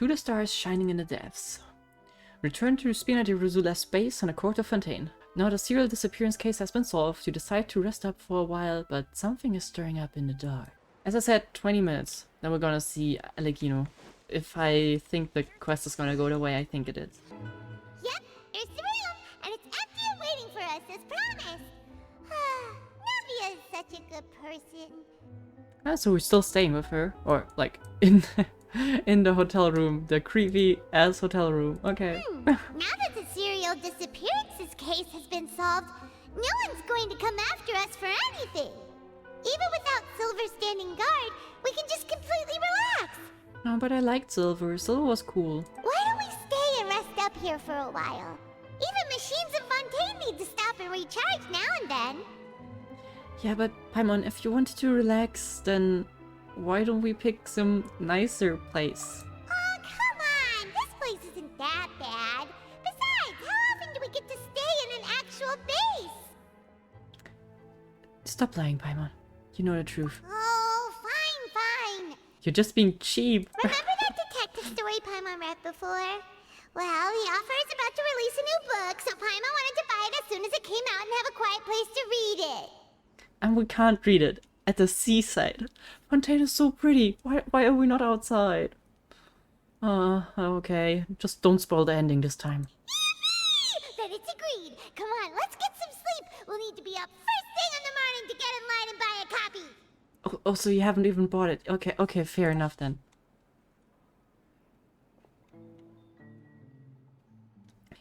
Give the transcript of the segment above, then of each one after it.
To the stars shining in the depths. Return to Spina di Rosula's base on the court of Fontaine. Now the serial disappearance case has been solved, you decide to rest up for a while, but something is stirring up in the dark. As I said, 20 minutes, then we're gonna see Alecchino. If I think the quest is gonna go the way I think it is. Yep, here's the room, and it's empty and waiting for us as promised. Navia is such a good person. Ah, so we're still staying with her, or like in in the hotel room, the creepy ass hotel room. Okay. Now that the serial disappearances case has been solved, no one's going to come after us for anything. Even without Silver standing guard, we can just completely relax. No, but I liked Silver. Silver was cool. Why don't we stay and rest up here for a while? Even machines in Fontaine need to stop and recharge now and then. Yeah, but Paimon, if you wanted to relax, then why don't we pick some nicer place? Oh, come on! This place isn't that bad. Besides, how often do we get to stay in an actual base? Stop lying, Paimon. You know the truth. Oh, fine. You're just being cheap. Remember that detective story Paimon read before? Well, the author is about to release a new book, so Paimon wanted to buy it as soon as it came out and have a quiet place to read it. And we can't read it at the seaside. Fontaine is so pretty. Why are we not outside? Okay. Just don't spoil the ending this time. Then it's agreed. Come on, let's get some sleep. We'll need to be up first thing in the morning to get in line and buy a copy. Oh, so you haven't even bought it. Okay, fair enough then.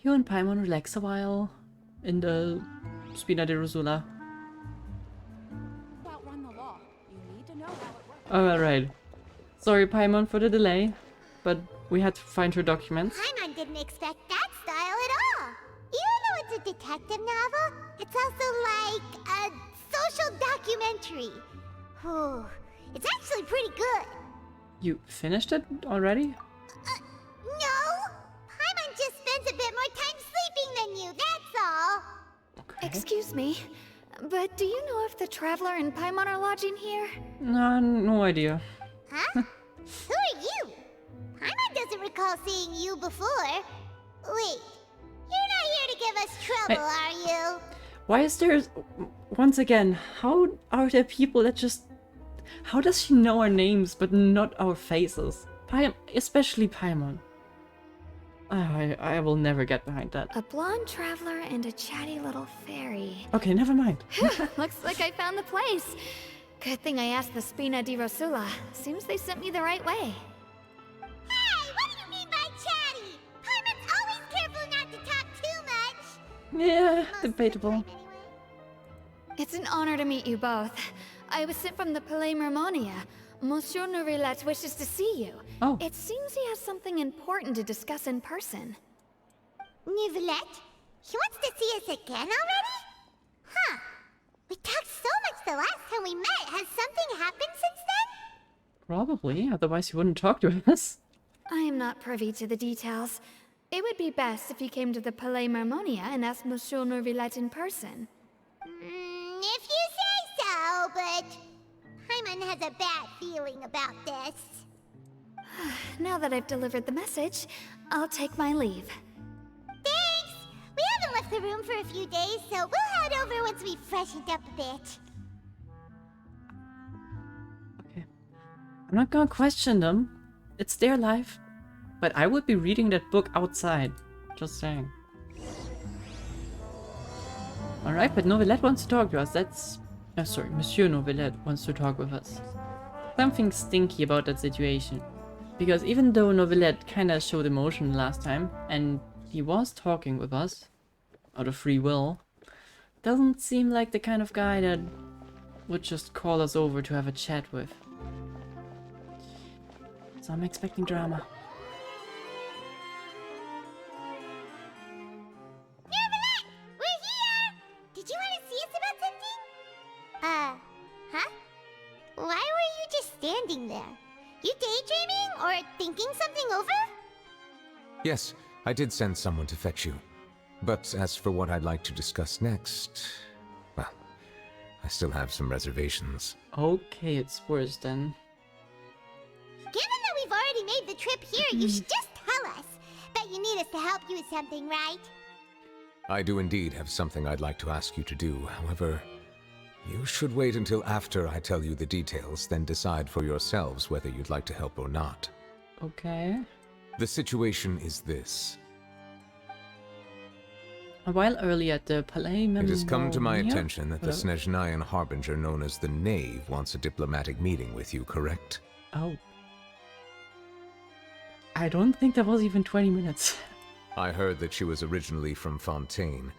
You and Paimon relax a while in the Spina di Rosula. Alright. Sorry, Paimon, for the delay, but we had to find her documents. Paimon didn't expect that style at all. Even though it's a detective novel, it's also like a social documentary. Whew. It's actually pretty good. You finished it already? No. Paimon just spends a bit more time sleeping than you, that's all. Okay. Excuse me, but do you know if the Traveler and Paimon are lodging here? No idea. Huh? Who are you? Paimon doesn't recall seeing you before. Wait, you're not here to give us trouble, are you? Why is there... Once again, how are there people that just... How does she know our names but not our faces? Especially Paimon. I will never get behind that. A blonde traveler and a chatty little fairy. Okay, never mind. Looks like I found the place. Good thing I asked the Spina di Rosula. Seems they sent me the right way. Hey, what do you mean by chatty? Paimon's always careful not to talk too much. Yeah, Most of the debatable. time, anyway. It's an honor to meet you both. I was sent from the Palais Mermonia. Monsieur Nourrillet wishes to see you. Oh. It seems he has something important to discuss in person. Nourrillet? He wants to see us again already? Huh. We talked so much the last time we met. Has something happened since then? Probably, otherwise he wouldn't talk to us. I am not privy to the details. It would be best if you came to the Palais Mermonia and asked Monsieur Nourrillet in person. If you say so, but Paimon has a bad feeling about this. Now that I've delivered the message, I'll take my leave. Thanks! We haven't left the room for a few days, so we'll head over once we've freshened up a bit. Okay. I'm not gonna question them. It's their life. But I would be reading that book outside. Just saying. Alright, but Nourrillet wants to talk to us. That's... sorry, Monsieur Nourrillet wants to talk with us. Something stinky about that situation. Because even though Nourrillet kinda showed emotion last time, and he was talking with us, out of free will, doesn't seem like the kind of guy that would just call us over to have a chat with. So I'm expecting drama. Nourrillet! We're here! Did you want to see us about something? Huh? Why were you just standing there? You daydreaming or thinking something over? Yes, I did send someone to fetch you. But as for what I'd like to discuss next, well, I still have some reservations. Okay, it's worse then. Given that we've already made the trip here, you should just tell us. Bet you need us to help you with something, right? I do indeed have something I'd like to ask you to do. However, you should wait until after I tell you the details, then decide for yourselves whether you'd like to help or not. Okay. The situation is this. A while earlier at the Palais It has come to my Memoria? attention that the Snezhnayan Harbinger known as the Knave wants a diplomatic meeting with you, correct? Oh. I don't think that was even 20 minutes. I heard that she was originally from Fontaine,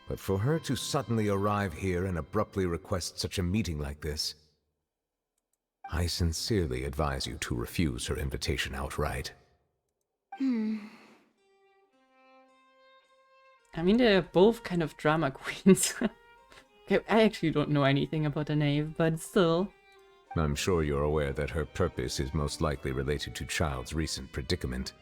but for her to suddenly arrive here and abruptly request such a meeting like this, I sincerely advise you to refuse her invitation outright. I mean, they're both kind of drama queens. Okay, I actually don't know anything about the Knave, but still. I'm sure you're aware that her purpose is most likely related to Childe's recent predicament.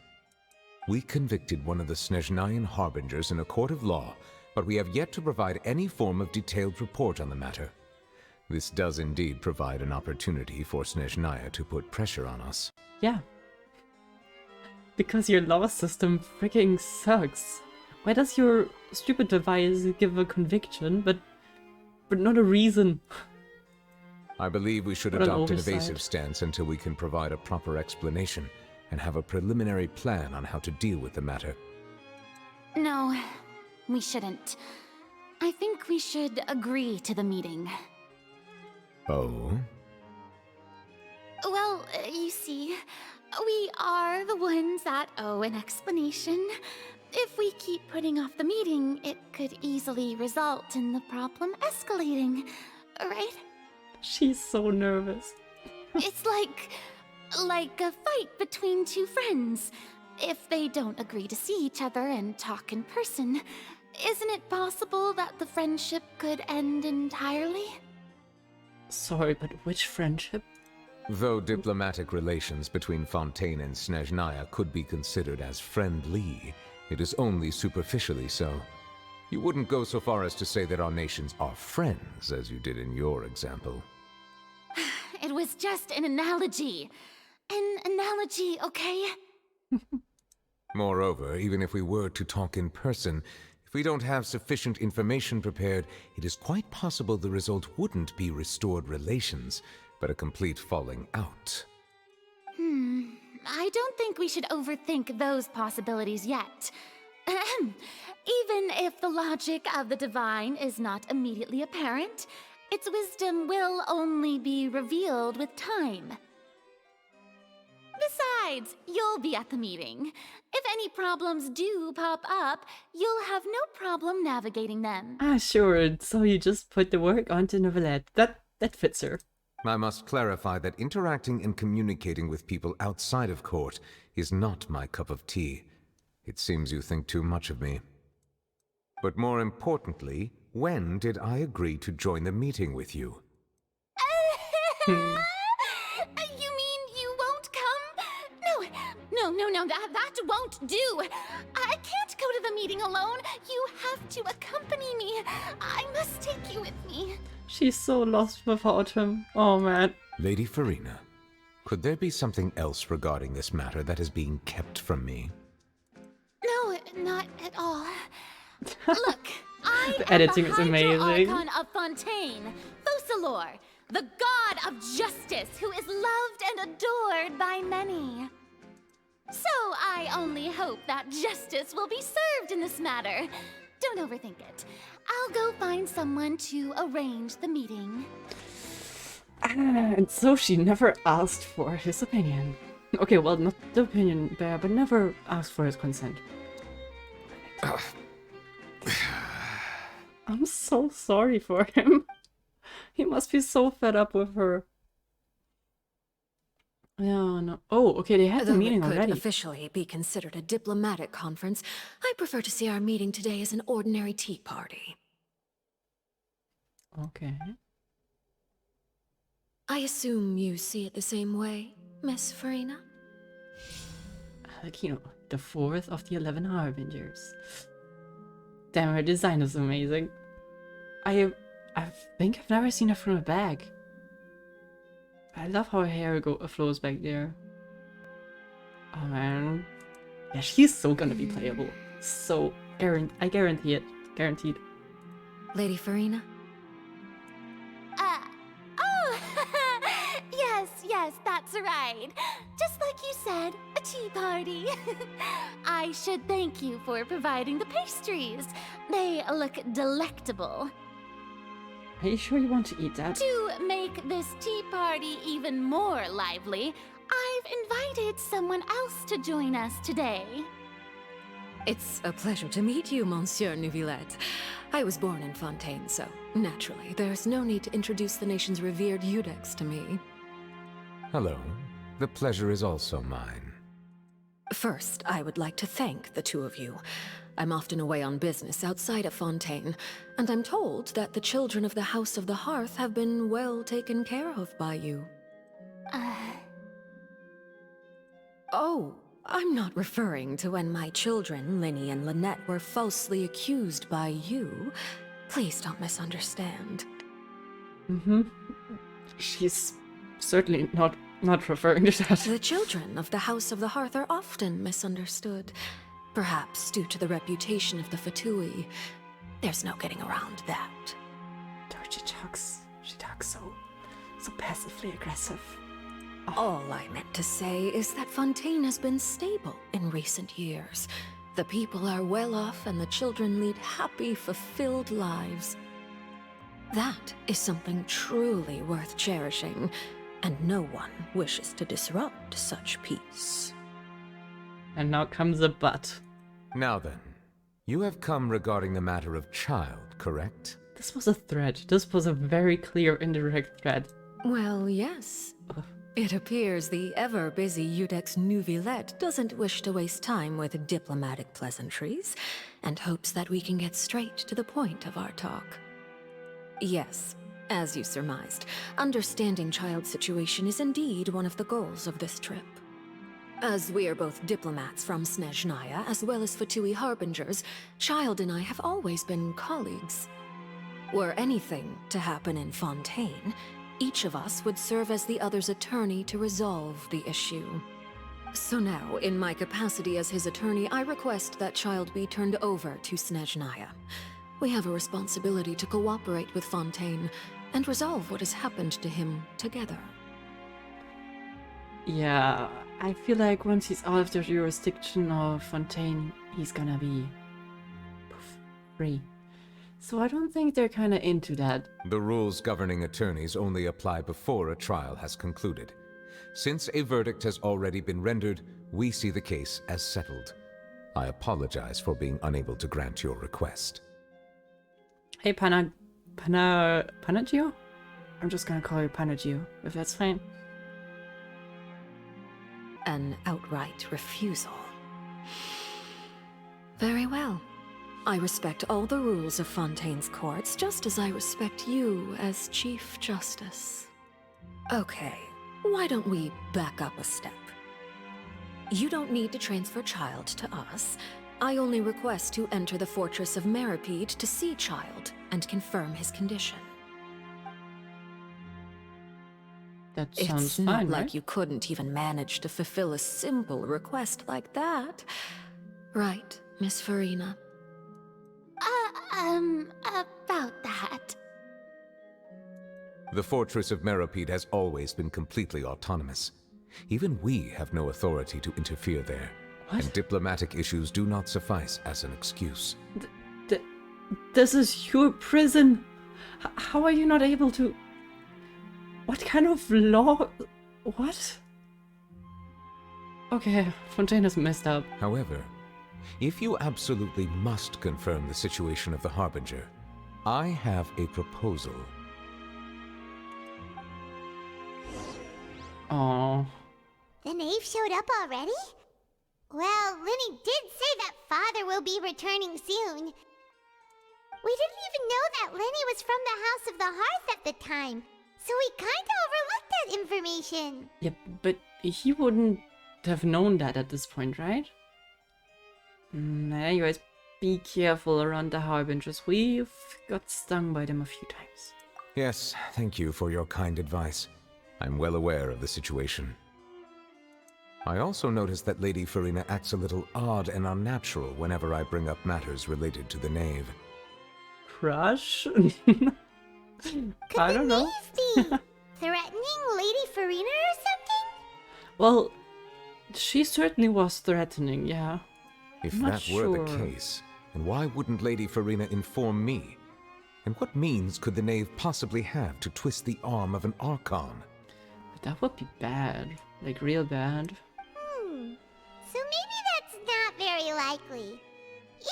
We convicted one of the Snezhnayan Harbingers in a court of law, but we have yet to provide any form of detailed report on the matter. This does indeed provide an opportunity for Snezhnaya to put pressure on us. Yeah. Because your law system freaking sucks. Why does your stupid device give a conviction, but not a reason? I believe we should What an adopt an oversight. evasive stance until we can provide a proper explanation and have a preliminary plan on how to deal with the matter. No, we shouldn't. I think we should agree to the meeting. Oh? Well, you see, we are the ones that owe an explanation. If we keep putting off the meeting, it could easily result in the problem escalating, right? She's so nervous. It's like a fight between two friends. If they don't agree to see each other and talk in person, isn't it possible that the friendship could end entirely? Sorry, but which friendship? Though diplomatic relations between Fontaine and Snezhnaya could be considered as friendly, it is only superficially so. You wouldn't go so far as to say that our nations are friends, as you did in your example. It was just an analogy. An analogy, okay? Moreover, even if we were to talk in person, if we don't have sufficient information prepared, it is quite possible the result wouldn't be restored relations, but a complete falling out. I don't think we should overthink those possibilities yet. Ahem. Even if the logic of the divine is not immediately apparent, its wisdom will only be revealed with time. Besides, you'll be at the meeting. If any problems do pop up, you'll have no problem navigating them. Ah, sure. So you just put the work onto Novelette. That fits her. I must clarify that interacting and communicating with people outside of court is not my cup of tea. It seems you think too much of me. But more importantly, when did I agree to join the meeting with you? You mean you won't come? No, that won't do. I can't go to the meeting alone. You have to accompany me. I must take you with me. She's so lost without him. Oh man. Lady Furina, could there be something else regarding this matter that is being kept from me? No, not at all. Look, I The am editing is the amazing. Archon of Fontaine, Focalor, the god of justice who is loved and adored by many. So I only hope that justice will be served in this matter. Don't overthink it. I'll go find someone to arrange the meeting. And so she never asked for his opinion. Okay, well, not the opinion bear, but never asked for his consent. I'm so sorry for him. He must be so fed up with her. Yeah, no. Oh, okay, they had the Though meeting it could already. officially be considered a diplomatic conference, I prefer to see our meeting today as an ordinary tea party. Okay. I assume you see it the same way, Miss Furina? Like, you know, the fourth of the 11 Harbingers. Damn, her design is amazing. I think I've never seen her from the back. I love how her hair flows back there. Oh man. Yeah, she's so gonna be playable. So, I guarantee it. Guaranteed. Lady Furina? Oh, yes, that's right. Just like you said, a tea party. I should thank you for providing the pastries. They look delectable. Are you sure you want to eat that? To make this tea party even more lively, I've invited someone else to join us today. It's a pleasure to meet you, Monsieur Neuvillette. I was born in Fontaine, so naturally, there's no need to introduce the nation's revered Eudex to me. Hello. The pleasure is also mine. First, I would like to thank the two of you. I'm often away on business outside of Fontaine, and I'm told that the children of the House of the Hearth have been well taken care of by you. Oh, I'm not referring to when my children, Linny and Lynette, were falsely accused by you. Please don't misunderstand. She's certainly not referring to that. The children of the House of the Hearth are often misunderstood. Perhaps due to the reputation of the Fatui. There's no getting around that. She talks so passively aggressive. All I meant to say is that Fontaine has been stable in recent years. The people are well off and the children lead happy, fulfilled lives. That is something truly worth cherishing, and no one wishes to disrupt such peace. And now comes a but. Now then, you have come regarding the matter of Childe, correct? This was a threat. This was a very clear indirect threat. Well, yes. It appears the ever-busy Eudex Neuvillette doesn't wish to waste time with diplomatic pleasantries, and hopes that we can get straight to the point of our talk. Yes, as you surmised, understanding Childe's situation is indeed one of the goals of this trip. As we are both diplomats from Snezhnaya, as well as Fatui harbingers, Childe and I have always been colleagues. Were anything to happen in Fontaine, each of us would serve as the other's attorney to resolve the issue. So now, in my capacity as his attorney, I request that Childe be turned over to Snezhnaya. We have a responsibility to cooperate with Fontaine and resolve what has happened to him together. Yeah, I feel like once he's out of the jurisdiction of Fontaine, he's gonna be free. So I don't think they're kinda into that. The rules governing attorneys only apply before a trial has concluded. Since a verdict has already been rendered, we see the case as settled. I apologize for being unable to grant your request. Hey, Panagio? I'm just gonna call you Panagio, if that's fine. An outright refusal. Very well. I respect all the rules of Fontaine's courts, just as I respect you as Chief Justice. Okay, why don't we back up a step? You don't need to transfer Childe to us. I only request to enter the Fortress of Maripede to see Childe and confirm his condition. That sounds It's fine, not like right? you couldn't even manage to fulfill a simple request like that. Right, Miss Furina? About that. The Fortress of Maripede has always been completely autonomous. Even we have no authority to interfere there. What? And diplomatic issues do not suffice as an excuse. This is your prison. How are you not able to... What kind of law... What? Okay, Fontaine has messed up. However, if you absolutely must confirm the situation of the Harbinger, I have a proposal. Oh. The knave showed up already? Well, Linny did say that father will be returning soon. We didn't even know that Linny was from the House of the Hearth at the time, so we kinda overlooked that information. Yeah, but he wouldn't have known that at this point, right? Anyways, be careful around the Harbingers. We've got stung by them a few times. Yes, thank you for your kind advice. I'm well aware of the situation. I also noticed that Lady Furina acts a little odd and unnatural whenever I bring up matters related to the knave. Crush? Could I the don't know. knave be threatening Lady Furina or something? Well, she certainly was threatening, yeah. If I'm not that were the sure. case, then why wouldn't Lady Furina inform me? And what means could the knave possibly have to twist the arm of an Archon? But that would be bad. Like, real bad. So maybe that's not very likely.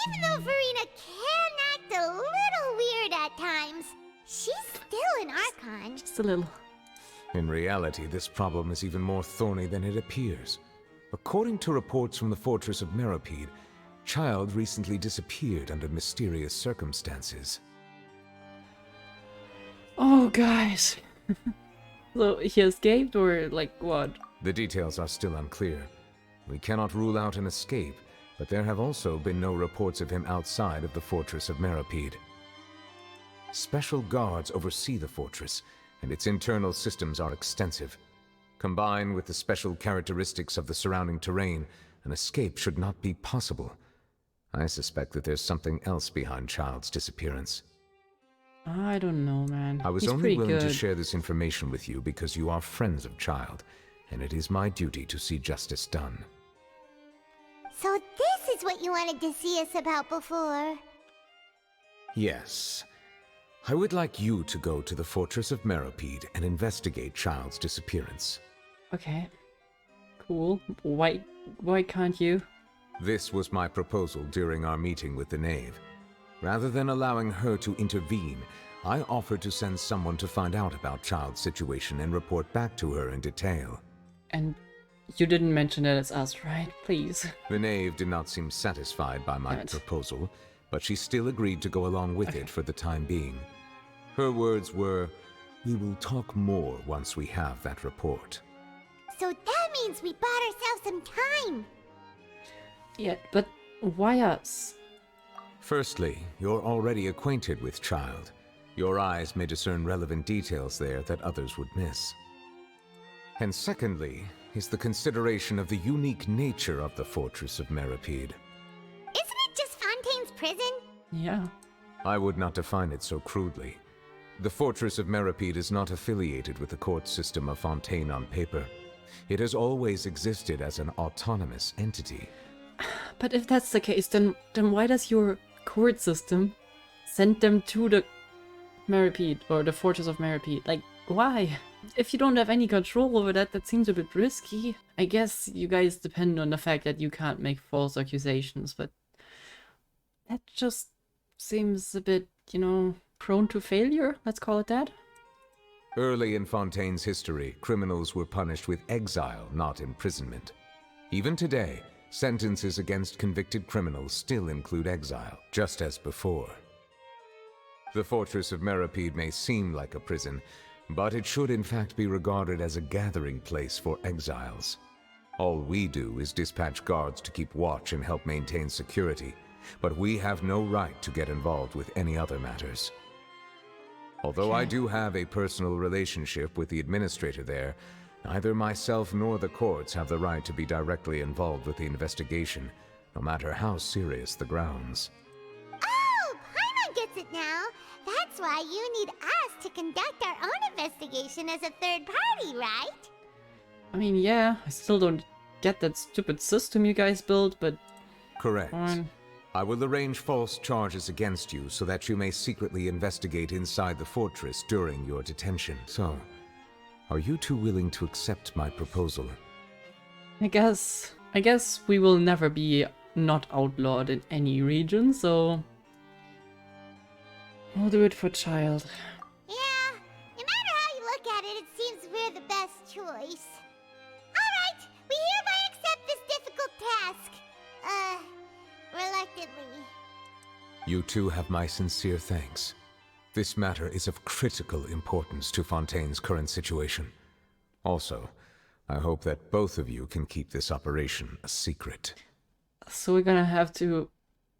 Even though Furina can act a little weird at times, she's still an Archon. Just a little. In reality, this problem is even more thorny than it appears. According to reports from the Fortress of Maripede, Childe recently disappeared under mysterious circumstances. Oh, guys. So, he escaped or, like, what? The details are still unclear. We cannot rule out an escape, but there have also been no reports of him outside of the Fortress of Maripede. Special guards oversee the fortress, and its internal systems are extensive. Combined with the special characteristics of the surrounding terrain, an escape should not be possible. I suspect that there's something else behind Childe's disappearance. I don't know, man. I was He's only pretty willing good. to share this information with you because you are friends of Childe, and it is my duty to see justice done. So this is what you wanted to see us about before. Yes. I would like you to go to the Fortress of Maripede and investigate Childe's disappearance. Okay. Cool. Why can't you? This was my proposal during our meeting with the knave. Rather than allowing her to intervene, I offered to send someone to find out about Childe's situation and report back to her in detail. And you didn't mention it as us, right? Please. The knave did not seem satisfied by my Damn it. proposal, but she still agreed to go along with it for the time being. Her words were, "We will talk more once we have that report." So that means we bought ourselves some time. Yeah, but why us? Firstly, you're already acquainted with Childe. Your eyes may discern relevant details there that others would miss. And secondly, is the consideration of the unique nature of the Fortress of Maripede. Isn't it just Fontaine's prison? Yeah. I would not define it so crudely. The Fortress of Maripede is not affiliated with the court system of Fontaine on paper. It has always existed as an autonomous entity. But if that's the case, then why does your court system send them to the Maripede or the Fortress of Maripede? Like, why? If you don't have any control over that, that seems a bit risky. I guess you guys depend on the fact that you can't make false accusations, but that just seems a bit, you know, prone to failure, let's call it that. Early in Fontaine's history, criminals were punished with exile, not imprisonment. Even today, sentences against convicted criminals still include exile, just as before. The Fortress of Maripede may seem like a prison, but it should in fact be regarded as a gathering place for exiles. All we do is dispatch guards to keep watch and help maintain security, but we have no right to get involved with any other matters. Although I do have a personal relationship with the administrator there, neither myself nor the courts have the right to be directly involved with the investigation, no matter how serious the grounds. Oh, Paimon gets it now. That's why you need us to conduct our own investigation as a third party, right? I mean, yeah, I still don't get that stupid system you guys built, but Correct. fine. I will arrange false charges against you so that you may secretly investigate inside the fortress during your detention. So, are you two willing to accept my proposal? I guess we will never be not outlawed in any region, so I'll do it for Childe. Yeah, no matter how you look at it, it seems we're the best choice. Alright, we hereby accept this difficult task. Reluctantly. You two have my sincere thanks. This matter is of critical importance to Fontaine's current situation. Also, I hope that both of you can keep this operation a secret. So we're gonna have to...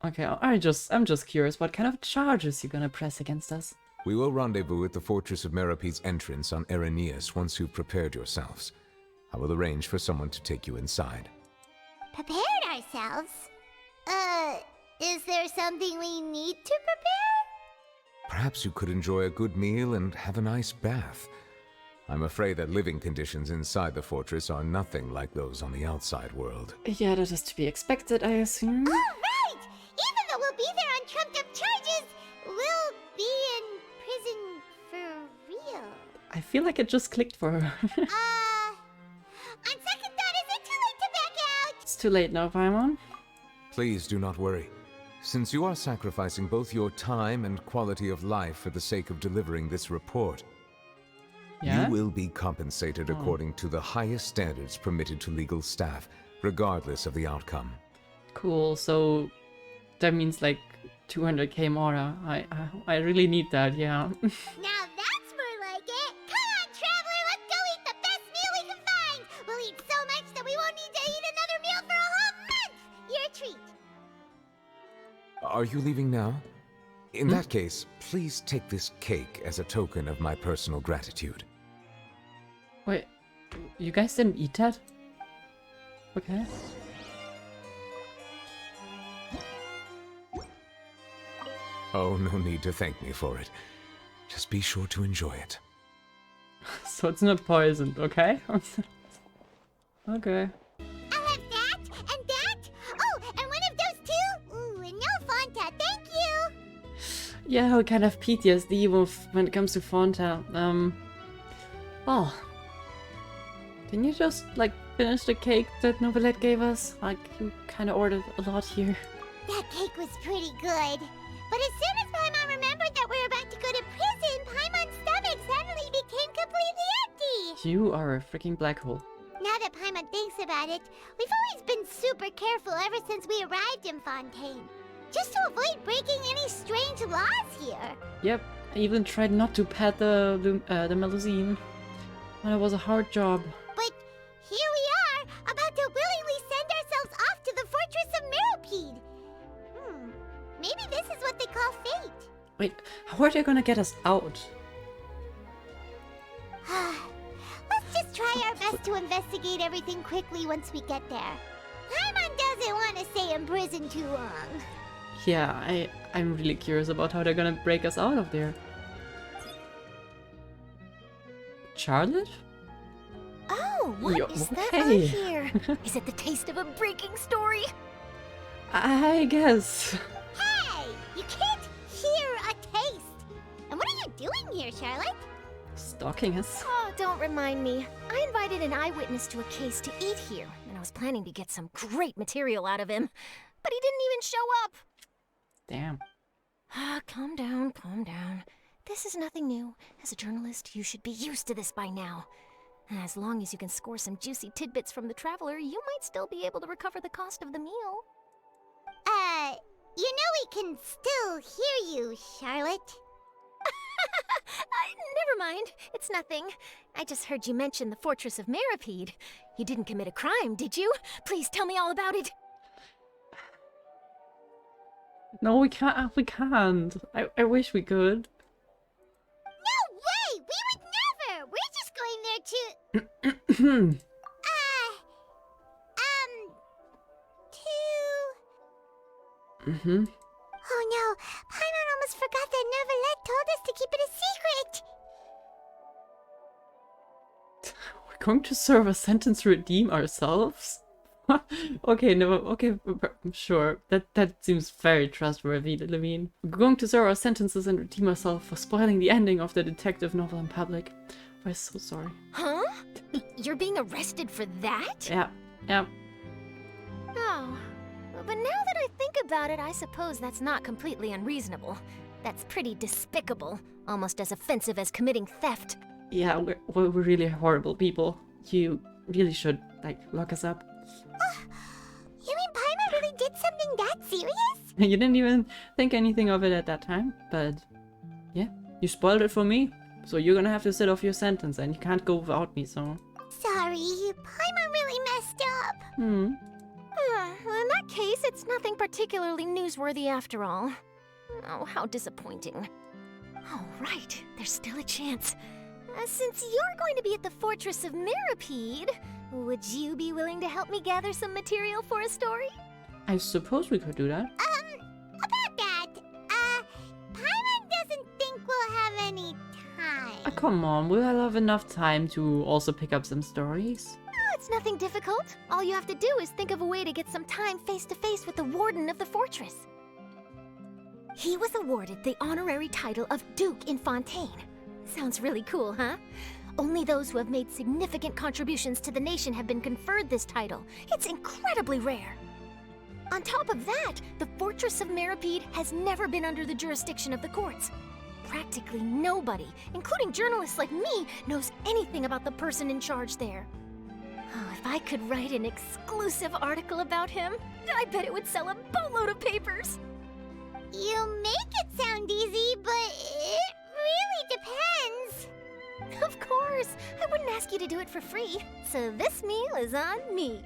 Okay, I'm just curious, what kind of charges you gonna press against us? We will rendezvous at the Fortress of Maripede's entrance on Erinius once you've prepared yourselves. I will arrange for someone to take you inside. Prepared ourselves? Is there something we need to prepare? Perhaps you could enjoy a good meal and have a nice bath. I'm afraid that living conditions inside the fortress are nothing like those on the outside world. Yeah, that is to be expected, I assume. Alright! Even though we'll be there on trumped up charges, we'll be in prison for real. I feel like it just clicked for her. On second thought, is it too late to back out? It's too late now, Paimon. Please do not worry. Since you are sacrificing both your time and quality of life for the sake of delivering this report, Yeah? you will be compensated according to the highest standards permitted to legal staff, regardless of the outcome. Cool, so that means like 200k more. I really need that, yeah. Now that's more like it. Come on, traveler, let's go eat the best meal we can find. We'll eat so much that we won't need to eat another meal for a whole month. You're a treat. Are you leaving now? In that case, please take this cake as a token of my personal gratitude. Wait, you guys didn't eat that? Okay. Oh, no need to thank me for it. Just be sure to enjoy it. So it's not poisoned, okay? Okay. I'll have that and that. Oh, and one of those two. Ooh, and no Fanta, thank you. Yeah, I kind of PTSD when it comes to Fonta. Oh. Can you just, like, finish the cake that Novelette gave us? Like, you kind of ordered a lot here. That cake was pretty good. But as soon as Paimon remembered that we're about to go to prison, Paimon's stomach suddenly became completely empty. You are a freaking black hole. Now that Paimon thinks about it, we've always been super careful ever since we arrived in Fontaine. Just to avoid breaking any strange laws here. Yep, I even tried not to pet the Melusine. But it was a hard job. But here we are, about to willingly send ourselves off to the Fortress of Maripede. Maybe this is what they call fate. Wait, how are they gonna get us out? Let's just try our best to investigate everything quickly once we get there. Paimon doesn't want to stay in prison too long. Yeah, I'm really curious about how they're gonna break us out of there. Charlotte? Oh, what Yo, is that okay. I hear? Is it the taste of a breaking story? I guess. Hey! You can't hear a taste! And what are you doing here, Charlotte? Stalking us. Oh, don't remind me. I invited an eyewitness to a case to eat here, and I was planning to get some great material out of him. But he didn't even show up. Damn. Calm down, calm down. This is nothing new. As a journalist, you should be used to this by now. As long as you can score some juicy tidbits from the traveler, you might still be able to recover the cost of the meal. You know we can still hear you, Charlotte. Never mind. It's nothing. I just heard you mention the Fortress of Maripede. You didn't commit a crime, did you? Please tell me all about it. No, we can't. We can't. I wish we could. No way! We would never! We're just going there to... Mm-hmm. Oh no, Paimon almost forgot that Novelette told us to keep it a secret! We're going to serve a sentence to redeem ourselves? Okay, no, okay, sure. That seems very trustworthy, Levine. We're going to serve our sentences and redeem ourselves for spoiling the ending of the detective novel in public. We're so sorry. Huh? You're being arrested for that? Yeah. Oh. But now that I think about it, I suppose that's not completely unreasonable. That's pretty despicable, almost as offensive as committing theft. Yeah, we're really horrible people. You really should, like, lock us up. You mean Paimon really did something that serious? You didn't even think anything of it at that time, but yeah, you spoiled it for me. So you're gonna have to sit off your sentence, and you can't go without me, so... Sorry, Paimon really messed up. Well, in that case, it's nothing particularly newsworthy after all. Oh, how disappointing. Oh, right, there's still a chance. Since you're going to be at the Fortress of Maripede, Would you be willing to help me gather some material for a story? I suppose we could do that. About that, Paimon doesn't think we'll have any time. Come on, we'll have enough time to also pick up some stories. Oh, it's nothing difficult. All you have to do is think of a way to get some time face to face with the warden of the fortress. He was awarded the honorary title of Duke in Fontaine. Sounds really cool, huh? Only those who have made significant contributions to the nation have been conferred this title. It's incredibly rare. On top of that, the Fortress of Maripede has never been under the jurisdiction of the courts. Practically nobody, including journalists like me, knows anything about the person in charge there. Oh, if I could write an exclusive article about him, I bet it would sell a boatload of papers. You make it sound easy, but it really depends. Of course, I wouldn't ask you to do it for free. So this meal is on me.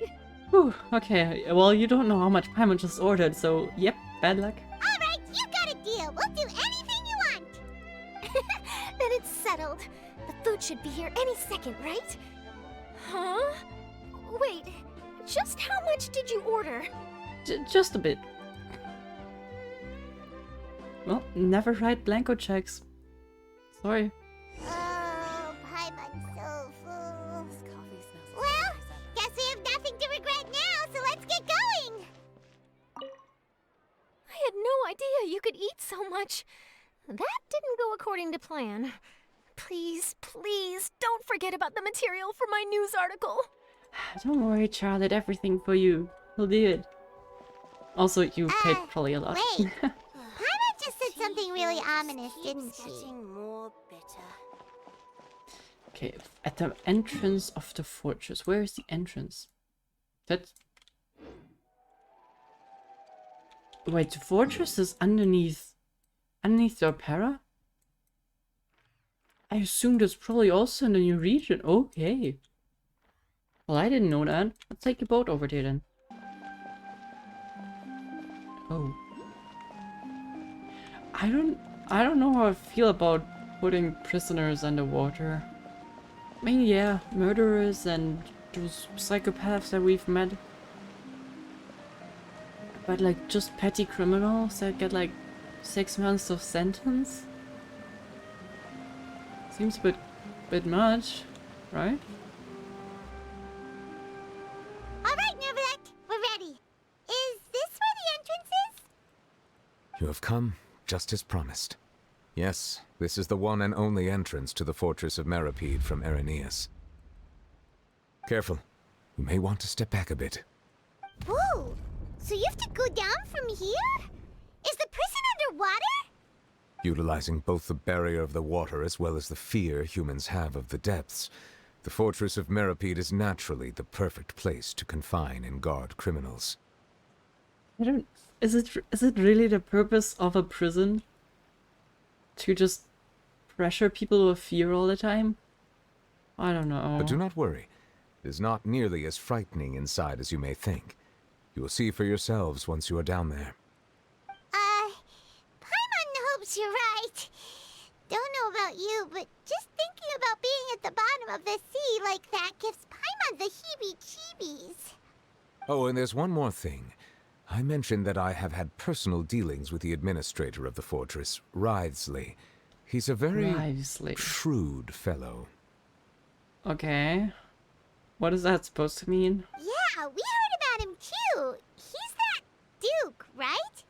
Whew, okay, well, you don't know how much Paimon just ordered, so yep, bad luck. Alright, you got a deal. We'll do anything you want. Then it's settled. The food should be here any second, right? Huh? Wait, just how much did you order? Just a bit. Well, never write blanco checks. Sorry. Oh, Paimon's so full. Well, guess we have nothing to regret now, so let's get going. I had no idea you could eat so much. That didn't go according to plan. Please, please, don't forget about the material for my news article. Don't worry, Charlotte, everything for you. We'll do it. Also, you paid probably a lot. Wait. Paimon just said something really ominous, didn't she? Okay, at the entrance of the fortress. Where is the entrance? That's... Wait, the fortress is underneath the opera? I assume that's probably also in the new region. Okay. Well, I didn't know that. Let's take a boat over there then. Oh. I don't know how I feel about putting prisoners underwater. I mean, yeah, murderers and those psychopaths that we've met. But like, just petty criminals that get like 6 months of sentence? Seems a bit much, right? Alright, Neverlet, we're ready. Is this where the entrance is? You have come, just as promised. Yes, this is the one and only entrance to the Fortress of Maripede from Irenaeus. Careful. You may want to step back a bit. Whoa! So you have to go down from here? Is the prison underwater? Utilizing both the barrier of the water as well as the fear humans have of the depths, the Fortress of Maripede is naturally the perfect place to confine and guard criminals. I don't... Is it really the purpose of a prison? To just pressure people with fear all the time? I don't know. But do not worry. It is not nearly as frightening inside as you may think. You will see for yourselves once you are down there. Paimon hopes you're right. Don't know about you, but just thinking about being at the bottom of the sea like that gives Paimon the heebie-jeebies. Oh, and there's one more thing. I mentioned that I have had personal dealings with the administrator of the fortress, Wriothesley. He's a very Wriothesley. shrewd fellow. Okay. What is that supposed to mean? Yeah, we heard about him too. He's that Duke, right?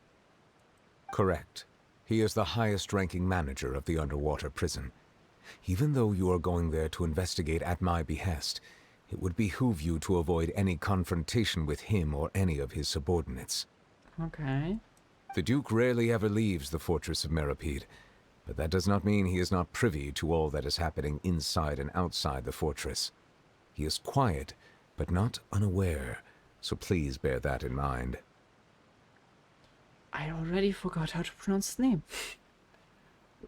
Correct. He is the highest-ranking manager of the underwater prison. Even though you are going there to investigate at my behest, it would behoove you to avoid any confrontation with him or any of his subordinates. Okay. The Duke rarely ever leaves the Fortress of Maripede, but that does not mean he is not privy to all that is happening inside and outside the fortress. He is quiet, but not unaware, so please bear that in mind. I already forgot how to pronounce his name.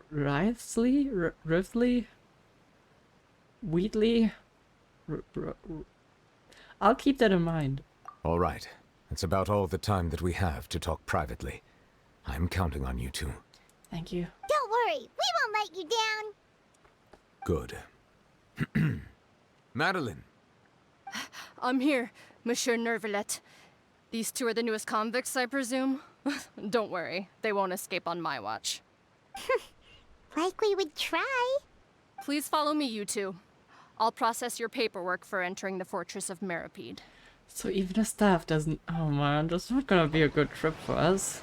Wriothesley? Wriothesley? Wheatley? I'll keep that in mind. All right. That's about all the time that we have to talk privately. I'm counting on you two. Thank you. Don't worry, we won't let you down. Good. Madeline, I'm here, Monsieur Nervalet. These two are the newest convicts, I presume? Don't worry, they won't escape on my watch. Like we would try. Please follow me, you two. I'll process your paperwork for entering the Fortress of Maripede. So even the staff doesn't... Oh man, that's not gonna be a good trip for us.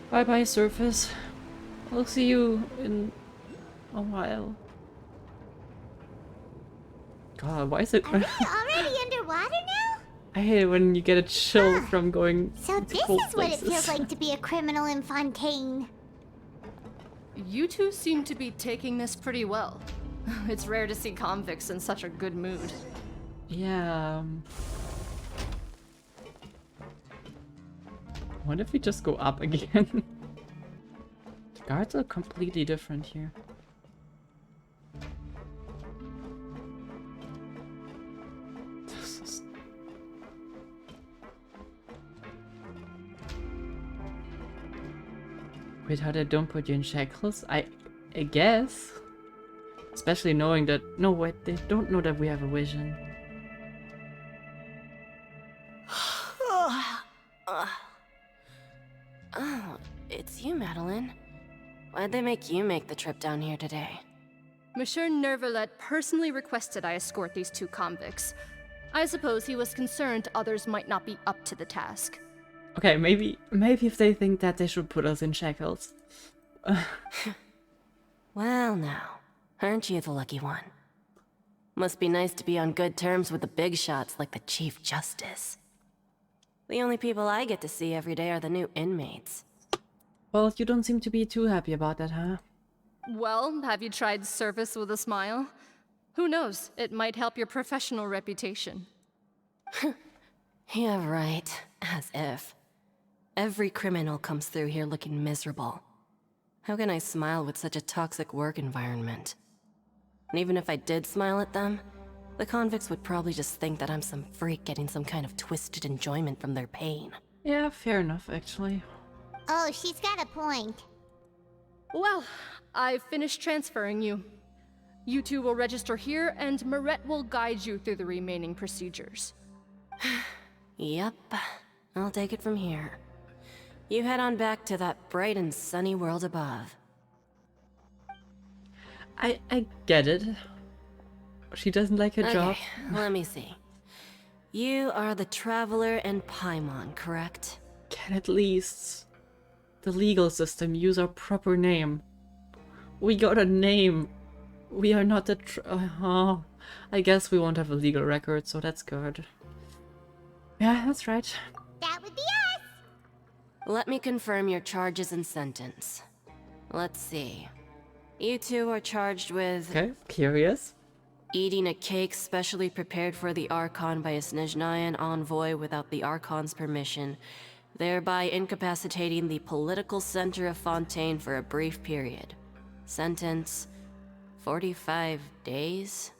Bye bye, Surface. I'll see you in a while. God, why is it... Are we already underwater now? I hate it when you get a chill from going So to this cold is what it places. feels like to be a criminal in Fontaine. You two seem to be taking this pretty well. It's rare to see convicts in such a good mood. Yeah. What if we just go up again? The guards are completely different here. This is... Wait, how they don't put you in shackles? I guess. Especially knowing that... No, wait, they don't know that we have a vision. Oh, it's you, Madeline. Why'd they make you make the trip down here today? Monsieur Nervalet personally requested I escort these two convicts. I suppose he was concerned others might not be up to the task. Okay, maybe if they think that, they should put us in shackles. Well now, aren't you the lucky one? Must be nice to be on good terms with the big shots like the Chief Justice. The only people I get to see every day are the new inmates. Well, you don't seem to be too happy about that, huh? Well, have you tried service with a smile? Who knows, it might help your professional reputation. Yeah, right. As if. Every criminal comes through here looking miserable. How can I smile with such a toxic work environment? And even if I did smile at them, the convicts would probably just think that I'm some freak getting some kind of twisted enjoyment from their pain. Yeah, fair enough, actually. Oh, she's got a point. Well, I've finished transferring you. You two will register here, and Marette will guide you through the remaining procedures. Yep, I'll take it from here. You head on back to that bright and sunny world above. I get it. She doesn't like her job. Okay, let me see. You are the Traveler and Paimon, correct? Can at least the legal system use our proper name? We got a name. We are not the I guess we won't have a legal record, so that's good. Yeah, that's right. That would be us. Let me confirm your charges and sentence. Let's see. You two are charged with Okay, curious. eating a cake specially prepared for the Archon by a Snezhnayan envoy without the Archon's permission, thereby incapacitating the political center of Fontaine for a brief period. Sentence, 45 days?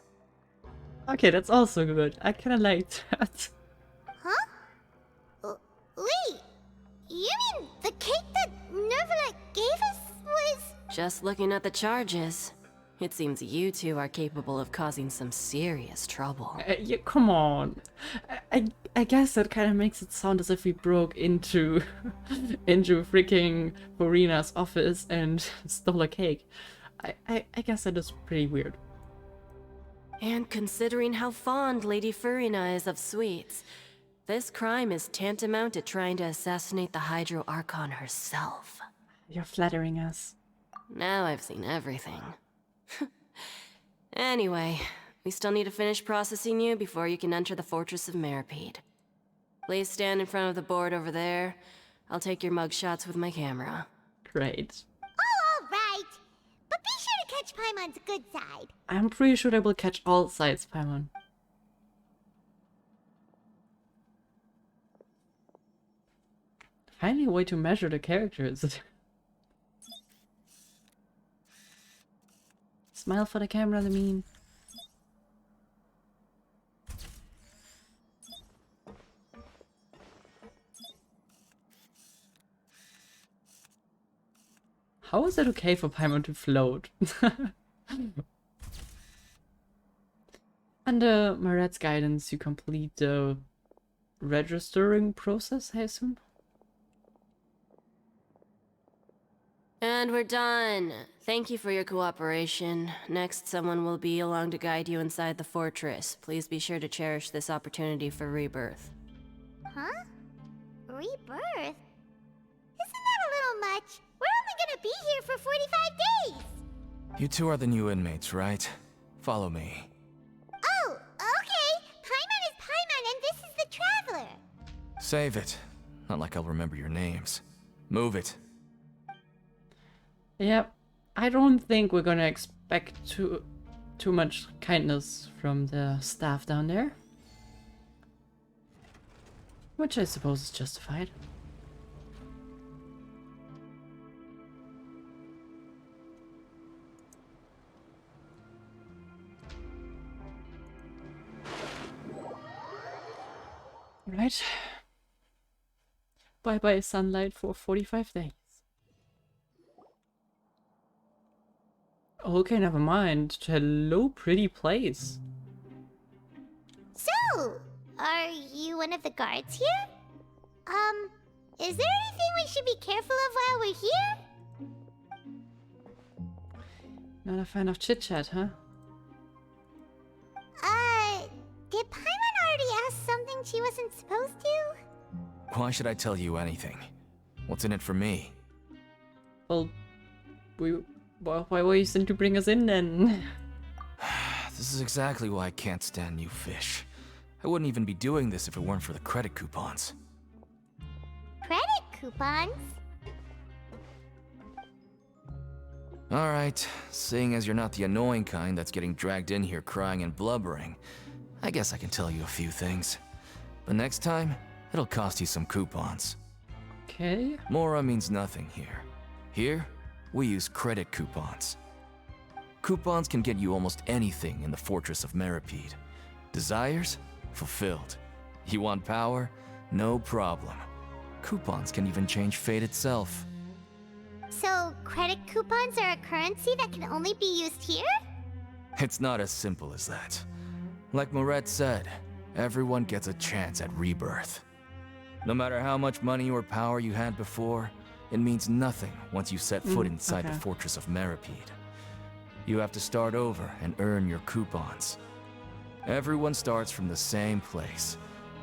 Okay, that's also good. I kinda like that. Huh? Wait, you mean the cake that Nervalet gave us was... Just looking at the charges, it seems you two are capable of causing some serious trouble. Yeah, come on. I guess that kind of makes it sound as if we broke into into freaking Furina's office and stole a cake. I guess that is pretty weird. And considering how fond Lady Furina is of sweets, this crime is tantamount to trying to assassinate the Hydro Archon herself. You're flattering us. Now I've seen everything. Anyway, we still need to finish processing you before you can enter the Fortress of Maripede. Please stand in front of the board over there. I'll take your mugshots with my camera. Great. Oh, all right. But be sure to catch Paimon's good side. I'm pretty sure I will catch all sides, Paimon. Finally a way to measure the characters. Smile for the camera, I mean. How is it okay for Paimon to float? Under Maret's guidance, you complete the registering process, I assume? And we're done. Thank you for your cooperation. Next, someone will be along to guide you inside the fortress. Please be sure to cherish this opportunity for rebirth. Huh? Rebirth? Isn't that a little much? We're only gonna be here for 45 days! You two are the new inmates, right? Follow me. Oh, okay! Paimon is Paimon and this is the Traveler! Save it. Not like I'll remember your names. Move it. Yep. I don't think we're gonna expect too much kindness from the staff down there. Which I suppose is justified. Right. Bye bye sunlight for 45 days. Okay, never mind. Hello, pretty place. So, are you one of the guards here? Is there anything we should be careful of while we're here? Not a fan of chit-chat, huh? Did Paimon already ask something she wasn't supposed to? Why should I tell you anything? What's in it for me? Well, why were you sent to bring us in then? This is exactly why I can't stand new fish. I wouldn't even be doing this if it weren't for the credit coupons. Credit coupons? Alright, seeing as you're not the annoying kind that's getting dragged in here crying and blubbering, I guess I can tell you a few things. But next time, it'll cost you some coupons. Okay. Mora means nothing here. Here, we use credit coupons. Coupons can get you almost anything in the Fortress of Maripede. Desires? Fulfilled. You want power? No problem. Coupons can even change fate itself. So, credit coupons are a currency that can only be used here? It's not as simple as that. Like Moret said, everyone gets a chance at rebirth. No matter how much money or power you had before, it means nothing once you set foot inside the Fortress of Maripede. You have to start over and earn your coupons. Everyone starts from the same place,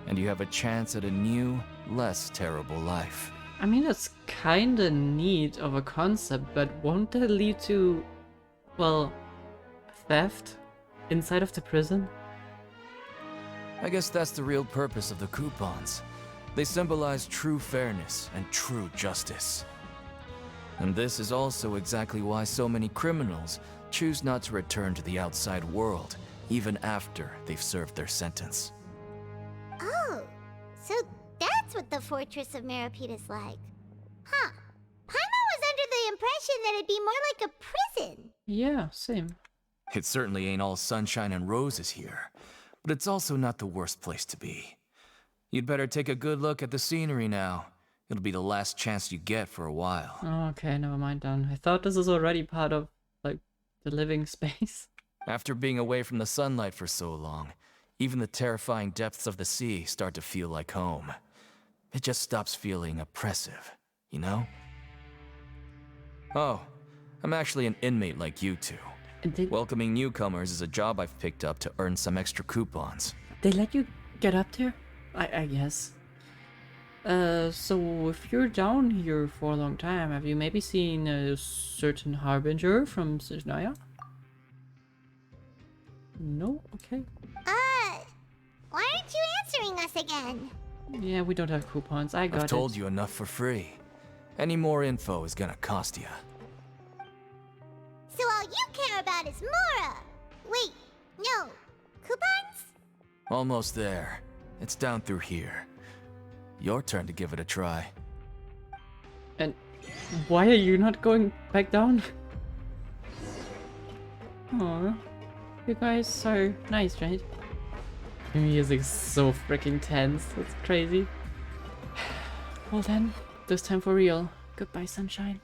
and you have a chance at a new, less terrible life. I mean, that's kinda neat of a concept, but won't that lead to, well, theft inside of the prison? I guess that's the real purpose of the coupons. They symbolize true fairness and true justice. And this is also exactly why so many criminals choose not to return to the outside world, even after they've served their sentence. Oh, so that's what the Fortress of Maripede is like. Huh. Paimon was under the impression that it'd be more like a prison. Yeah, same. It certainly ain't all sunshine and roses here, but it's also not the worst place to be. You'd better take a good look at the scenery now. It'll be the last chance you get for a while. Oh, okay, never mind then. I thought this was already part of, like, the living space. After being away from the sunlight for so long, even the terrifying depths of the sea start to feel like home. It just stops feeling oppressive, you know? Oh, I'm actually an inmate like you two. Welcoming newcomers is a job I've picked up to earn some extra coupons. They let you get up there? I guess. So if you're down here for a long time, have you maybe seen a certain harbinger from Snezhnaya? No? Okay. Why aren't you answering us again? Yeah, we don't have coupons. I got it. I've told you enough for free. Any more info is gonna cost you. So all you care about is Mora! Wait, no. Coupons? Almost there. It's down through here. Your turn to give it a try. And why are you not going back down? Aw, you guys are nice, right? The music's so freaking tense. That's crazy. Well then, this time for real. Goodbye, sunshine.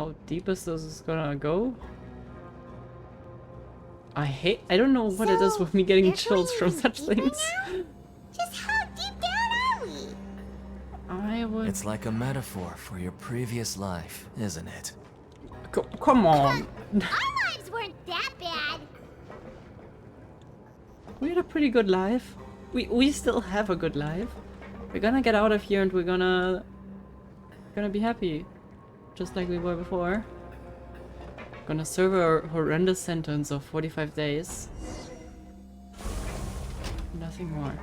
how deep is this gonna go? I don't know what it is with me getting you're chills going from even such deeper things. now? Just how deep down are we? I would... It's like a metaphor for your previous life, isn't it? Come on. Our lives weren't that bad. We had a pretty good life. We still have a good life. We're gonna get out of here and we're gonna be happy. Just like we were before. Gonna serve a horrendous sentence of 45 days. Nothing more.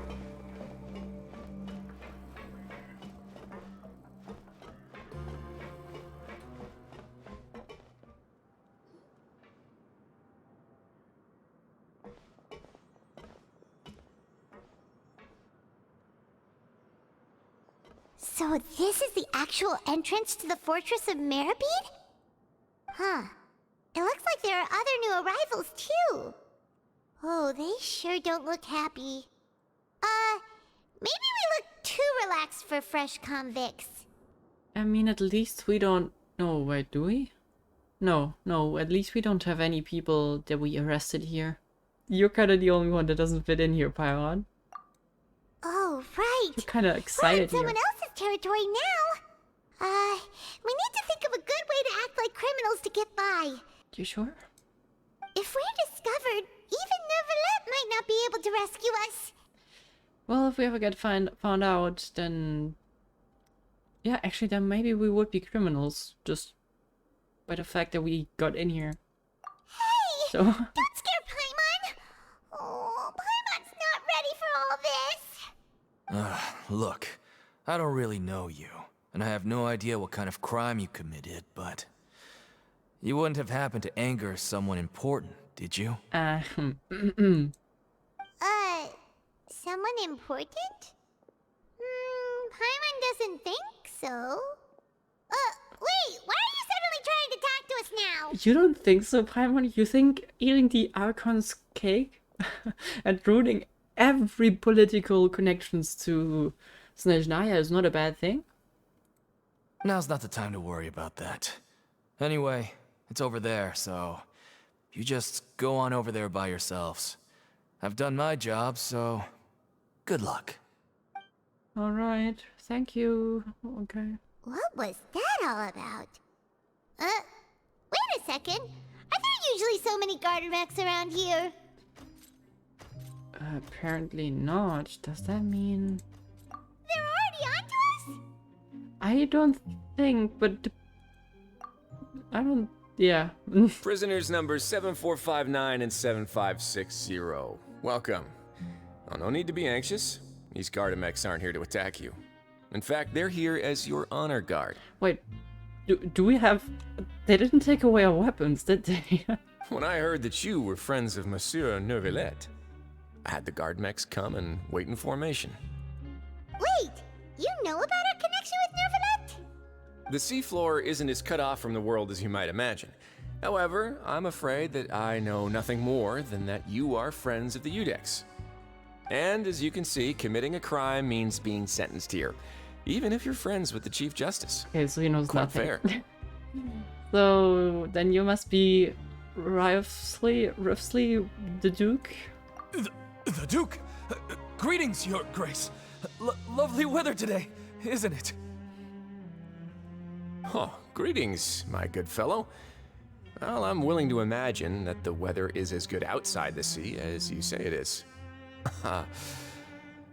So this is the actual entrance to the Fortress of Maripede? Huh. It looks like there are other new arrivals, too. Oh, they sure don't look happy. Maybe we look too relaxed for fresh convicts. I mean, at least we don't... No, wait, do we? No, at least we don't have any people that we arrested here. You're kinda the only one that doesn't fit in here, Pyron. Oh, right. You're kinda We're in excited someone here. else's territory now. We need to think of a good way to act like criminals to get by. You sure? If we're discovered, even Neuvillette might not be able to rescue us. Well, if we ever get found out, then... Yeah, actually, then maybe we would be criminals. Just by the fact that we got in here. Hey! So... Don't scare Paimon! Oh, Paimon's not ready for all this. Look, I don't really know you, and I have no idea what kind of crime you committed, but... You wouldn't have happened to anger someone important, did you? Someone important? Paimon doesn't think so. Wait, why are you suddenly trying to talk to us now? You don't think so, Paimon? You think eating the Archon's cake and ruining every political connections to Snezhnaya is not a bad thing? Now's not the time to worry about that. Anyway, it's over there, so... You just go on over there by yourselves. I've done my job, so... Good luck. Alright, thank you. Okay. What was that all about? Wait a second. Are there usually so many Gardermechs around here? Apparently not. Does that mean... They're already onto us? I don't think, but... I don't... Yeah. Prisoners numbers 7459 and 7560. Welcome. Oh, no need to be anxious. These Gardermechs aren't here to attack you. In fact, they're here as your honor guard. Wait, do we have... They didn't take away our weapons, did they? When I heard that you were friends of Monsieur Neuvillette, I had the Gardermechs come and wait in formation. Wait, you know about our connection with Neuvillette? The seafloor isn't as cut off from the world as you might imagine. However, I'm afraid that I know nothing more than that you are friends of the Udex. And as you can see, committing a crime means being sentenced here, even if you're friends with the Chief Justice. Okay, so he knows Quite nothing. fair. So, then you must be... Wriothesley the Duke? The Duke? Greetings, Your Grace. Lovely weather today, isn't it? Oh, greetings, my good fellow. Well, I'm willing to imagine that the weather is as good outside the sea as you say it is.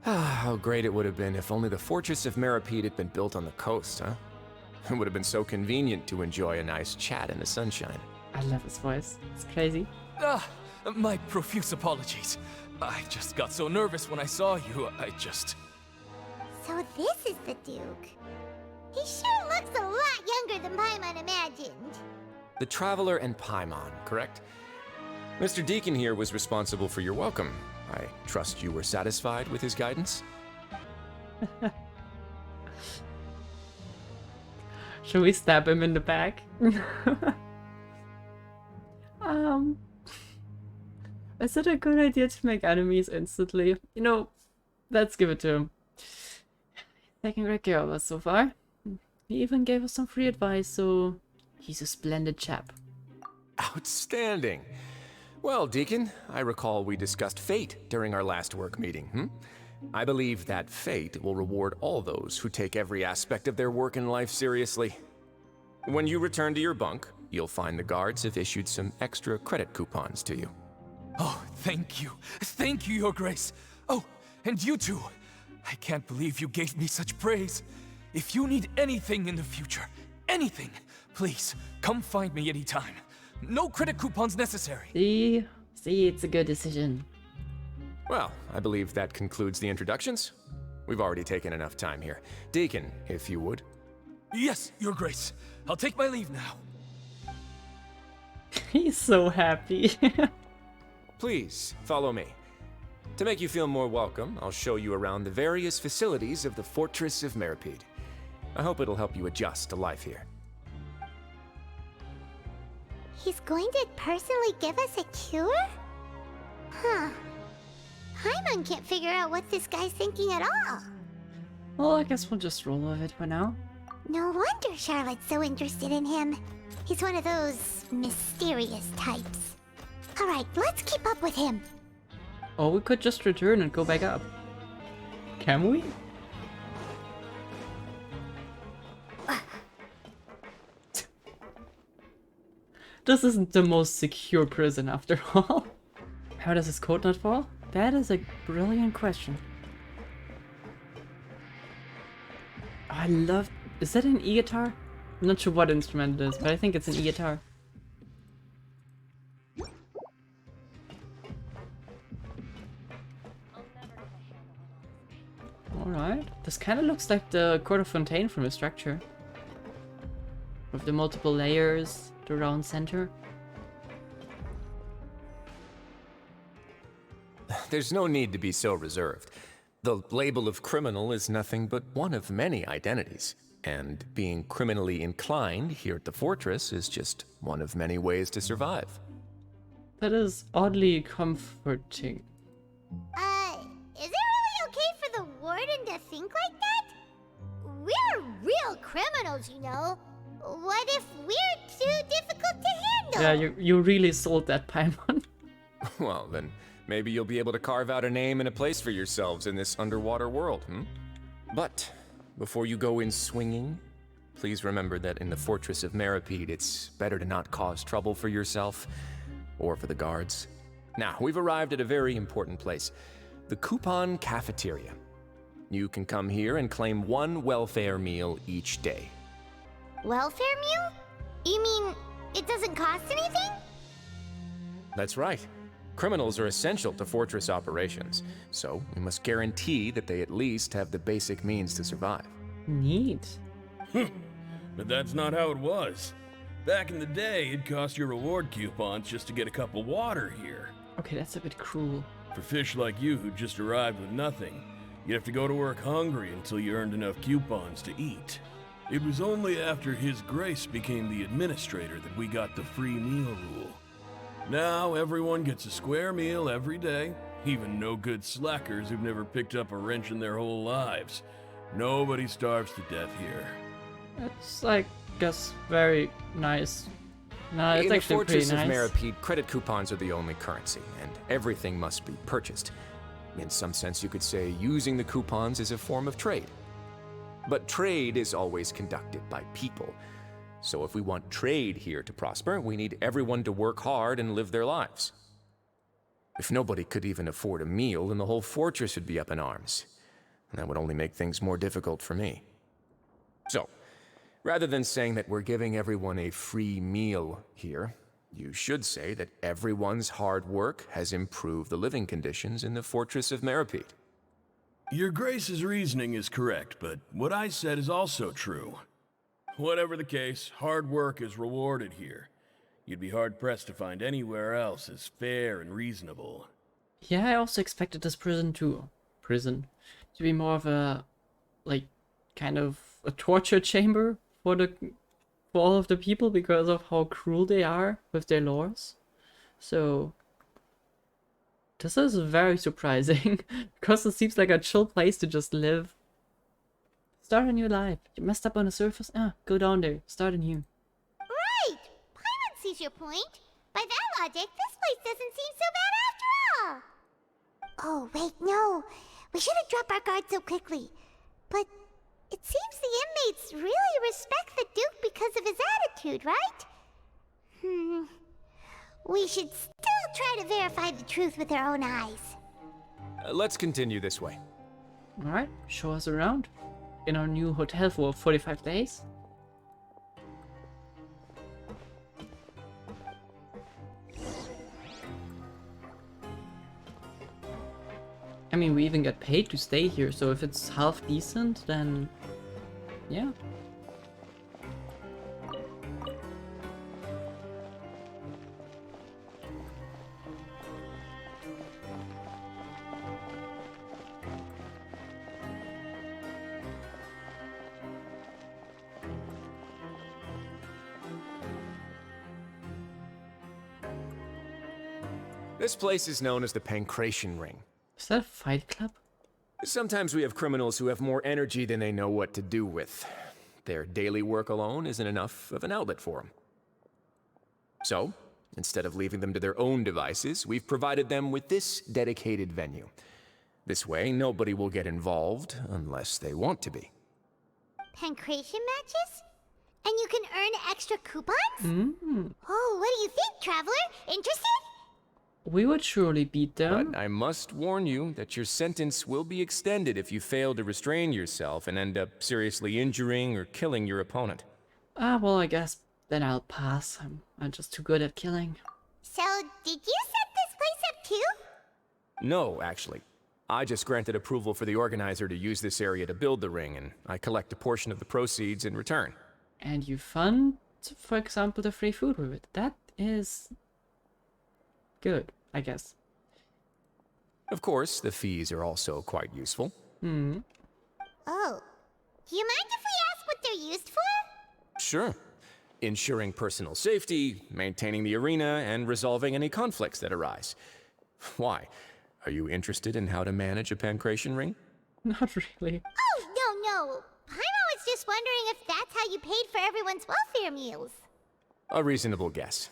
How great it would have been if only the Fortress of Maripede had been built on the coast, huh? It would have been so convenient to enjoy a nice chat in the sunshine. I love his voice. It's crazy. My profuse apologies. I just got so nervous when I saw you, So this is the Duke. He sure looks a lot younger than Paimon imagined. The Traveler and Paimon, correct? Mr. Deacon here was responsible for your welcome. I trust you were satisfied with his guidance? Should we stab him in the back? Is it a good idea to make enemies instantly? You know, let's give it to him. Taking great care of us so far. He even gave us some free advice, so He's a splendid chap. Outstanding. Well, Deacon, I recall we discussed fate during our last work meeting, I believe that fate will reward all those who take every aspect of their work in life seriously. When you return to your bunk, you'll find the guards have issued some extra credit coupons to you. Oh, thank you. Thank you, Your Grace. Oh, and you too. I can't believe you gave me such praise. If you need anything in the future, anything, please, come find me anytime. No credit coupons necessary. See, it's a good decision. Well, I believe that concludes the introductions. We've already taken enough time here. Deacon, if you would. Yes, Your Grace. I'll take my leave now. He's so happy. Please, follow me. To make you feel more welcome, I'll show you around the various facilities of the Fortress of Maripede. I hope it'll help you adjust to life here. He's going to personally give us a cure? Huh. Paimon can't figure out what this guy's thinking at all. Well, I guess we'll just roll with it for now. No wonder Charlotte's so interested in him. He's one of those mysterious types. Alright, let's keep up with him. Or we could just return and go back up. Can we? This isn't the most secure prison after all. How does his coat not fall? That is a brilliant question. I love... Is that an e-guitar? I'm not sure what instrument it is, but I think it's an e-guitar. Alright. This kind of looks like the Court of Fontaine from the structure. With the multiple layers, the round center. There's no need to be so reserved. The label of criminal is nothing but one of many identities. And being criminally inclined here at the Fortress is just one of many ways to survive. That is oddly comforting. Is it really okay for the warden to think like that? We're real criminals, you know. What if we're too difficult to handle? Yeah, you really sold that, Paimon. Well, then maybe you'll be able to carve out a name and a place for yourselves in this underwater world, But before you go in swinging, please remember that in the Fortress of Maripede, it's better to not cause trouble for yourself or for the guards. Now, we've arrived at a very important place, the Coupon Cafeteria. You can come here and claim one welfare meal each day. Welfare meal? You mean it doesn't cost anything? That's right. Criminals are essential to Fortress operations, so we must guarantee that they at least have the basic means to survive. Neat. But that's not how it was. Back in the day, it cost your reward coupons just to get a cup of water here. Okay, that's a bit cruel. For fish like you who just arrived with nothing, you'd have to go to work hungry until you earned enough coupons to eat. It was only after His Grace became the administrator that we got the free meal rule. Now everyone gets a square meal every day, even no-good slackers who've never picked up a wrench in their whole lives. Nobody starves to death here. It's, I guess, very nice. No, it's in the actually Fortress pretty of nice. Maripede, credit coupons are the only currency, and everything must be purchased. In some sense, you could say using the coupons is a form of trade. But trade is always conducted by people. So if we want trade here to prosper, we need everyone to work hard and live their lives. If nobody could even afford a meal, then the whole fortress would be up in arms. And that would only make things more difficult for me. So, rather than saying that we're giving everyone a free meal here, you should say that everyone's hard work has improved the living conditions in the Fortress of Maripede. Your Grace's reasoning is correct, but what I said is also true. Whatever the case, hard work is rewarded here. You'd be hard-pressed to find anywhere else as fair and reasonable. Yeah, I also expected this prison to be more of a, like, kind of a torture chamber for all of the people because of how cruel they are with their laws. So this is very surprising because it seems like a chill place to just live. Start a new life. You messed up on the surface? Go down there. Start anew. sees your point. By that logic, this place doesn't seem so bad after all. Oh, wait, no. We shouldn't drop our guard so quickly. But it seems the inmates really respect the Duke because of his attitude, right? We should still try to verify the truth with our own eyes. Let's continue this way. Alright, show us around. In our new hotel for 45 days. I mean, we even get paid to stay here, so if it's half decent, then yeah. This place is known as the Pancration Ring. Is that a fight club? Sometimes we have criminals who have more energy than they know what to do with. Their daily work alone isn't enough of an outlet for them. So, instead of leaving them to their own devices, we've provided them with this dedicated venue. This way, nobody will get involved unless they want to be. Pancration matches? And you can earn extra coupons? Oh, what do you think, Traveler? Interested? We would surely beat them. But I must warn you that your sentence will be extended if you fail to restrain yourself and end up seriously injuring or killing your opponent. Well, I guess then I'll pass. I'm just too good at killing. So, did you set this place up too? No, actually. I just granted approval for the organizer to use this area to build the ring, and I collect a portion of the proceeds in return. And you fund, for example, the free food with it. That is good, I guess. Of course, the fees are also quite useful. Oh. Do you mind if we ask what they're used for? Sure. Ensuring personal safety, maintaining the arena, and resolving any conflicts that arise. Why? Are you interested in how to manage a Pancration ring? Not really. Oh, no. Paimon was just wondering if that's how you paid for everyone's welfare meals. A reasonable guess.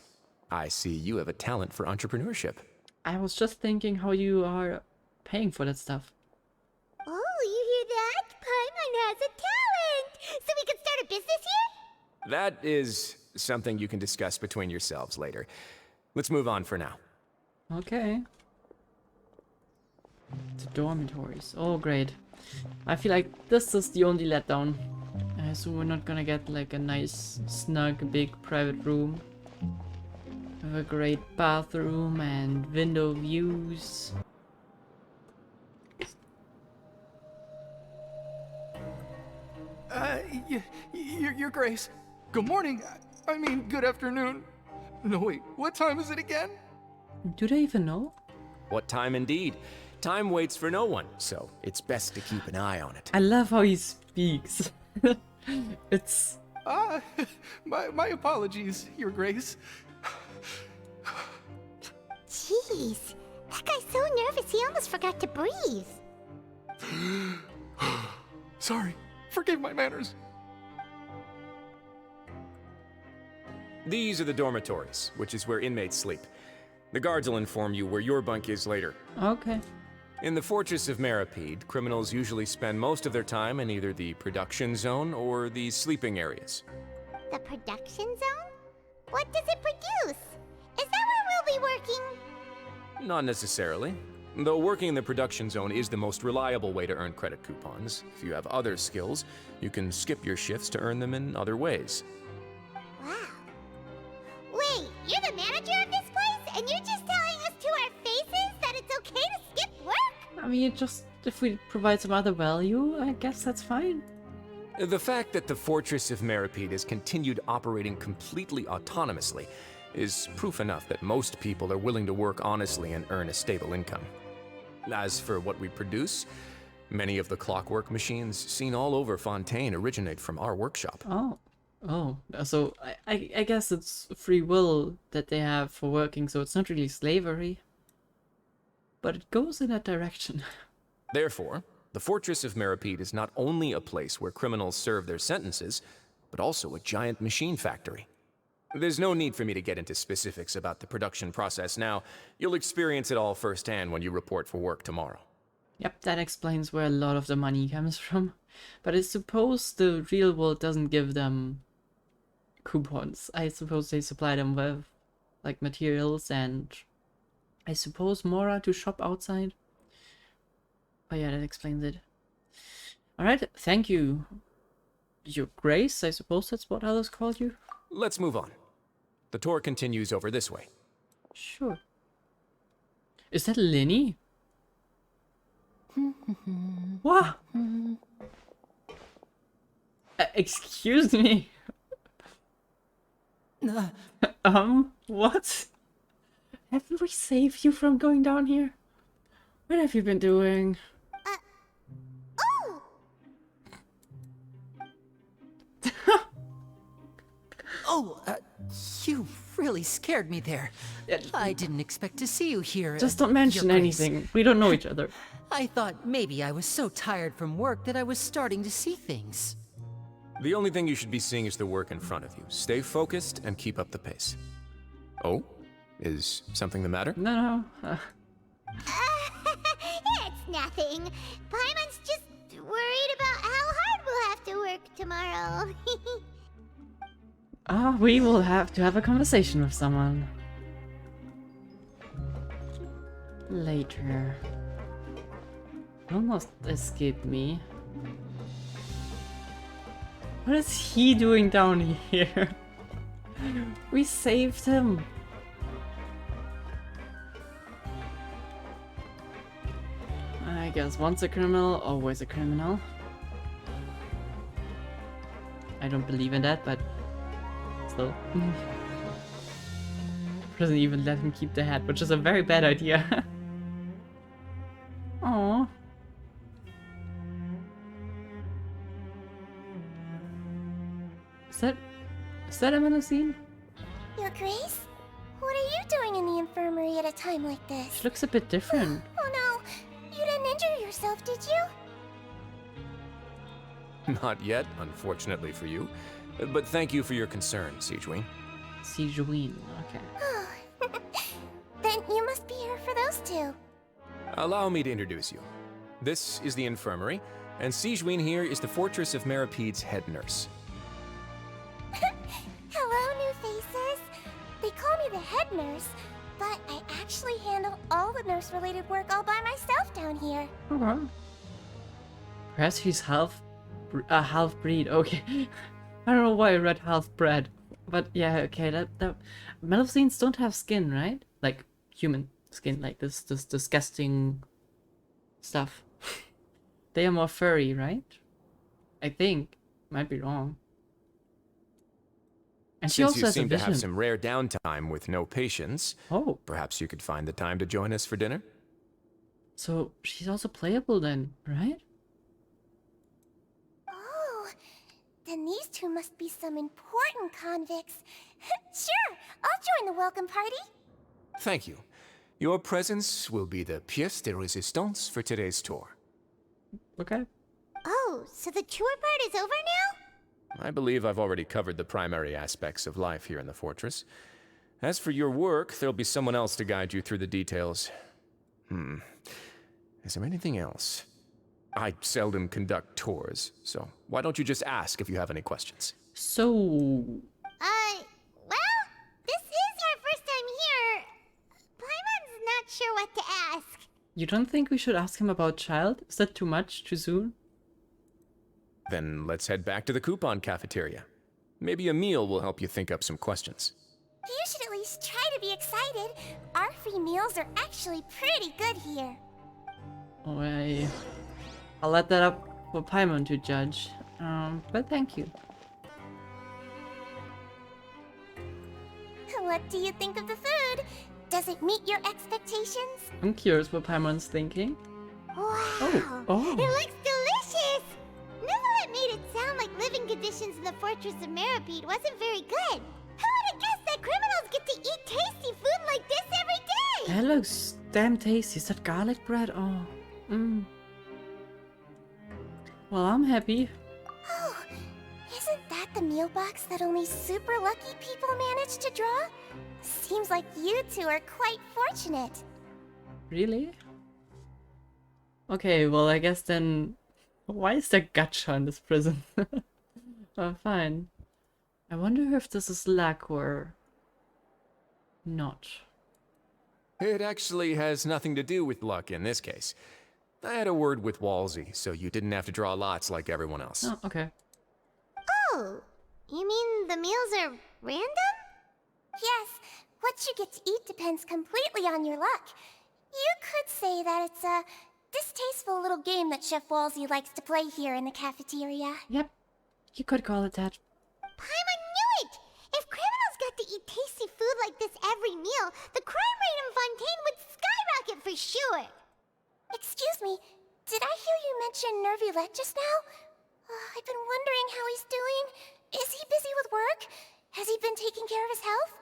I see you have a talent for entrepreneurship. I was just thinking how you are paying for that stuff. Oh, you hear that? Paimon has a talent! So we can start a business here? That is something you can discuss between yourselves later. Let's move on for now. Okay. The dormitories. Oh, great. I feel like this is the only letdown. So we're not gonna get like a nice, snug, big private room. With a great bathroom and window views. Your Grace. Good morning. I mean, good afternoon. No, wait, what time is it again? Do they even know? What time indeed? Time waits for no one, so it's best to keep an eye on it. I love how he speaks. It's... my apologies, Your Grace. Jeez, that guy's so nervous he almost forgot to breathe. Sorry, forgive my manners. These are the dormitories, which is where inmates sleep. The guards will inform you where your bunk is later. Okay. In the Fortress of Maripede, criminals usually spend most of their time in either the production zone or the sleeping areas. The production zone? What does it produce? Is that where we'll be working? Not necessarily. Though working in the production zone is the most reliable way to earn credit coupons. If you have other skills, you can skip your shifts to earn them in other ways. Wow. Wait, you're the manager of this place? And you're just telling us to our faces that it's okay to skip work? I mean, just if we provide some other value, I guess that's fine. The fact that the Fortress of Maripede has continued operating completely autonomously is proof enough that most people are willing to work honestly and earn a stable income. As for what we produce, many of the clockwork machines seen all over Fontaine originate from our workshop. Oh, so I guess it's free will that they have for working, so it's not really slavery. But it goes in that direction. Therefore, the Fortress of Maripede is not only a place where criminals serve their sentences, but also a giant machine factory. There's no need for me to get into specifics about the production process now. You'll experience it all firsthand when you report for work tomorrow. Yep, that explains where a lot of the money comes from. But I suppose the real world doesn't give them coupons. I suppose they supply them with, like, materials and I suppose Mora to shop outside. Oh yeah, that explains it. Alright, thank you. Your Grace, I suppose that's what others called you? Let's move on. The tour continues over this way. Sure. Is that Linny? What? Excuse me. What? Haven't we saved you from going down here? What have you been doing? Oh! Oh, you really scared me there. I didn't expect to see you here. Just don't mention anything. We don't know each other. I thought maybe I was so tired from work that I was starting to see things. The only thing you should be seeing is the work in front of you. Stay focused and keep up the pace. Oh? Is something the matter? No. It's nothing. Paimon's just worried about how hard we'll have to work tomorrow. We will have to have a conversation with someone. Later. Almost escaped me. What is he doing down here? We saved him. I guess once a criminal, always a criminal. I don't believe in that, but still. Doesn't even let him keep the hat, which is a very bad idea. Aww. Is that a Melusine? Your Grace? What are you doing in the infirmary at a time like this? She looks a bit different. Oh no! You didn't injure yourself, did you? Not yet, unfortunately for you. But thank you for your concern, Sigewin. Sigewin, okay. Then you must be here for those two. Allow me to introduce you. This is the infirmary, and Sigewin here is the Fortress of Maripede's head nurse. Hello, new faces. They call me the head nurse, but I actually handle all the nurse-related work all by myself down here. Okay. Perhaps she's half-breed. Okay. I don't know why I read half-bred, but yeah, okay. That Melusines don't have skin, right? Like human skin, like this disgusting stuff. They are more furry, right? I think. Might be wrong. And she Since also you has seem a to vision. have some rare downtime with no patients, perhaps you could find the time to join us for dinner? So she's also playable then, right? Oh, then these two must be some important convicts. Sure, I'll join the welcome party. Thank you. Your presence will be the pièce de résistance for today's tour. Okay. Oh, so the tour part is over now? I believe I've already covered the primary aspects of life here in the fortress. As for your work, there'll be someone else to guide you through the details. Is there anything else? I seldom conduct tours, so why don't you just ask if you have any questions? So... well, this is our first time here. Paimon's not sure what to ask. You don't think we should ask him about Childe? Is that too much, too soon? Then let's head back to the coupon cafeteria. Maybe a meal will help you think up some questions. You should at least try to be excited. Our free meals are actually pretty good here. Oh, I'll let that up for Paimon to judge. But thank you. What do you think of the food? Does it meet your expectations? I'm curious what Paimon's thinking. Wow! Oh. It looks delicious! Neverlet made it sound like living conditions in the Fortress of Maripede wasn't very good. Who would have guessed that criminals get to eat tasty food like this every day? That looks damn tasty. Is that garlic bread? Oh. Well, I'm happy. Oh, isn't that the meal box that only super lucky people manage to draw? Seems like you two are quite fortunate. Really? Okay, well, I guess then... Why is there gacha in this prison? Oh, fine. I wonder if this is luck or... not. It actually has nothing to do with luck in this case. I had a word with Wolsey, so you didn't have to draw lots like everyone else. Oh, okay. Oh, you mean the meals are random? Yes, what you get to eat depends completely on your luck. You could say that it's a distasteful little game that Chef Wolsey likes to play here in the cafeteria. Yep, you could call it that. Paimon knew it! If criminals got to eat tasty food like this every meal, the crime rate in Fontaine would skyrocket for sure! Excuse me, did I hear you mention Nervylette just now? I've been wondering how he's doing. Is he busy with work? Has he been taking care of his health?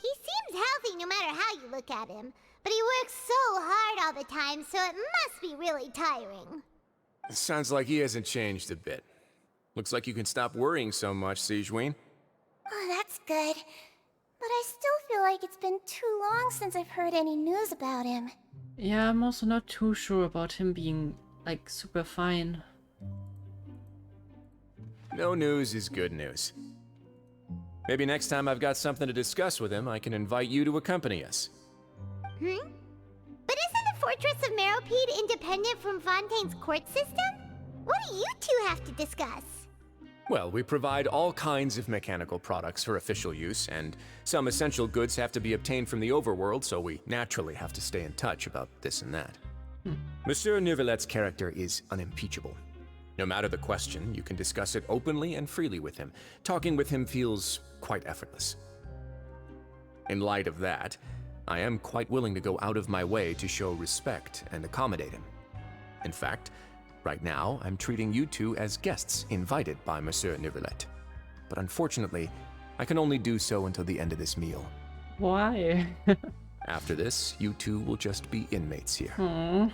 He seems healthy no matter how you look at him, but he works so hard all the time, so it must be really tiring. Sounds like he hasn't changed a bit. Looks like you can stop worrying so much, Sigewinne. Oh, that's good. But I still feel like it's been too long since I've heard any news about him. Yeah, I'm also not too sure about him being, like, super fine. No news is good news. Maybe next time I've got something to discuss with him, I can invite you to accompany us. But isn't the Fortress of Maripede independent from Fontaine's court system? What do you two have to discuss? Well, we provide all kinds of mechanical products for official use, and some essential goods have to be obtained from the overworld, so we naturally have to stay in touch about this and that. Monsieur Nervylette's character is unimpeachable. No matter the question, you can discuss it openly and freely with him. Talking with him feels quite effortless. In light of that, I am quite willing to go out of my way to show respect and accommodate him. In fact, right now, I'm treating you two as guests invited by Monsieur Nervylette. But unfortunately, I can only do so until the end of this meal. Why? After this, you two will just be inmates here. Aww.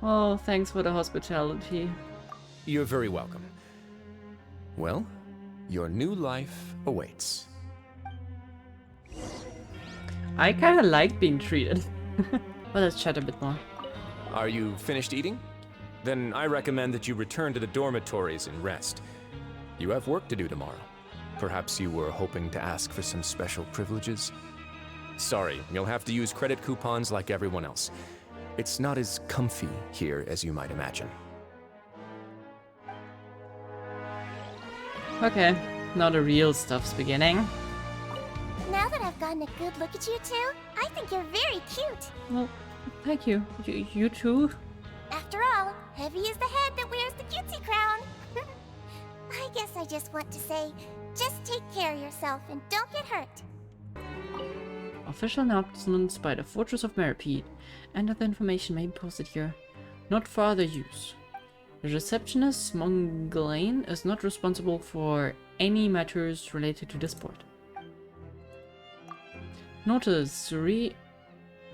Oh, thanks for the hospitality. You're very welcome. Well, your new life awaits. I kinda like being treated. But let's chat a bit more. Are you finished eating? Then I recommend that you return to the dormitories and rest. You have work to do tomorrow. Perhaps you were hoping to ask for some special privileges? Sorry, you'll have to use credit coupons like everyone else. It's not as comfy here as you might imagine. Okay, now the real stuff's beginning. Now that I've gotten a good look at you two, I think you're very cute. Well, thank you. You too? After all, heavy is the head that wears the cutesy crown. I guess I just want to say, just take care of yourself and don't get hurt. Official announcements by the Fortress of Maripede, and other information may be posted here. Not for other use. The receptionist, Monglain, is not responsible for any matters related to this port. Notice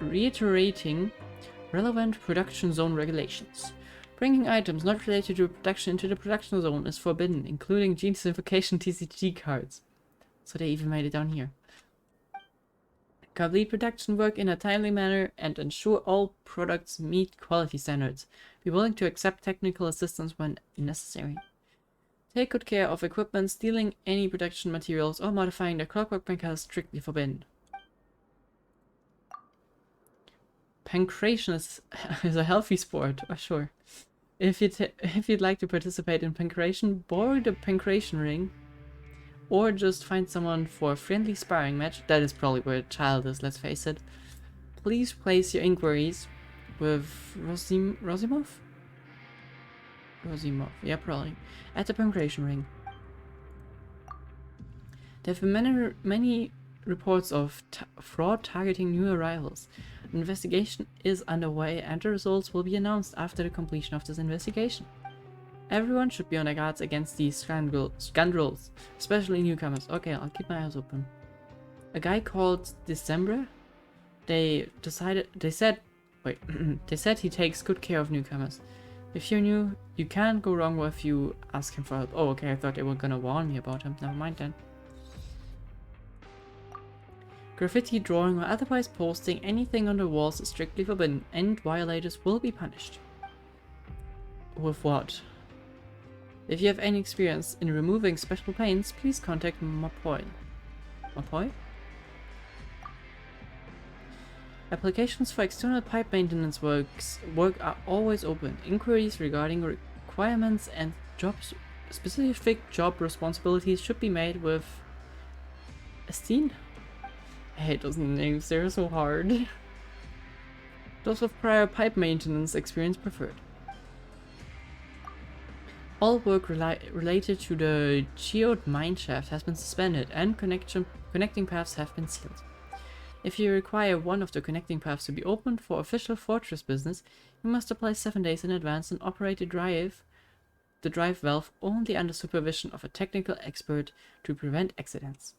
reiterating relevant production zone regulations. Bringing items not related to production into the production zone is forbidden, including Gene's Invocation TCG cards. So they even made it down here. Complete production work in a timely manner and ensure all products meet quality standards. Be willing to accept technical assistance when necessary. Take good care of equipment. Stealing any production materials or modifying the clockwork banker is strictly forbidden. Pancration is a healthy sport, sure. If you'd like to participate in Pancration, borrow the Pancration ring. Or just find someone for a friendly sparring match. That is probably where Childe is, let's face it. Please place your inquiries with Rosimov? Rosimov, yeah, probably. At the Pancration ring. There have been many reports of fraud targeting new arrivals. An investigation is underway and the results will be announced after the completion of this investigation. Everyone should be on their guards against these scoundrels, especially newcomers. Okay, I'll keep my eyes open. A guy called December. They said he takes good care of newcomers. If you're new, you can't go wrong if you ask him for help. Oh, okay, I thought they were gonna warn me about him. Never mind then. Graffiti, drawing, or otherwise posting anything on the walls is strictly forbidden, and violators will be punished. With what? If you have any experience in removing special paints, please contact Mapoy. Mapoy? Applications for external pipe maintenance work are always open. Inquiries regarding requirements and specific job responsibilities should be made with Estine? I hate those names, they're so hard. Those with prior pipe maintenance experience preferred. All work related to the geode mineshaft has been suspended and connecting paths have been sealed. If you require one of the connecting paths to be opened for official fortress business, you must apply 7 days in advance and operate the drive valve only under supervision of a technical expert to prevent accidents.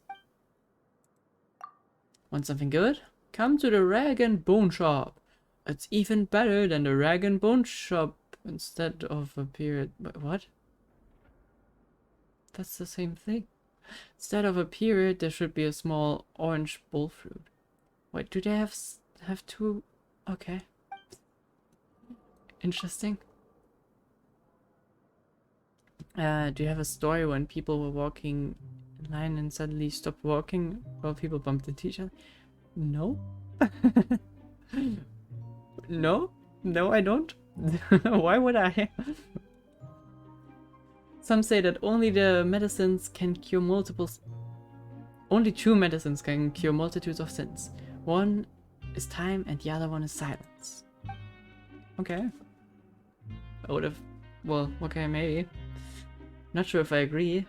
Want something good? Come to the Rag and Bone Shop. It's even better than the Rag and Bone Shop instead of a period. What? That's the same thing. Instead of a period, there should be a small orange bull fruit. Wait, do they have two? Okay. Interesting. Do you have a story when people were walking in line and suddenly stopped walking while people bumped into each other? No. No? No, I don't. Why would I? Some say that only two medicines can cure multitudes of sins. One is time and the other one is silence. Okay. I would have... Well, okay, maybe. Not sure if I agree.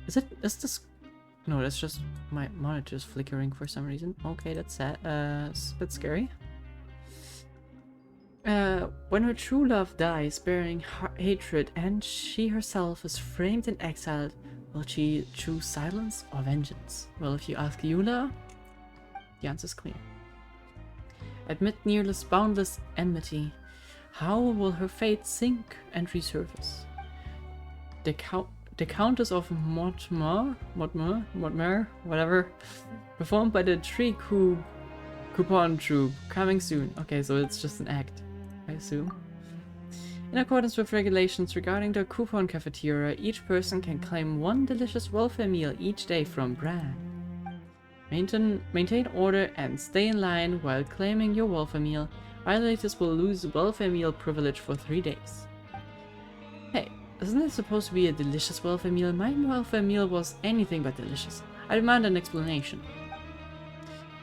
Is this... No, that's just my monitor's flickering for some reason. Okay, that's sad. It's a bit scary. When her true love dies, bearing hatred, and she herself is framed and exiled, will she choose silence or vengeance? Well, if you ask Eula, the answer's clear. Amid nearly boundless enmity, how will her fate sink and resurface? The Countess of Mortmer, whatever, performed by the Tree Coupon Troupe, coming soon. Okay, so it's just an act, I assume. In accordance with regulations regarding the coupon cafeteria, each person can claim 1 delicious welfare meal each day from Bran. Maintain order and stay in line while claiming your welfare meal. Violators will lose welfare meal privilege for 3 days. Hey, isn't it supposed to be a delicious welfare meal? My welfare meal was anything but delicious. I demand an explanation.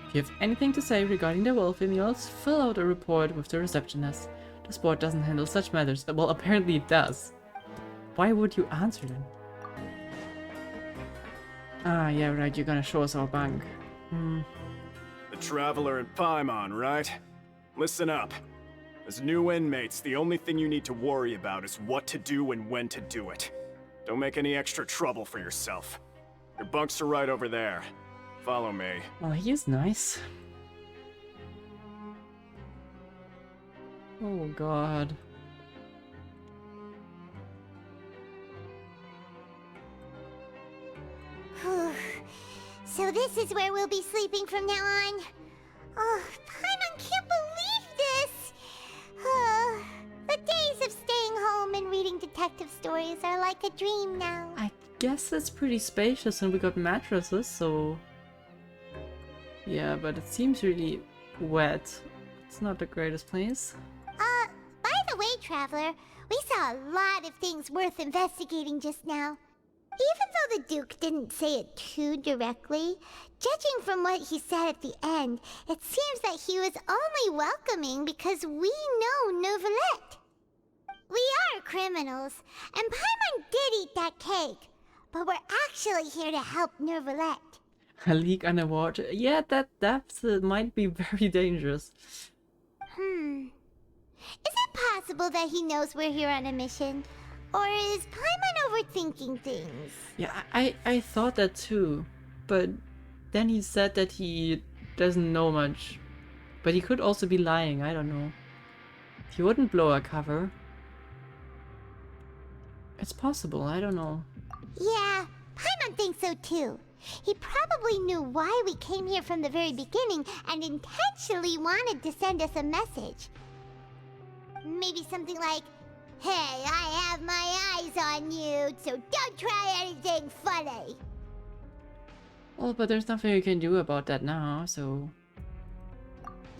If you have anything to say regarding the welfare meals, fill out a report with the receptionist. This board doesn't handle such matters. Well, apparently it does. Why would you answer them? Ah, yeah, right, you're gonna show us our bank. The Traveler in Paimon, right? Listen up. As new inmates, the only thing you need to worry about is what to do and when to do it. Don't make any extra trouble for yourself. Your bunks are right over there. Follow me. Oh, he is nice. Oh god. So this is where we'll be sleeping from now on. Oh, Paimon can't believe this! The days of staying home and reading detective stories are like a dream now. I guess it's pretty spacious and we got mattresses, so... Yeah, but it seems really wet. It's not the greatest place. By the way, Traveler, we saw a lot of things worth investigating just now. Even though the Duke didn't say it too directly, judging from what he said at the end, it seems that he was only welcoming because we know Neuvillette. We are criminals, and Paimon did eat that cake, but we're actually here to help Neuvillette. A leak underwater? Yeah, that might be very dangerous. Is it possible that he knows we're here on a mission? Or is Paimon overthinking things? Yeah, I thought that too. But then he said that he doesn't know much. But he could also be lying, I don't know. He wouldn't blow a cover. It's possible, I don't know. Yeah, Paimon thinks so too. He probably knew why we came here from the very beginning and intentionally wanted to send us a message. Maybe something like, "Hey, I have my eyes on you, so don't try anything funny." Well, but there's nothing you can do about that now, so...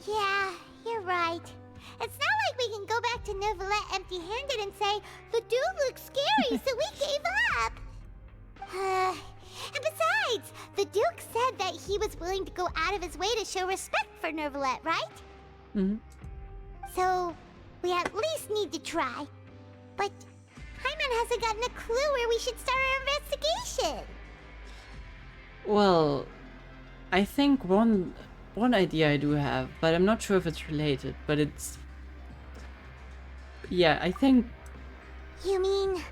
Yeah, you're right. It's not like we can go back to Neuvillette empty-handed and say, "The dude looks scary, so we gave up." And besides, the Duke said that he was willing to go out of his way to show respect for Neuvillette, right? Mm-hmm. So, we at least need to try. But Paimon hasn't gotten a clue where we should start our investigation. Well, I think one idea I do have, but I'm not sure if it's related, but it's... Yeah, I think... You mean...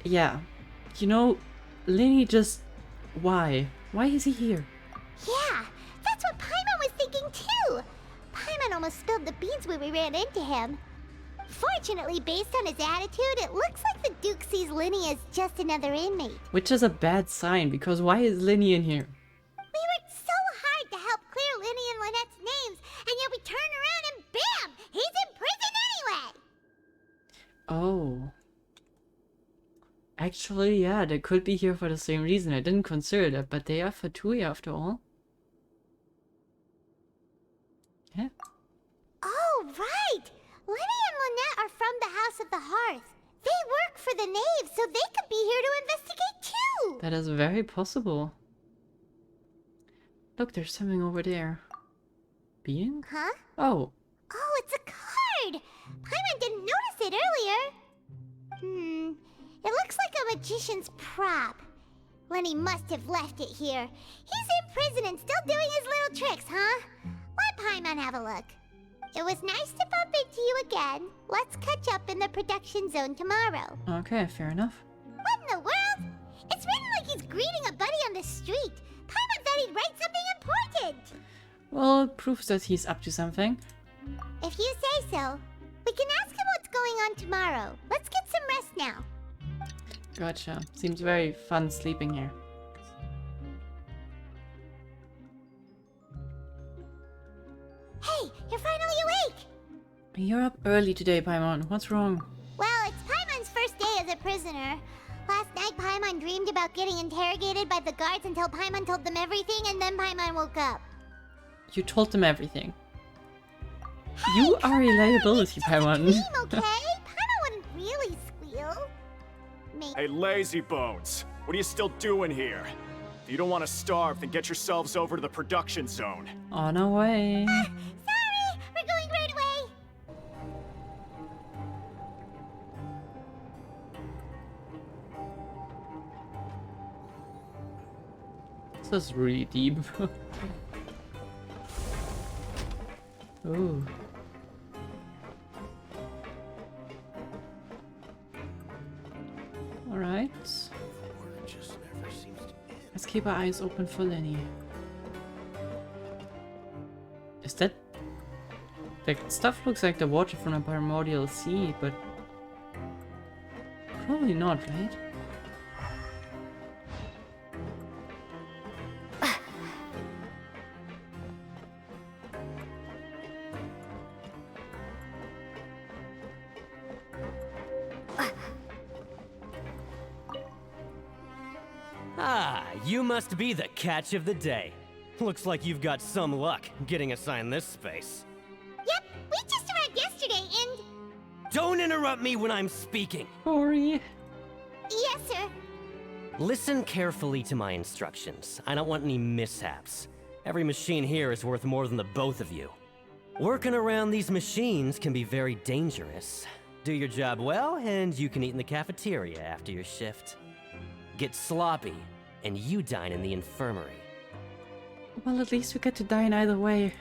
Yeah. You know, Lenny just... Why? Why is he here? Yeah, that's what Paimon was thinking too. Paimon almost spilled the beans when we ran into him. Fortunately, based on his attitude, it looks like the Duke sees Lenny as just another inmate. Which is a bad sign, because why is Lenny in here? We worked so hard to help clear Lenny and Lynette's names, and yet we turn around and bam! He's in prison anyway! Oh. Actually, yeah, they could be here for the same reason. I didn't consider that, but they are Fatui after all. Yeah. Oh, right! Lenny and Lynette are from the House of the Hearth. They work for the Knave, so they could be here to investigate too! That is very possible. Look, there's something over there. Being? Huh? Oh. Oh, it's a card! Paimon didn't notice it earlier. It looks like a magician's prop. Lenny must have left it here. He's in prison and still doing his little tricks, huh? Let Paimon have a look. It was nice to bump into you again. Let's catch up in the production zone tomorrow. Okay, fair enough. What in the world? It's written like he's greeting a buddy on the street. Paimon thought he'd write something important. Well, it proves that he's up to something. If you say so. We can ask him what's going on tomorrow. Let's get some rest now. Gotcha. Seems very fun sleeping here. Hey, you're finally awake! You're up early today, Paimon. What's wrong? Well, it's Paimon's first day as a prisoner. Last night, Paimon dreamed about getting interrogated by the guards until Paimon told them everything, and then Paimon woke up. You told them everything. Hey, you are a liability, Paimon. Dream, okay? Paimon wouldn't really squeal. Maybe. Hey, lazy bones. What are you still doing here? If you don't want to starve, then get yourselves over to the production zone. On our way. Sorry! We're going right away! This is really deep. Ooh. Alright. Let's keep our eyes open for Lenny. Is that... That stuff looks like the water from a primordial sea, but... Probably not, right? Ah, you must be the catch of the day. Looks like you've got some luck getting assigned this space. Yep, we just arrived yesterday and... Don't interrupt me when I'm speaking. Sorry. Yes, sir. Listen carefully to my instructions. I don't want any mishaps. Every machine here is worth more than the both of you. Working around these machines can be very dangerous. Do your job well, and you can eat in the cafeteria after your shift. Get sloppy, and you dine in the infirmary. Well, at least we get to dine either way.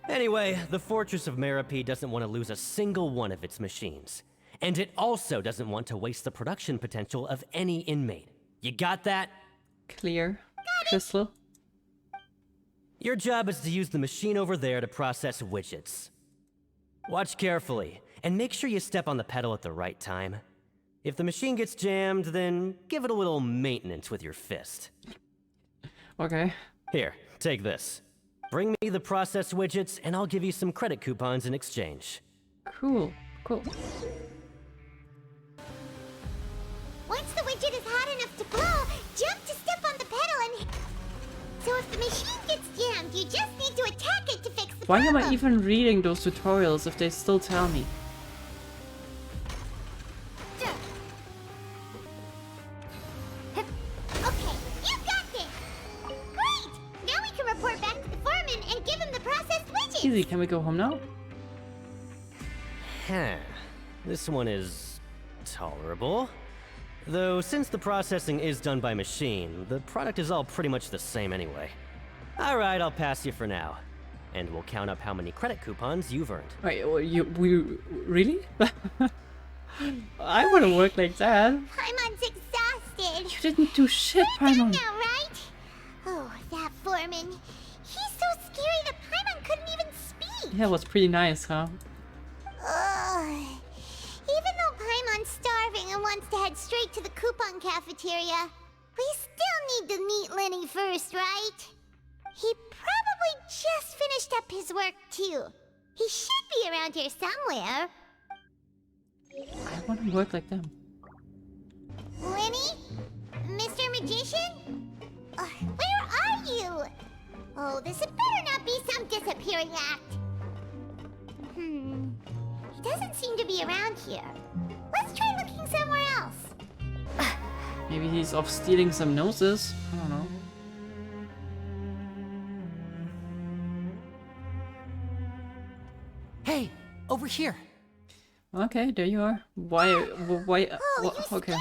Anyway, the Fortress of Maripede doesn't want to lose a single one of its machines. And it also doesn't want to waste the production potential of any inmate. You got that? Clear. Crystal. Your job is to use the machine over there to process widgets. Watch carefully, and make sure you step on the pedal at the right time. If the machine gets jammed, then give it a little maintenance with your fist. Okay. Here, take this. Bring me the process widgets, and I'll give you some credit coupons in exchange. Cool, cool. Once the widget is hot enough to blow, jump to step on the pedal and... So if the machine gets jammed, you just need to attack it to fix the Why problem. am I even reading those tutorials if they still tell me? Okay, you got this! Great! Now we can report back to the foreman and give him the processed widget! Easy, can we go home now? Huh. This one is... tolerable. Though, since the processing is done by machine, the product is all pretty much the same anyway. Alright, I'll pass you for now. And we'll count up how many credit coupons you've earned. Wait, we really? I wouldn't work like that. Paimon's exhausted. You didn't do shit, Paimon. Now, right? Oh, that foreman. He's so scary that Paimon couldn't even speak. Yeah, it was pretty nice, huh? Ugh. Even though Paimon's starving and wants to head straight to the coupon cafeteria, we still need to meet Lenny first, right? He probably just finished up his work, too. He should be around here somewhere. I want to work like them. Lenny? Mr. Magician? Where are you? Oh, this had better not be some disappearing act. He doesn't seem to be around here. Let's try looking somewhere else. Maybe he's off stealing some noses. I don't know. Hey, over here. Okay, there you are. Why? Okay.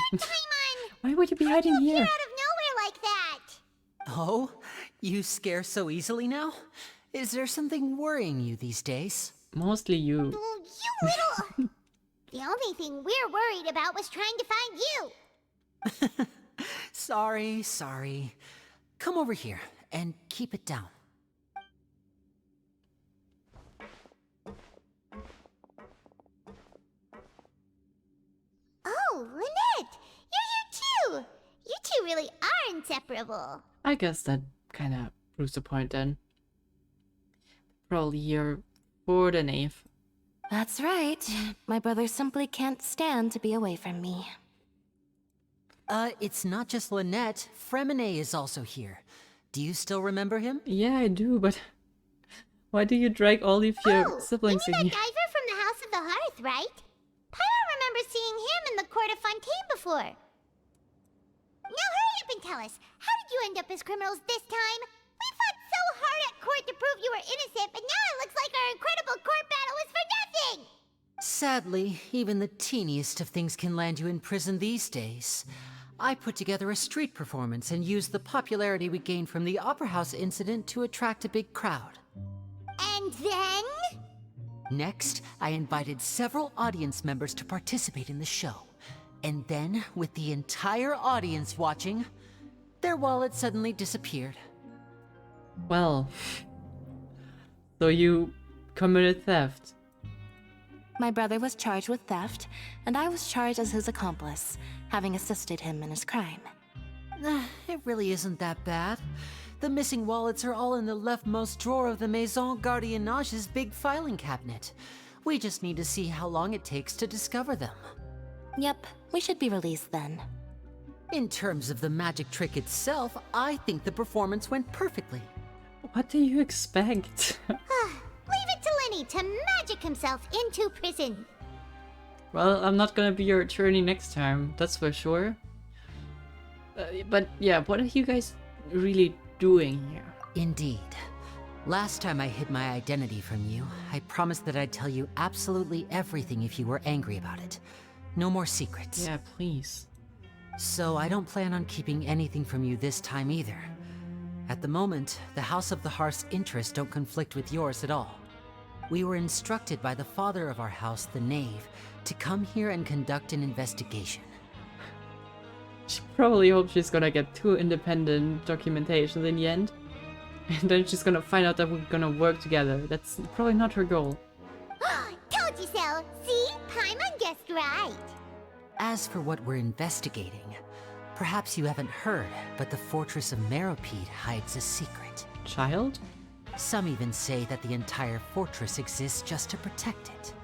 Why would you be hiding here? Out of nowhere like that. Oh, you scare so easily now? Is there something worrying you these days? Mostly you. Oh, you little... The only thing we're worried about was trying to find you. Sorry. Come over here and keep it down. Oh, Lynette! You're here too! You two really are inseparable. I guess that kind of proves the point then. Probably here for the knave. That's right. My brother simply can't stand to be away from me. It's not just Lynette. Fremine is also here. Do you still remember him? Yeah, I do, but why do you drag all of your siblings in You mean here? that diver from the House of the Hearth, right? Paimon remembers seeing him in the Court of Fontaine before. Now hurry up and tell us, how did you end up as criminals this time? We fought so hard at court to prove you were innocent, but now it looks like our incredible court battle was for nothing! Sadly, even the teeniest of things can land you in prison these days. I put together a street performance and used the popularity we gained from the Opera House incident to attract a big crowd. And then? Next, I invited several audience members to participate in the show. And then, with the entire audience watching, their wallet suddenly disappeared. Well, so you committed theft. My brother was charged with theft, and I was charged as his accomplice, having assisted him in his crime. It really isn't that bad. The missing wallets are all in the leftmost drawer of the Maison Gardiennage's big filing cabinet. We just need to see how long it takes to discover them. Yep, we should be released then. In terms of the magic trick itself, I think the performance went perfectly. What do you expect? Leave it to Lenny to magic himself into prison. Well, I'm not gonna be your attorney next time, that's for sure. But yeah, what are you guys really doing here? Indeed. Last time I hid my identity from you, I promised that I'd tell you absolutely everything if you were angry about it. No more secrets. Yeah, please. So I don't plan on keeping anything from you this time either. At the moment, the House of the Hearth's interests don't conflict with yours at all. We were instructed by the father of our house, the Knave, to come here and conduct an investigation. She probably hopes she's gonna get 2 independent documentations in the end. And then she's gonna find out that we're gonna work together. That's probably not her goal. Told you so! See? Paimon guessed right. As for what we're investigating, perhaps you haven't heard, but the Fortress of Maripede hides a secret. Childe? Some even say that the entire fortress exists just to protect it.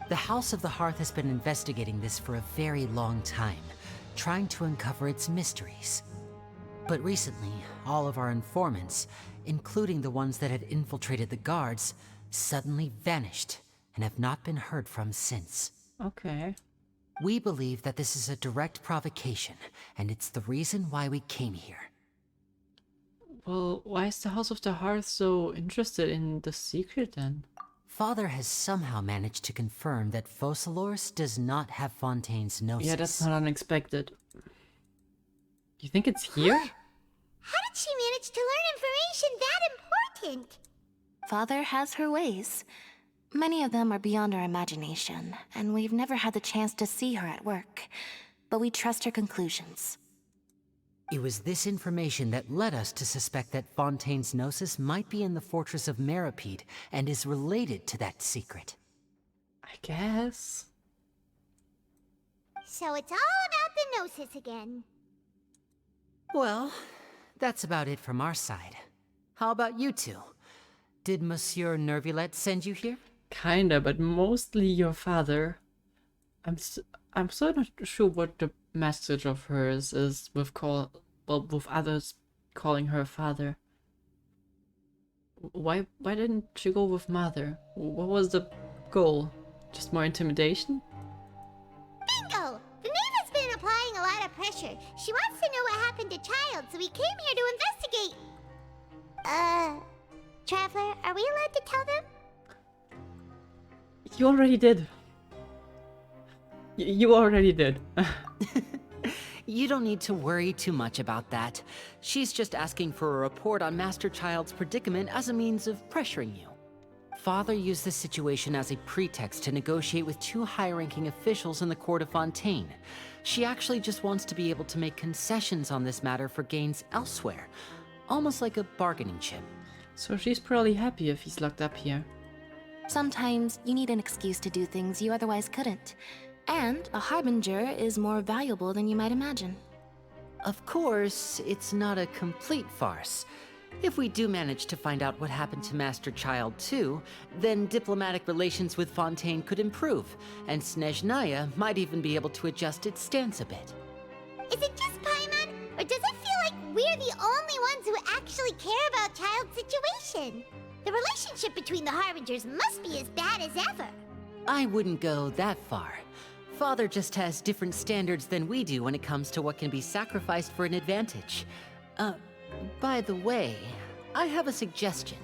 The House of the Hearth has been investigating this for a very long time, trying to uncover its mysteries. But recently, all of our informants, including the ones that had infiltrated the guards, suddenly vanished and have not been heard from since. Okay. We believe that this is a direct provocation, and it's the reason why we came here. Well, why is the House of the Hearth so interested in the secret then? Father has somehow managed to confirm that Focalors does not have Fontaine's gnosis. Yeah, that's not unexpected. You think it's here? How did she manage to learn information that important? Father has her ways. Many of them are beyond our imagination, and we've never had the chance to see her at work. But we trust her conclusions. It was this information that led us to suspect that Fontaine's gnosis might be in the Fortress of Maripede and is related to that secret. I guess. So it's all about the gnosis again. Well, that's about it from our side. How about you two? Did Monsieur Nervillet send you here? Kinda, but mostly your father. I'm so not sure what the message of hers is with with others calling her father. Why didn't she go with mother? What was the goal? Just more intimidation? Bingo! The name has been applying a lot of pressure. She wants to know what happened to Childe, so we came here to investigate. Traveler, are we allowed to tell them? You already did. You already did. You don't need to worry too much about that. She's just asking for a report on Master Childe's predicament as a means of pressuring you. Father used this situation as a pretext to negotiate with two high-ranking officials in the court of Fontaine. She actually just wants to be able to make concessions on this matter for gains elsewhere, almost like a bargaining chip. So she's probably happy if he's locked up here. Sometimes you need an excuse to do things you otherwise couldn't. And a harbinger is more valuable than you might imagine. Of course, it's not a complete farce. If we do manage to find out what happened to Master Childe too, then diplomatic relations with Fontaine could improve, and Snezhnaya might even be able to adjust its stance a bit. Is it just Paimon, or does it feel like we're the only ones who actually care about Childe's situation? The relationship between the Harbingers must be as bad as ever. I wouldn't go that far. Father just has different standards than we do when it comes to what can be sacrificed for an advantage. By the way, I have a suggestion.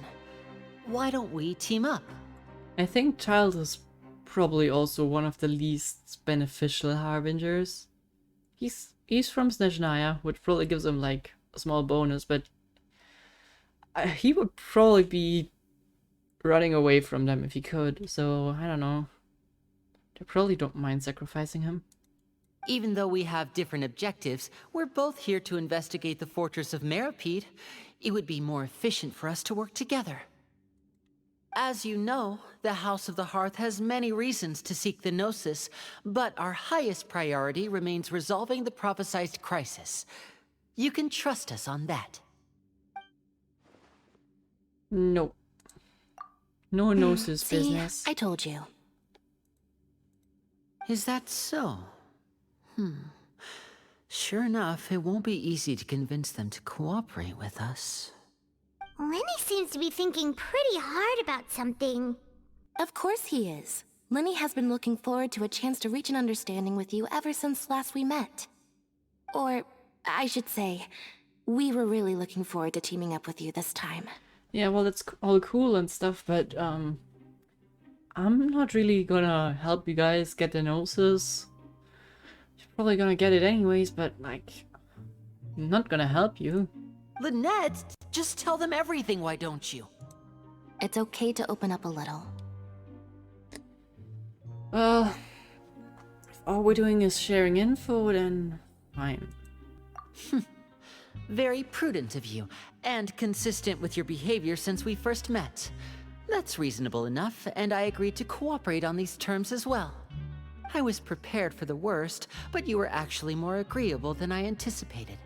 Why don't we team up? I think Childe is probably also one of the least beneficial harbingers. He's from Snezhnaya, which probably gives him like a small bonus, but he would probably be running away from them if he could, so I don't know. They probably don't mind sacrificing him. Even though we have different objectives, we're both here to investigate the Fortress of Maripede. It would be more efficient for us to work together. As you know, the House of the Hearth has many reasons to seek the Gnosis, but our highest priority remains resolving the prophesized crisis. You can trust us on that. No. No Gnosis See, business. I told you. Is that so? Sure enough, it won't be easy to convince them to cooperate with us. Lenny seems to be thinking pretty hard about something. Of course he is. Lenny has been looking forward to a chance to reach an understanding with you ever since last we met. Or, I should say, we were really looking forward to teaming up with you this time. Yeah, well, that's all cool and stuff, but I'm not really gonna help you guys get the Gnosis. You're probably gonna get it anyways, but like, I'm not gonna help you. Lynette, just tell them everything, why don't you? It's okay to open up a little. Well, if all we're doing is sharing info, then fine. Very prudent of you, and consistent with your behavior since we first met. That's reasonable enough, and I agreed to cooperate on these terms as well. I was prepared for the worst, but you were actually more agreeable than I anticipated.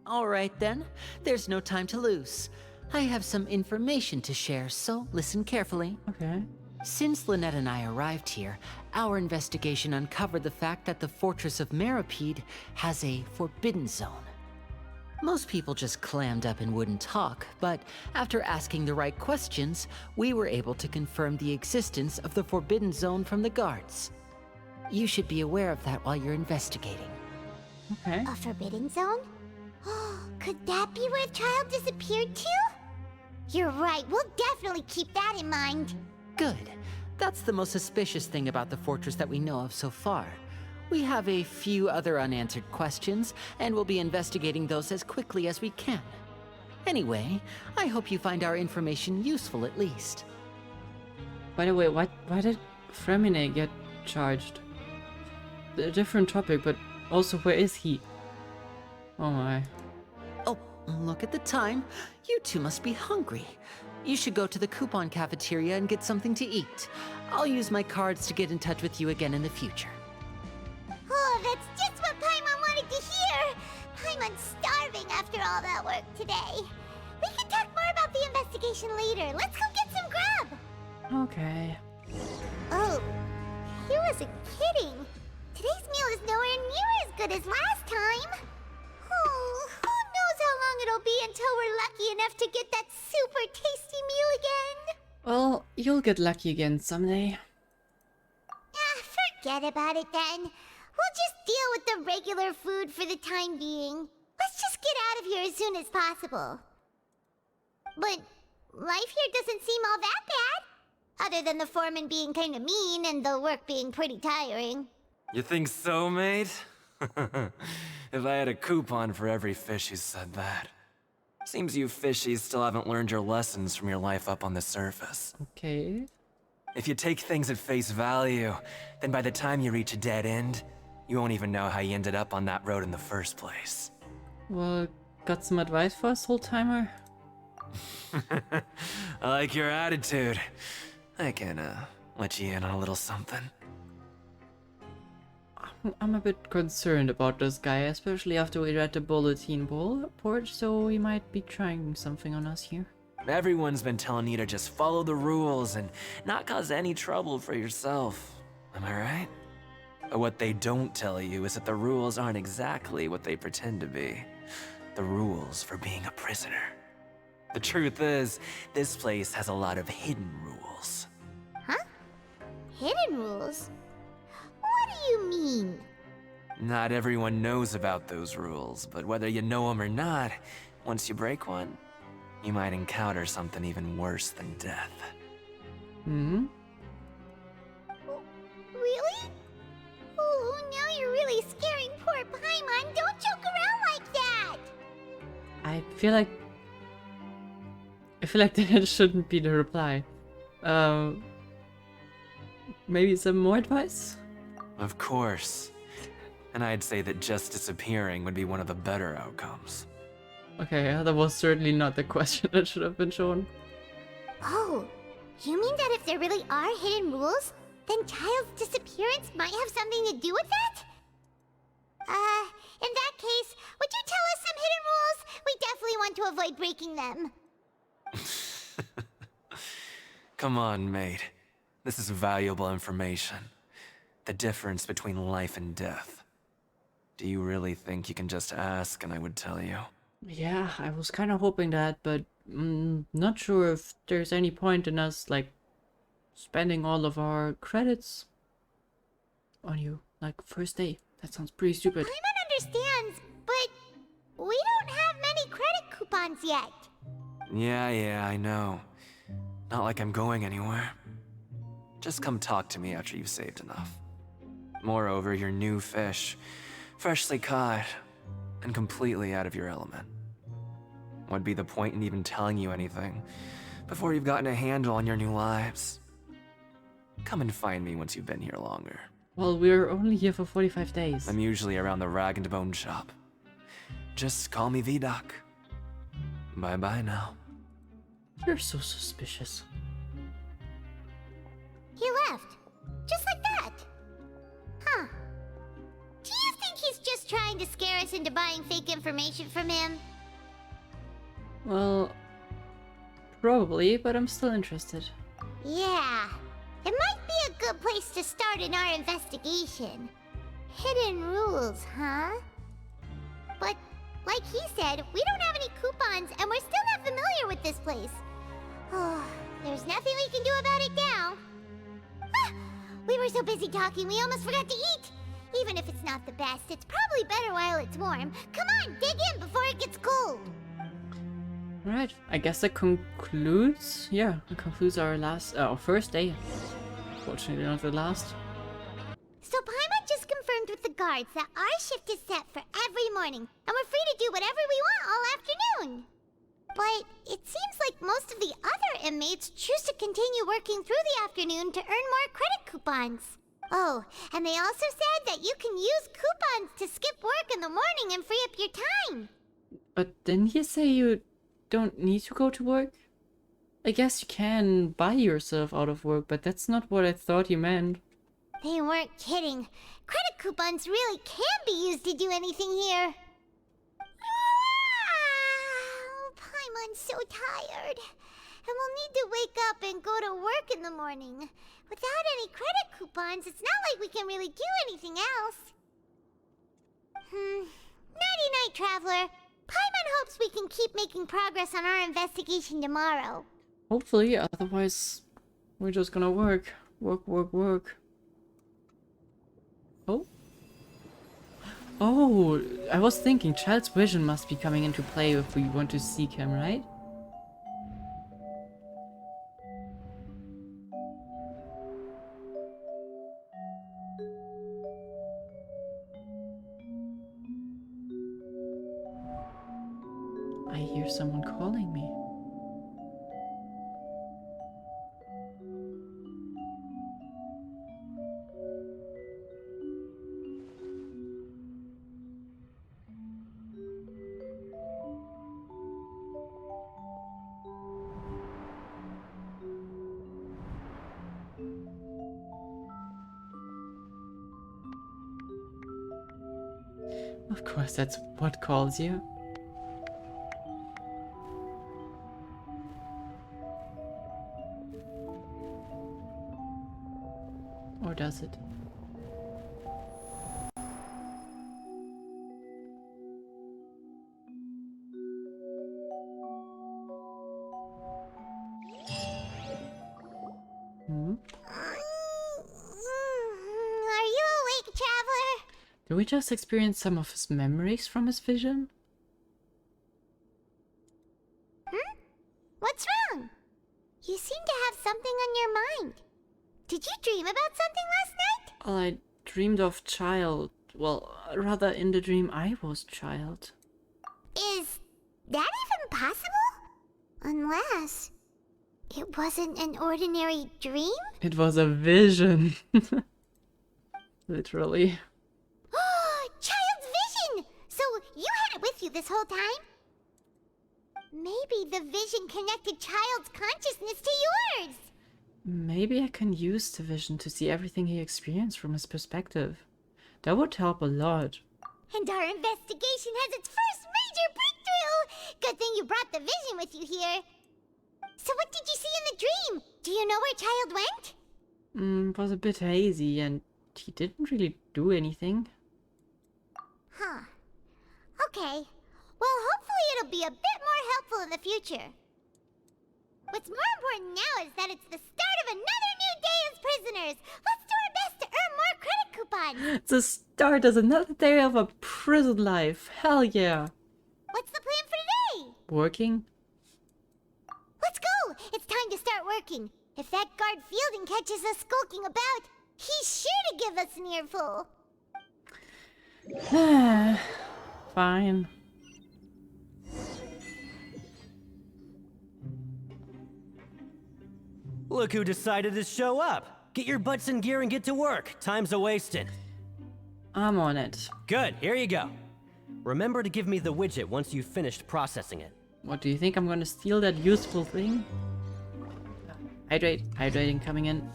All right then, there's no time to lose. I have some information to share, so listen carefully. Okay. Since Lynette and I arrived here, our investigation uncovered the fact that the Fortress of Maripede has a forbidden zone. Most people just clammed up and wouldn't talk, but after asking the right questions, we were able to confirm the existence of the forbidden zone from the guards. You should be aware of that while you're investigating. Okay. A forbidden zone? Could that be where Childe disappeared to? You're right, we'll definitely keep that in mind. Good. That's the most suspicious thing about the fortress that we know of so far. We have a few other unanswered questions, and we'll be investigating those as quickly as we can. Anyway, I hope you find our information useful at least. By the way, why did Furina get charged? A different topic, but also where is he? Oh my. Oh, look at the time. You two must be hungry. You should go to the coupon cafeteria and get something to eat. I'll use my cards to get in touch with you again in the future. Oh, that's just what Paimon wanted to hear! Paimon's starving after all that work today. We can talk more about the investigation later. Let's go get some grub! Okay. Oh, he wasn't kidding. Today's meal is nowhere near as good as last time. Oh, who knows how long it'll be until we're lucky enough to get that super tasty meal again? Well, you'll get lucky again someday. Forget about it then. We'll just deal with the regular food for the time being. Let's just get out of here as soon as possible. But life here doesn't seem all that bad. Other than the foreman being kind of mean and the work being pretty tiring. You think so, mate? If I had a coupon for every fish who said that. Seems you fishies still haven't learned your lessons from your life up on the surface. Okay. If you take things at face value, then by the time you reach a dead end, you won't even know how you ended up on that road in the first place. Well, got some advice for us, old-timer? I like your attitude. I can, let you in on a little something. I'm a bit concerned about this guy, especially after we read the bulletin board, so he might be trying something on us here. Everyone's been telling you to just follow the rules and not cause any trouble for yourself. Am I right? But what they don't tell you is that the rules aren't exactly what they pretend to be. The rules for being a prisoner. The truth is, this place has a lot of hidden rules. Huh? Hidden rules? What do you mean? Not everyone knows about those rules, but whether you know them or not, once you break one, you might encounter something even worse than death. Hmm? Really? Oh, now you're really scaring poor Paimon. Don't joke around like that! I feel like that shouldn't be the reply. Maybe some more advice? Of course. And I'd say that just disappearing would be one of the better outcomes. Okay, that was certainly not the question that should have been shown. Oh, you mean that if there really are hidden rules, then Childe's disappearance might have something to do with that? In that case, would you tell us some hidden rules? We definitely want to avoid breaking them. Come on, mate. This is valuable information. The difference between life and death. Do you really think you can just ask and I would tell you? Yeah, I was kind of hoping that, but not sure if there's any point in us, like, spending all of our credits on you, like, first day. That sounds pretty stupid. Paimon understands, but we don't have many credit coupons yet. Yeah, I know. Not like I'm going anywhere. Just come talk to me after you've saved enough. Moreover, you're new fish, freshly caught, and completely out of your element. What'd be the point in even telling you anything before you've gotten a handle on your new lives? Come and find me once you've been here longer. Well, we're only here for 45 days. I'm usually around the rag and bone shop. Just call me V-Doc. Bye-bye now. You're so suspicious. He left. Just like that. us into buying fake information from him? Well, probably, but I'm still interested. Yeah. It might be a good place to start in our investigation. Hidden rules, huh? But, like he said, we don't have any coupons and we're still not familiar with this place. Oh, there's nothing we can do about it now. Ah, we were so busy talking we almost forgot to eat. Even if it's not the best, it's probably better while it's warm. Come on, dig in before it gets cold. Alright, I guess that concludes... Yeah, it concludes our first day. Fortunately not the last. So Paimon just confirmed with the guards that our shift is set for every morning, and we're free to do whatever we want all afternoon. But it seems like most of the other inmates choose to continue working through the afternoon to earn more credit coupons. Oh, and they also said that you can use coupons to skip work in the morning and free up your time. But didn't you say you don't need to go to work? I guess you can buy yourself out of work, but that's not what I thought you meant. They weren't kidding. Credit coupons really can be used to do anything here. Paimon's so tired. And we'll need to wake up and go to work in the morning. Without any credit coupons, it's not like we can really do anything else. Nighty-night, Traveler. Paimon hopes we can keep making progress on our investigation tomorrow. Hopefully, otherwise we're just gonna work. Work. Oh? Oh, I was thinking Childe's vision must be coming into play if we want to seek him, right? I hear someone calling me. Of course, that's what calls you. Or does it? Are you awake, Traveler? Did we just experience some of his memories from his vision? What's wrong? You seem to have something on your mind. Did you dream about something last night? Well, I dreamed of Childe. Well, rather in the dream I was Childe. Is that even possible? Unless it wasn't an ordinary dream? It was a vision. Literally. Childe's vision! So you had it with you this whole time? Maybe the vision connected Childe's consciousness to yours! Maybe I can use the vision to see everything he experienced from his perspective. That would help a lot. And our investigation has its first major breakthrough! Good thing you brought the vision with you here. So what did you see in the dream? Do you know where Childe went? It was a bit hazy and he didn't really do anything. Huh. Okay. Well, hopefully it'll be a bit more helpful in the future. What's more important now is that it's the start of another new day as prisoners. Let's do our best to earn more credit coupons. The start is another day of a prison life. Hell yeah. What's the plan for today? Working? Let's go! It's time to start working. If that guard Fielding catches us skulking about, he's sure to give us an earful. Fine. Look who decided to show up. Get your butts in gear and get to work. Time's a-wasted. I'm on it. Good, here you go. Remember to give me the widget once you've finished processing it. What, do you think I'm gonna steal that useful thing? Hydrating coming in.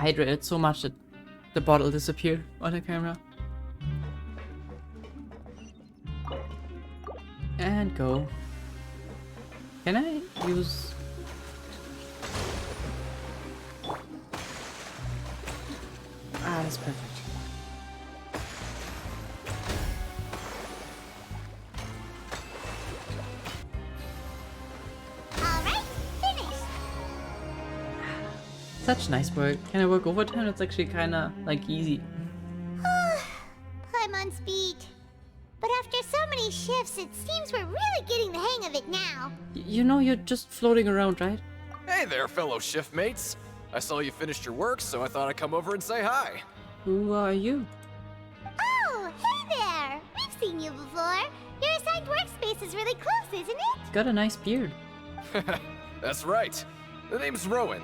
hydrated so much that the bottle disappeared on the camera. And go. Can I use... Ah, that's perfect. Alright, finished. Such nice work. Can I work overtime? It's actually kinda like easy. Paimon's beat. But after so many shifts, it seems we're really getting the hang of it now. You know you're just floating around, right? Hey there, fellow shift mates. I saw you finished your work, so I thought I'd come over and say hi. Who are you? Oh, hey there! We've seen you before. Your assigned workspace is really close, isn't it? Got a nice beard. That's right. The name's Rowan.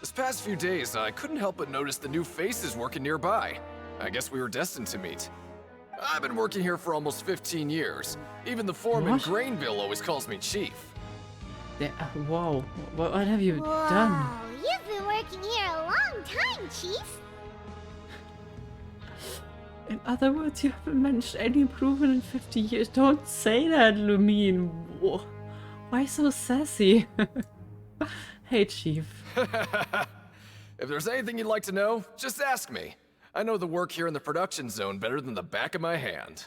This past few days, I couldn't help but notice the new faces working nearby. I guess we were destined to meet. I've been working here for almost 15 years. Even the foreman, What? Grainville, always calls me Chief. Whoa. What have you done? Whoa, you've been working here a long time, Chief. In other words, you haven't managed any improvement in 50 years. Don't say that, Lumine. Whoa. Why so sassy? Hey, Chief. If there's anything you'd like to know, just ask me. I know the work here in the production zone better than the back of my hand.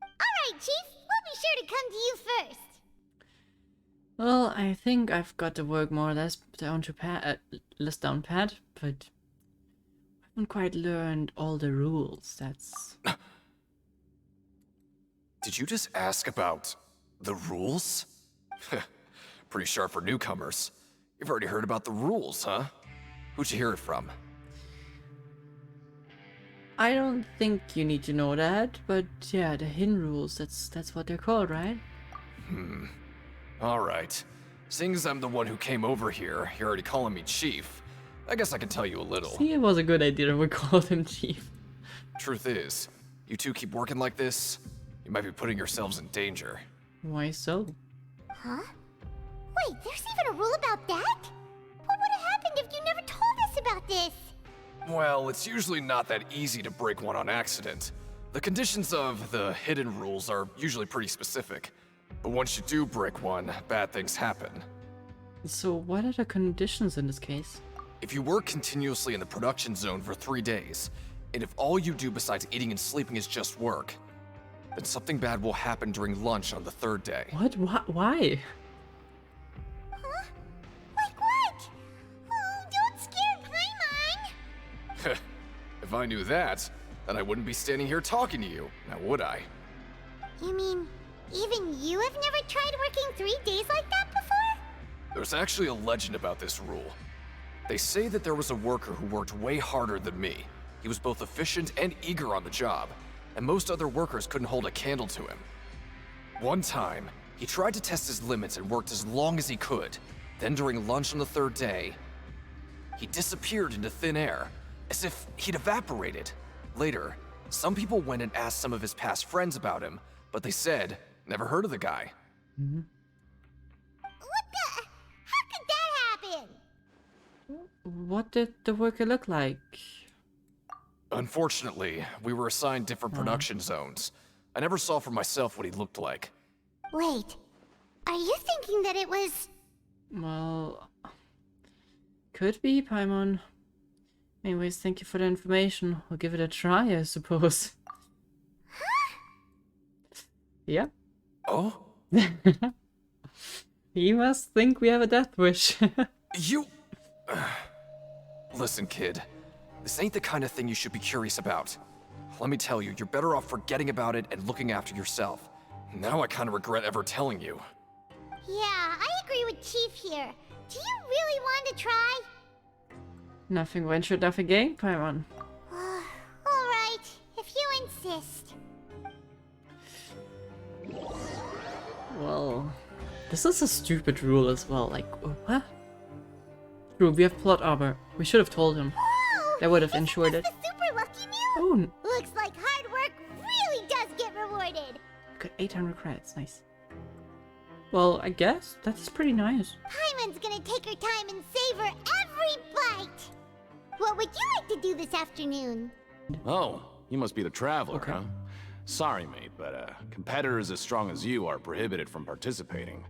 Alright, Chief. We'll be sure to come to you first. Well, I think I've got the work more or less down to pat, but I haven't quite learned all the rules. That's... Did you just ask about the rules? Pretty sharp for newcomers. You've already heard about the rules, huh? Who'd you hear it from? I don't think you need to know that, but yeah, the hidden rules, that's what they're called, right? Alright. Seeing as I'm the one who came over here, you're already calling me Chief. I guess I can tell you a little. See, it was a good idea that we called him Chief. Truth is, you two keep working like this, you might be putting yourselves in danger. Why so? Huh? Wait, there's even a rule about that? What would have happened if you never told us about this? Well, it's usually not that easy to break one on accident. The conditions of the hidden rules are usually pretty specific. But once you do break one, bad things happen. So what are the conditions in this case? If you work continuously in the production zone for 3 days, and if all you do besides eating and sleeping is just work, then something bad will happen during lunch on the 3rd day. What? Why? Huh? Like what? Oh, don't scare Paimon! If I knew that, then I wouldn't be standing here talking to you, now would I? You mean, even you have never tried working 3 days like that before? There's actually a legend about this rule. They say that there was a worker who worked way harder than me. He was both efficient and eager on the job, and most other workers couldn't hold a candle to him. One time, he tried to test his limits and worked as long as he could. Then during lunch on the 3rd day, he disappeared into thin air, as if he'd evaporated. Later, some people went and asked some of his past friends about him, but they said, never heard of the guy. What the? How could that happen? What did the worker look like? Unfortunately, we were assigned different production zones. I never saw for myself what he looked like. Wait, are you thinking that it was... Well, could be, Paimon. Anyways, thank you for the information. We'll give it a try, I suppose. Yeah. Oh? He must think we have a death wish. You... Listen, kid. This ain't the kind of thing you should be curious about. Let me tell you, you're better off forgetting about it and looking after yourself. Now I kind of regret ever telling you. Yeah, I agree with Chief here. Do you really want to try? Nothing ventured, nothing gained, Paimon. Alright, if you insist. Well, this is a stupid rule as well. Like, what? True, we have plot armor. We should have told him. Whoa, That would have ensured it. the super lucky mule? Oh, Looks like hard work really does get rewarded. got 800 credits. Nice. Well, I guess that's pretty nice. Paimon's gonna take her time and savor every bite. What would you like to do this afternoon? Oh, you must be the traveler, huh? Sorry, mate, but competitors as strong as you are prohibited from participating.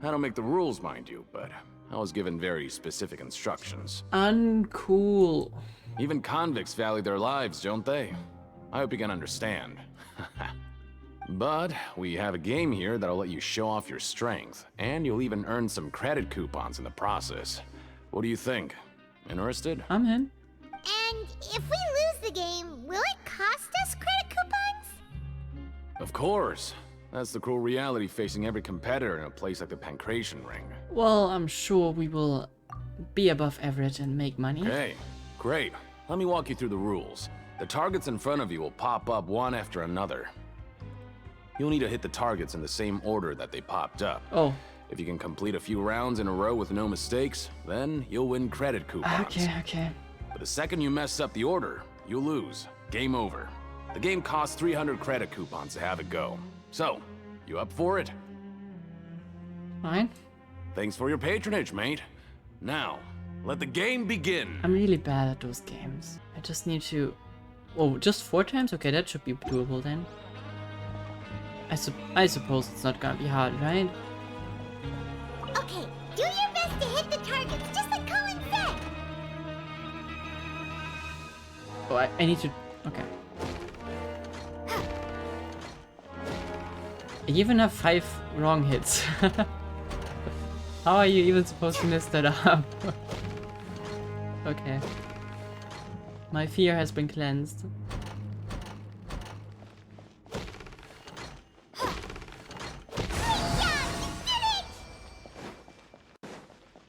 I don't make the rules, mind you, but I was given very specific instructions. Uncool. Even convicts value their lives, don't they? I hope you can understand. But we have a game here that'll let you show off your strength, and you'll even earn some credit coupons in the process. What do you think? Interested? I'm in. And if we lose the game, will it cost us credit coupons? Of course. That's the cruel reality facing every competitor in a place like the Pancration Ring. Well, I'm sure we will be above average and make money. Okay, great. Let me walk you through the rules. The targets in front of you will pop up one after another. You'll need to hit the targets in the same order that they popped up. Oh. If you can complete a few rounds in a row with no mistakes, then you'll win credit coupons. Okay. But the second you mess up the order, you'll lose. Game over. The game costs 300 credit coupons to have it go. So, you up for it? Fine. Thanks for your patronage, mate. Now, let the game begin. I'm really bad at those games. I just need to... Oh, just 4 times? Okay, that should be doable then. I suppose it's not gonna be hard, right? Okay, do your best to hit the targets, just like Colin said! Oh, I need to... Okay. I even have 5 wrong hits. How are you even supposed to mess that up? Okay. My fear has been cleansed.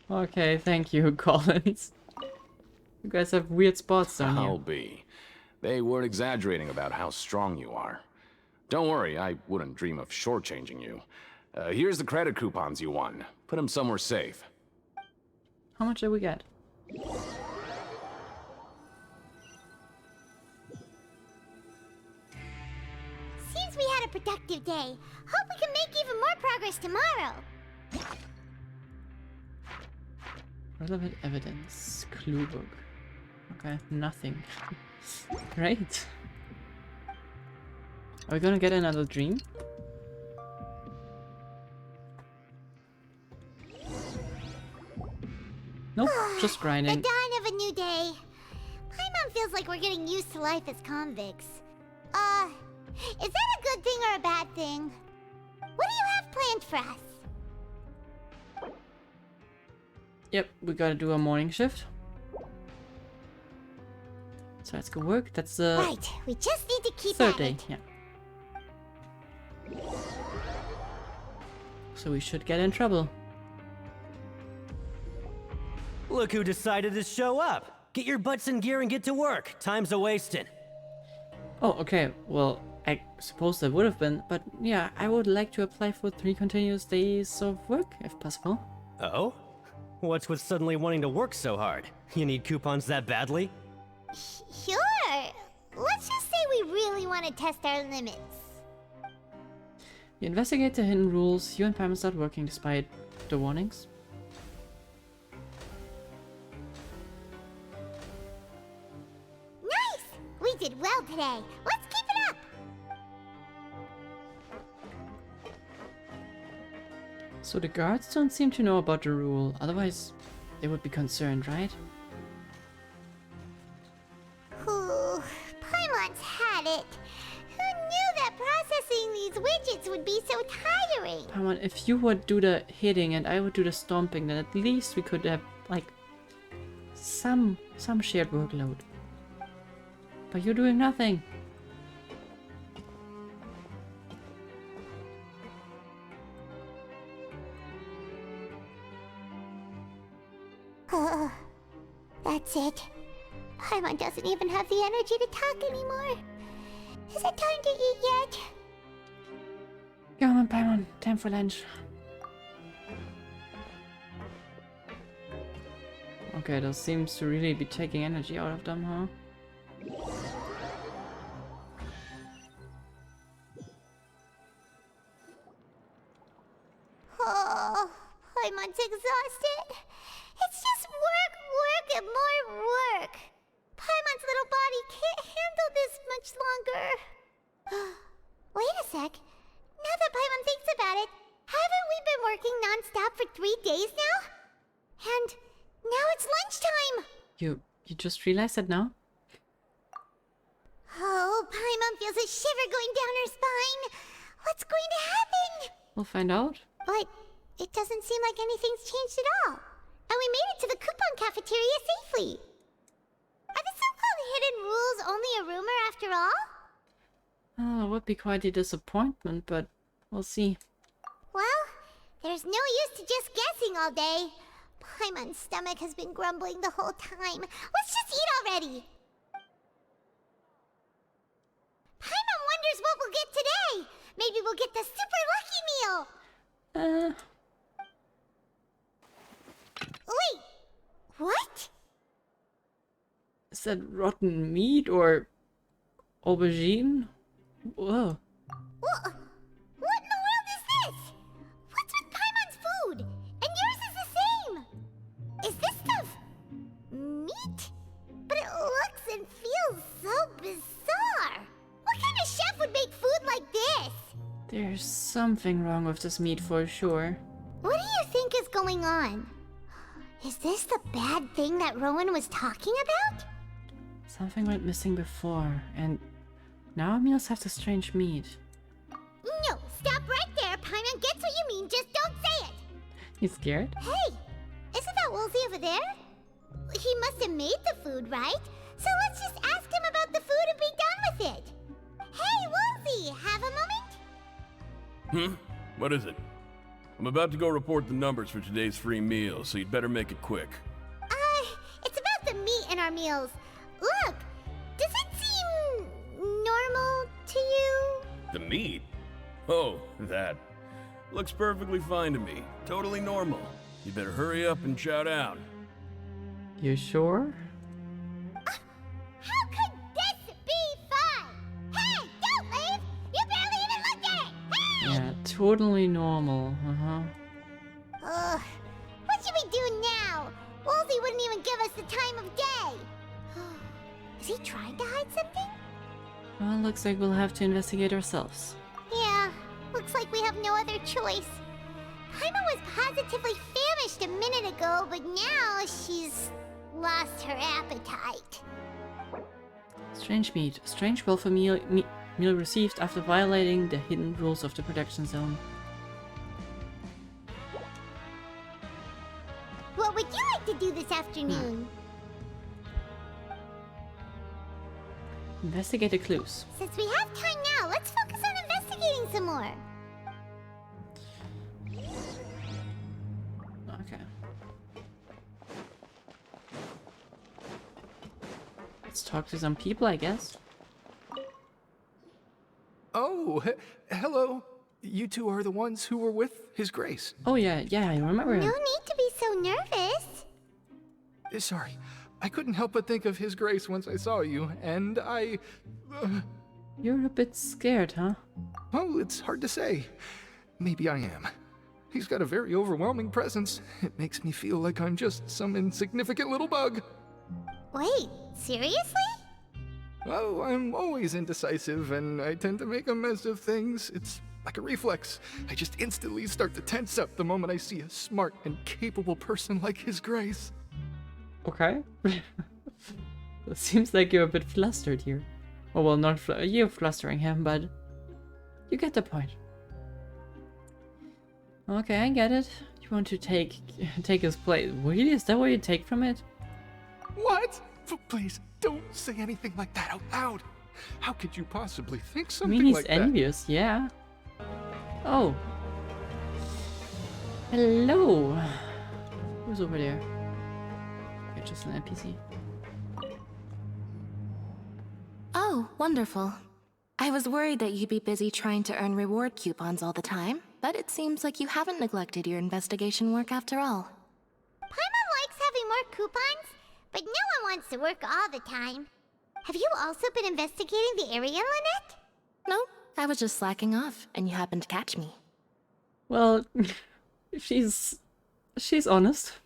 Okay, thank you, Collins. You guys have weird spots down here. I'll be. They weren't exaggerating about how strong you are. Don't worry, I wouldn't dream of shortchanging you. Here's the credit coupons you won. Put them somewhere safe. How much did we get? Seems we had a productive day. Hope we can make even more progress tomorrow. Relevant evidence. Clue book. Okay, nothing. Great. Are we gonna get another dream? Nope, just grinding. The dawn of a new day. Paimon feels like we're getting used to life as convicts. Is that a good thing or a bad thing? What do you have planned for us? Yep, we gotta do a morning shift. So let's go work. That's the right. We just need to keep 3rd at day. it. Yeah. So we should get in trouble. Look who decided to show up. Get your butts in gear and get to work. Time's a-wasting. Oh, okay. Well, I suppose that would have been, but yeah, I would like to apply for 3 continuous days of work, if possible. Oh? What's with suddenly wanting to work so hard? You need coupons that badly? Sure. Let's just say we really want to test our limits. You investigate the hidden rules. You and Pam start working despite the warnings. Nice! We did well today. Let's keep it up! So the guards don't seem to know about the rule, otherwise they would be concerned, right? Ooh, Paimon's had it. Who knew that processing these widgets would be so tiring? Come on, if you would do the hitting and I would do the stomping, then at least we could have, like, some shared workload. But you're doing nothing. That's it. Paimon doesn't even have the energy to talk anymore. Is it time to eat yet? Come on, Paimon. Time for lunch. Okay, that seems to really be taking energy out of them, huh? Oh, Paimon's exhausted. It's just work, work, and more work. this much longer. Wait a sec. Now that Paimon thinks about it, haven't we been working non-stop for 3 days now? And now it's lunchtime! You just realized that now? Oh, Paimon feels a shiver going down her spine. What's going to happen? We'll find out. But it doesn't seem like anything's changed at all. And we made it to the coupon cafeteria safely. Are the so-called hidden rules only a rumor after all? It would be quite a disappointment, but we'll see. Well, there's no use to just guessing all day. Paimon's stomach has been grumbling the whole time. Let's just eat already. Paimon wonders what we'll get today. Maybe we'll get the super lucky meal. Wait, what? Is that rotten meat or aubergine? Whoa. What in the world is this? What's with Paimon's food? And yours is the same. Is this stuff meat? But it looks and feels so bizarre. What kind of chef would make food like this? There's something wrong with this meat for sure. What do you think is going on? Is this the bad thing that Rowan was talking about? Something went missing before, and now our meals have the strange meat. No, stop right there. Paimon gets what you mean, just don't say it. You scared? Hey, isn't that Woolsey over there? He must have made the food, right? So let's just ask him about the food and be done with it. Hey, Woolsey, have a moment? What is it? I'm about to go report the numbers for today's free meal, so you'd better make it quick. It's about the meat in our meals. Look, does it seem normal to you? The meat? Oh, that. Looks perfectly fine to me. Totally normal. You better hurry up and chow down. You sure? How could this be fun? Hey, don't leave! You barely even looked at it! Hey! Yeah, totally normal. Ugh, what should we do now? Woolsey wouldn't even give us the time of day. Is he trying to hide something? Well, looks like we'll have to investigate ourselves. Yeah, looks like we have no other choice. Paimon was positively famished a minute ago, but now she's lost her appetite. Strange meat. Strange welfare meal received after violating the hidden rules of the protection zone. What would you like to do this afternoon? Investigate the clues. Since we have time now, let's focus on investigating some more. Okay. Let's talk to some people, I guess. Oh, hello. You two are the ones who were with His Grace. Oh yeah, I remember him. No need to be so nervous. Sorry, I couldn't help but think of His Grace once I saw you, and I... You're a bit scared, huh? Oh, it's hard to say. Maybe I am. He's got a very overwhelming presence. It makes me feel like I'm just some insignificant little bug. Wait, seriously? Oh, I'm always indecisive, and I tend to make a mess of things. It's like a reflex. I just instantly start to tense up the moment I see a smart and capable person like His Grace. Okay. It seems like you're a bit flustered here. Oh, well, not you're flustering him, but you get the point. Okay, I get it. You want to take his place. Really? Is that what you take from it? What? Please, don't say anything like that out loud. How could you possibly think I something mean, he's like envious, yeah. Oh. Hello. Who's over there? You're just an NPC. Oh, wonderful. I was worried that you'd be busy trying to earn reward coupons all the time, but it seems like you haven't neglected your investigation work after all. Paimon likes having more coupons, but no one wants to work all the time. Have you also been investigating the area, Lynette? No, I was just slacking off, and you happened to catch me. Well, she's honest.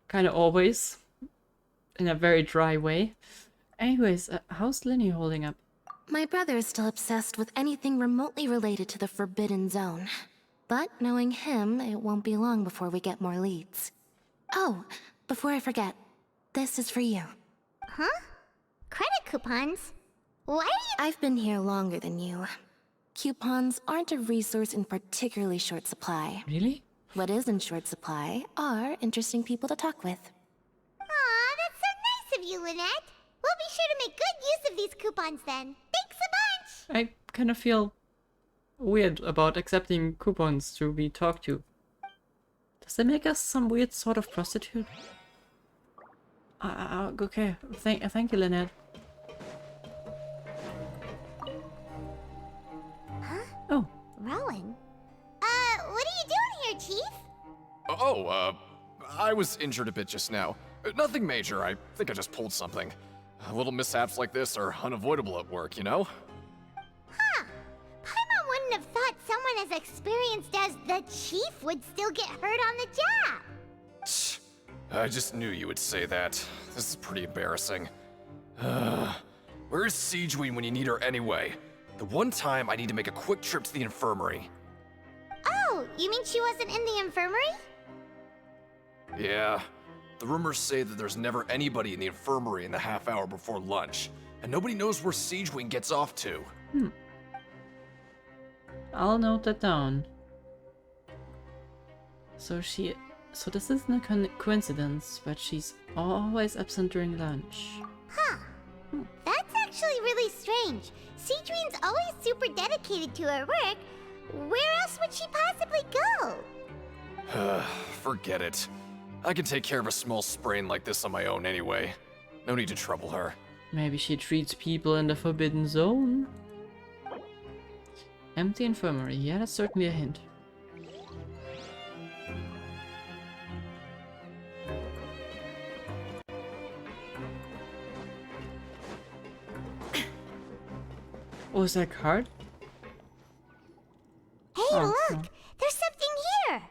Kind of always. In a very dry way. Anyways, how's Lenny holding up? My brother is still obsessed with anything remotely related to the Forbidden Zone. But knowing him, it won't be long before we get more leads. Oh, before I forget, this is for you. Huh? Credit coupons? Why are you— I've been here longer than you. Coupons aren't a resource in particularly short supply. Really? What is in short supply are interesting people to talk with. Aw, that's so nice of you, Lynette. We'll be sure to make good use of these coupons then. Thanks a bunch! I kind of feel weird about accepting coupons to be talked to. Does that make us some weird sort of prostitute? Okay. Thank you, Lynette. Huh? Oh. Rowan? What are you doing here, Chief? Oh, I was injured a bit just now. Nothing major, I think I just pulled something. Little mishaps like this are unavoidable at work, you know? Huh. Paimon wouldn't have thought someone as experienced as the Chief would still get hurt on the job. I just knew you would say that. This is pretty embarrassing. Where's Siegeween when you need her anyway? The one time I need to make a quick trip to the infirmary. Oh, you mean she wasn't in the infirmary? Yeah. The rumors say that there's never anybody in the infirmary in the half hour before lunch, and nobody knows where Siegeween gets off to. I'll note that down. So this isn't a coincidence, but she's always absent during lunch. Huh. That's actually really strange. Siegeween's always super dedicated to her work. Where else would she possibly go? Forget it. I can take care of a small sprain like this on my own anyway. No need to trouble her. Maybe she treats people in the Forbidden Zone? Empty infirmary. Yeah, that's certainly a hint. Oh, is that a card? Hey, Oh, look! no. There's something here!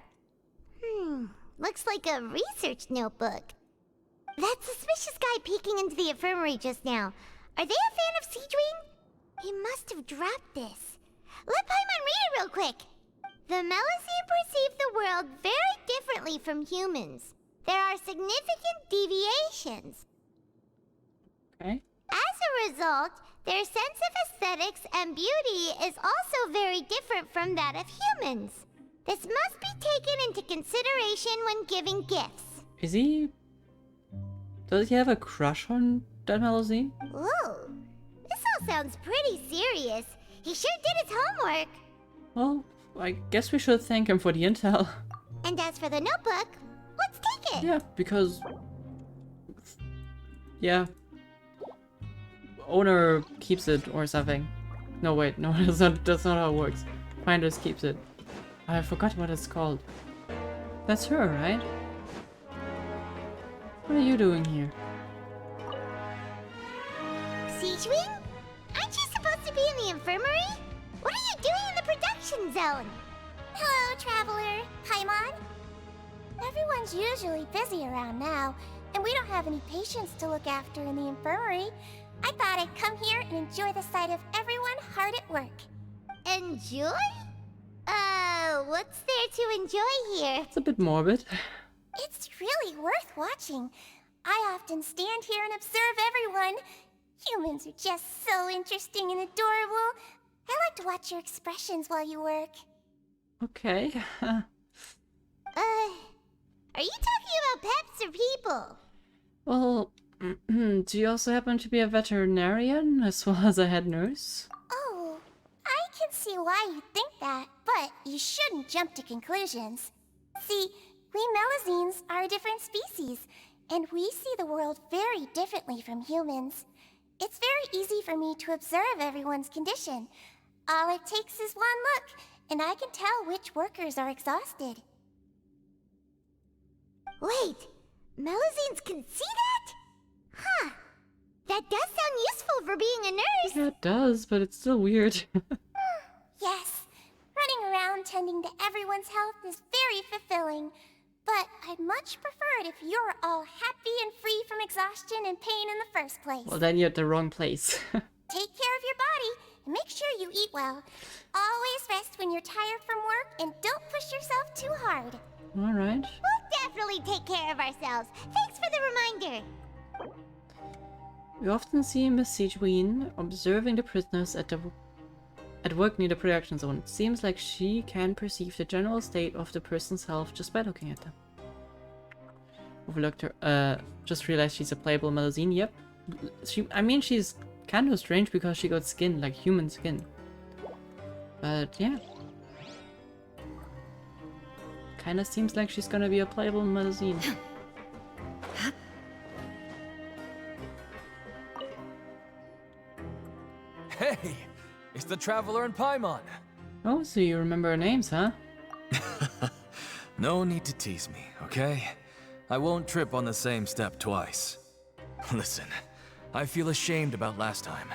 Looks like a research notebook. That suspicious guy peeking into the infirmary just now. Are they a fan of Siegeween? He must have dropped this. Let Paimon read it real quick. The Melusine perceive the world very differently from humans. There are significant deviations. Okay. As a result, their sense of aesthetics and beauty is also very different from that of humans. This must be taken into consideration when giving gifts. Is he... Does he have a crush on that Melusine? Ooh, this all sounds pretty serious. He sure did his homework. Well, I guess we should thank him for the intel. And as for the notebook, let's take it. Yeah, because... Yeah. Owner keeps it or something. No, wait, no, that's not how it works. Finders keeps it. I forgot what it's called. That's her, right? What are you doing here? Siegeween? Aren't you supposed to be in the infirmary? What are you doing in the production zone? Hello, Traveler. Paimon? Everyone's usually busy around now, and we don't have any patients to look after in the infirmary. I thought I'd come here and enjoy the sight of everyone hard at work. Enjoy? What's there to enjoy here? It's a bit morbid. It's really worth watching. I often stand here and observe everyone. Humans are just so interesting and adorable. I like to watch your expressions while you work. Okay. Are you talking about pets or people? Well, do you also happen to be a veterinarian as well as a head nurse? Oh, I can see why you think that, but you shouldn't jump to conclusions. See, we Melusines are a different species, and we see the world very differently from humans. It's very easy for me to observe everyone's condition. All it takes is one look, and I can tell which workers are exhausted. Wait, Melusines can see that? Huh. That does sound useful for being a nurse. Yeah, it does, but it's still weird. Yes, running around tending to everyone's health is very fulfilling. But I'd much prefer it if you're all happy and free from exhaustion and pain in the first place. Well, then you're at the wrong place. Take care of your body and make sure you eat well. Always rest when you're tired from work and don't push yourself too hard. Alright. We'll definitely take care of ourselves. Thanks for the reminder. We often see Miss Sejuin observing the prisoners at work near the production zone. It seems like she can perceive the general state of the person's health just by looking at them. Overlooked her. Just realized she's a playable Melusine. Yep. She's kind of strange because she got skin, like human skin. But yeah. Kinda seems like she's gonna be a playable Melusine. Hey! It's the Traveler and Paimon! Oh, so you remember our names, huh? No need to tease me, okay? I won't trip on the same step twice. Listen, I feel ashamed about last time.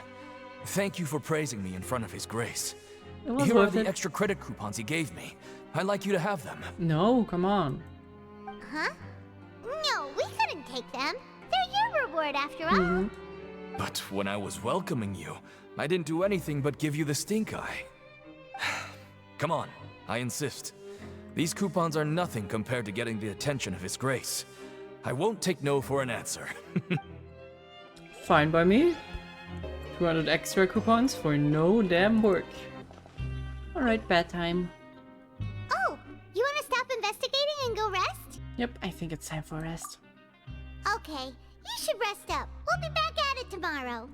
Thank you for praising me in front of His Grace. Here are the extra credit coupons he gave me. I'd like you to have them. No, come on. Huh? No, we couldn't take them. They're your reward after all. But when I was welcoming you, I didn't do anything but give you the stink eye. Come on, I insist. These coupons are nothing compared to getting the attention of His Grace. I won't take no for an answer. Fine by me. 200 extra coupons for no damn work. Alright, bad time. Oh, you want to stop investigating and go rest? Yep, I think it's time for rest. Okay, you should rest up. We'll be back at it tomorrow.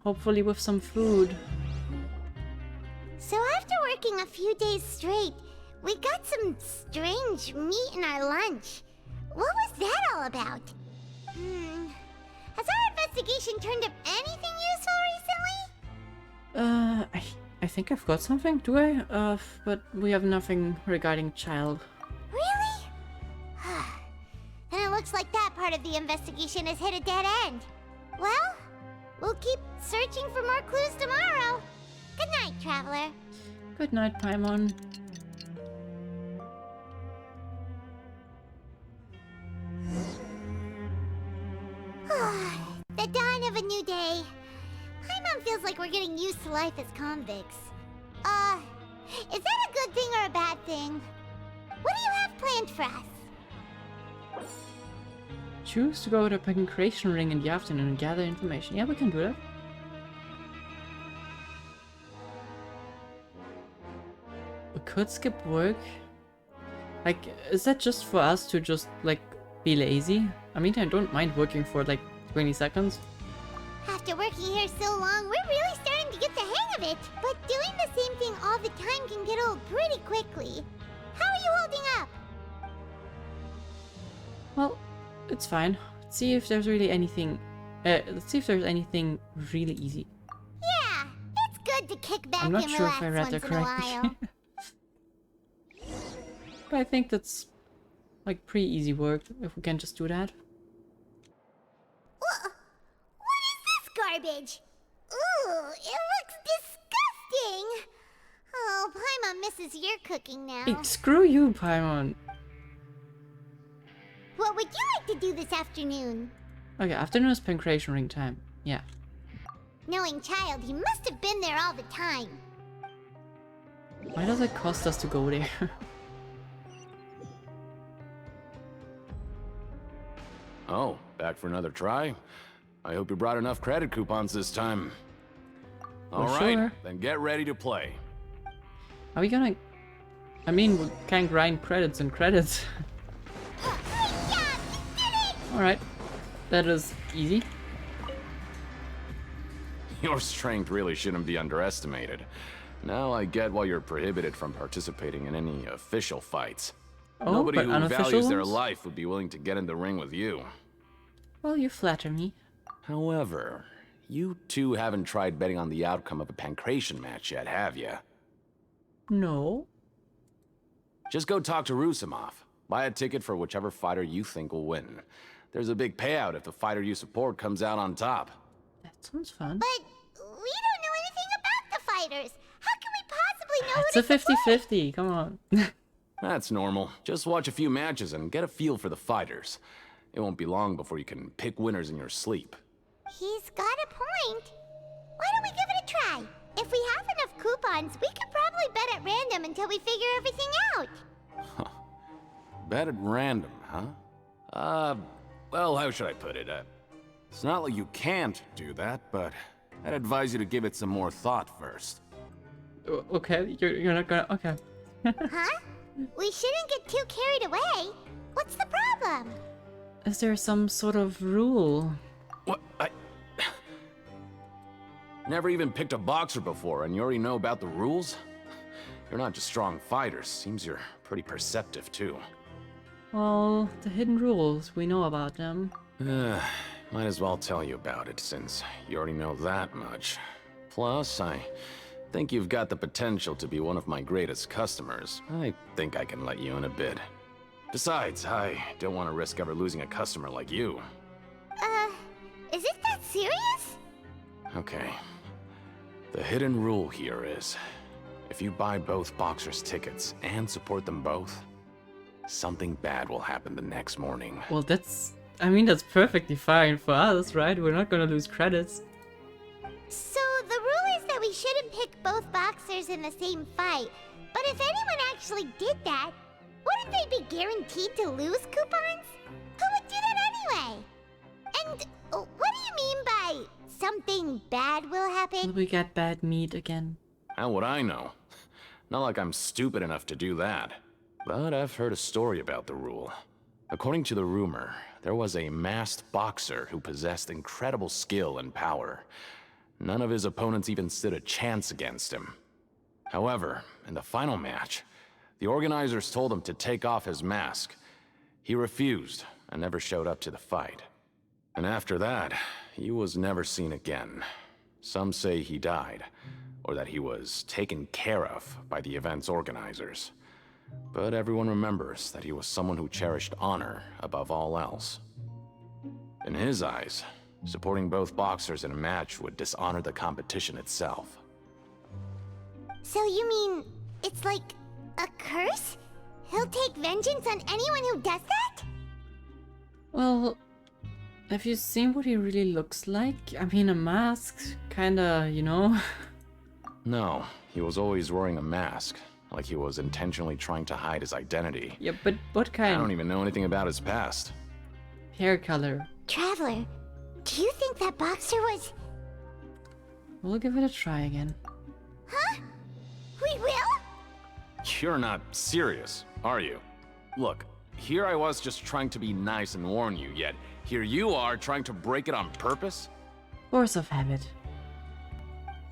Hopefully with some food. So after working a few days straight, we got some strange meat in our lunch. What was that all about? Has our investigation turned up anything useful recently? I think I've got something, do I? But we have nothing regarding Childe. Really? Then it looks like that part of the investigation has hit a dead end. Well, we'll keep searching for more clues tomorrow. Good night, Traveler. Good night, Paimon. The dawn of a new day. Paimon feels like we're getting used to life as convicts. Is that a good thing or a bad thing? What do you have planned for us? Choose to go to a Confrontation ring in the afternoon and gather information. Yeah, we can do that. We could skip work. Like, is that just for us to just, like, be lazy? I mean, I don't mind working for, like, 20 seconds. After working here so long, we're really starting to get the hang of it. But doing the same thing all the time can get old pretty quickly. How are you holding up? Well, it's fine. Let's see if there's really anything... let's see if there's anything really easy. Yeah, it's good to kick back I'm not and sure relax if I read that once in a while. correctly. But I think that's, like, pretty easy work, if we can just do that. What is this garbage? Ooh, it looks disgusting! Oh, Paimon misses your cooking now. Hey, screw you, Paimon! What would you like to do this afternoon? Okay, afternoon is Confrontation ring time. Yeah. Knowing Childe, he must have been there all the time. Why does it cost us to go there? Oh, back for another try? I hope you brought enough credit coupons this time. Alright, sure. then get ready to play. Are we gonna... I mean, we can grind credits and credits. Alright. That is easy. Your strength really shouldn't be underestimated. Now I get why you're prohibited from participating in any official fights. Oh, Nobody but who unofficial values their ones? life would be willing to get in the ring with you. Well, you flatter me. However, you two haven't tried betting on the outcome of a Pancration match yet, have you? No. Just go talk to Rusimov. Buy a ticket for whichever fighter you think will win. There's a big payout if the fighter you support comes out on top. That sounds fun. But we don't know anything about the fighters. How can we possibly know It's a 50-50, come on. That's normal. Just watch a few matches and get a feel for the fighters. It won't be long before you can pick winners in your sleep. He's got a point. Why don't we give it a try? If we have enough coupons, we could probably bet at random until we figure everything out. Bet at random, huh? Well, how should I put it? It's not like you can't do that, but I'd advise you to give it some more thought first. Okay, you're not gonna... Okay. Huh? We shouldn't get too carried away. What's the problem? Is there some sort of rule? What? Never even picked a boxer before, and you already know about the rules? You're not just strong fighters. Seems you're pretty perceptive, too. Well, the hidden rules, we know about them. Might as well tell you about it, since you already know that much. Plus, I think you've got the potential to be one of my greatest customers. I think I can let you in a bid. Besides, I don't want to risk ever losing a customer like you. Is it that serious? Okay. The hidden rule here is, if you buy both boxers' tickets and support them both, something bad will happen the next morning. Well, that's... I mean, that's perfectly fine for us, right? We're not gonna lose credits. So the rule is that we shouldn't pick both boxers in the same fight. But if anyone actually did that, wouldn't they be guaranteed to lose coupons? Who would do that anyway? And what do you mean by something bad will happen? Will we get bad meat again? How would I know? Not like I'm stupid enough to do that. But I've heard a story about the rule. According to the rumor, there was a masked boxer who possessed incredible skill and power. None of his opponents even stood a chance against him. However, in the final match, the organizers told him to take off his mask. He refused and never showed up to the fight. And after that, he was never seen again. Some say he died, or that he was taken care of by the event's organizers. But everyone remembers that he was someone who cherished honor above all else. In his eyes, supporting both boxers in a match would dishonor the competition itself. So you mean it's like a curse? He'll take vengeance on anyone who does that? Well, have you seen what he really looks like? I mean, a mask, kinda, you know? No, he was always wearing a mask, like he was intentionally trying to hide his identity. Yeah, but what kind? I don't even know anything about his past. Hair color. Traveler, do you think that boxer was... We'll give it a try again. Huh? We will? You're not serious, are you? Look, here I was just trying to be nice and warn you, yet here you are trying to break it on purpose? Force of habit.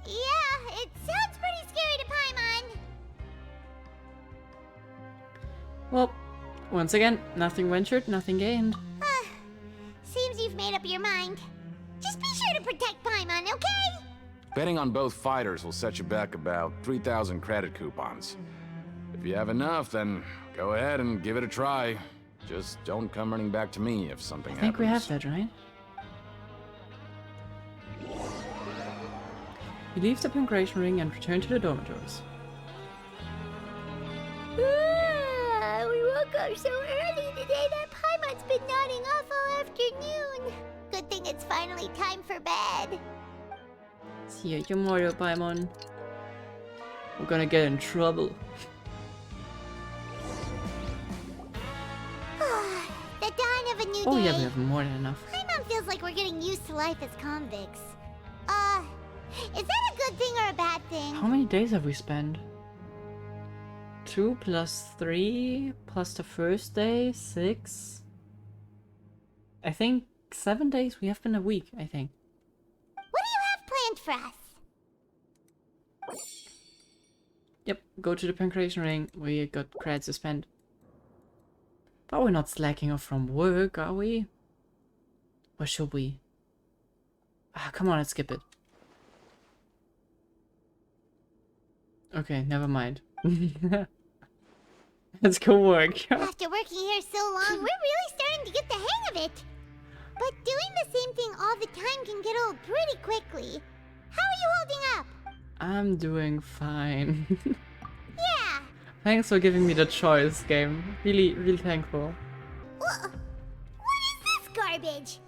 Yeah, it sounds pretty scary to Paimon. Well, once again, nothing ventured, nothing gained. Seems you've made up your mind. Just be sure to protect Paimon, okay? Betting on both fighters will set you back about 3,000 credit coupons. If you have enough, then go ahead and give it a try. Just don't come running back to me if something happens. I think we have that, right? You leave the Pancration Ring and return to the dormitories. We woke up so early today that Paimon's been nodding off all afternoon. Good thing it's finally time for bed. See you tomorrow, Paimon. We're gonna get in trouble. The dawn of a new Oh day. yeah, we have more than enough. Paimon feels like we're getting used to life as convicts. Is that a good thing or a bad thing? How many days have we spent? 2 plus 3 plus the first day, 6. I think 7 days. We have been a week, I think. What do you have planned for us? Yep, go to the Pancration Ring. We got credits to spend. But we're not slacking off from work, are we? Or should we? Ah, come on, let's skip it. Okay, never mind. Let's go work. After working here so long, we're really starting to get the hang of it. But doing the same thing all the time can get old pretty quickly. How are you holding up? I'm doing fine. Yeah. Thanks for giving me the choice, game. Really, really thankful. What is this garbage?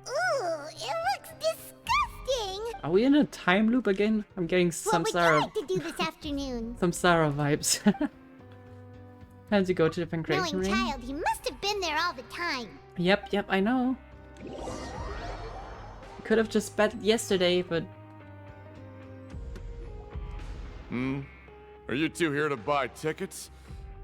Ooh, it looks disgusting. Are we in a time loop again? I'm getting What some would you Sarah, like to do this afternoon? some Sarah vibes. Time to go to the Pancration Knowing ring. Childe, he must have been there all the time. Yep, I know. Could have just bet yesterday, but Are you two here to buy tickets?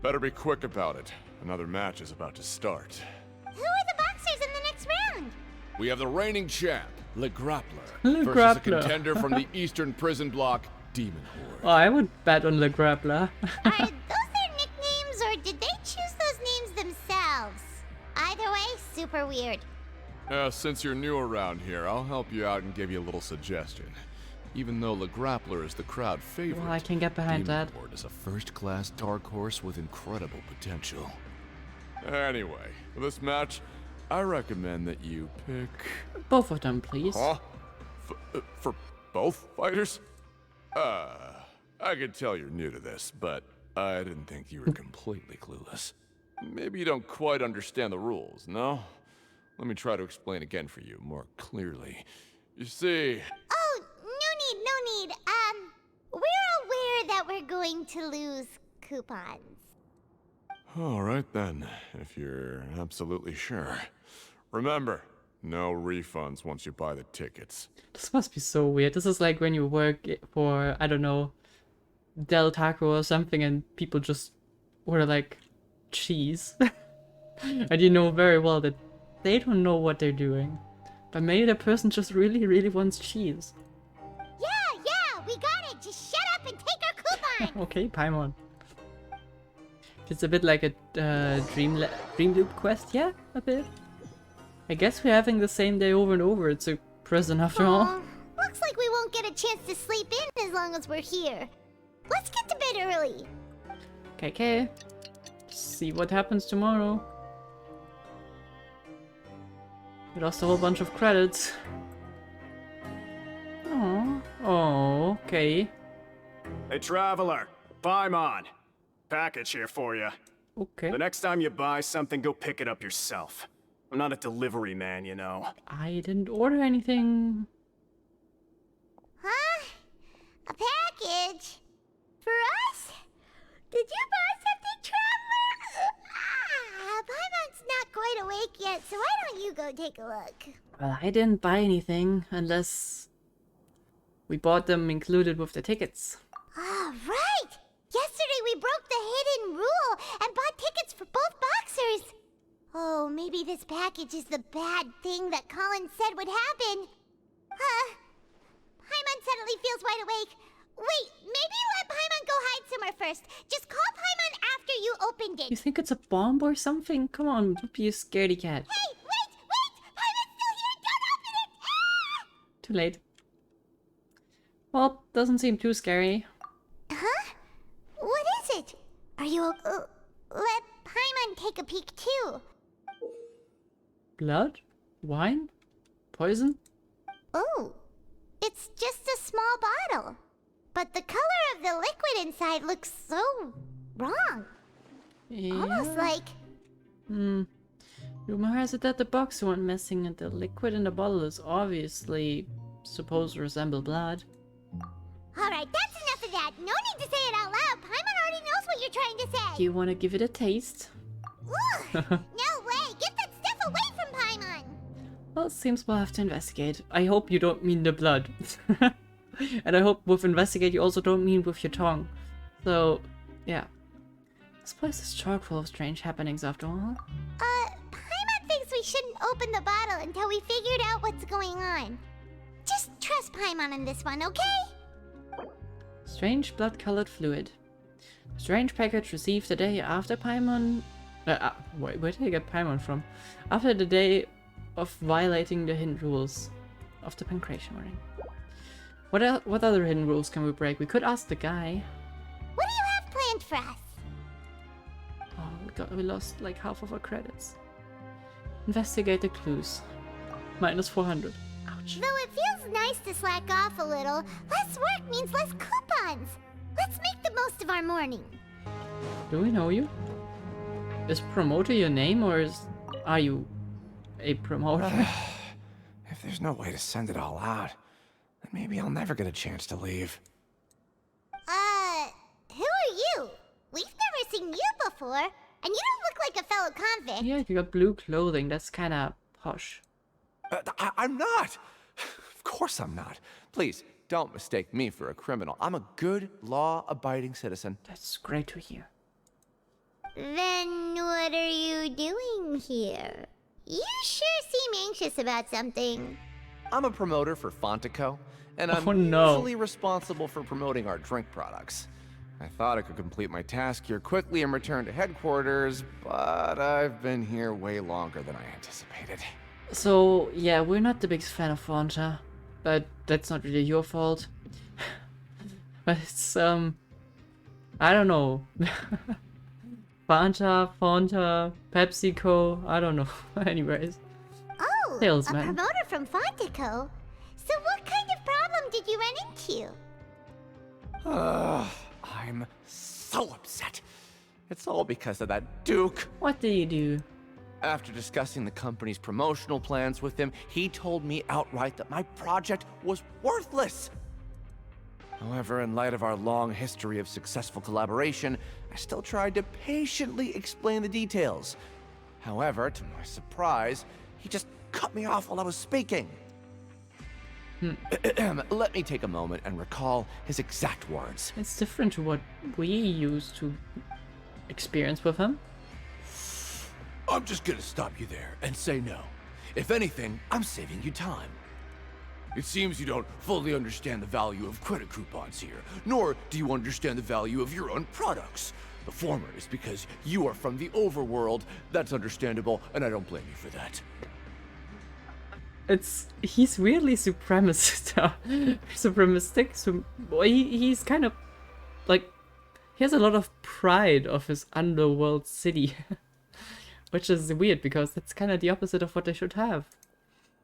Better be quick about it. Another match is about to start. Who are the boxers in the next round? We have the reigning champ, Le Grappler, Le versus a Grappler. contender from the Eastern Prison Block, Demon Horde. oh, I would bet on Le Grappler. Are those their nicknames, or did they choose those names themselves? Either way, super weird. Since you're new around here, I'll help you out and give you a little suggestion. Even though Le Grappler is the crowd favorite, Well, I can get behind Demon that. Horde is a first-class dark horse with incredible potential. Anyway, for this match, I recommend that you pick... Both of them, please. Huh? For both fighters? I could tell you're new to this, but I didn't think you were completely clueless. Maybe you don't quite understand the rules, no? Let me try to explain again for you more clearly. You see... Oh, no need. We're aware that we're going to lose coupons. All right then, if you're absolutely sure. Remember, no refunds once you buy the tickets. This must be so weird. This is like when you work for, I don't know, Del Taco or something and people just order like cheese. And you know very well that they don't know what they're doing. But maybe the person just really, really wants cheese. Yeah, we got it. Just shut up and take our coupon. Okay, Paimon. It's a bit like a dream loop quest, yeah, a bit. I guess we're having the same day over and over. It's a prison after all. Looks like we won't get a chance to sleep in as long as we're here. Let's get to bed early. Okay. See what happens tomorrow. We lost a whole bunch of credits. Oh, okay. Hey, Traveler, Paimon. Package here for you. Okay. The next time you buy something, go pick it up yourself. I'm not a delivery man, you know. I didn't order anything. Huh? A package? For us? Did you buy something, Traveler? Paimon's not quite awake yet, so why don't you go take a look? Well, I didn't buy anything unless we bought them included with the tickets. Ah, right! Yesterday we broke the hidden rule and bought tickets for both boxers. Oh, maybe this package is the bad thing that Colin said would happen. Paimon suddenly feels wide awake. Wait, maybe let Paimon go hide somewhere first. Just call Paimon after you opened it. You think it's a bomb or something? Come on, don't be a scaredy cat. Hey, wait! Paimon's still here! Don't open it! Ah! Too late. Well, doesn't seem too scary. Huh? What is it? Are you let Paimon take a peek too. Blood? Wine? Poison? Oh, it's just a small bottle. But the color of the liquid inside looks so wrong. Yeah. Almost like... Rumor has it that the box went missing and the liquid in the bottle is obviously supposed to resemble blood. Alright, that's enough of that. No need to say it out loud. Paimon already knows what you're trying to say. Do you want to give it a taste? No way! Get that stuff away from Paimon! Well, it seems we'll have to investigate. I hope you don't mean the blood. And I hope with investigate you also don't mean with your tongue. So, yeah. This place is chock full of strange happenings after all. Paimon thinks we shouldn't open the bottle until we figured out what's going on. Just trust Paimon on this one, okay? Strange blood-colored fluid. Strange package received the day after Paimon... wait, where did I get Paimon from? After the day of violating the hidden rules of the Pancration ring. What other hidden rules can we break? We could ask the guy. What do you have planned for us? Oh, we lost like half of our credits. Investigate the clues. Minus 400. Ouch. Though it feels nice to slack off a little, less work means less coupons. Let's make the most of our morning. Do we know you? Is promoter your name, or are you a promoter? If there's no way to send it all out, then maybe I'll never get a chance to leave. Who are you? We've never seen you before, and you don't look like a fellow convict. Yeah, you got blue clothing. That's kind of posh. I'm not. Of course I'm not. Please, don't mistake me for a criminal. I'm a good, law-abiding citizen. That's great to hear. Then what are you doing here? You sure seem anxious about something. I'm a promoter for Fontico, and I'm no. usually responsible for promoting our drink products. I thought I could complete my task here quickly and return to headquarters, but I've been here way longer than I anticipated. So, yeah, we're not the biggest fan of Fanta, but that's not really your fault. But it's, I don't know. Fanta, PepsiCo, I don't know. Anyways. Oh, Salesman. a promoter from Fontico. So what kind of problem did you run into? I'm so upset. It's all because of that Duke. What did you do? After discussing the company's promotional plans with him, he told me outright that my project was worthless. However, in light of our long history of successful collaboration, I still tried to patiently explain the details. However, to my surprise, he just cut me off while I was speaking. Let me take a moment and recall his exact words. It's different to what we used to experience with him. I'm just gonna stop you there and say no. If anything, I'm saving you time. It seems you don't fully understand the value of credit coupons here, nor do you understand the value of your own products. The former is because you are from the overworld. That's understandable, and I don't blame you for that. He's weirdly supremacistic. So he's kind of like, he has a lot of pride of his underworld city. Which is weird, because that's kind of the opposite of what they should have.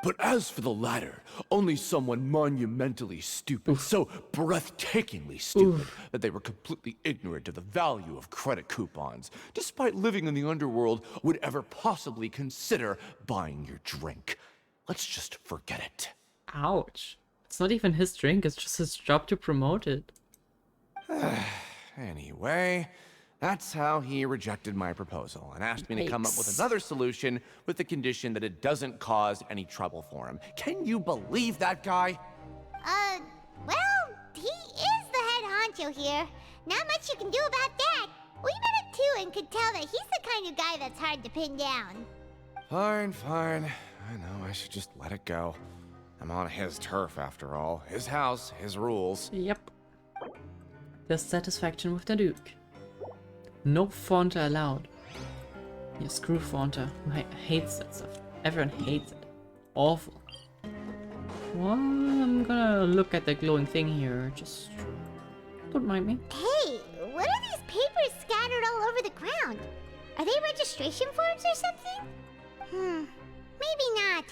But as for the latter, only someone monumentally stupid, so breathtakingly stupid, that they were completely ignorant of the value of credit coupons, despite living in the underworld, would ever possibly consider buying your drink. Let's just forget it. Ouch. It's not even his drink, it's just his job to promote it. Anyway, that's how he rejected my proposal and asked me to come up with another solution with the condition that it doesn't cause any trouble for him. Can you believe that guy? Well, he is the head honcho here. Not much you can do about that. We met him too and could tell that he's the kind of guy that's hard to pin down. Fine. I know, I should just let it go. I'm on his turf after all. His house, his rules. Yep. Dissatisfaction with the Duke. No Fanta allowed. Yeah, screw Fanta. Who hates that stuff. Everyone hates it. Awful. Well, I'm gonna look at the glowing thing here. Just don't mind me. Hey, what are these papers scattered all over the ground? Are they registration forms or something? Maybe not.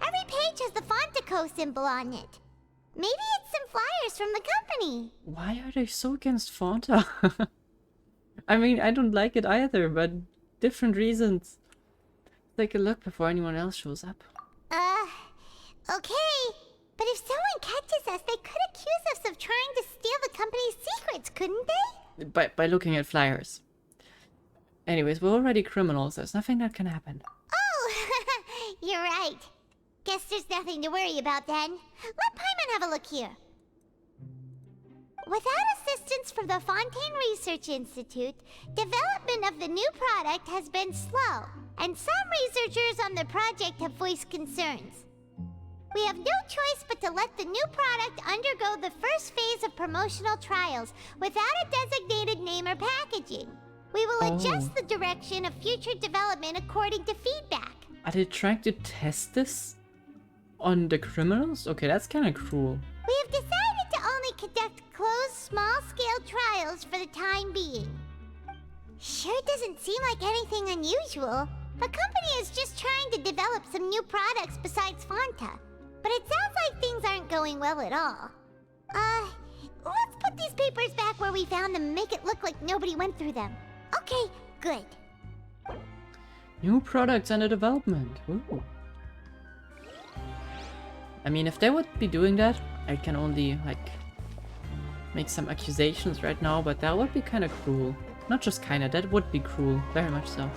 Every page has the Fontico symbol on it. Maybe it's some flyers from the company. Why are they so against Fanta? I mean, I don't like it either, but different reasons. Take a look before anyone else shows up. Okay. But if someone catches us, they could accuse us of trying to steal the company's secrets, couldn't they? By looking at flyers. Anyways, we're already criminals. There's nothing that can happen. Oh, you're right. Guess there's nothing to worry about then. Let Paimon have a look here. Without assistance from the Fontaine Research Institute, development of the new product has been slow, and some researchers on the project have voiced concerns. We have no choice but to let the new product undergo the first phase of promotional trials without a designated name or packaging. We will adjust the direction of future development according to feedback. Are they trying to test this on the criminals? Okay, that's kind of cruel. We have decided to only conduct closed, small-scale trials for the time being. Sure doesn't seem like anything unusual. The company is just trying to develop some new products besides Fanta. But it sounds like things aren't going well at all. Let's put these papers back where we found them and make it look like nobody went through them. Okay, good. New products under development. Ooh. I mean, if they would be doing that, I can only, like, make some accusations right now, but that would be kind of cruel. Not just kinda, that would be cruel. Very much so.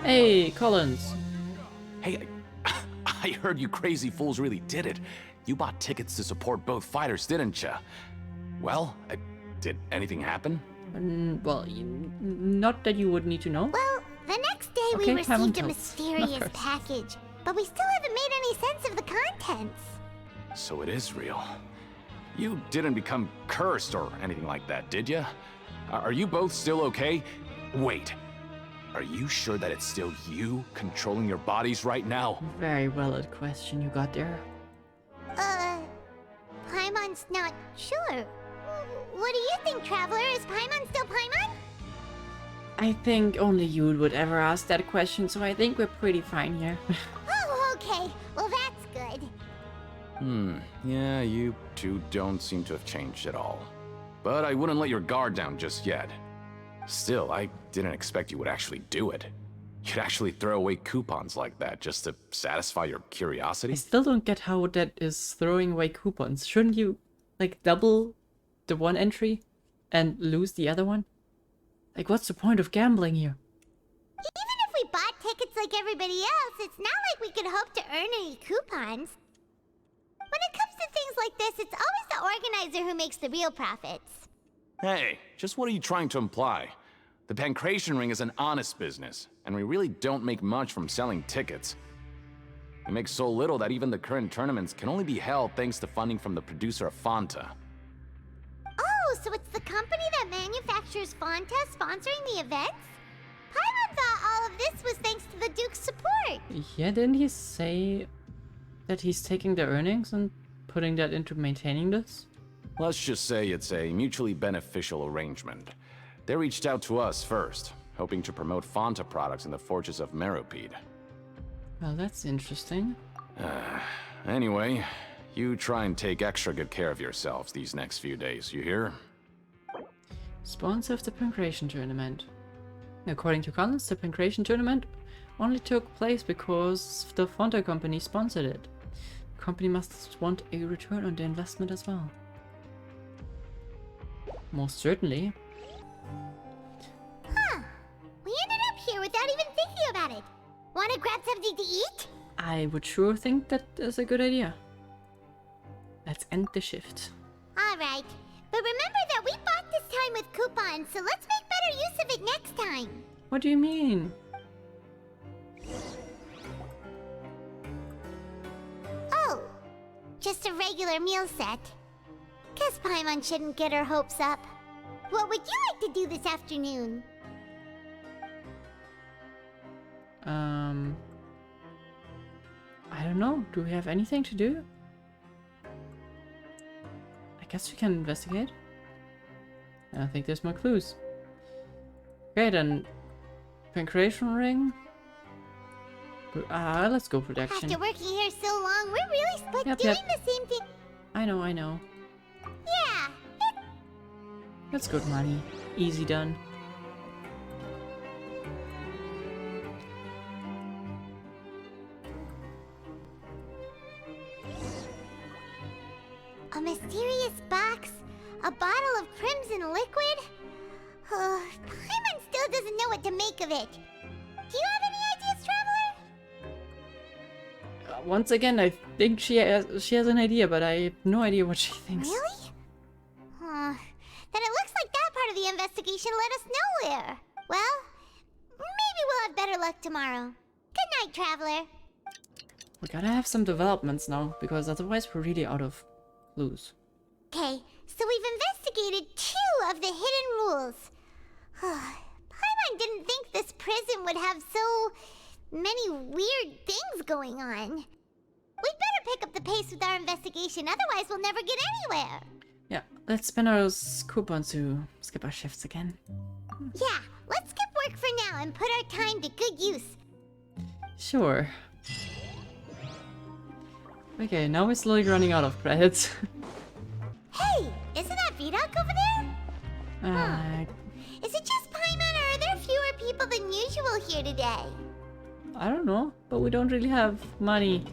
Hey, Collins. Hey, I heard you crazy fools really did it. You bought tickets to support both fighters, didn't ya? Well, did anything happen? Well, not that you would need to know. Well, the next day we received a mysterious package, but we still haven't made any sense of the contents. So it is real. You didn't become cursed or anything like that, did ya? Are you both still okay? Wait, are you sure that it's still you controlling your bodies right now? Very valid question you got there. Paimon's not sure. What do you think, Traveler? Is Paimon still Paimon? I think only you would ever ask that question, so I think we're pretty fine here. Oh, okay. Well, that's good. Yeah, you two don't seem to have changed at all. But I wouldn't let your guard down just yet. Still, I didn't expect you would actually do it. You'd actually throw away coupons like that just to satisfy your curiosity? I still don't get how that is throwing away coupons. Shouldn't you, like, double the one entry and lose the other one? Like, what's the point of gambling here? Even if we bought tickets like everybody else, it's not like we could hope to earn any coupons. When it comes to things like this, it's always the organizer who makes the real profits. Hey, just what are you trying to imply? The Pancration Ring is an honest business, and we really don't make much from selling tickets. We make so little that even the current tournaments can only be held thanks to funding from the producer of Fanta. Oh, so it's the company that manufactures Fanta sponsoring the events? Paimon thought all of this was thanks to the Duke's support. Yeah, didn't he say that he's taking the earnings and putting that into maintaining this? Let's just say it's a mutually beneficial arrangement. They reached out to us first, hoping to promote Fanta products in the Fortress of Maripede. Well, that's interesting. Anyway, you try and take extra good care of yourselves these next few days, you hear? Sponsor of the Pancration Tournament. According to Collins, the Pancration Tournament only took place because the Fanta company sponsored it. The company must want a return on the investment as well. Most certainly. Huh. We ended up here without even thinking about it. Wanna grab something to eat? I would sure think that is a good idea. Let's end the shift. Alright. But remember that we bought this time with coupons, so let's make better use of it next time. What do you mean? Oh. Just a regular meal set. Guess Paimon shouldn't get her hopes up. What would you like to do this afternoon? I don't know. Do we have anything to do? I guess we can investigate. I don't think there's more clues. Okay, then. Pancration ring. Let's go for action. After working here so long, we're really split Yep, doing yep. the same thing. I know. Yeah. That's good money. Easy done. A mysterious box? A bottle of crimson liquid? Paimon still doesn't know what to make of it. Do you have any ideas, Traveler? Once again, I think she has an idea, but I have no idea what she thinks. Really? Then it looks like that part of the investigation led us nowhere. Well, maybe we'll have better luck tomorrow. Good night, Traveler. We gotta have some developments now, because otherwise we're really out of clues. Okay, so we've investigated 2 of the hidden rules. Paimon didn't think this prison would have so many weird things going on. We'd better pick up the pace with our investigation, otherwise we'll never get anywhere. Yeah, let's spend our coupons to skip our shifts again. Yeah, let's skip work for now and put our time to good use. Sure. Okay, now we're slowly running out of credits. Hey, isn't that Vidok over there? Is it just Paimon or are there a few people than usual here today. I don't know, but we don't really have money.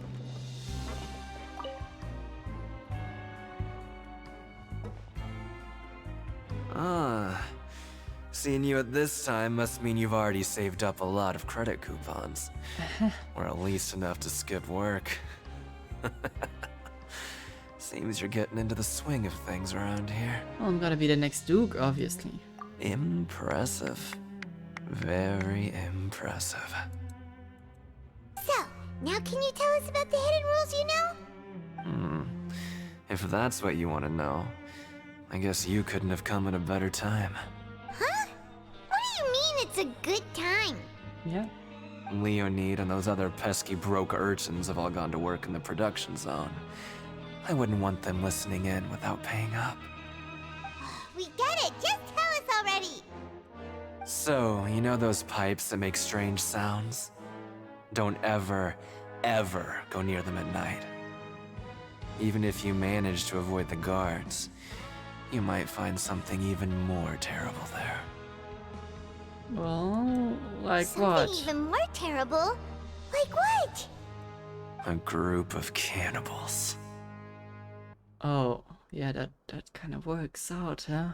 Ah, seeing you at this time must mean you've already saved up a lot of credit coupons. Or at least enough to skip work. Seems you're getting into the swing of things around here. Well, I'm gonna be the next Duke, obviously. Impressive. Very impressive. So, now can you tell us about the hidden rules you know? If that's what you want to know, I guess you couldn't have come at a better time. Huh? What do you mean it's a good time? Yeah. Leonid and those other pesky broke urchins have all gone to work in the production zone. I wouldn't want them listening in without paying up. We get it! Just tell us already! So, you know those pipes that make strange sounds? Don't ever, ever go near them at night. Even if you manage to avoid the guards, you might find something even more terrible there. Well, like Something what? even more terrible? Like what? A group of cannibals. Oh, yeah, that kind of works out, huh?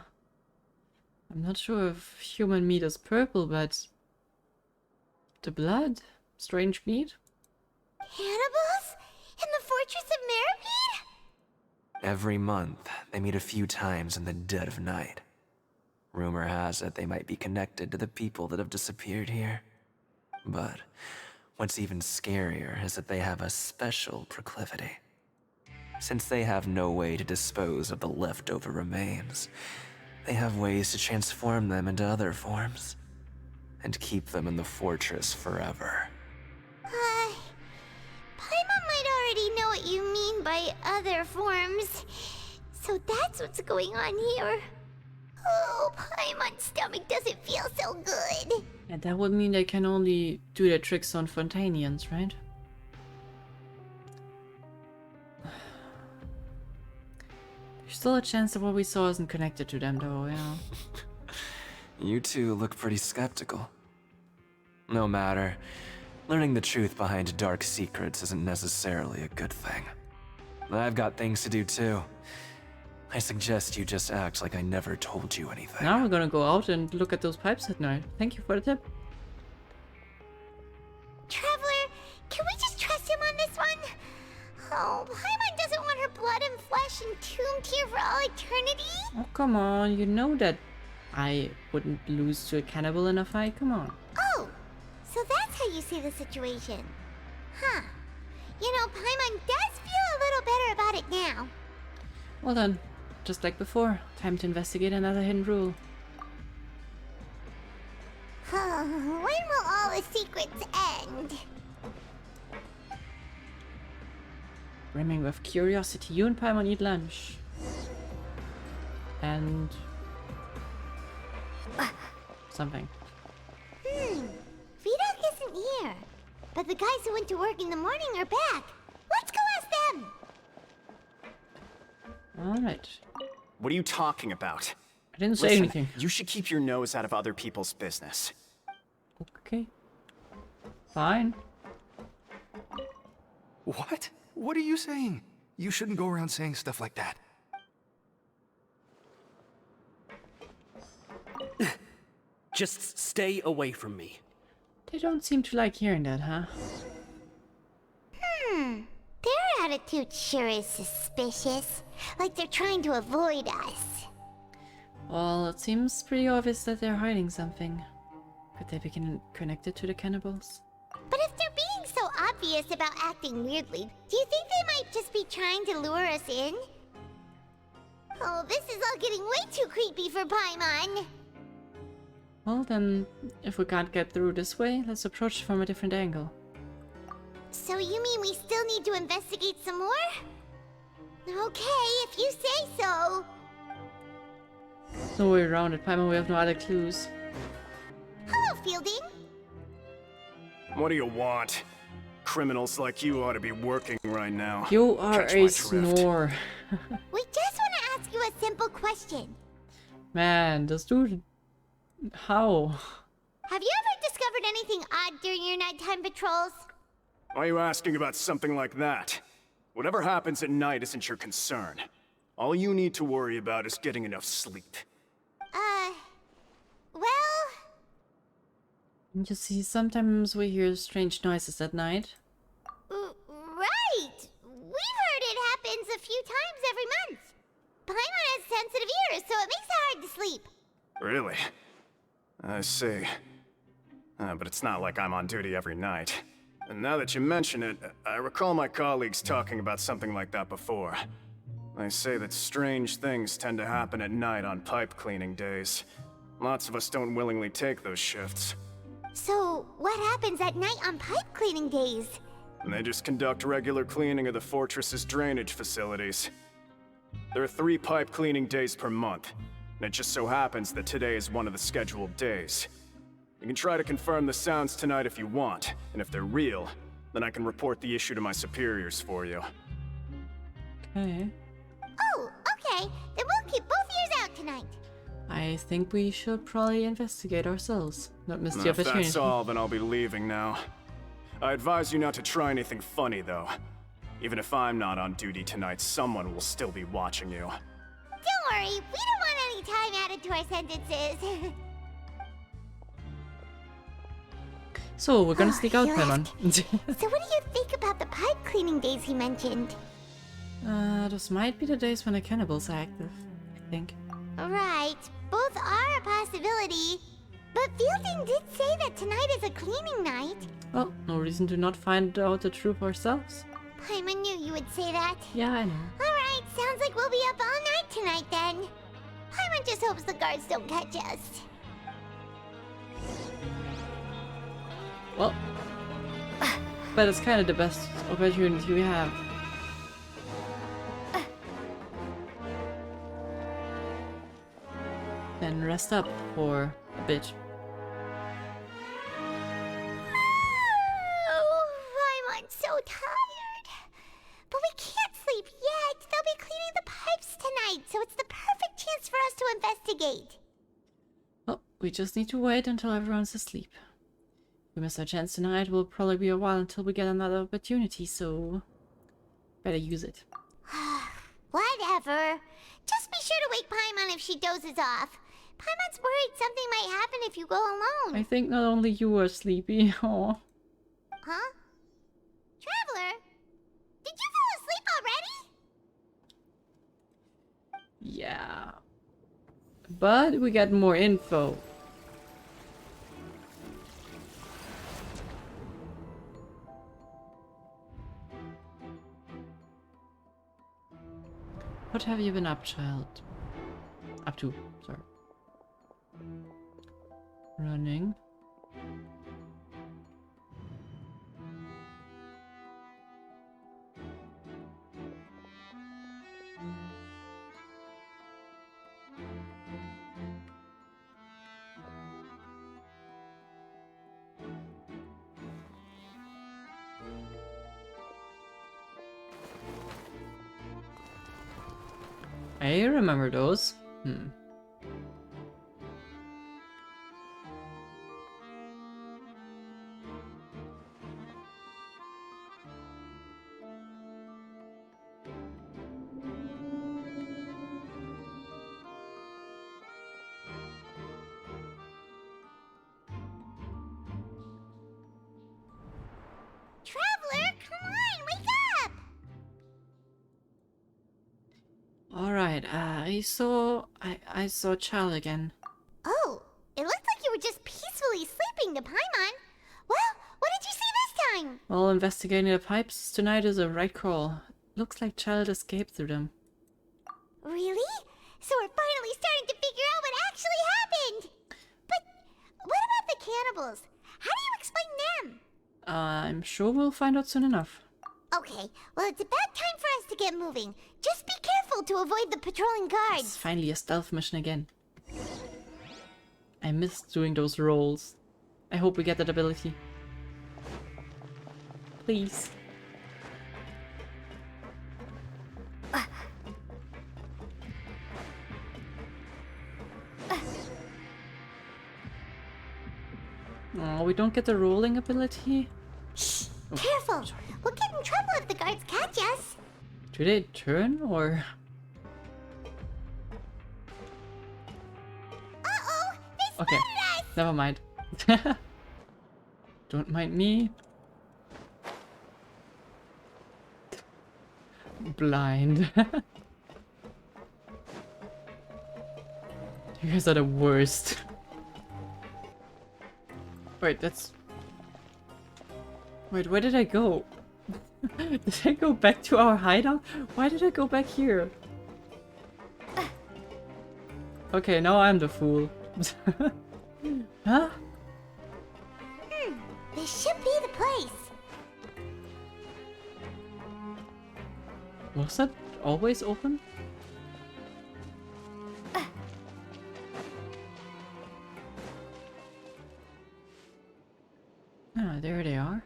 I'm not sure if human meat is purple, but the blood? Strange meat? Cannibals? In the Fortress of Maripede? Every month, they meet a few times in the dead of night. Rumor has it they might be connected to the people that have disappeared here. But what's even scarier is that they have a special proclivity. Since they have no way to dispose of the leftover remains, they have ways to transform them into other forms and keep them in the fortress forever. Paimon might already know what you mean by other forms. So that's what's going on here. Oh, Paimon's stomach doesn't feel so good. And that would mean they can only do their tricks on Fontanians, right? There's still a chance that what we saw isn't connected to them, though, yeah. You two look pretty skeptical. No matter. Learning the truth behind dark secrets isn't necessarily a good thing. I've got things to do too. I suggest you just act like I never told you anything. Now we're gonna go out and look at those pipes at night. Thank you for the tip. Traveler, can we just trust him on this one? Oh, Paimon doesn't want her blood and flesh entombed here for all eternity. Oh, come on. You know that I wouldn't lose to a cannibal in a fight. Come on. Oh, so that's how you see the situation. Huh. You know, Paimon does feel a little better about it now. Well then, just like before, time to investigate another hidden rule. When will all the secrets end? Brimming with curiosity, you and Paimon eat lunch. And... something. Vidok isn't here. But the guys who went to work in the morning are back. Let's go ask them! Alright. What are you talking about? I didn't say Listen, anything. You should keep your nose out of other people's business. Okay. Fine. What? What are you saying? You shouldn't go around saying stuff like that. Just stay away from me. They don't seem to like hearing that, huh? Their attitude sure is suspicious. Like they're trying to avoid us. Well, it seems pretty obvious that they're hiding something. Could they be connected to the cannibals? But if they're being so obvious about acting weirdly, do you think they might just be trying to lure us in? Oh, this is all getting way too creepy for Paimon. Well then, if we can't get through this way, let's approach from a different angle. So you mean we still need to investigate some more? Okay, if you say so. No way around it, Paimon, we have no other clues. Hello, Fielding. What do you want? Criminals like you ought to be working right now. You are Catch a my drift. snore. We just want to ask you a simple question. Man, this dude... How? Have you ever anything odd during your nighttime patrols? Why are you asking about something like that? Whatever happens at night isn't your concern. All you need to worry about is getting enough sleep. Well... You see, sometimes we hear strange noises at night. Right! We've heard it happens a few times every month. Paimon has sensitive ears, so it makes it hard to sleep. Really? I see. But it's not like I'm on duty every night. And now that you mention it, I recall my colleagues talking about something like that before. They say that strange things tend to happen at night on pipe cleaning days. Lots of us don't willingly take those shifts. So, what happens at night on pipe cleaning days? And they just conduct regular cleaning of the fortress's drainage facilities. There are 3 pipe cleaning days per month, and it just so happens that today is one of the scheduled days. You can try to confirm the sounds tonight if you want, and if they're real, then I can report the issue to my superiors for you. Okay. Oh, okay. Then we'll keep both ears out tonight. I think we should probably investigate ourselves. Not miss the If opportunity. that's all, then I'll be leaving now. I advise you not to try anything funny, though. Even if I'm not on duty tonight, someone will still be watching you. Don't worry, we don't want any time added to our sentences. So, we're gonna sneak out, he Paimon. So what do you think about the pipe cleaning days he mentioned? Those might be the days when the cannibals are active, I think. Right, both are a possibility. But Fielding did say that tonight is a cleaning night. Well, no reason to not find out the truth ourselves. Paimon knew you would say that. Yeah, I know. Alright, sounds like we'll be up all night tonight then. Paimon just hopes the guards don't catch us. Well, but it's kind of the best opportunity we have. Then rest up for a bit. Oh, Paimon's so tired. But we can't sleep yet. They'll be cleaning the pipes tonight, so it's the perfect chance for us to investigate. Well, we just need to wait until everyone's asleep. If we miss our chance tonight, it will probably be a while until we get another opportunity, so better use it. Whatever. Just be sure to wake Paimon if she dozes off. Paimon's worried something might happen if you go alone. I think not only you are sleepy. Oh. Huh? Traveler? Did you fall asleep already? Yeah. But we got more info. What have you been up, child? Up to, sorry. Running. I remember those. Traveler, come on, wake up! Alright, I saw Childe again. Oh, it looked like you were just peacefully sleeping to Paimon. Well, what did you see this time? Well, investigating the pipes tonight is a right call. Looks like Childe escaped through them. Really? So we're finally starting to figure out what actually happened! But what about the cannibals? How do you explain them? I'm sure we'll find out soon enough. Okay, well it's about time for us to get moving. Just be careful to avoid the patrolling guards. It's finally a stealth mission again. I missed doing those rolls. I hope we get that ability. Please. Oh, we don't get the rolling ability? Oh, Careful! We'll get in trouble if the guards catch us. do they turn or? Uh-oh! They Okay, spotted us! never mind. Don't mind me. Blind. You guys are the worst. Wait, that's... Wait, where did I go? Did I go back to our hideout? Why did I go back here? Okay, now I'm the fool. Huh? This should be the place. Was that always open? Ah, there they are.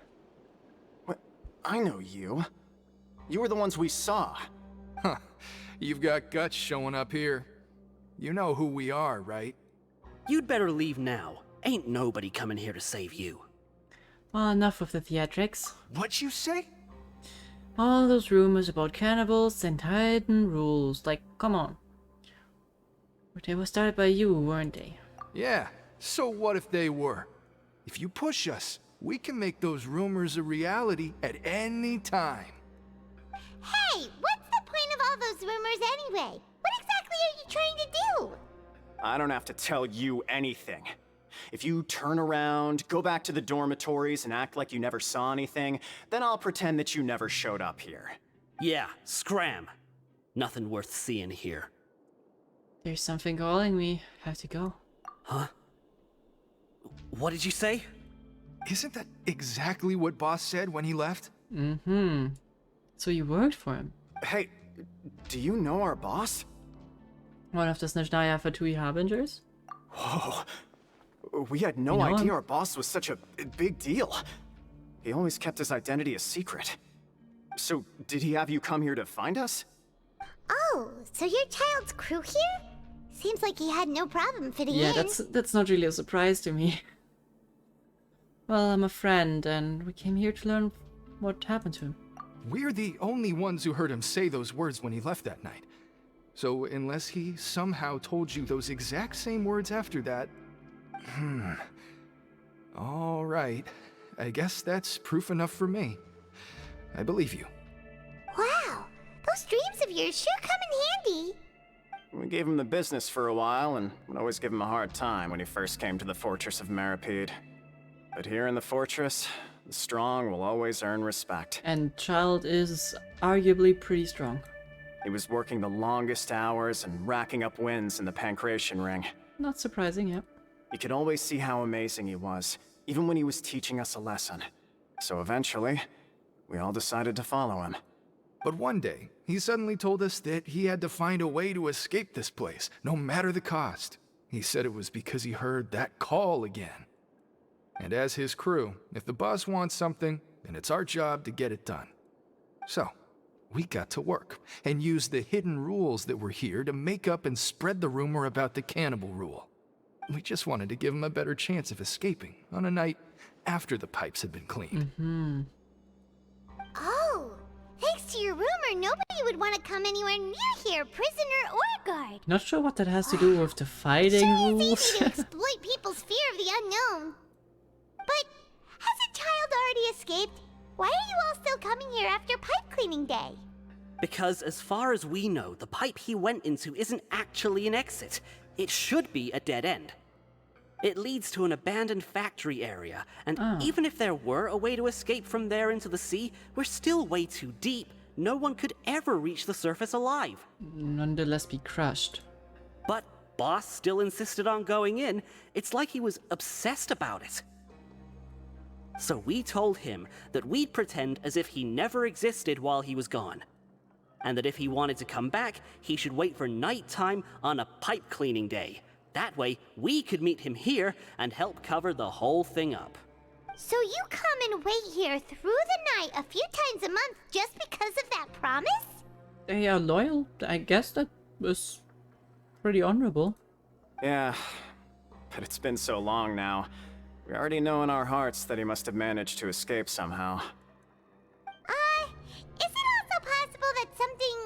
What? I know you. You were the ones we saw. Huh. You've got guts showing up here. You know who we are, right? You'd better leave now. Ain't nobody coming here to save you. Well, enough of the theatrics. What'd you say? All those rumors about cannibals and hidden rules. Like, come on. But they were started by you, weren't they? Yeah, so what if they were? If you push us, we can make those rumors a reality at any time. Hey, what's the point of all those rumors anyway? What exactly are you trying to do? I don't have to tell you anything. If you turn around, go back to the dormitories and act like you never saw anything, then I'll pretend that you never showed up here. Yeah, scram. Nothing worth seeing here. There's something calling me. Have to go. Huh? What did you say? Isn't that exactly what Boss said when he left? Mm-hmm. So you worked for him. Hey, do you know our boss? One of the Snezhnaya Fatui Harbingers? Whoa. We had no idea our boss was such a big deal. He always kept his identity a secret. So, did he have you come here to find us? Oh, so you're Childe's crew here? Seems like he had no problem fitting in. Yeah, that's not really a surprise to me. Well, I'm a friend, and we came here to learn what happened to him. We're the only ones who heard him say those words when he left that night. So unless he somehow told you those exact same words after that... All right. I guess that's proof enough for me. I believe you. Wow, those dreams of yours sure come in handy. We gave him the business for a while and would always give him a hard time when he first came to the Fortress of Maripede. But here in the fortress, the strong will always earn respect. And Childe is arguably pretty strong. He was working the longest hours and racking up wins in the Pancration Ring. Not surprising, yeah. You could always see how amazing he was, even when he was teaching us a lesson. So eventually, we all decided to follow him. But one day, he suddenly told us that he had to find a way to escape this place, no matter the cost. He said it was because he heard that call again. And as his crew, if the boss wants something, then it's our job to get it done. So, we got to work, and used the hidden rules that were here to make up and spread the rumor about the cannibal rule. We just wanted to give him a better chance of escaping on a night after the pipes had been cleaned. Mm-hmm. Oh, thanks to your rumor, nobody would want to come anywhere near here, prisoner or guard. Not sure what that has to do with the fighting rules. It's easy to exploit people's fear of the unknown. But hasn't Childe already escaped? Why are you all still coming here after pipe cleaning day? Because as far as we know, the pipe he went into isn't actually an exit. It should be a dead end. It leads to an abandoned factory area, and even if there were a way to escape from there into the sea, we're still way too deep. No one could ever reach the surface alive. Nonetheless be crushed. But Boss still insisted on going in. It's like he was obsessed about it. So we told him that we'd pretend as if he never existed while he was gone. And that if he wanted to come back, he should wait for nighttime on a pipe cleaning day. That way, we could meet him here and help cover the whole thing up. So you come and wait here through the night a few times a month just because of that promise? They are loyal. I guess that was pretty honorable. Yeah, but it's been so long now. We already know in our hearts that he must have managed to escape somehow. Is it also possible that something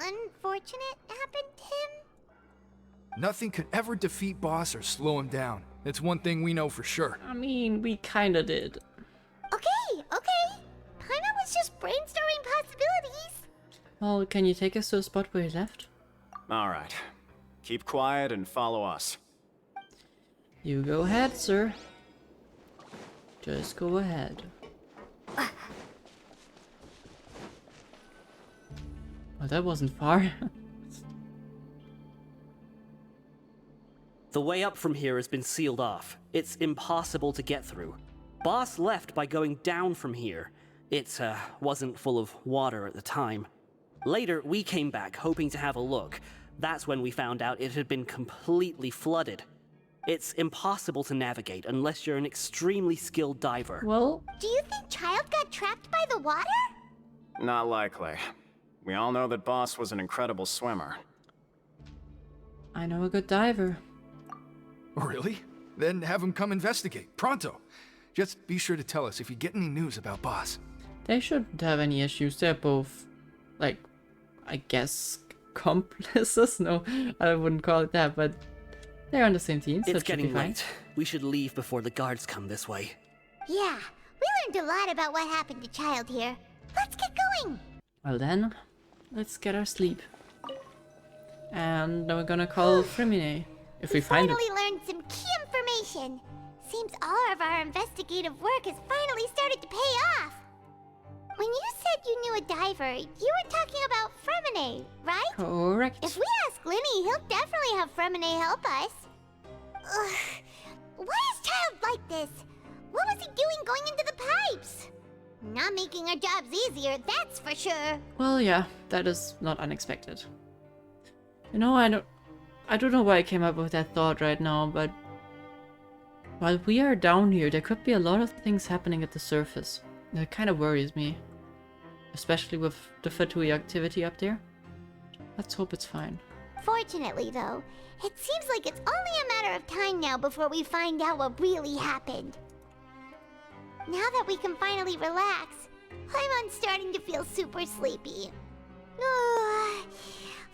unfortunate happened to him? Nothing could ever defeat Boss or slow him down. It's one thing we know for sure. I mean, we kinda did. Okay. Paimon was just brainstorming possibilities. Well, can you take us to a spot where he left? Alright. Keep quiet and follow us. You go ahead, sir. Just go ahead. Well, that wasn't far. The way up from here has been sealed off. It's impossible to get through. Boss left by going down from here. It wasn't full of water at the time. Later, we came back hoping to have a look. That's when we found out it had been completely flooded. It's impossible to navigate unless you're an extremely skilled diver. Well, do you think Childe got trapped by the water? Not likely. We all know that Boss was an incredible swimmer. I know a good diver. Really? Then have him come investigate. Pronto. Just be sure to tell us if you get any news about Boss. They shouldn't have any issues. They're both, like, I guess, complices? No, I wouldn't call it that, but they're on the same team, so It's it should be getting fine. late. We should leave before the guards come this way. Yeah, we learned a lot about what happened to Childe here. Let's get going. Well then, let's get our sleep. And then we're gonna call Furina. If we find it. Finally learned some key information. Seems all of our investigative work has finally started to pay off. When you said you knew a diver, you were talking about Furina, right? Correct. If we ask Linny, he'll definitely have Furina help us. Ugh. Why is Childe like this? What was he doing going into the pipes? Not making our jobs easier, that's for sure. Well, yeah, that is not unexpected. You know, I don't know why I came up with that thought right now, but while we are down here, there could be a lot of things happening at the surface. It kind of worries me. Especially with the Fatui activity up there. Let's hope it's fine. Fortunately, though, it seems like it's only a matter of time now before we find out what really happened. Now that we can finally relax, I'm starting to feel super sleepy.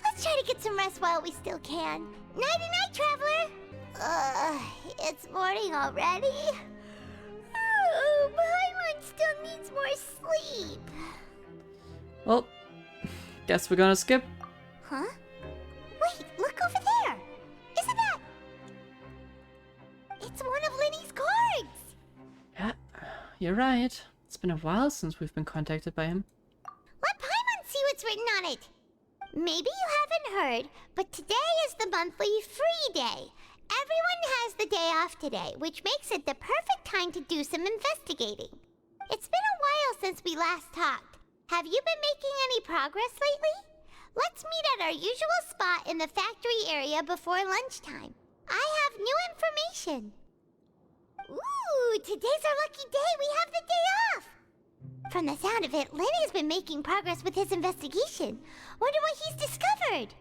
Let's try to get some rest while we still can. Nighty-night, traveler! It's morning already? Paimon still needs more sleep. Well, guess we're gonna skip. Huh? Wait, look over there! Isn't that... It's one of Linny's cards! Yeah, you're right. It's been a while since we've been contacted by him. Let Paimon see what's written on it. Maybe you haven't heard, but today is the monthly free day. Everyone has the day off today, which makes it the perfect time to do some investigating. It's been a while since we last talked. Have you been making any progress lately? Let's meet at our usual spot in the factory area before lunchtime. I have new information. Ooh, today's our lucky day. We have the day off. From the sound of it, Linny's been making progress with his investigation. Wonder what he's discovered.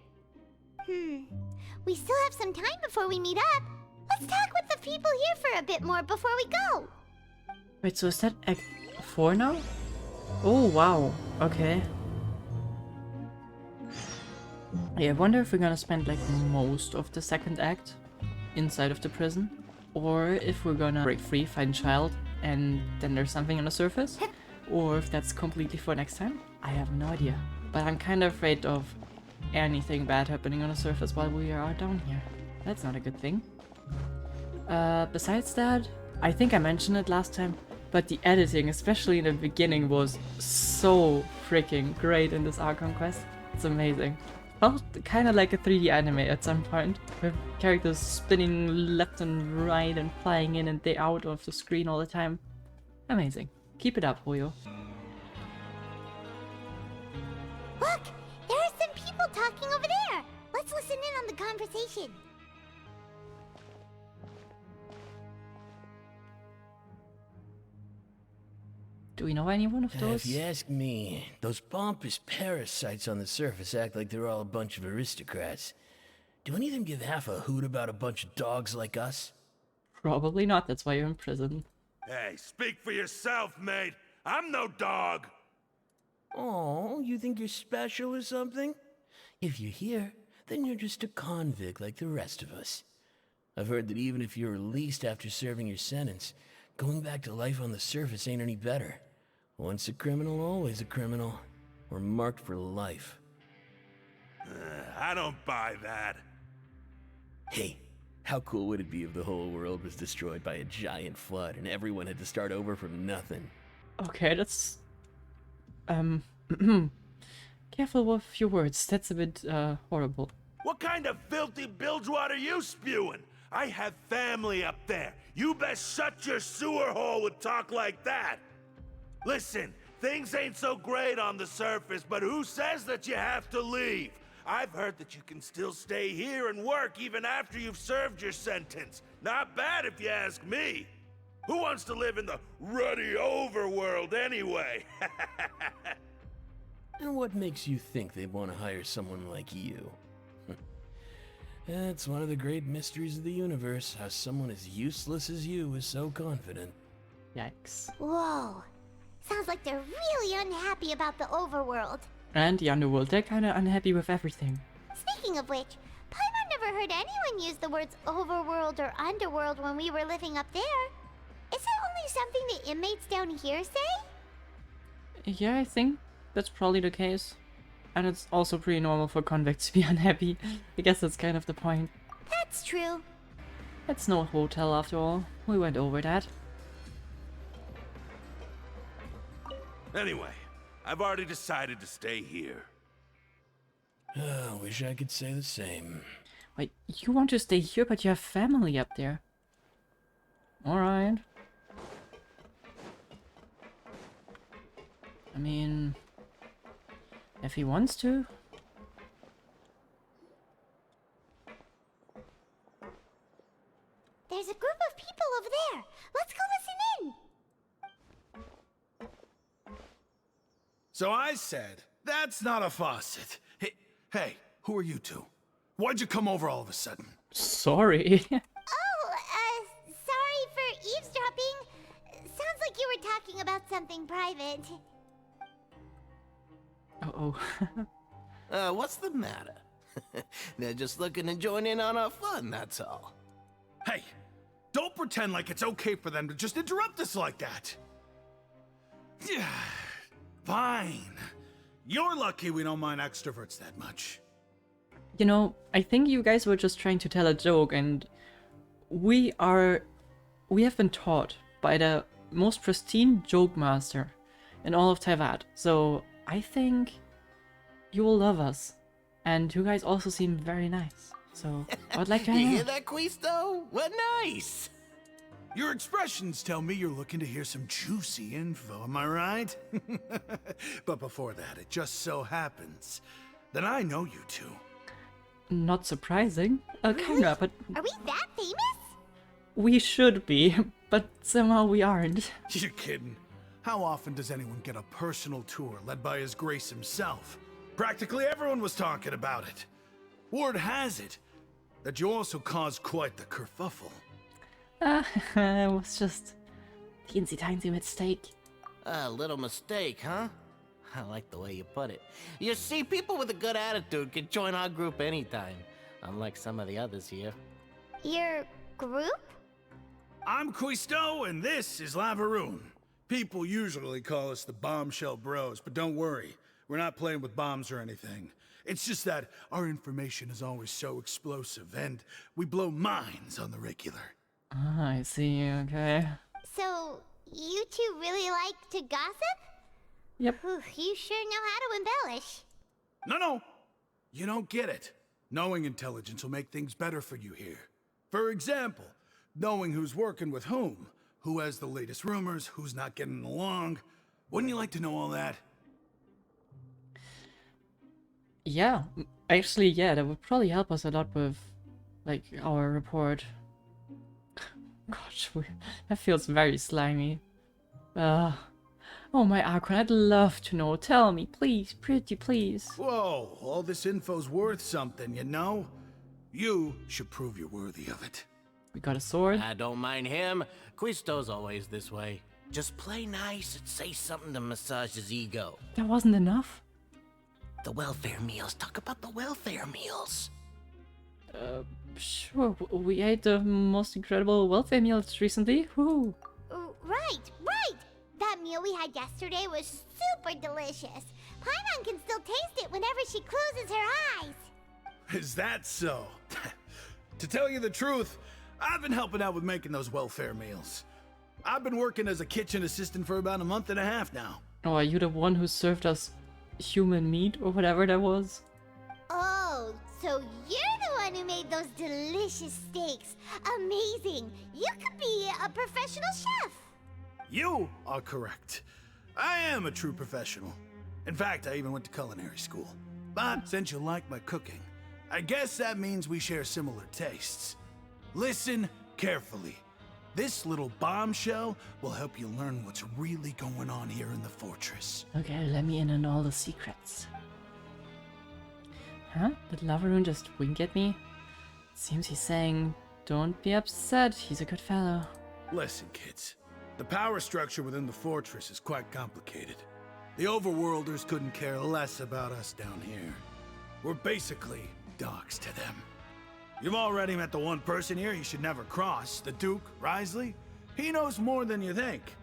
We still have some time before we meet up. Let's talk with the people here for a bit more before we go. Wait, so is that Act 4 now? Oh, wow. Okay. Yeah, I wonder if we're gonna spend like most of the second act inside of the prison. Or if we're gonna break free, find Childe, and then there's something on the surface. Or if that's completely for next time. I have no idea. But I'm kind of afraid of anything bad happening on the surface while we are down here. That's not a good thing. Besides that, I think I mentioned it last time, but the editing, especially in the beginning, was so freaking great in this Archon quest. It's amazing. Felt kind of like a 3D anime at some point, with characters spinning left and right and flying in and out of the screen all the time. Amazing. Keep it up, Hoyo. Look, there are some people talking over there. Let's listen in on the conversation. Do we know anyone of those? If you ask me, those pompous parasites on the surface act like they're all a bunch of aristocrats. Do any of them give half a hoot about a bunch of dogs like us? Probably not, that's why you're in prison. Hey, speak for yourself, mate. I'm no dog. Oh, you think you're special or something? If you're here, then you're just a convict like the rest of us. I've heard that even if you're released after serving your sentence, going back to life on the surface ain't any better. Once a criminal, always a criminal. We're marked for life. I don't buy that. Hey, how cool would it be if the whole world was destroyed by a giant flood and everyone had to start over from nothing? Okay, that's... Careful with your words, that's a bit, horrible. What kind of filthy bilgewater you spewing? I have family up there. You best shut your sewer hole with talk like that. Listen, things ain't so great on the surface, but who says that you have to leave? I've heard that you can still stay here and work even after you've served your sentence. Not bad if you ask me. Who wants to live in the ruddy overworld anyway? And what makes you think they'd want to hire someone like you? That's one of the great mysteries of the universe, how someone as useless as you is so confident. Yikes. Whoa. Sounds like they're really unhappy about the overworld. And the underworld, they're kinda unhappy with everything. Speaking of which, Paimon never heard anyone use the words overworld or underworld when we were living up there. Is it only something the inmates down here say? Yeah, I think that's probably the case. And it's also pretty normal for convicts to be unhappy. I guess that's kind of the point. That's true. It's no hotel after all. We went over that. Anyway, I've already decided to stay here. Wish I could say the same. Wait, you want to stay here but you have family up there? Alright. I mean... if he wants to. There's a group of people over there. Let's go listen in. So I said, that's not a faucet. Hey, who are you two? Why'd you come over all of a sudden? Sorry. Sorry for eavesdropping. Sounds like you were talking about something private. Uh-oh. What's the matter? They're just looking to join in on our fun, that's all. Hey, don't pretend like it's okay for them to just interrupt us like that. Yeah, fine. You're lucky we don't mind extroverts that much. You know, I think you guys were just trying to tell a joke, and we have been taught by the most pristine joke master in all of Teyvat. So I think you will love us. And you guys also seem very nice. So I would like to hang You hear out. that, Quisto? What nice! Your expressions tell me you're looking to hear some juicy info, am I right? But before that, it just so happens that I know you two. Not surprising. Kinda, but Are we that famous? we should be. But somehow we aren't. You're kidding. How often does anyone get a personal tour led by His Grace himself? Practically everyone was talking about it. Word has it that you also caused quite the kerfuffle. It was just a teensy-tiny mistake. A little mistake, huh? I like the way you put it. You see, people with a good attitude can join our group anytime, unlike some of the others here. Your group? I'm Quisto, and this is Lavaroon. People usually call us the Bombshell Bros, but don't worry, we're not playing with bombs or anything. It's just that our information is always so explosive, and we blow minds on the regular. Ah, I see, okay. So, you two really like to gossip? Yep. Whew, you sure know how to embellish. No, you don't get it. Knowing intelligence will make things better for you here. For example, knowing who's working with whom, who has the latest rumors, who's not getting along. Wouldn't you like to know all that? Yeah, actually, yeah, that would probably help us a lot with, like, our report. Gosh, that feels very slimy. Oh my Archon, I'd love to know. Tell me, please, pretty please. Whoa, all this info's worth something, you know? You should prove you're worthy of it. We got a sword. I don't mind him. Quisto's always this way. Just play nice and say something to massage his ego. That wasn't enough. The welfare meals. Talk about the welfare meals. Sure. We ate the most incredible welfare meals recently. Woo. Right. That meal we had yesterday was super delicious. Paimon can still taste it whenever she closes her eyes. Is that so? To tell you the truth, I've been helping out with making those welfare meals. I've been working as a kitchen assistant for about a month and a half now. Oh, are you the one who served us human meat or whatever that was? Oh, so you're the one who made those delicious steaks. Amazing. You could be a professional chef. You are correct. I am a true professional. In fact, I even went to culinary school. But since you like my cooking, I guess that means we share similar tastes. Listen carefully. This little bombshell will help you learn what's really going on here in the fortress. Okay, let me in on all the secrets. Huh? Did Laveroon just wink at me? Seems he's saying, don't be upset, he's a good fellow. Listen, kids. The power structure within the fortress is quite complicated. The overworlders couldn't care less about us down here. We're basically dogs to them. You've already met the one person here you should never cross, the Duke, Wriothesley. He knows more than you think.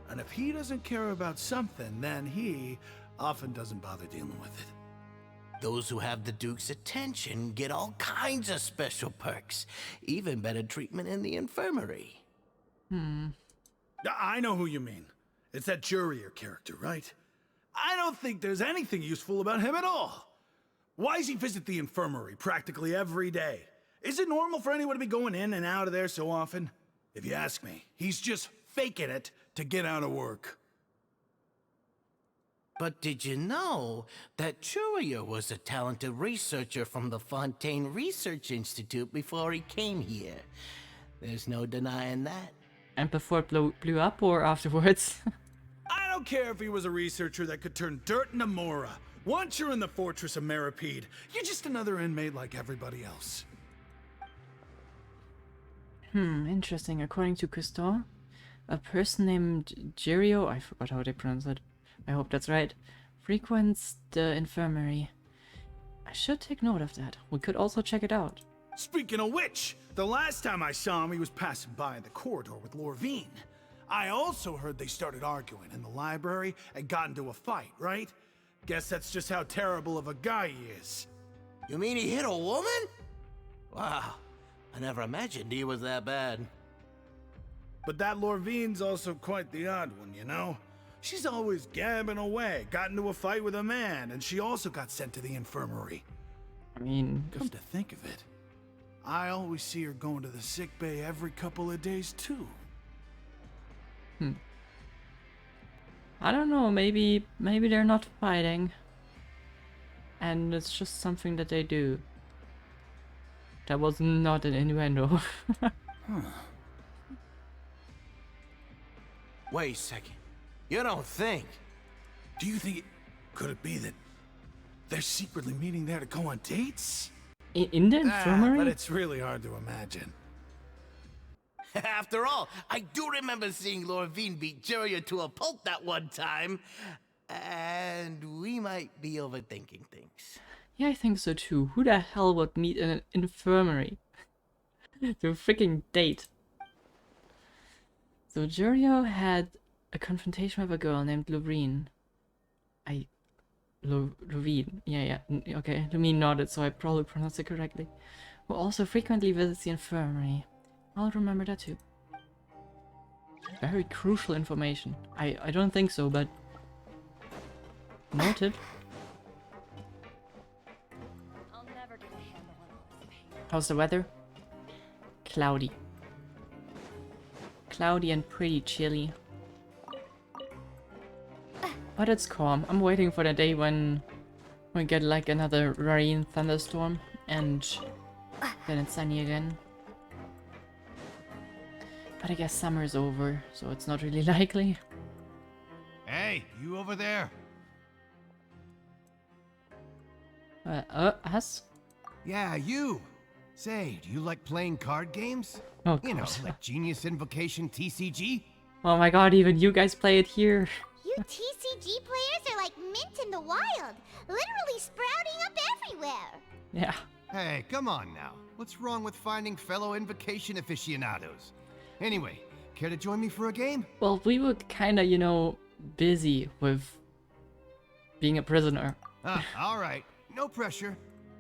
And if he doesn't care about something, then he often doesn't bother dealing with it. Those who have the Duke's attention get all kinds of special perks. Even better treatment in the infirmary. I know who you mean. It's that Jurier character, right? I don't think there's anything useful about him at all. Why does he visit the infirmary practically every day? Is it normal for anyone to be going in and out of there so often? If you ask me, he's just faking it to get out of work. But did you know that Jurier was a talented researcher from the Fontaine Research Institute before he came here? There's no denying that. And before it blew up or afterwards? I don't care if he was a researcher that could turn dirt into Mora. Once you're in the Fortress of Maripede, you're just another inmate like everybody else. Interesting. According to Cousteau, a person named Jirio, I forgot how they pronounce it, I hope that's right, frequents the infirmary. I should take note of that. We could also check it out. Speaking of which, the last time I saw him, he was passing by the corridor with Lorvine. I also heard they started arguing in the library and got into a fight, right? Guess that's just how terrible of a guy he is. You mean he hit a woman? Wow, I never imagined he was that bad. But that Lorvine's also quite the odd one, you know? She's always gabbing away, got into a fight with a man, and she also got sent to the infirmary. I mean... Come to think of it, I always see her going to the sick bay every couple of days, too. I don't know, maybe they're not fighting. And it's just something that they do. That was not an innuendo. Wait a second. You don't think? Do you think could it be that they're secretly meeting there to go on dates? In the infirmary? But it's really hard to imagine. After all, I do remember seeing Lorvine beat Jurier to a pulp that one time. And we might be overthinking things. Yeah, I think so too. Who the hell would meet in an infirmary? To freaking date. So Jurier had a confrontation with a girl named Lorine. Lorine. Yeah. Okay, Lorine nodded, so I probably pronounced it correctly. Who also frequently visits the infirmary. I'll remember that too. Very crucial information. I don't think so, but... Noted. How's the weather? Cloudy. Cloudy and pretty chilly. But it's calm. I'm waiting for the day when we get like another rain thunderstorm and then it's sunny again. But I guess summer's over, so it's not really likely. Hey, you over there? Us? Yeah, you. Say, do you like playing card games? Oh, You know, God. like Genius Invocation TCG? Oh my god, even you guys play it here. You TCG players are like mint in the wild, literally sprouting up everywhere. Yeah. Hey, come on now. What's wrong with finding fellow Invocation aficionados? Anyway, care to join me for a game? Well, we were kinda, you know, busy with being a prisoner. Alright. No pressure.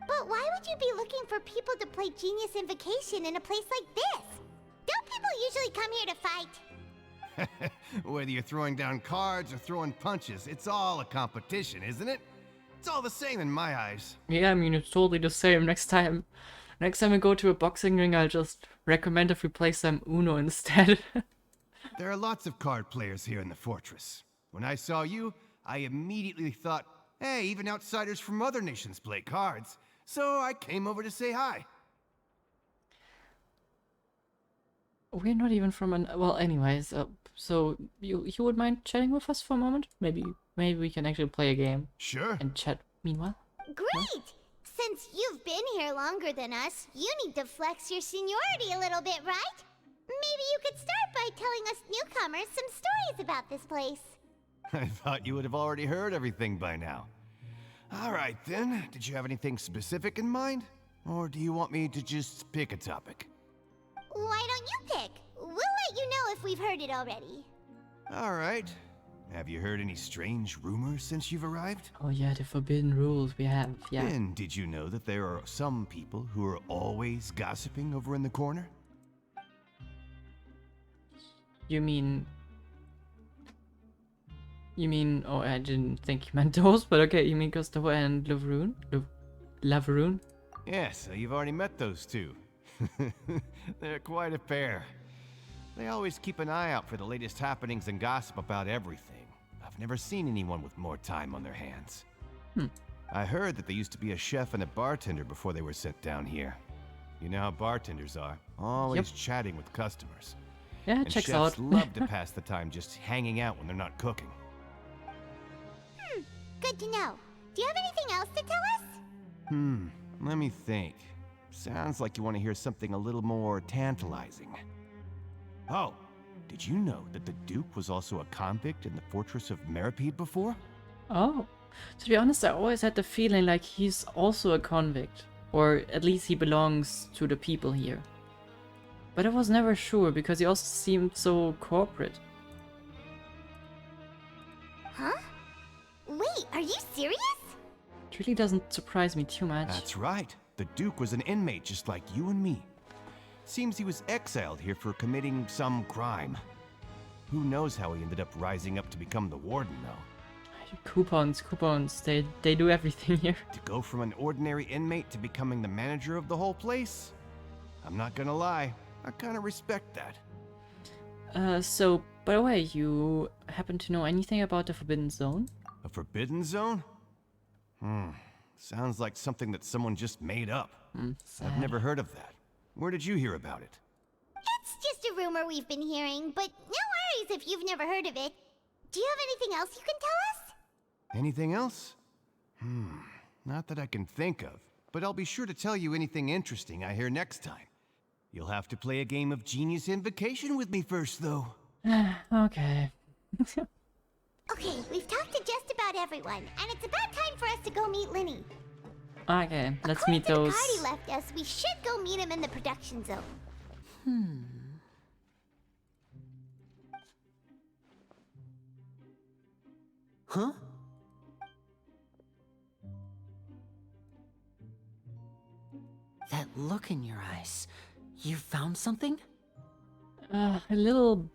But why would you be looking for people to play Genius Invocation in a place like this? Don't people usually come here to fight? Whether you're throwing down cards or throwing punches, it's all a competition, isn't it? It's all the same in my eyes. Yeah, I mean, it's totally the same. Next time we go to a boxing ring, I'll just recommend if we play some Uno instead. There are lots of card players here in the fortress. When I saw you, I immediately thought, hey, even outsiders from other nations play cards. So I came over to say hi. We're not even from an... Well, anyways, so you would mind chatting with us for a moment? Maybe we can actually play a game. Sure. And chat meanwhile. Great! Since you've been here longer than us, you need to flex your seniority a little bit, right? Maybe you could start by telling us newcomers some stories about this place. I thought you would have already heard everything by now. All right, then. Did you have anything specific in mind? Or do you want me to just pick a topic? Why don't you pick? We'll let you know if we've heard it already. All right. Have you heard any strange rumors since you've arrived? Oh yeah, the forbidden rules we have, yeah. And did you know that there are some people who are always gossiping over in the corner? You mean... Oh, I didn't think you meant those, but okay, you mean Gustavo and Lavroon? Lavroon? Yeah, so you've already met those two. They're quite a pair. They always keep an eye out for the latest happenings and gossip about everything. I've never seen anyone with more time on their hands. I heard that they used to be a chef and a bartender before they were sent down here. You know how bartenders are, always chatting with customers. Yeah, and checks chefs out. love to pass the time just hanging out when they're not cooking. Good to know. Do you have anything else to tell us? Let me think. Sounds like you want to hear something a little more tantalizing. Oh, did you know that the Duke was also a convict in the Fortress of Maripede before? Oh. To be honest, I always had the feeling like he's also a convict. Or at least he belongs to the people here. But I was never sure because he also seemed so corporate. Huh? Wait, are you serious? It really doesn't surprise me too much. That's right. The Duke was an inmate just like you and me. Seems he was exiled here for committing some crime. Who knows how he ended up rising up to become the warden, though. Coupons, they do everything here. To go from an ordinary inmate to becoming the manager of the whole place? I'm not gonna lie, I kinda respect that. So, by the way, you happen to know anything about the Forbidden Zone? A forbidden zone? Sounds like something that someone just made up. I've never heard of that. Where did you hear about it? It's just a rumor we've been hearing, but no worries if you've never heard of it. Do you have anything else you can tell us? Anything else? Not that I can think of, but I'll be sure to tell you anything interesting I hear next time. You'll have to play a game of Genius Invocation with me first, though. Okay. Okay, we've talked to just about everyone, and it's about time for us to go meet Linny. Okay, let's meet According those. to the card he left us, we should go meet him in the production zone. Huh? That look in your eyes. You found something? A little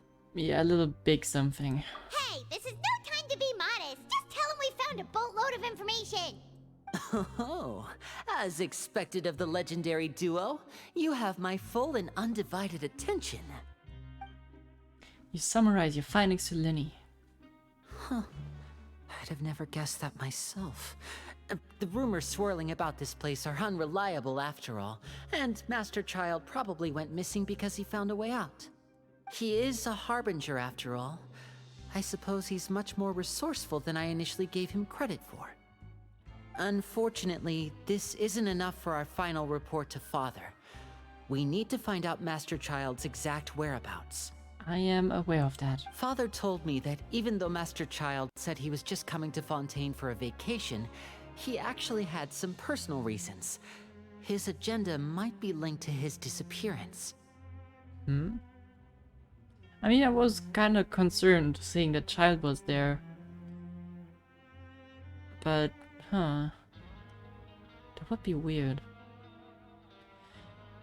big something. Hey, this is no time to be modest. Just tell him we found a boatload of information. Oh, as expected of the legendary duo, you have my full and undivided attention. You summarize your findings to Linny. Huh. I'd have never guessed that myself. The rumors swirling about this place are unreliable after all, and Master Childe probably went missing because he found a way out. He is a harbinger after all. I suppose he's much more resourceful than I initially gave him credit for. Unfortunately, this isn't enough for our final report to Father. We need to find out Master Childe's exact whereabouts. I am aware of that. Father told me that even though Master Childe said he was just coming to Fontaine for a vacation, he actually had some personal reasons. His agenda might be linked to his disappearance. Hmm? I mean, I was kind of concerned seeing that Childe was there. But, that would be weird.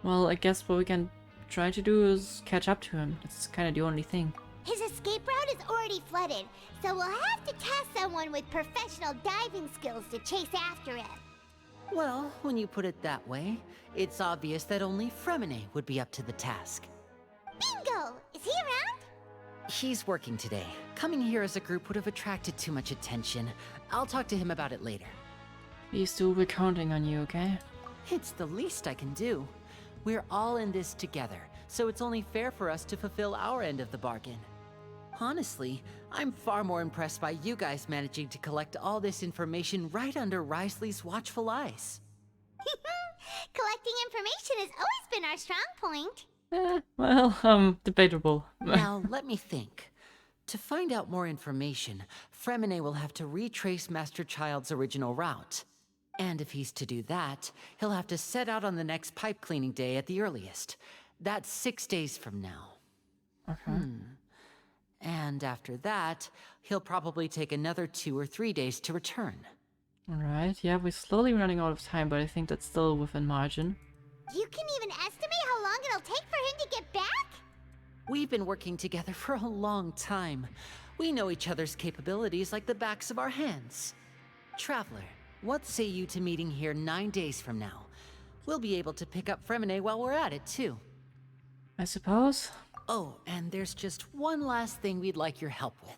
Well, I guess what we can try to do is catch up to him. That's kind of the only thing. His escape route is already flooded, so we'll have to task someone with professional diving skills to chase after him. Well, when you put it that way, it's obvious that only Fremine would be up to the task. Bingo! Is he around? He's working today. Coming here as a group would have attracted too much attention. I'll talk to him about it later. He's still counting on you, okay? It's the least I can do. We're all in this together, so it's only fair for us to fulfill our end of the bargain. Honestly, I'm far more impressed by you guys managing to collect all this information right under Wriothesley's watchful eyes. Collecting information has always been our strong point. Well, debatable. Now, let me think. To find out more information, Fremine will have to retrace Master Childe's original route. And if he's to do that, he'll have to set out on the next pipe cleaning day at the earliest. That's 6 days from now. Okay. And after that, he'll probably take another 2 or 3 days to return. Alright, yeah, we're slowly running out of time, but I think that's still within margin. You can even estimate how long it'll take for him to get back? We've been working together for a long time. We know each other's capabilities like the backs of our hands. Traveler, what say you to meeting here 9 days from now? We'll be able to pick up Fremine while we're at it, too. I suppose. Oh, and there's just one last thing we'd like your help with.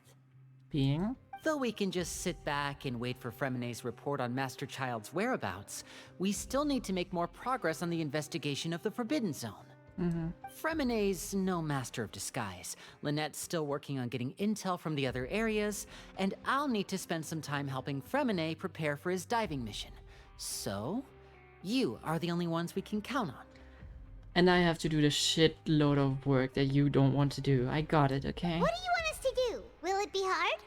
Being? Though we can just sit back and wait for Fremine's report on Master Childe's whereabouts, we still need to make more progress on the investigation of the Forbidden Zone. Fremine's no master of disguise. Lynette's still working on getting intel from the other areas, and I'll need to spend some time helping Fremine prepare for his diving mission. So, you are the only ones we can count on. And I have to do the shitload of work that you don't want to do. I got it, okay? What do you want us to do? Will it be hard?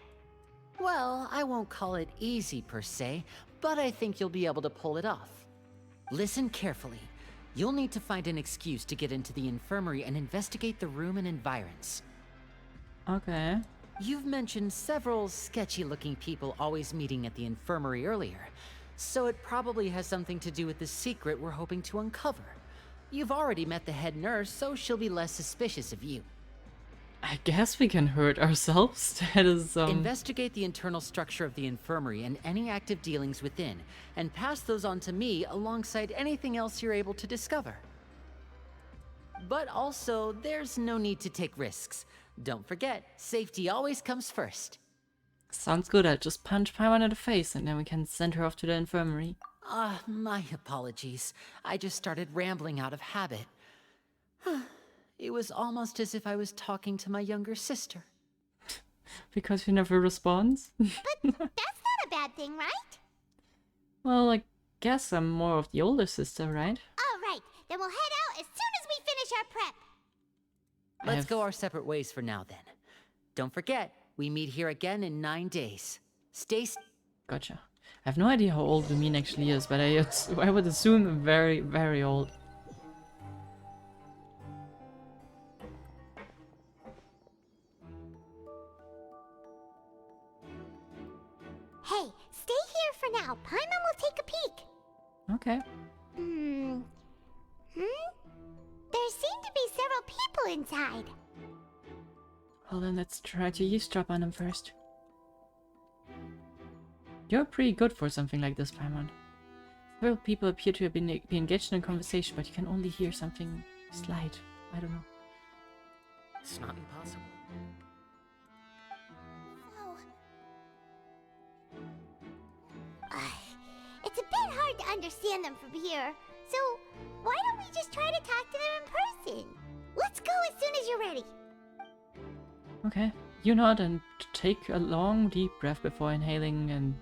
Well, I won't call it easy per se, but I think you'll be able to pull it off. Listen carefully. You'll need to find an excuse to get into the infirmary and investigate the room and environs. Okay. You've mentioned several sketchy-looking people always meeting at the infirmary earlier, so it probably has something to do with the secret we're hoping to uncover. You've already met the head nurse, so she'll be less suspicious of you. I guess we can hurt ourselves. That is, Investigate the internal structure of the infirmary and any active dealings within, and pass those on to me alongside anything else you're able to discover. But also, there's no need to take risks. Don't forget, safety always comes first. Sounds good. I'll just punch Paimon in the face and then we can send her off to the infirmary. My apologies. I just started rambling out of habit. It was almost as if I was talking to my younger sister. Because she never responds? But that's not a bad thing, right? Well, I guess I'm more of the older sister, right? All right, then we'll head out as soon as we finish our prep. Let's go our separate ways for now, then. Don't forget, we meet here again in 9 days. Gotcha. I have no idea how old Lumine actually is, but I would assume very, very old. Hey, stay here for now. Paimon will take a peek. Okay. There seem to be several people inside. Well then, let's try to eavesdrop on them first. You're pretty good for something like this, Paimon. Several people appear to have be engaged in a conversation, but you can only hear something slight. I don't know. It's not impossible. It's a bit hard to understand them from here, so why don't we just try to talk to them in person? Let's go as soon as you're ready. Okay, you nod and take a long, deep breath before inhaling, and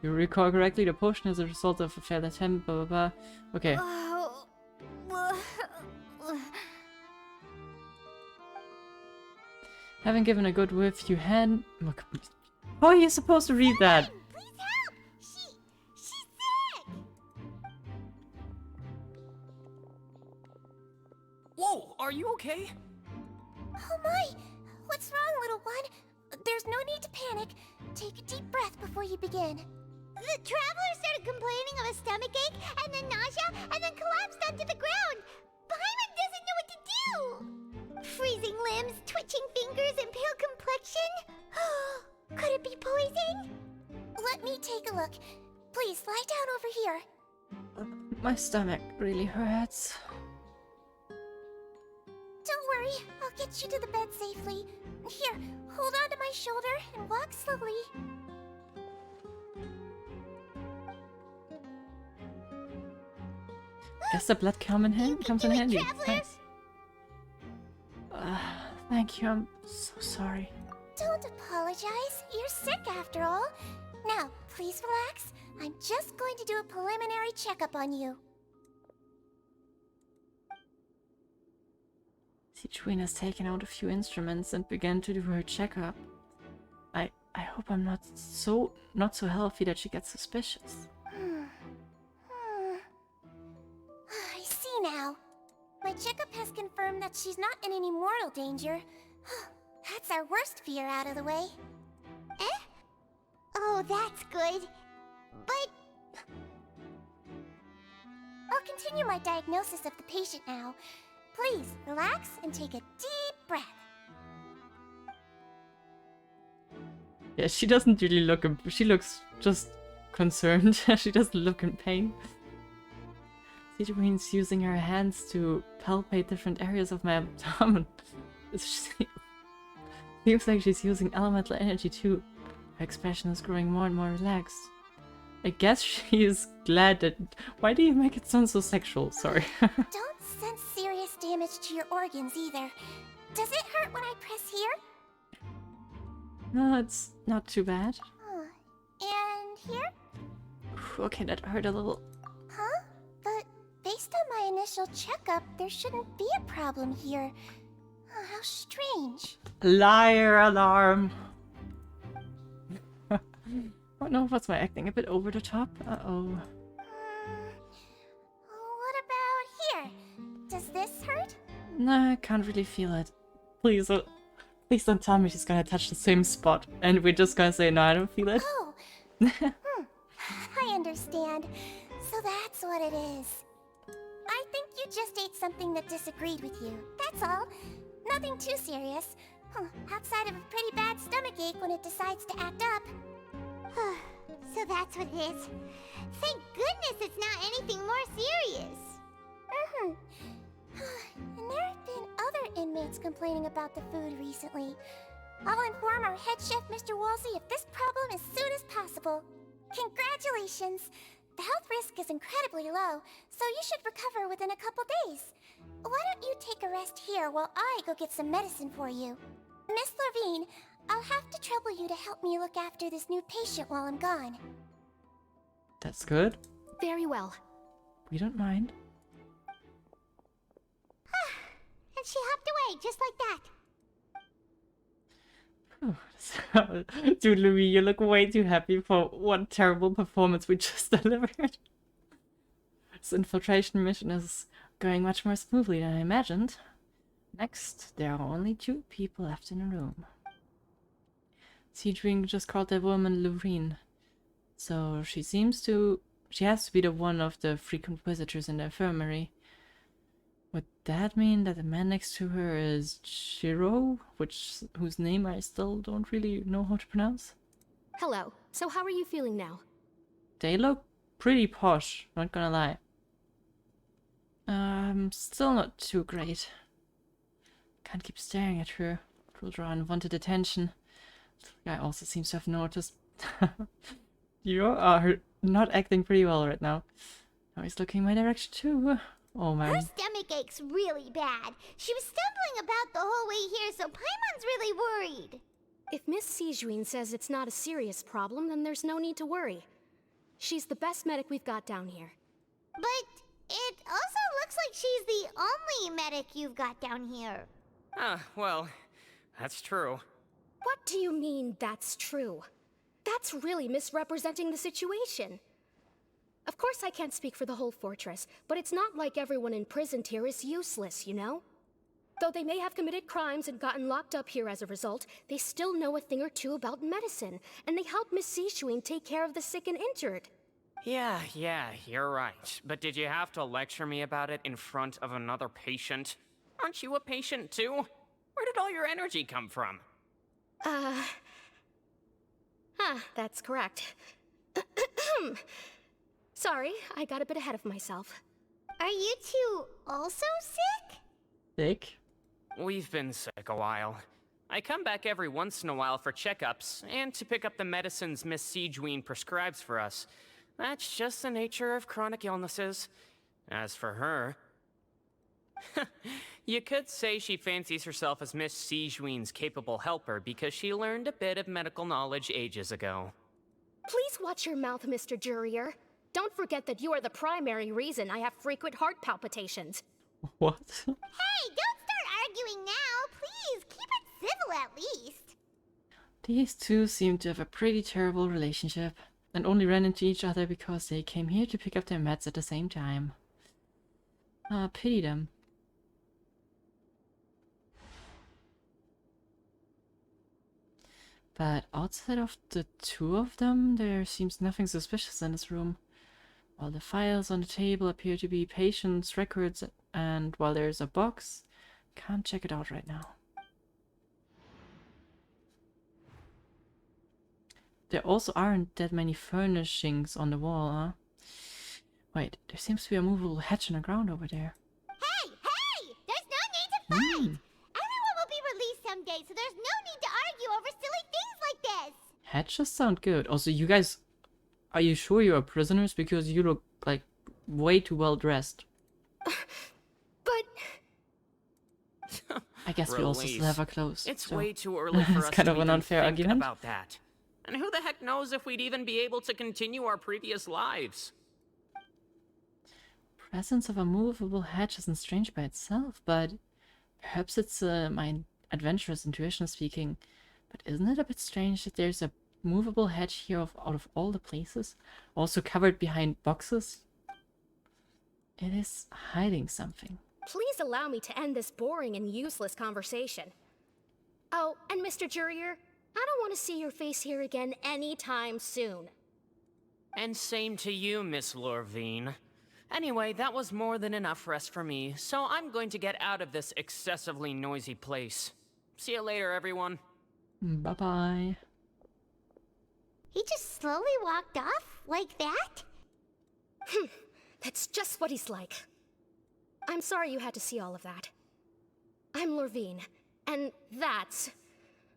you recall correctly, the potion is a result of a failed attempt, blah blah blah. Okay. Having given a good whiff, you hand... Look, how are you supposed to read that? Please help! She's sick! Whoa, are you okay? Oh my! What's wrong, little one? There's no need to panic. Take a deep breath before you begin. The traveler started complaining of a stomachache, and then nausea, and then collapsed onto the ground. Paimon doesn't know what to do! Freezing limbs, twitching fingers, and pale complexion? Could it be poison? Let me take a look. Please, lie down over here. My stomach really hurts. Don't worry, I'll get you to the bed safely. Here, hold on to my shoulder and walk slowly. Guess the blood comes in handy. Nice. Thank you, I'm so sorry. Don't apologize. You're sick after all. Now, please relax. I'm just going to do a preliminary checkup on you. Citrine has taken out a few instruments and began to do her checkup. I hope I'm not so healthy that she gets suspicious. I see now. My checkup has confirmed that she's not in any mortal danger. That's our worst fear out of the way. Eh? Oh, that's good. But... I'll continue my diagnosis of the patient now. Please, relax and take a deep breath. Yeah, she doesn't really look... She looks just concerned. She doesn't look in pain. Citrine's using her hands to palpate different areas of my abdomen. Seems like she's using elemental energy too. Her expression is growing more and more relaxed. I guess she is glad that... Why do you make it sound so sexual? Sorry. Don't sense serious damage to your organs either. Does it hurt when I press here? No, it's not too bad. And here? Okay, that hurt a little. Huh? But based on my initial checkup, there shouldn't be a problem here. How strange. Liar alarm! Oh no, what's my acting? A bit over the top? Uh-oh. What about here? Does this hurt? Nah, I can't really feel it. Please don't tell me she's gonna touch the same spot and we're just gonna say, no, I don't feel it. Oh! I understand. So that's what it is. I think you just ate something that disagreed with you. That's all. Nothing too serious. Outside of a pretty bad stomachache when it decides to act up. So that's what it is. Thank goodness it's not anything more serious. And there have been other inmates complaining about the food recently. I'll inform our head chef, Mr. Wolsey, of this problem as soon as possible. Congratulations! The health risk is incredibly low, so you should recover within a couple days. Why don't you take a rest here while I go get some medicine for you? Miss Levine, I'll have to trouble you to help me look after this new patient while I'm gone. That's good. Very well. We don't mind. And she hopped away, just like that. Dude, Louis, you look way too happy for what terrible performance we just delivered. This infiltration mission is going much more smoothly than I imagined. Next, there are only 2 people left in the room. Citrine just called that woman Loreen. So she has to be the one of the frequent visitors in the infirmary. Would that mean that the man next to her is Shiro, whose name I still don't really know how to pronounce? Hello. So how are you feeling now? They look pretty posh, not gonna lie. Still not too great. Can't keep staring at her. It will draw unwanted attention. The guy also seems to have noticed. You are not acting pretty well right now. Now he's looking my direction too. Oh man. Her stomach ache's really bad. She was stumbling about the whole way here, so Paimon's really worried. If Miss Cijuin says it's not a serious problem, then there's no need to worry. She's the best medic we've got down here. But it also looks like she's the only medic you've got down here. Well, that's true. What do you mean, that's true? That's really misrepresenting the situation. Of course I can't speak for the whole fortress, but it's not like everyone imprisoned here is useless, you know? Though they may have committed crimes and gotten locked up here as a result, they still know a thing or two about medicine, and they help Miss Sishuin take care of the sick and injured. Yeah, you're right. But did you have to lecture me about it in front of another patient? Aren't you a patient too? Where did all your energy come from? That's correct. Sorry, I got a bit ahead of myself. Are you two also sick? Sick? We've been sick a while. I come back every once in a while for checkups, and to pick up the medicines Miss Sishuin prescribes for us. That's just the nature of chronic illnesses. As for her... You could say she fancies herself as Miss Sishuin's capable helper because she learned a bit of medical knowledge ages ago. Please watch your mouth, Mr. Jurier. Don't forget that you are the primary reason I have frequent heart palpitations. What? Hey, don't start arguing now, please. Keep it civil at least. These two seem to have a pretty terrible relationship, and only ran into each other because they came here to pick up their meds at the same time. Pity them. But outside of the two of them, there seems nothing suspicious in this room. While the files on the table appear to be patients' records, and while there's a box, can't check it out right now. There also aren't that many furnishings on the wall, huh? Wait, there seems to be a movable hatch on the ground over there. Hey! There's no need to fight! Everyone will be released someday, so there's no need to argue over silly things like this! Hatches sound good. Also, you guys, are you sure you are prisoners? Because you look like way too well dressed. But... I guess we also still have our clothes. It's so. way too early for us It's kind to of an even unfair think argument. about that. And who the heck knows if we'd even be able to continue our previous lives? Presence of a movable hatch isn't strange by itself, but perhaps it's my adventurous intuition speaking. But isn't it a bit strange that there's a movable hatch here out of all the places? Also covered behind boxes? It is hiding something. Please allow me to end this boring and useless conversation. Oh, and Mr. Jurier, I don't want to see your face here again anytime soon. And same to you, Miss Lorvine. Anyway, that was more than enough rest for me, so I'm going to get out of this excessively noisy place. See you later, everyone. Bye-bye. He just slowly walked off like that? That's just what he's like. I'm sorry you had to see all of that. I'm Lorvine, and that's...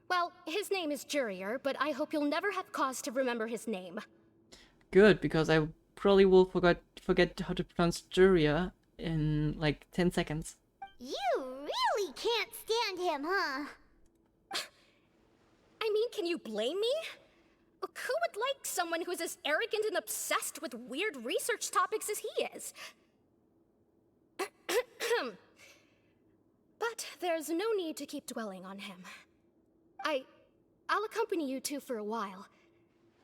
Well, his name is Jurier, but I hope you'll never have cause to remember his name. Good, because I probably will forget how to pronounce Juria in like 10 seconds. You really can't stand him, huh? I mean, can you blame me? Who would like someone who's as arrogant and obsessed with weird research topics as he is? But there's no need to keep dwelling on him. I'll accompany you two for a while.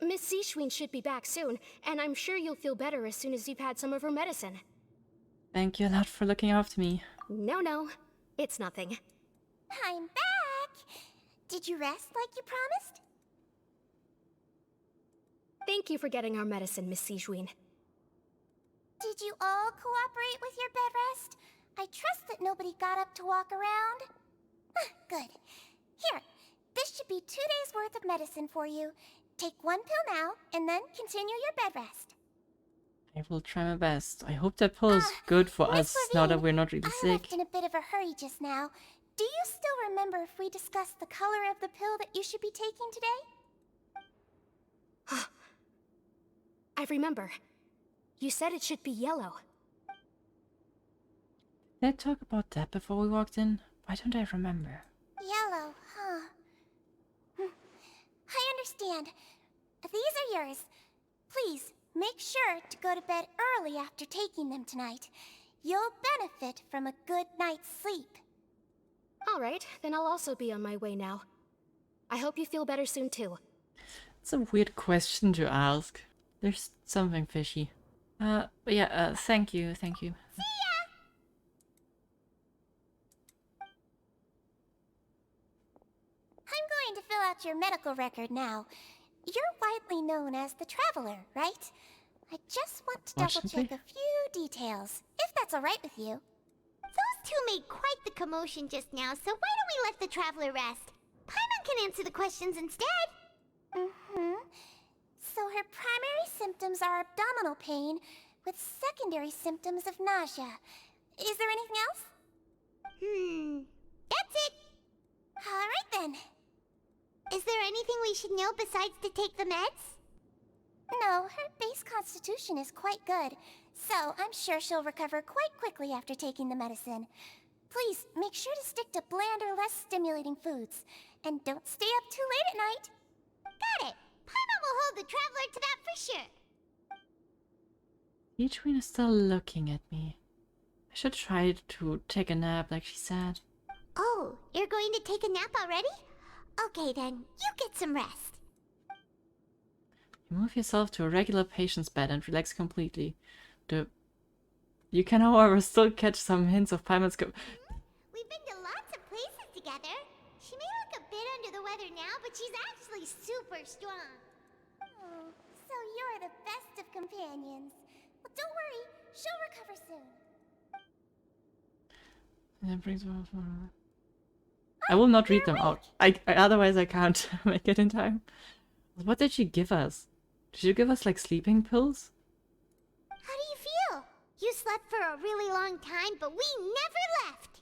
Miss Sishuin should be back soon, and I'm sure you'll feel better as soon as you've had some of her medicine. Thank you a lot for looking after me. No, it's nothing. I'm back! Did you rest like you promised? Thank you for getting our medicine, Miss Sishuin. Did you all cooperate with your bed rest? I trust that nobody got up to walk around. Good. Here, this should be 2 days' worth of medicine for you. Take 1 pill now, and then continue your bed rest. I will try my best. I hope that pill is good for us now that we're not really I sick. left in a bit of a hurry just now. Do you still remember if we discussed the color of the pill that you should be taking today? I remember. You said it should be yellow. Did I talk about that before we walked in? Why don't I remember? Yellow, huh? I understand. These are yours. Please, make sure to go to bed early after taking them tonight. You'll benefit from a good night's sleep. Alright, then I'll also be on my way now. I hope you feel better soon too. It's a weird question to ask. There's something fishy. But yeah, thank you. See ya! I'm going to fill out your medical record now. You're widely known as the Traveler, right? I just want to double-check a few details, if that's alright with you. Those two made quite the commotion just now, so why don't we let the Traveler rest? Paimon can answer the questions instead. So her primary symptoms are abdominal pain, with secondary symptoms of nausea. Is there anything else? That's it. Alright then. Is there anything we should know besides to take the meds? No, her base constitution is quite good, so I'm sure she'll recover quite quickly after taking the medicine. Please, make sure to stick to bland or less stimulating foods, and don't stay up too late at night. Got it. Paimon will hold the Traveler to that for sure. Eachween is still looking at me. I should try to take a nap like she said. Oh, you're going to take a nap already? Okay then, you get some rest. You move yourself to a regular patient's bed and relax completely. You can, however, still catch some hints of Paimon's We've been to lots of places together. She may look a bit under the weather now, but she's actually super strong. Oh, so you're the best of companions. Well, don't worry, she'll recover soon. I will not read them out. Otherwise I can't make it in time. What did she give us? Did she give us like sleeping pills? How do you feel? You slept for a really long time, but we never left.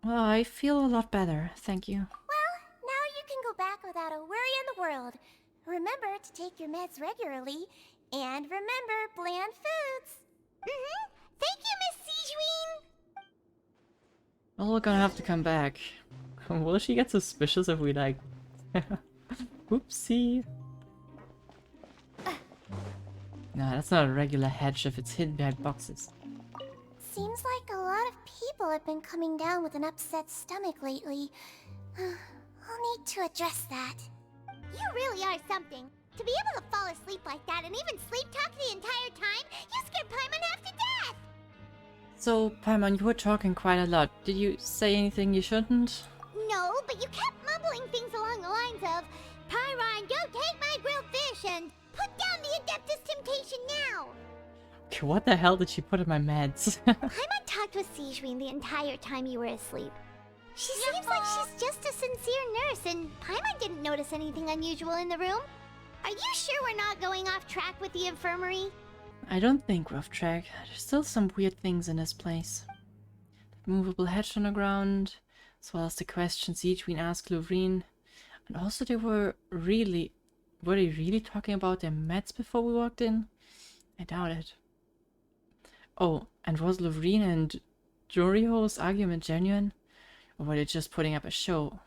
Well, I feel a lot better, thank you. Well, now you can go back without a worry in the world. Remember to take your meds regularly, and remember bland foods. Thank you, Miss Sijween. Well, we're gonna have to come back. Will she get suspicious if we like... Oopsie. Nah, that's not a regular hedge if it's hidden behind boxes. Seems like a lot of people have been coming down with an upset stomach lately. I'll need to address that. You really are something. To be able to fall asleep like that and even sleep talk the entire time, you scared Paimon half to death! So, Paimon, you were talking quite a lot. Did you say anything you shouldn't? No, but you kept mumbling things along the lines of, Pyron, don't take my grilled fish, and put down the Adeptus Temptation now! Okay, what the hell did she put in my meds? Paimon talked with Sijween the entire time you were asleep. She seems like she's just a sincere nurse, and Paimon didn't notice anything unusual in the room. Are you sure we're not going off track with the infirmary? I don't think we're off track. There's still some weird things in this place. That movable hedge on the ground, as well as the questions Sijween asked Loreen. And also were they really talking about their meds before we walked in? I doubt it. Oh, and was Loreen and Jorio's argument genuine? Or were they just putting up a show?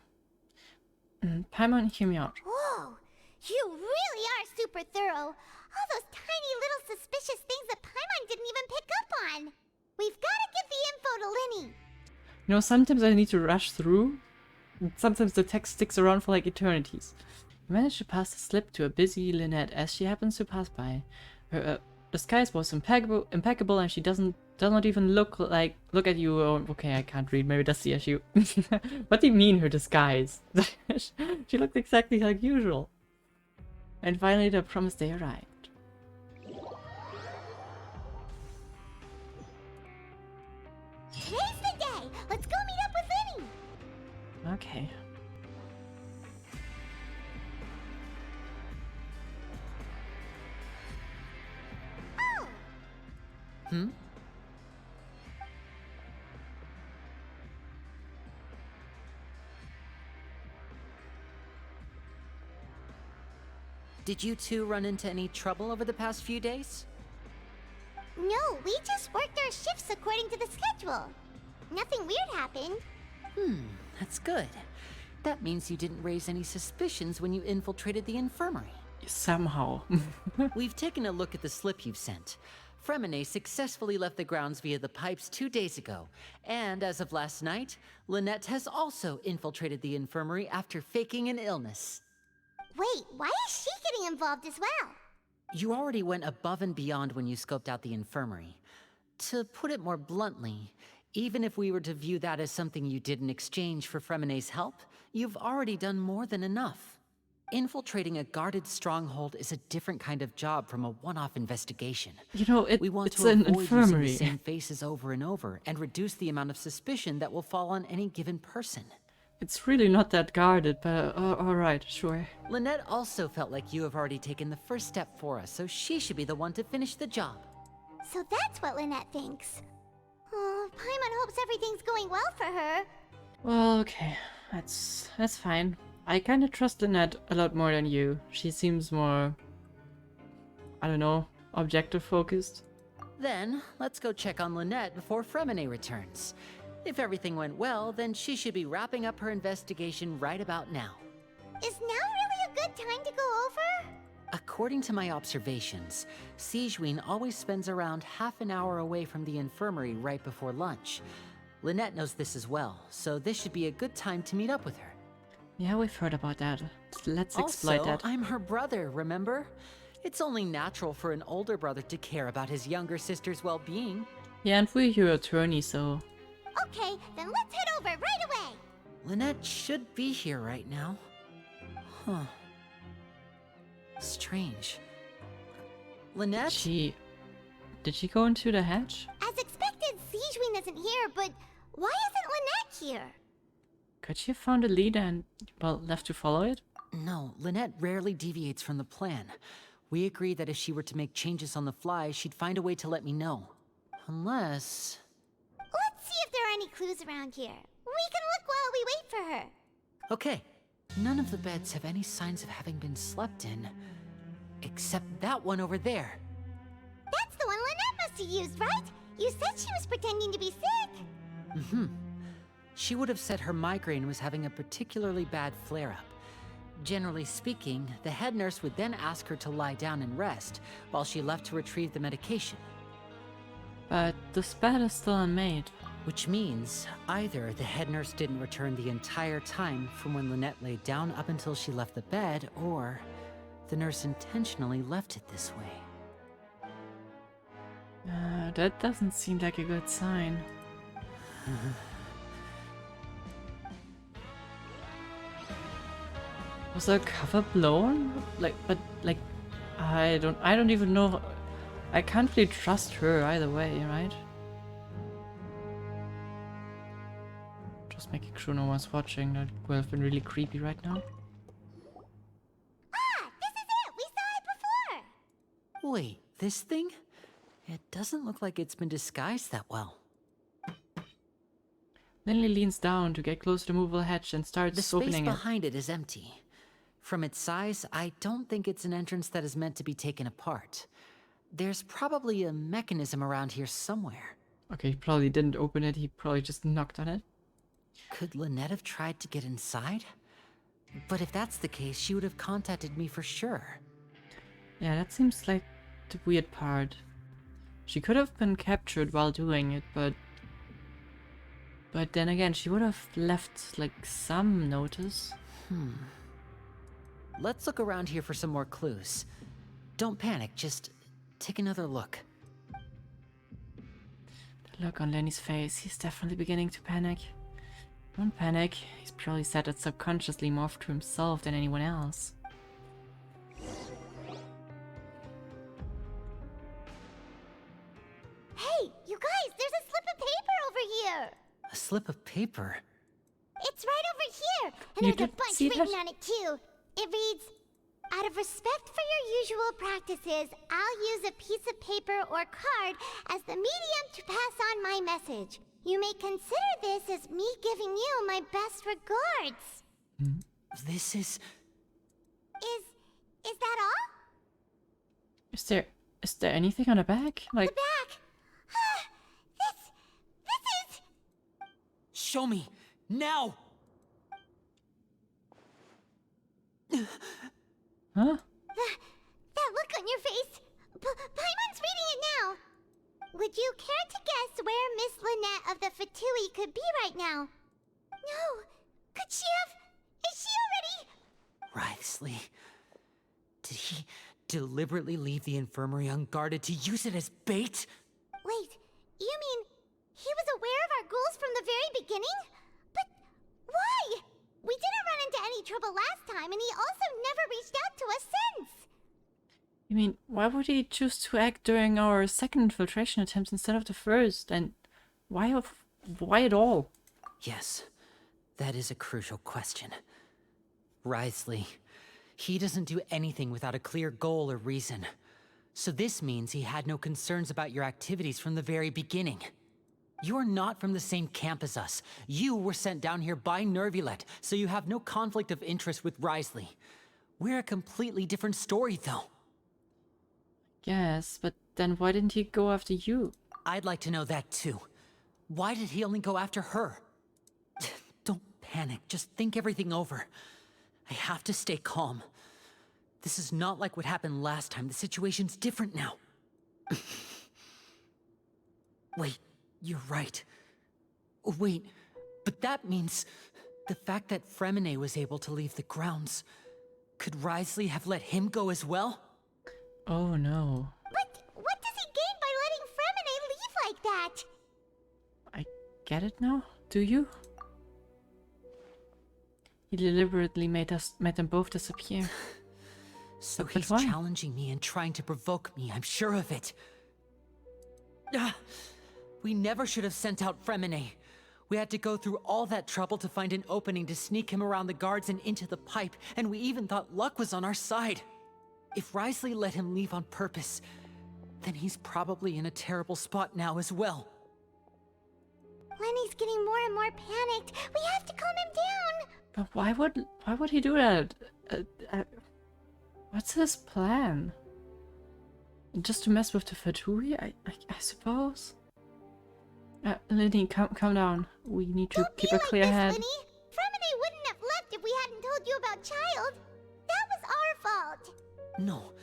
Paimon, hear me out. Whoa! You really are super thorough. All those tiny little suspicious things that Paimon didn't even pick up on. We've got to give the info to Linny. You know, sometimes I need to rush through. And sometimes the text sticks around for like eternities. You managed to pass the slip to a busy Lynette as she happens to pass by. Her disguise was impeccable, and she does not even look at you. Or, okay, I can't read. Maybe that's the issue. What do you mean her disguise? She looked exactly like usual. And finally, the promised day arrived. Today's the day. Let's go meet up with Linny. Okay. Oh. Did you two run into any trouble over the past few days? No, we just worked our shifts according to the schedule. Nothing weird happened. That's good. That means you didn't raise any suspicions when you infiltrated the infirmary. Somehow. We've taken a look at the slip you've sent. Fremine successfully left the grounds via the pipes 2 days ago, and as of last night, Lynette has also infiltrated the infirmary after faking an illness. Wait, why is she getting involved as well? You already went above and beyond when you scoped out the infirmary. To put it more bluntly, even if we were to view that as something you did in exchange for Fremine's help, you've already done more than enough. Infiltrating a guarded stronghold is a different kind of job from a one-off investigation. You know, we want it's to an avoid using infirmary. the same faces over and over and reduce the amount of suspicion that will fall on any given person. It's really not that guarded, but alright, sure. Lynette also felt like you have already taken the first step for us, so she should be the one to finish the job. So that's what Lynette thinks. Oh, Paimon hopes everything's going well for her. Well, okay. That's fine. I kinda trust Lynette a lot more than you. She seems more, I don't know, objective focused. Then, let's go check on Lynette before Fremine returns. If everything went well, then she should be wrapping up her investigation right about now. Is now really a good time to go over? According to my observations, Sigewinne always spends around half an hour away from the infirmary right before lunch. Lynette knows this as well, so this should be a good time to meet up with her. Yeah, we've heard about that. Let's exploit that. I'm her brother, remember? It's only natural for an older brother to care about his younger sister's well-being. Yeah, and we're your attorney, so... Okay, then let's head over right away. Lynette should be here right now. Huh. Strange. Lynette? Did she go into the hatch? As expected, Sigewinne isn't here, but why isn't Lynette here? Could she have found a lead and, well, left to follow it? No, Lynette rarely deviates from the plan. We agreed that if she were to make changes on the fly, she'd find a way to let me know. Unless... Let's see if there are any clues around here. We can look while we wait for her. Okay. None of the beds have any signs of having been slept in. Except that one over there. That's the one Lynette must have used, right? You said she was pretending to be sick. Mm-hmm. She would have said her migraine was having a particularly bad flare-up. Generally speaking, the head nurse would then ask her to lie down and rest, while she left to retrieve the medication. But the spell is still unmade. Which means, either the head nurse didn't return the entire time from when Lynette laid down up until she left the bed, or the nurse intentionally left it this way. That doesn't seem like a good sign. Was her cover blown? I don't even know. I can't really trust her either way, right? Just making sure no one's watching. That would have been really creepy right now. Ah, this is it! We saw it before! Wait, this thing? It doesn't look like it's been disguised that well. Lindley leans down to get close to the movable hatch and starts opening it. The space behind it is empty. From its size, I don't think it's an entrance that is meant to be taken apart. There's probably a mechanism around here somewhere. Okay, he probably didn't open it, he probably just knocked on it. Could Lynette have tried to get inside? But if that's the case, she would have contacted me for sure. Yeah, that seems like the weird part. She could have been captured while doing it, but then again, she would have left, like, some notice. Let's look around here for some more clues. Don't panic, just take another look. The look on Lenny's face, he's definitely beginning to panic. Don't panic, he's probably said that subconsciously more to himself than anyone else. Hey, you guys, there's a slip of paper over here! A slip of paper? It's right over here! And You there's a didn't bunch see written that? on it too. It reads, out of respect for your usual practices, I'll use a piece of paper or card as the medium to pass on my message. You may consider this as me giving you my best regards. This is... Is that all? Is there anything on the back? Like, The back! This is... Show me! Now! huh? That look on your face! Paimon's reading it now! Wriothesley? Did he deliberately leave the infirmary unguarded to use it as bait? Wait, you mean he was aware of our goals from the very beginning? But why? We didn't run into any trouble last time, and he also never reached out to us since. You mean, why would he choose to act during our second infiltration attempt instead of the first? And why at all? Yes, that is a crucial question. Wriothesley, he doesn't do anything without a clear goal or reason. So this means he had no concerns about your activities from the very beginning. You're not from the same camp as us. You were sent down here by Nervulet, so you have no conflict of interest with Wriothesley. We're a completely different story, though. Yes, but then why didn't he go after you? I'd like to know that too. Why did he only go after her? Don't panic, just think everything over. I have to stay calm. This is not like what happened last time. The situation's different now. Wait, you're right. Wait, but that means the fact that Fremine was able to leave the grounds. Could Wriothesley have let him go as well? Oh no. But what does he gain by letting Fremine leave like that? I get it now? Do you? He deliberately made them both disappear. So But he's why? challenging me and trying to provoke me, I'm sure of it. We never should have sent out Fremine. We had to go through all that trouble to find an opening to sneak him around the guards and into the pipe, and we even thought luck was on our side. If Wriothesley let him leave on purpose, then he's probably in a terrible spot now as well. Lenny's getting more and more panicked. We have to calm him down. But why would he do that? What's his plan? Just to mess with the Fatui, I suppose? Lenny, calm down. We need to keep a clear head. Lenny. Fremine wouldn't have left if we hadn't told you about Childe. That was our fault. No,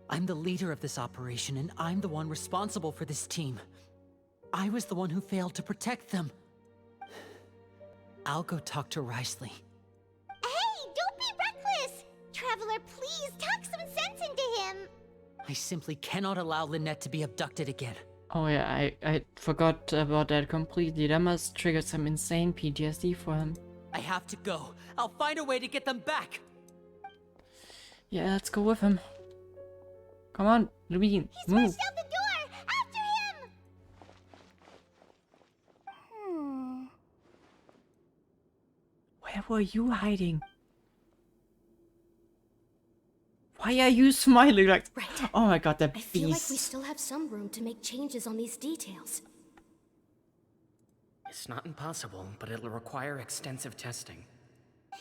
I'm the leader of this operation, and I'm the one responsible for this team. I was the one who failed to protect them. I'll go talk to Wriothesley. Hey, don't be reckless! Traveler, please talk some sense into him. I simply cannot allow Lynette to be abducted again. Oh yeah, I forgot about that completely. That must trigger some insane PTSD for him. I have to go. I'll find a way to get them back. Yeah, let's go with him. Come on, Lubin, move. Rushed out the door! After him! Where were you hiding? Why are you smiling like? Right. Oh my god, that I feel like beast. we still have some room to make changes on these details. It's not impossible, but it'll require extensive testing.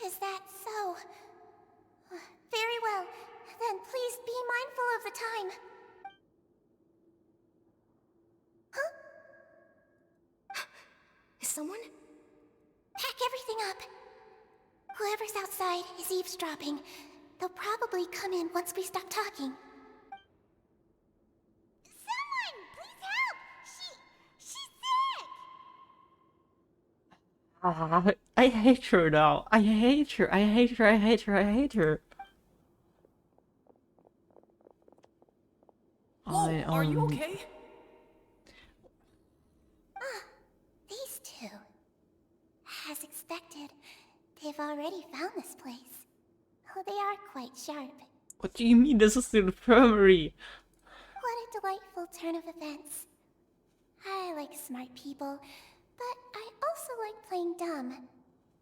Is that so? Very well. Then please be mindful of the time. Huh? Is someone? Pack everything up. Whoever's outside is eavesdropping. They'll probably come in once we stop talking. Someone! Please help! She's sick! I hate her now. I hate her. I hate her. I hate her. I hate her. Whoa, are you okay? These two. As expected, they've already found this place. Oh, they are quite sharp. What do you mean this is the infirmary? What a delightful turn of events. I like smart people, but I also like playing dumb.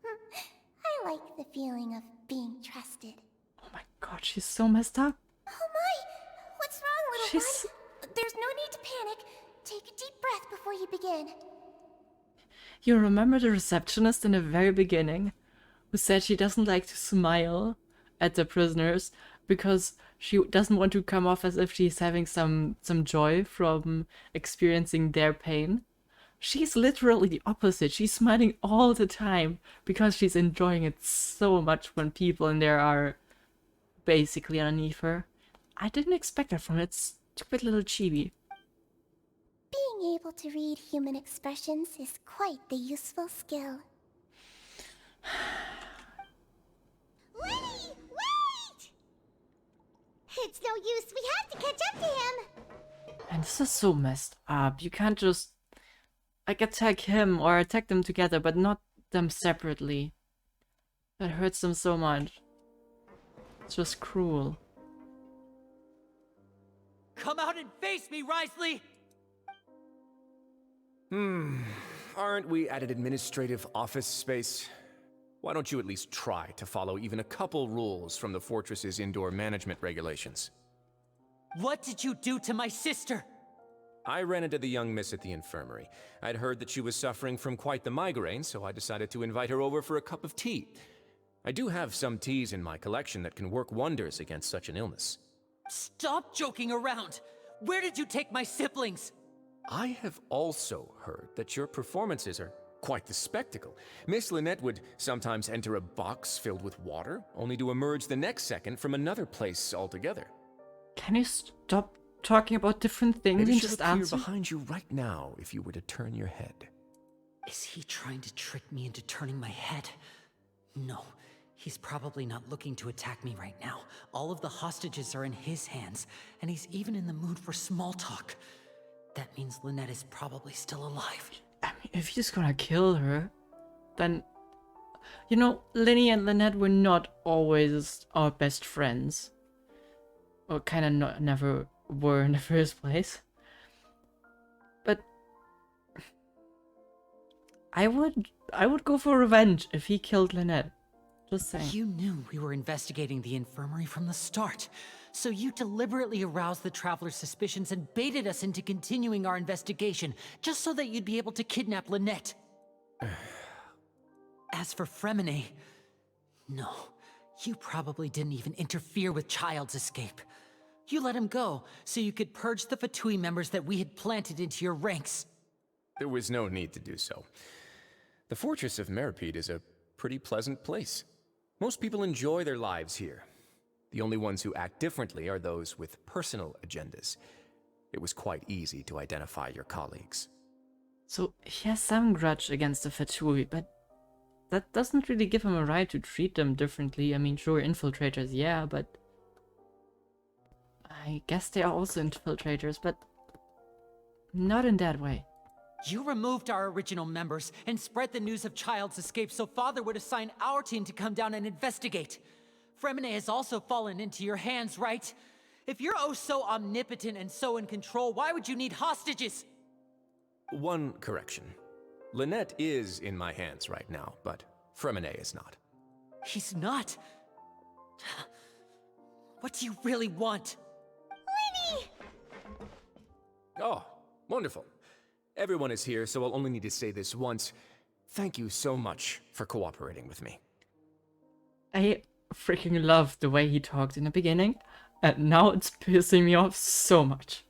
I like the feeling of being trusted. Oh my god, she's so messed up. Oh my! What's wrong, little one? There's no need to panic. Take a deep breath before you begin. You remember the receptionist in the very beginning who said she doesn't like to smile at the prisoners because she doesn't want to come off as if she's having some joy from experiencing their pain? She's literally the opposite. She's smiling all the time because she's enjoying it so much when people in there are basically underneath her. I didn't expect that from that stupid little chibi. Being able to read human expressions is quite the useful skill. Lenny! Wait! it's no use. We have to catch up to him. And this is so messed up. You can't just like attack him or attack them together, but not them separately. That hurts them so much. It's just cruel. Come out and face me, Wriothesley! Aren't we at an administrative office space? Why don't you at least try to follow even a couple rules from the Fortress's indoor management regulations? What did you do to my sister? I ran into the young miss at the infirmary. I'd heard that she was suffering from quite the migraine, so I decided to invite her over for a cup of tea. I do have some teas in my collection that can work wonders against such an illness. Stop joking around! Where did you take my siblings? I have also heard that your performances are quite the spectacle. Miss Lynette would sometimes enter a box filled with water, only to emerge the next second from another place altogether. Can you stop talking about different things Maybe and she'll just appear answer? behind you right now if you were to turn your head. Is he trying to trick me into turning my head? No, he's probably not looking to attack me right now. All of the hostages are in his hands, and he's even in the mood for small talk. That means Lynette is probably still alive. I mean, if he's gonna kill her, then... You know, Linny and Lynette were not always our best friends. Or kinda never were in the first place. But... I would go for revenge if he killed Lynette. Just saying. You knew we were investigating the infirmary from the start, so you deliberately aroused the Traveler's suspicions and baited us into continuing our investigation, just so that you'd be able to kidnap Lynette. As for Fremine, no, you probably didn't even interfere with Childe's escape. You let him go, so you could purge the Fatui members that we had planted into your ranks. There was no need to do so. The Fortress of Maripede is a pretty pleasant place. Most people enjoy their lives here. The only ones who act differently are those with personal agendas. It was quite easy to identify your colleagues. So he has some grudge against the Fatui, but that doesn't really give him a right to treat them differently. I mean, sure, infiltrators, yeah, but... I guess they are also infiltrators, but not in that way. You removed our original members and spread the news of Childe's escape so Father would assign our team to come down and investigate. Fremine has also fallen into your hands, right? If you're oh so omnipotent and so in control, why would you need hostages? One correction. Lynette is in my hands right now, but Fremine is not. He's not? What do you really want? Lenny! Oh, wonderful. Everyone is here, so I'll only need to say this once. Thank you so much for cooperating with me. I freaking loved the way he talked in the beginning, and now it's pissing me off so much.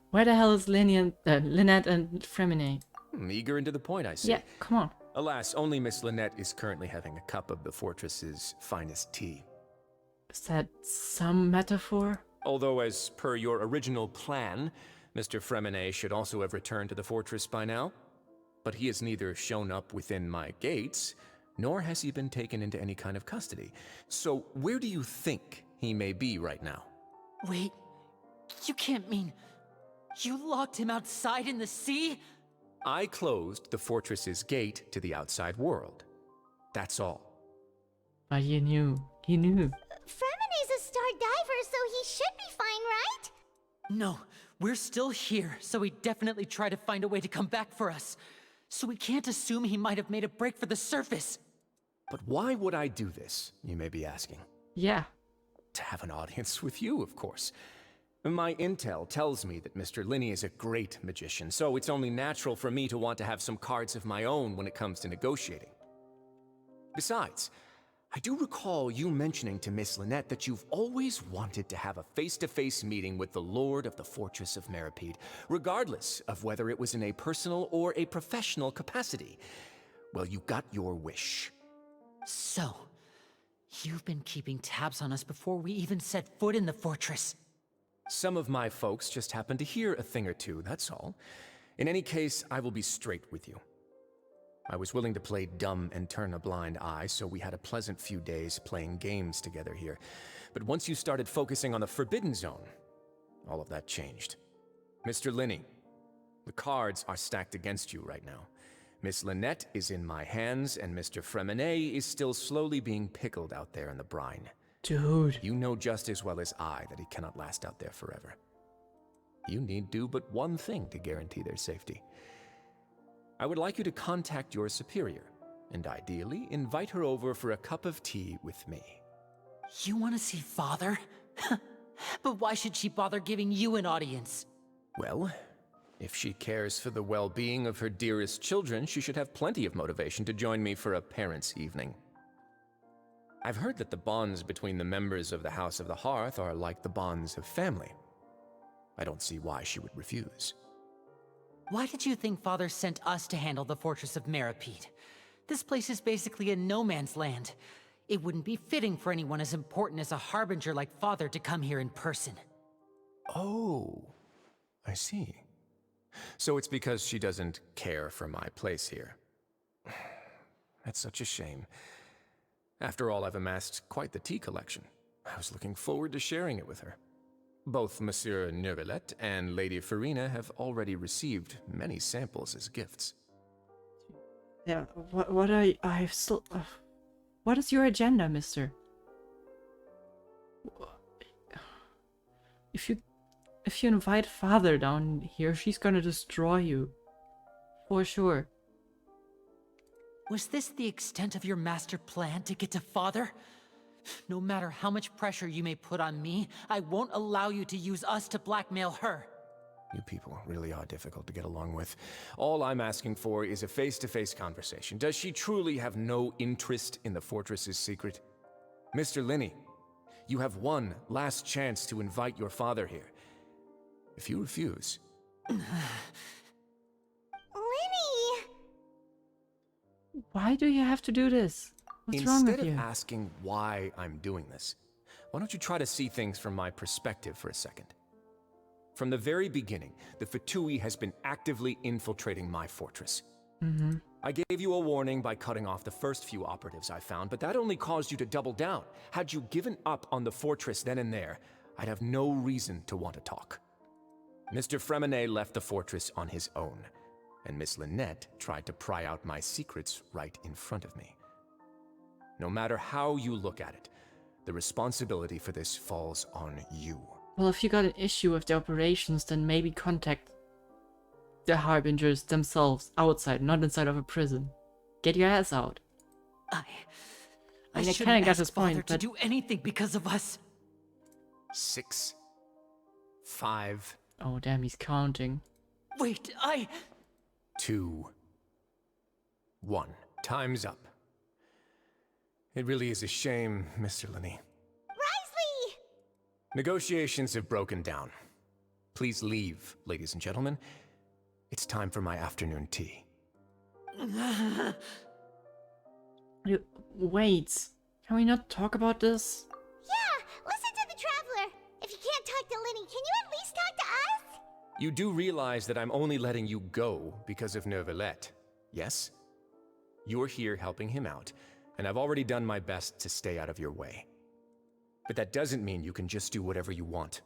Where the hell is Lynette and Fremine? Eager and to the point, I see. Yeah, come on. Alas, only Miss Lynette is currently having a cup of the Fortress's finest tea. Is that some metaphor? Although, as per your original plan, Mr. Fremine should also have returned to the fortress by now. But he has neither shown up within my gates, nor has he been taken into any kind of custody. So where do you think he may be right now? Wait, you can't mean... You locked him outside in the sea? I closed the fortress's gate to the outside world. That's all. But he knew. He knew. Fremine's a star diver, so he should be fine, right? No, we're still here, so he definitely tried to find a way to come back for us. So we can't assume he might have made a break for the surface. But why would I do this, you may be asking? Yeah. To have an audience with you, of course. My intel tells me that Mr. Linney is a great magician, so it's only natural for me to want to have some cards of my own when it comes to negotiating. Besides, I do recall you mentioning to Miss Lynette that you've always wanted to have a face-to-face meeting with the Lord of the Fortress of Maripede, regardless of whether it was in a personal or a professional capacity. Well, you got your wish. So, you've been keeping tabs on us before we even set foot in the fortress. Some of my folks just happened to hear a thing or two, that's all. In any case, I will be straight with you. I was willing to play dumb and turn a blind eye, so we had a pleasant few days playing games together here. But once you started focusing on the Forbidden Zone, all of that changed. Mr. Linney, the cards are stacked against you right now. Miss Lynette is in my hands, and Mr. Freminet is still slowly being pickled out there in the brine. Dude. You know just as well as I that he cannot last out there forever. You need do but one thing to guarantee their safety. I would like you to contact your superior, and ideally invite her over for a cup of tea with me. You want to see Father? But why should she bother giving you an audience? Well, if she cares for the well-being of her dearest children, she should have plenty of motivation to join me for a parents' evening. I've heard that the bonds between the members of the House of the Hearth are like the bonds of family. I don't see why she would refuse. Why did you think Father sent us to handle the Fortress of Maripede? This place is basically a no-man's land. It wouldn't be fitting for anyone as important as a harbinger like Father to come here in person. Oh, I see. So it's because she doesn't care for my place here. That's such a shame. After all, I've amassed quite the tea collection. I was looking forward to sharing it with her. Both Monsieur Neuvillette and Lady Furina have already received many samples as gifts. Yeah, what are I still... what is your agenda, mister? If you invite Father down here, she's gonna destroy you. For sure. Was this the extent of your master plan to get to Father? No matter how much pressure you may put on me, I won't allow you to use us to blackmail her. You people really are difficult to get along with. All I'm asking for is a face-to-face conversation. Does she truly have no interest in the fortress's secret? Mr. Linney, you have one last chance to invite your father here. If you refuse... Linny! Why do you have to do this? What's wrong with you? Instead of asking why I'm doing this, why don't you try to see things from my perspective for a second? From the very beginning, the Fatui has been actively infiltrating my fortress. I gave you a warning by cutting off the first few operatives I found, but that only caused you to double down. Had you given up on the fortress then and there, I'd have no reason to want to talk. Mr. Freminet left the fortress on his own, and Miss Lynette tried to pry out my secrets right in front of me. No matter how you look at it, the responsibility for this falls on you. Well, if you got an issue with the operations, then maybe contact the Harbingers themselves outside, not inside of a prison. Get your ass out. I mean, I shouldn't kinda got ask his Father point, to but... do anything because of us. 6, 5... Oh, damn, he's counting. Wait, 2, 1. Time's up. It really is a shame, Mr. Linney. Wriothesley! Negotiations have broken down. Please leave, ladies and gentlemen. It's time for my afternoon tea. Wait, can we not talk about this? Yeah, listen to the Traveler. If you can't talk to Linny, can you at least talk to us? You do realize that I'm only letting you go because of Neuvillette, yes? You're here helping him out, and I've already done my best to stay out of your way. But that doesn't mean you can just do whatever you want.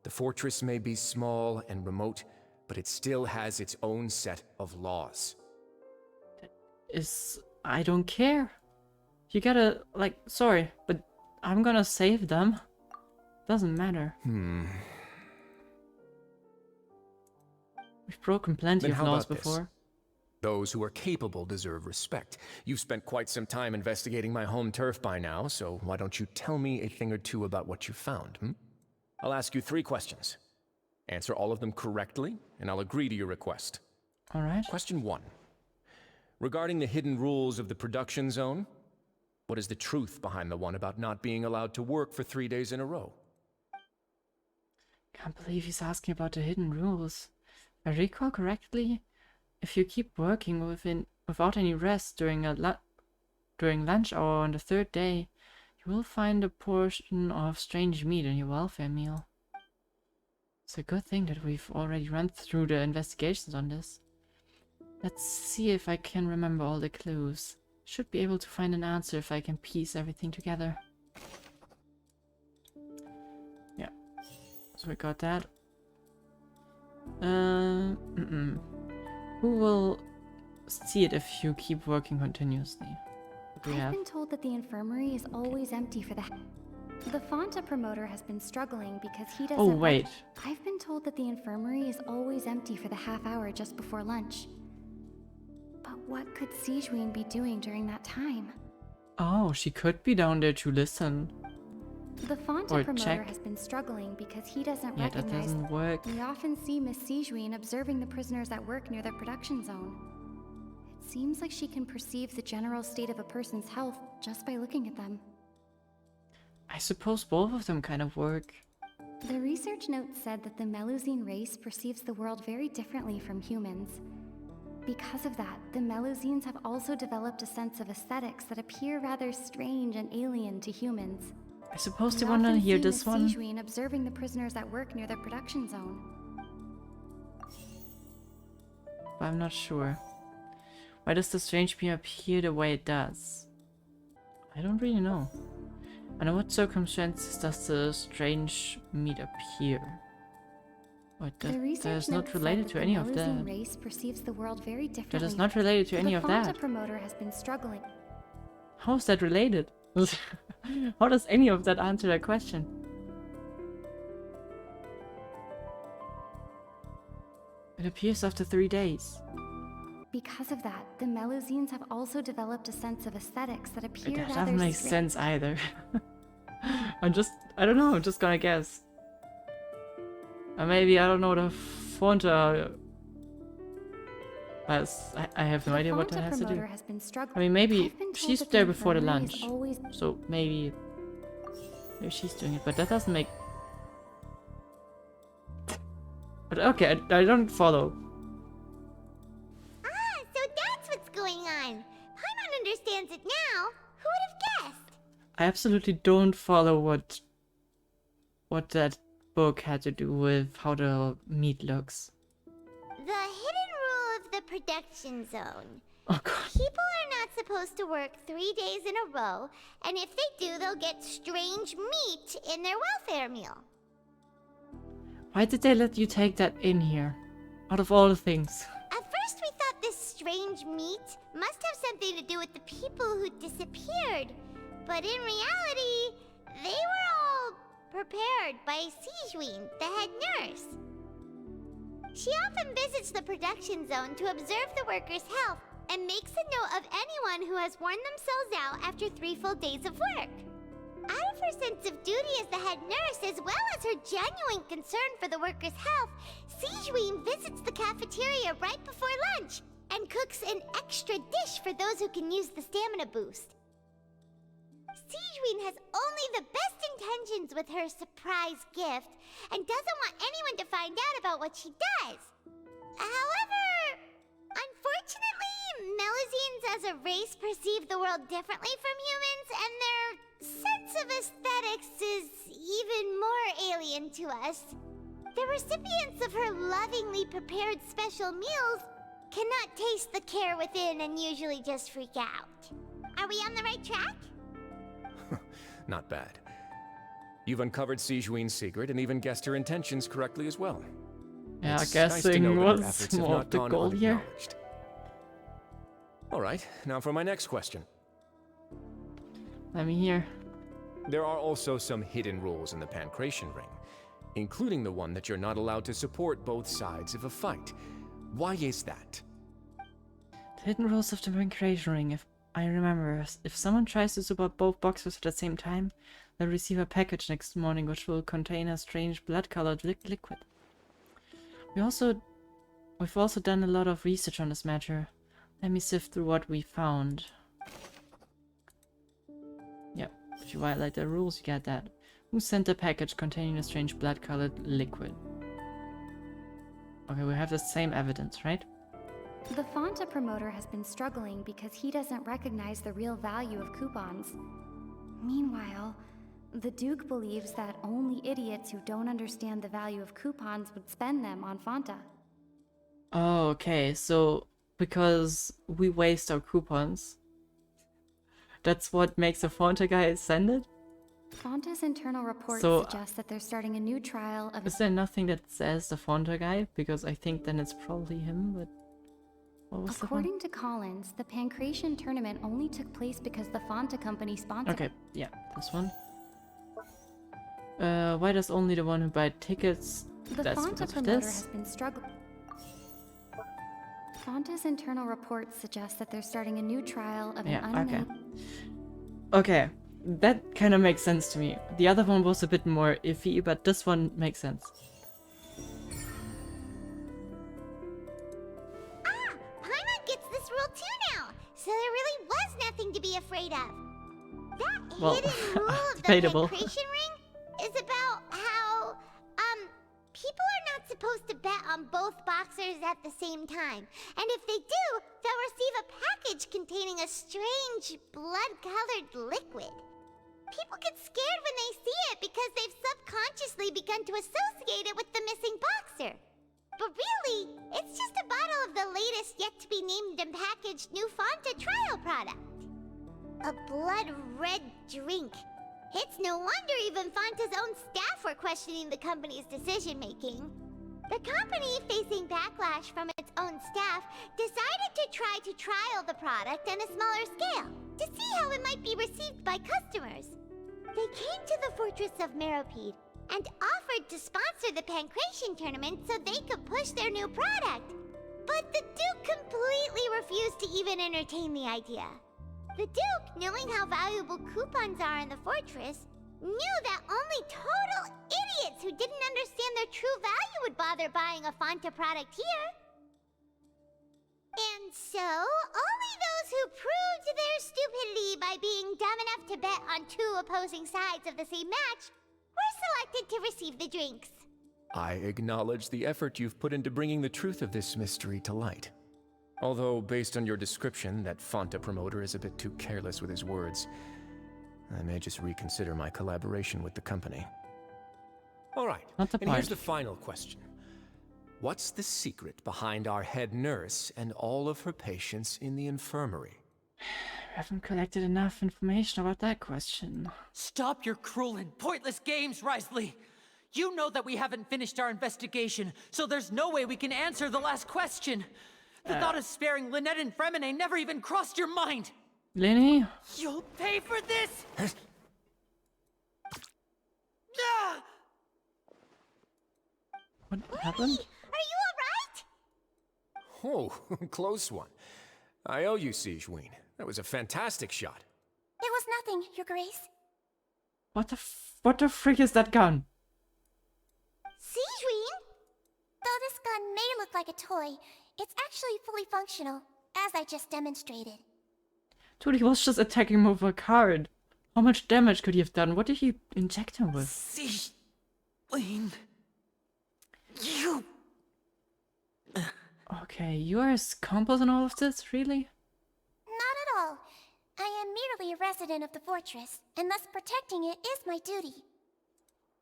The fortress may be small and remote, but it still has its own set of laws. I don't care. You gotta, like, sorry, but I'm gonna save them. Doesn't matter. We've broken plenty of laws before. Those who are capable deserve respect. You've spent quite some time investigating my home turf by now, so why don't you tell me a thing or two about what you found, I'll ask you 3 questions. Answer all of them correctly, and I'll agree to your request. All right. Question 1. Regarding the hidden rules of the production zone, what is the truth behind the one about not being allowed to work for 3 days in a row? Can't believe he's asking about the hidden rules. If I recall correctly, if you keep working without any rest during lunch hour on the 3rd day, you will find a portion of strange meat in your welfare meal. It's a good thing that we've already run through the investigations on this. Let's see if I can remember all the clues. Should be able to find an answer if I can piece everything together. Yeah. So we got that. Who will see it if you keep working continuously? I've been told that the infirmary is always empty for the Fonta promoter has been struggling because he doesn't. Oh wait. I've been told that the infirmary is always empty for the half hour just before lunch. But what could Sijuin be doing during that time? Oh, she could be down there to listen. The Fonta Or promoter check. has been struggling because he doesn't Yeah, that recognize. doesn't work. We often see Miss Sijuin observing the prisoners at work near the production zone. It seems like she can perceive the general state of a person's health just by looking at them. I suppose both of them kind of work. The research note said that the Melusine race perceives the world very differently from humans. Because of that, the Melusines have also developed a sense of aesthetics that appear rather strange and alien to humans. I suppose they We want to often hear see this Miss one. Sijuin observing the prisoners at work near the production zone. But I'm not sure. Why does the strange beam appear the way it does? I don't really know. Under what circumstances does the strange meat appear? What The that research is note not said related that to the any of Melusine that. race perceives the world very differently. That is not related to any of The Fonta that. promoter has been struggling. How is that related? How does any of that answer that question? It appears after 3 days. Because of that, the Melusines have also developed a sense of aesthetics that appear That rather doesn't make strange. sense either. I don't know, I'm just gonna guess. Or maybe, I don't know, the Fonta... I have no The idea what that Fonta has to do. promoter has been struggling. I mean, maybe I've been told she's that there the before the infirmary is lunch. always- So maybe she's doing it, but that doesn't make... But okay, I don't follow. Ah, so that's what's going on. Paimon understands it now. Who would have guessed? I absolutely don't follow what that book had to do with how the meat looks. The hidden rule of the production zone. Oh god. People are not supposed to work 3 days in a row, and if they do, they'll get strange meat in their welfare meal. Why did they let you take that in here? Out of all the things. At first we thought this strange meat must have something to do with the people who disappeared. But in reality, they were all prepared by Sijuin, the head nurse. She often visits the production zone to observe the workers' health and makes a note of anyone who has worn themselves out after 3 full days of work. Out of her sense of duty as the head nurse, as well as her genuine concern for the workers' health, Sijuin visits the cafeteria right before lunch and cooks an extra dish for those who can use the stamina boost. Sijuin has only the best intentions with her surprise gift and doesn't want anyone to find out about what she does. However, unfortunately, Melusines as a race perceive the world differently from humans, and their sense of aesthetics is even more alien to us. The recipients of her lovingly prepared special meals cannot taste the care within and usually just freak out. Are we on the right track? Not bad. You've uncovered Sijuin's secret and even guessed her intentions correctly as well. Yeah, It's nice to know guessing that her was efforts have more not of the gone goal here. unacknowledged. All right, now for my next question. Let me hear. There are also some hidden rules in the Pancration Ring, including the one that you're not allowed to support both sides of a fight. Why is that? The hidden rules of the Pancration Ring, if I remember, if someone tries to support both boxes at the same time, they'll receive a package next morning which will contain a strange blood-colored liquid. We've also done a lot of research on this matter. Let me sift through what we found. Yep, if you violate the rules, you get that. Who sent a package containing a strange blood-colored liquid? Okay, we have the same evidence, right? The Fonta promoter has been struggling because he doesn't recognize the real value of coupons. Meanwhile, the Duke believes that only idiots who don't understand the value of coupons would spend them on Fonta. Oh, okay, so because we waste our coupons. That's what makes a Fonta guy ascended? Fonta's internal report So, suggests that they're starting a new trial of... Is there nothing that says the Fonta guy? Because I think then it's probably him, but... What was the one? According to Collins, the Pancration tournament only took place because the Fonta company sponsored Okay, yeah, this one. Why does only the one who buy tickets? The That's Fonta because of promoter this. has been struggling. Fonta's internal report suggests that they're starting a new trial of Yeah, an okay. unnamed... Okay, that kind of makes sense to me. The other one was a bit more iffy, but this one makes sense. Paimon gets this rule too now, so there really was nothing to be afraid of. That Well, hidden rule of the debatable. Pancration ring is about how, people are not supposed to bet on both boxers at the same time. And if they do, they'll receive a package containing a strange, blood-colored liquid. People get scared when they see it because they've subconsciously begun to associate it with the missing boxer. But really, it's just a bottle of the latest yet-to-be-named and packaged new Fonta trial product. A blood-red drink. It's no wonder even Fonta's own staff were questioning the company's decision-making. The company, facing backlash from its own staff, decided to try to trial the product on a smaller scale, to see how it might be received by customers. They came to the Fortress of Maripede and offered to sponsor the Pancration tournament so they could push their new product. But the Duke completely refused to even entertain the idea. The Duke, knowing how valuable coupons are in the fortress, knew that only total idiots who didn't understand their true value would bother buying a Fonta product here. And so, only those who proved their stupidity by being dumb enough to bet on two opposing sides of the same match were selected to receive the drinks. I acknowledge the effort you've put into bringing the truth of this mystery to light. Although, based on your description, that Fonta promoter is a bit too careless with his words, I may just reconsider my collaboration with the company. All right, Not the and here's point. the final question. What's the secret behind our head nurse and all of her patients in the infirmary? I haven't collected enough information about that question. Stop your cruel and pointless games, Wriothesley! You know that we haven't finished our investigation, so there's no way we can answer the last question. The thought of sparing Lynette and Fremine never even crossed your mind! Lenny? You'll pay for this! Ah! What happened? Are you alright? Oh, close one. I owe you, Siegeween. That was a fantastic shot. It was nothing, Your Grace. What the frick is that gun? Siegeween? Though this gun may look like a toy, it's actually fully functional, as I just demonstrated. Dude, he was just attacking him with a card. How much damage could he have done? What did he inject him with? Siegeween. You... Okay, you are as compos in all of this, really? Not at all. I am merely a resident of the fortress, and thus protecting it is my duty.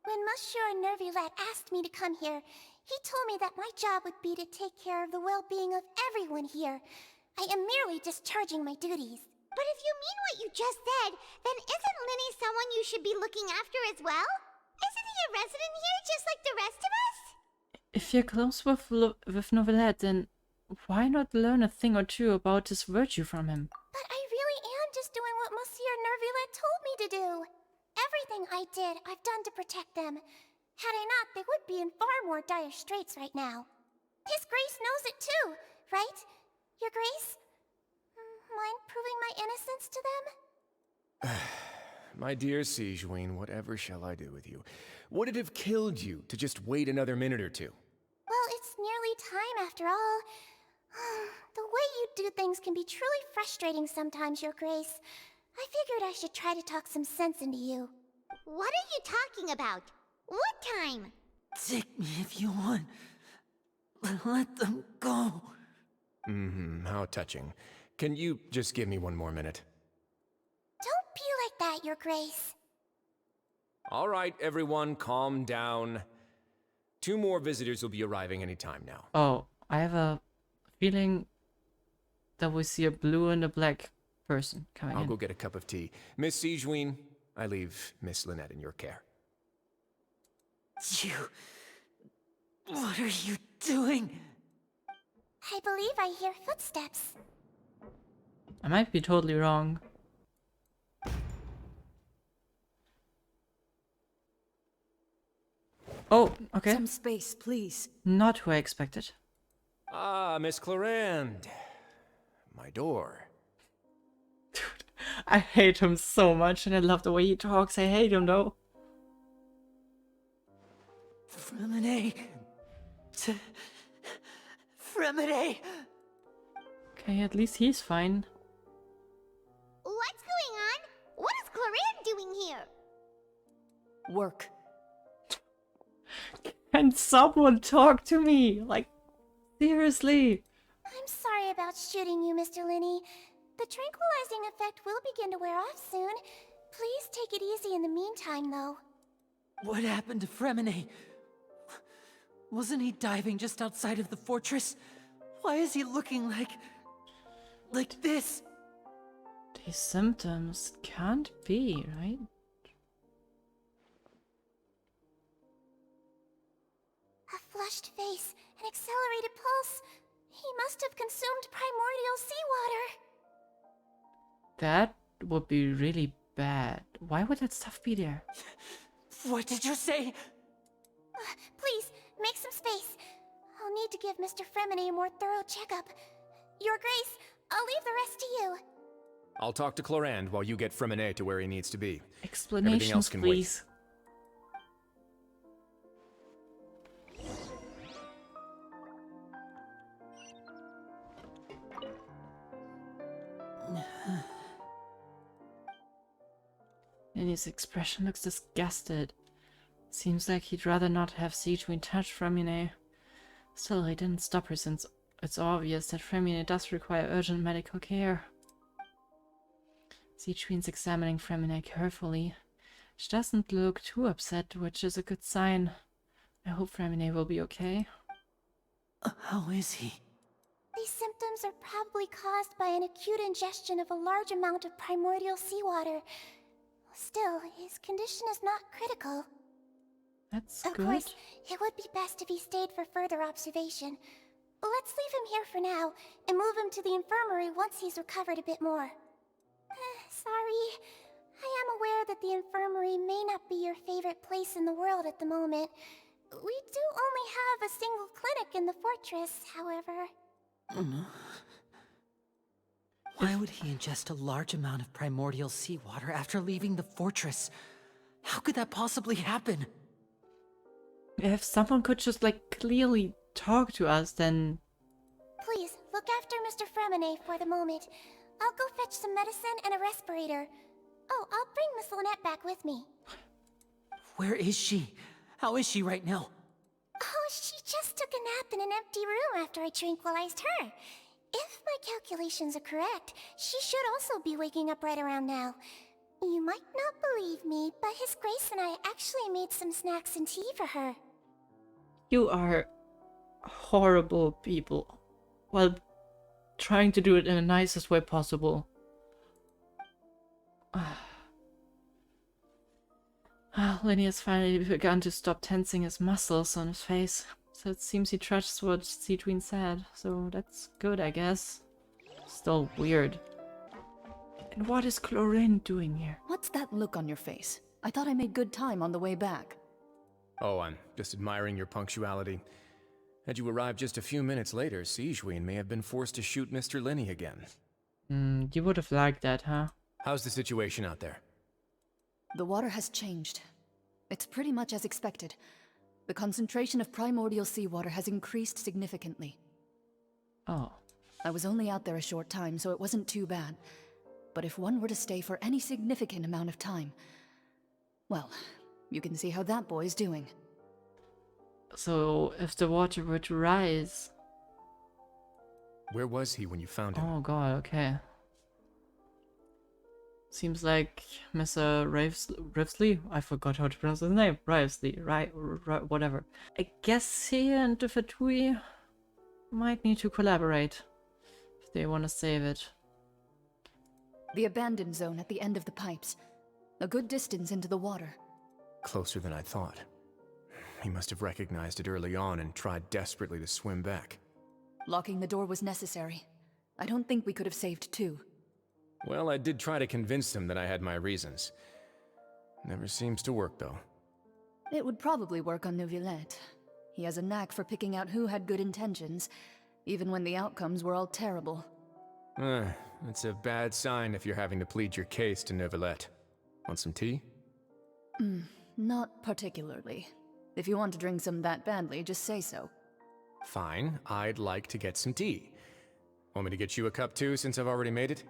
When Monsieur Nervulette asked me to come here, he told me that my job would be to take care of the well-being of everyone here. I am merely discharging my duties. But if you mean what you just said, then isn't Linny someone you should be looking after as well? Isn't he a resident here just like the rest of us? If you're close with Novelette, then why not learn a thing or two about his virtue from him? But I really am just doing what Monsieur Nervulette told me to do. Everything I did, I've done to protect them. Had I not, they would be in far more dire straits right now. His Grace knows it too, right? Your Grace? Mind proving my innocence to them? My dear Siegeween, whatever shall I do with you? Would it have killed you to just wait another minute or two? Well, it's nearly time after all. The way you do things can be truly frustrating sometimes, Your Grace. I figured I should try to talk some sense into you. What are you talking about? What time? Take me if you want. Let them go. How touching. Can you just give me one more minute? Don't be like that, Your Grace. All right, everyone, calm down. 2 more visitors will be arriving any time now. Oh, I have a feeling that we see a blue and a black person coming I'll in. go get a cup of tea. Miss Sigewinne, I leave Miss Lynette in your care. You... What are you doing? I believe I hear footsteps. I might be totally wrong. Oh, okay. Some space, please. Not who I expected. Ah, Miss Clorinde. My door. I hate him so much, and I love the way he talks. I hate him though. Fremine. Fremine. Okay, at least he's fine. What's going on? What is Clorinde doing here? Work. Can someone talk to me? Like, seriously. I'm sorry about shooting you, Mr. Linney. The tranquilizing effect will begin to wear off soon. Please take it easy in the meantime, though. What happened to Fremine? Wasn't he diving just outside of the fortress? Why is he looking like this? These symptoms can't be, right? A flushed face, an accelerated pulse. He must have consumed primordial seawater. That would be really bad. Why would that stuff be there? What did you say? Please, make some space. I'll need to give Mr. Fremine a more thorough checkup. Your Grace, I'll leave the rest to you. I'll talk to Clorinde while you get Fremine to where he needs to be. Everything Explanations, else can please. And his expression looks disgusted. Seems like he'd rather not have Sigewinne touch Fremine. Still, he didn't stop her since it's obvious that Fremine does require urgent medical care. Sigewinne's examining Fremine carefully. She doesn't look too upset, which is a good sign. I hope Fremine will be okay. How is he? These symptoms are probably caused by an acute ingestion of a large amount of primordial seawater. Still, his condition is not critical. That's good. Of course, it would be best if he stayed for further observation. Let's leave him here for now, and move him to the infirmary once he's recovered a bit more. Sorry. I am aware that the infirmary may not be your favorite place in the world at the moment. We do only have a single clinic in the fortress, however. Why would he ingest a large amount of primordial seawater after leaving the fortress? How could that possibly happen? If someone could just, like, clearly talk to us, then... Please, look after Mr. Fremine for the moment. I'll go fetch some medicine and a respirator. Oh, I'll bring Miss Lynette back with me. Where is she? How is she right now? Oh, she just took a nap in an empty room after I tranquilized her. If my calculations are correct, she should also be waking up right around now. You might not believe me, but His Grace and I actually made some snacks and tea for her. You are horrible people. While trying to do it in the nicest way possible. Lenny has finally begun to stop tensing his muscles on his face. So it seems he trusts what Sigewinne said. So that's good, I guess. Still weird. And what is Clorinde doing here? What's that look on your face? I thought I made good time on the way back. Oh, I'm just admiring your punctuality. Had you arrived just a few minutes later, Sigewinne may have been forced to shoot Mr. Linney again. You would have liked that, huh? How's the situation out there? The water has changed. It's pretty much as expected. The concentration of primordial seawater has increased significantly. Oh. I was only out there a short time, so it wasn't too bad. But if one were to stay for any significant amount of time... well, you can see how that boy's doing. So, if the water were to rise... Where was he when you found him? Oh god, okay. Seems like Mr. Wriothesley? I forgot how to pronounce his name. Wriothesley, right, whatever. I guess he and the Fatui might need to collaborate. If they want to save it. The abandoned zone at the end of the pipes. A good distance into the water. Closer than I thought. He must have recognized it early on and tried desperately to swim back. Locking the door was necessary. I don't think we could have saved two. Well, I did try to convince him that I had my reasons. Never seems to work, though. It would probably work on Neuvillette. He has a knack for picking out who had good intentions, even when the outcomes were all terrible. It's a bad sign if you're having to plead your case to Neuvillette. Want some tea? Not particularly. If you want to drink some that badly, just say so. Fine, I'd like to get some tea. Want me to get you a cup too, since I've already made it?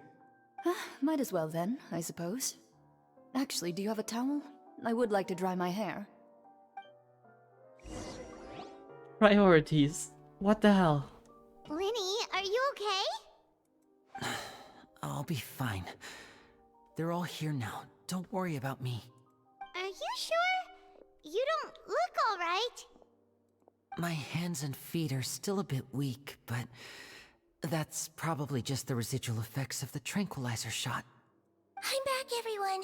Might as well then, I suppose. Actually, do you have a towel? I would like to dry my hair. Priorities. What the hell? Lenny, are you okay? I'll be fine. They're all here now. Don't worry about me. Are you sure? You don't look alright. My hands and feet are still a bit weak, but that's probably just the residual effects of the tranquilizer shot. I'm back, everyone.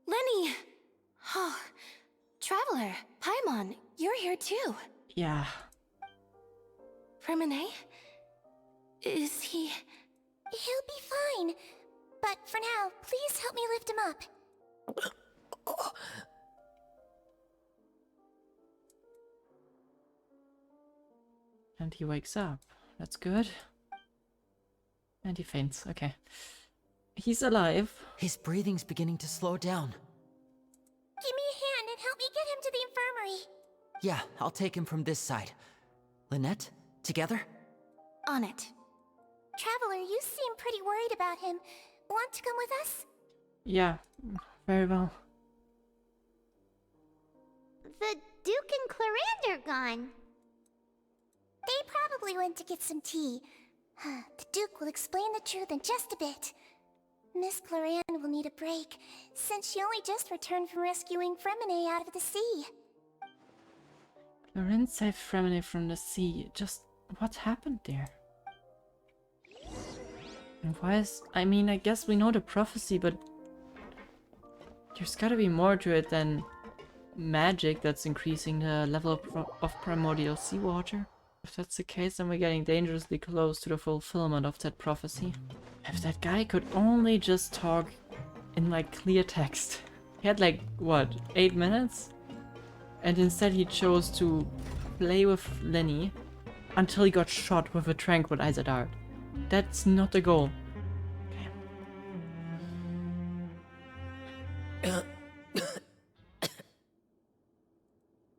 Lenny! Oh, Traveler, Paimon, you're here too. Yeah. Freminet? Is he... He'll be fine. But for now, please help me lift him up. And he wakes up. That's good. And he faints. Okay. He's alive. His breathing's beginning to slow down. Give me a hand and help me get him to the infirmary. Yeah, I'll take him from this side. Lynette, together? On it. Traveler, you seem pretty worried about him. Want to come with us? Yeah, very well. The Duke and Clarande are gone. They probably went to get some tea. The Duke will explain the truth in just a bit. Miss Clarande will need a break, since she only just returned from rescuing Freminet out of the sea. Clarande saved Freminet from the sea. Just what happened there? And why is... I mean, I guess we know the prophecy, but there's gotta be more to it than magic that's increasing the level of primordial seawater. If that's the case, then we're getting dangerously close to the fulfillment of that prophecy. If that guy could only just talk in like clear text. He had like, what, 8 minutes? And instead he chose to play with Lenny until he got shot with a tranquilizer dart. That's not the goal. Okay.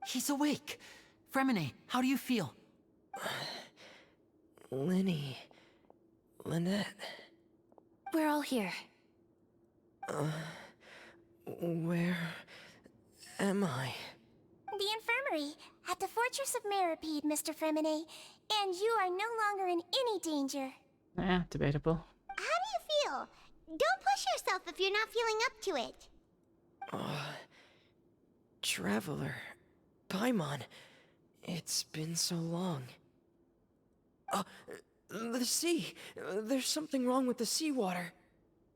He's awake. Freminet, how do you feel? Lenny... Lynette... We're all here. Where am I? The infirmary, at the Fortress of Maripede, Mr. Freminet. And you are no longer in any danger. Yeah, debatable. How do you feel? Don't push yourself if you're not feeling up to it. Traveler... Paimon... It's been so long. The sea! There's something wrong with the seawater.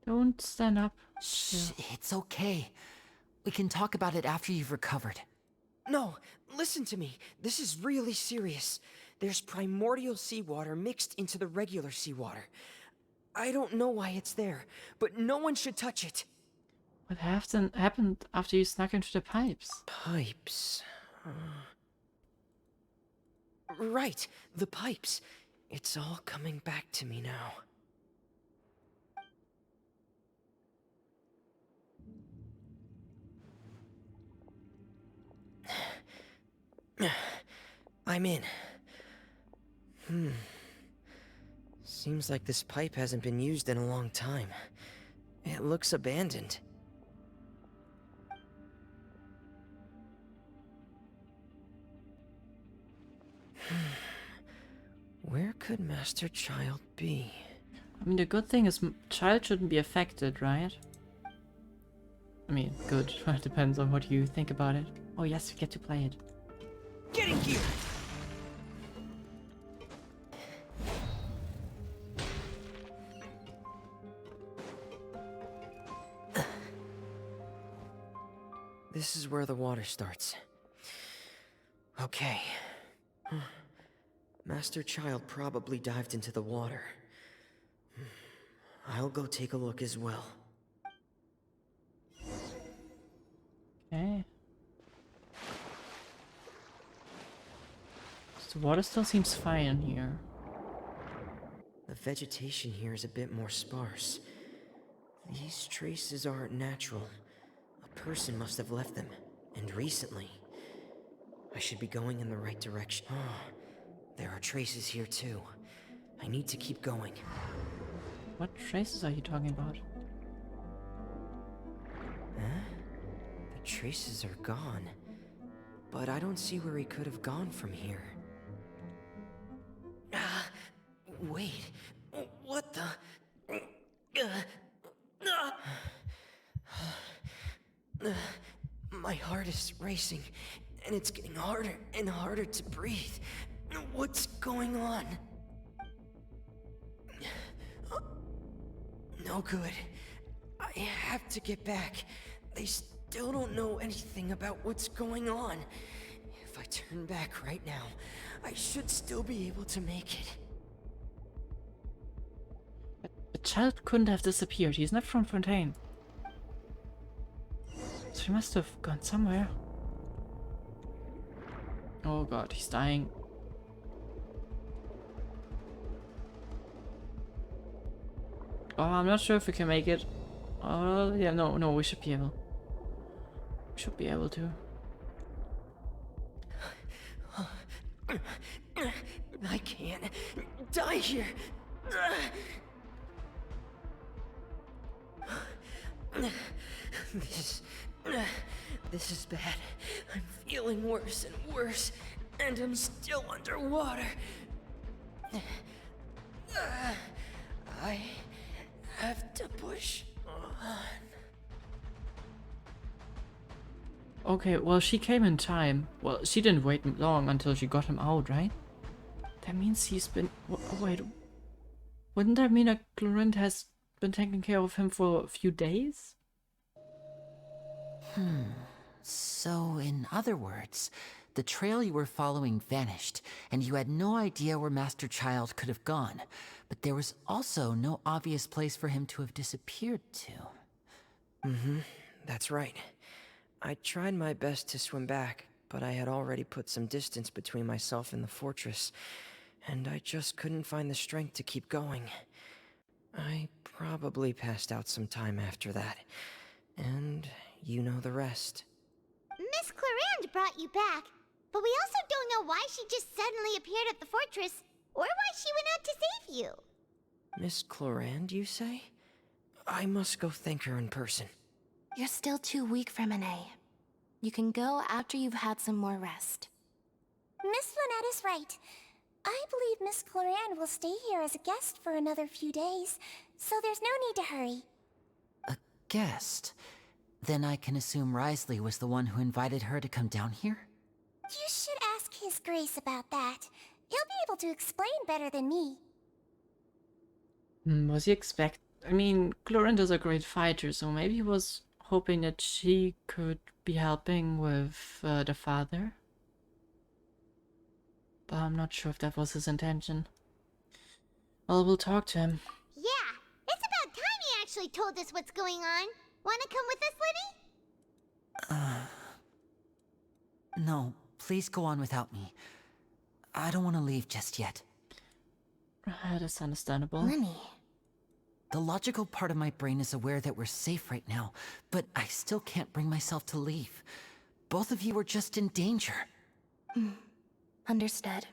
Don't stand up. Shh, it's okay. We can talk about it after you've recovered. No, listen to me. This is really serious. There's primordial seawater mixed into the regular seawater. I don't know why it's there, but no one should touch it. What happened after you snuck into the pipes? Pipes... Right, the pipes. It's all coming back to me now. I'm in. Seems like this pipe hasn't been used in a long time. It looks abandoned. Where could Master Childe be? I mean, the good thing is Childe shouldn't be affected, right? I mean, good. It depends on what you think about it. Oh yes, we get to play it. Get in gear! This is where the water starts. Okay. Master Childe probably dived into the water. I'll go take a look as well. Okay. So the water still seems fine here. The vegetation here is a bit more sparse. These traces aren't natural. A person must have left them, and recently. I should be going in the right direction. There are traces here too. I need to keep going. What traces are you talking about? Huh? The traces are gone. But I don't see where he could have gone from here. Wait. What the... My heart is racing, and it's getting harder and harder to breathe. What's going on? No good. I have to get back. They still don't know anything about what's going on. If I turn back right now, I should still be able to make it. But Childe couldn't have disappeared. He's not from Fontaine. So he must have gone somewhere. Oh god, he's dying. Oh, I'm not sure if we can make it. Oh, yeah, no, we should be able. We should be able to. I can't die here. This is bad. I'm feeling worse and worse, and I'm still underwater. I have to push on. Okay, well, she came in time. Well, she didn't wait long until she got him out, right? That means he's been... wait, wouldn't that mean that Clorinde has been taking care of him for a few days? So, in other words, the trail you were following vanished, and you had no idea where Master Childe could have gone, but there was also no obvious place for him to have disappeared to. That's right. I tried my best to swim back, but I had already put some distance between myself and the fortress, and I just couldn't find the strength to keep going. I probably passed out some time after that, and you know the rest. Miss Clorinde brought you back, but we also don't know why she just suddenly appeared at the fortress, or why she went out to save you. Miss Clorinde, you say? I must go thank her in person. You're still too weak for Monet. You can go after you've had some more rest. Miss Lynette is right. I believe Miss Clorinde will stay here as a guest for another few days, so there's no need to hurry. A guest? Then I can assume Wriothesley was the one who invited her to come down here? You should ask His Grace about that. He'll be able to explain better than me. Was he I mean, Clorinde is a great fighter, so maybe he was hoping that she could be helping with the father. But I'm not sure if that was his intention. Well, we'll talk to him. Yeah, it's about time he actually told us what's going on. Wanna come with us, Liddy? No, please go on without me. I don't want to leave just yet. That's understandable. Lenny. The logical part of my brain is aware that we're safe right now, but I still can't bring myself to leave. Both of you are just in danger. Understood.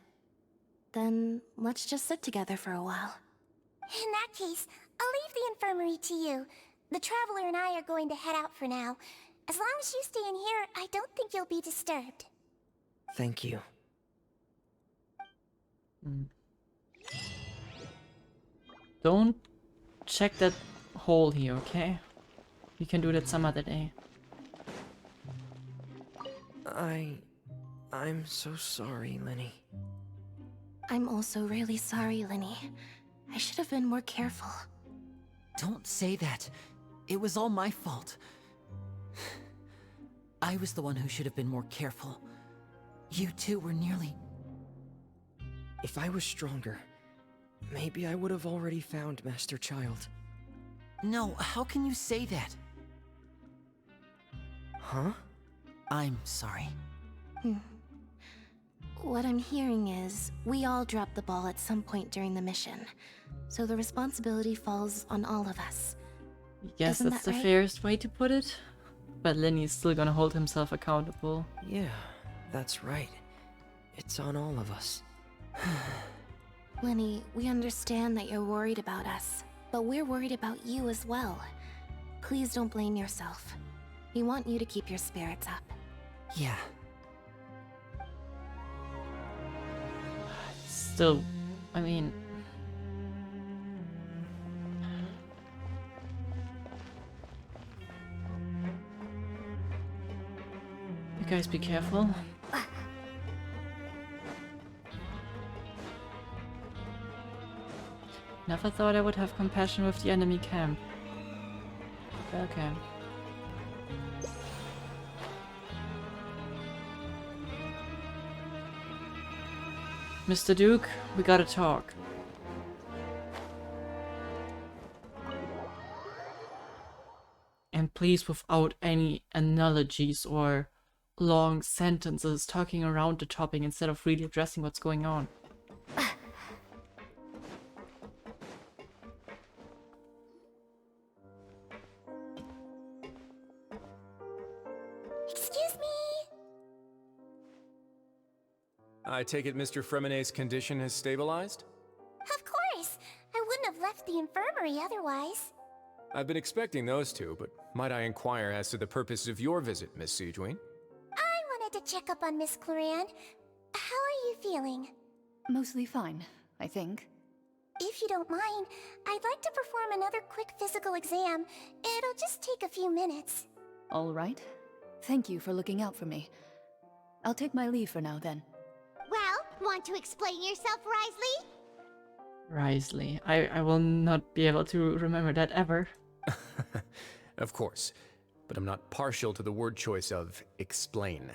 Then let's just sit together for a while. In that case, I'll leave the infirmary to you. The Traveler and I are going to head out for now. As long as you stay in here, I don't think you'll be disturbed. Thank you. Don't check that hole here, okay? You can do that some other day. I'm so sorry, Lenny. I'm also really sorry, Lenny. I should have been more careful. Don't say that. It was all my fault. I was the one who should have been more careful. You two were nearly... If I was stronger, maybe I would have already found Master Childe. No, how can you say that? Huh? I'm sorry. What I'm hearing is, we all dropped the ball at some point during the mission, so the responsibility falls on all of us. Yes, Isn't that's that the right? fairest way to put it. But Lenny's still gonna hold himself accountable. Yeah, that's right. It's on all of us. Lenny, we understand that you're worried about us, but we're worried about you as well. Please don't blame yourself. We want you to keep your spirits up. Yeah. Still, I mean... You guys be careful. Never thought I would have compassion with the enemy camp. Okay. Mr. Duke, we gotta talk. And please without any analogies or long sentences talking around the topic instead of really addressing what's going on. Excuse me? I take it Mr. Fremenet's condition has stabilized? Of course. I wouldn't have left the infirmary otherwise. I've been expecting those two, but might I inquire as to the purpose of your visit, Miss Siegewien? I wanted to check up on Miss Cloran. How are you feeling? Mostly fine, I think. If you don't mind, I'd like to perform another quick physical exam. It'll just take a few minutes. All right. Thank you for looking out for me. I'll take my leave for now, then. Well, want to explain yourself, Wriothesley? Wriothesley. I will not be able to remember that ever. Of course, but I'm not partial to the word choice of explain.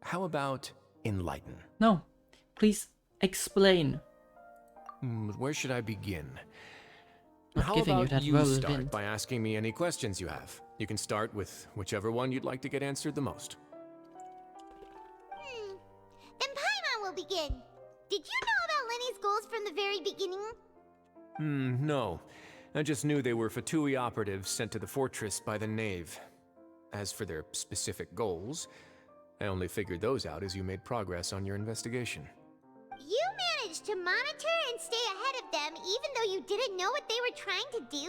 How about enlighten? No, please explain. Where should I begin? Not How giving you about that you whirlwind. start by asking me any questions you have? You can start with whichever one you'd like to get answered the most. Then Paimon will begin. Did you know about Lenny's goals from the very beginning? No. I just knew they were Fatui operatives sent to the fortress by the Knave. As for their specific goals, I only figured those out as you made progress on your investigation. You managed to monitor and stay ahead of them even though you didn't know what they were trying to do?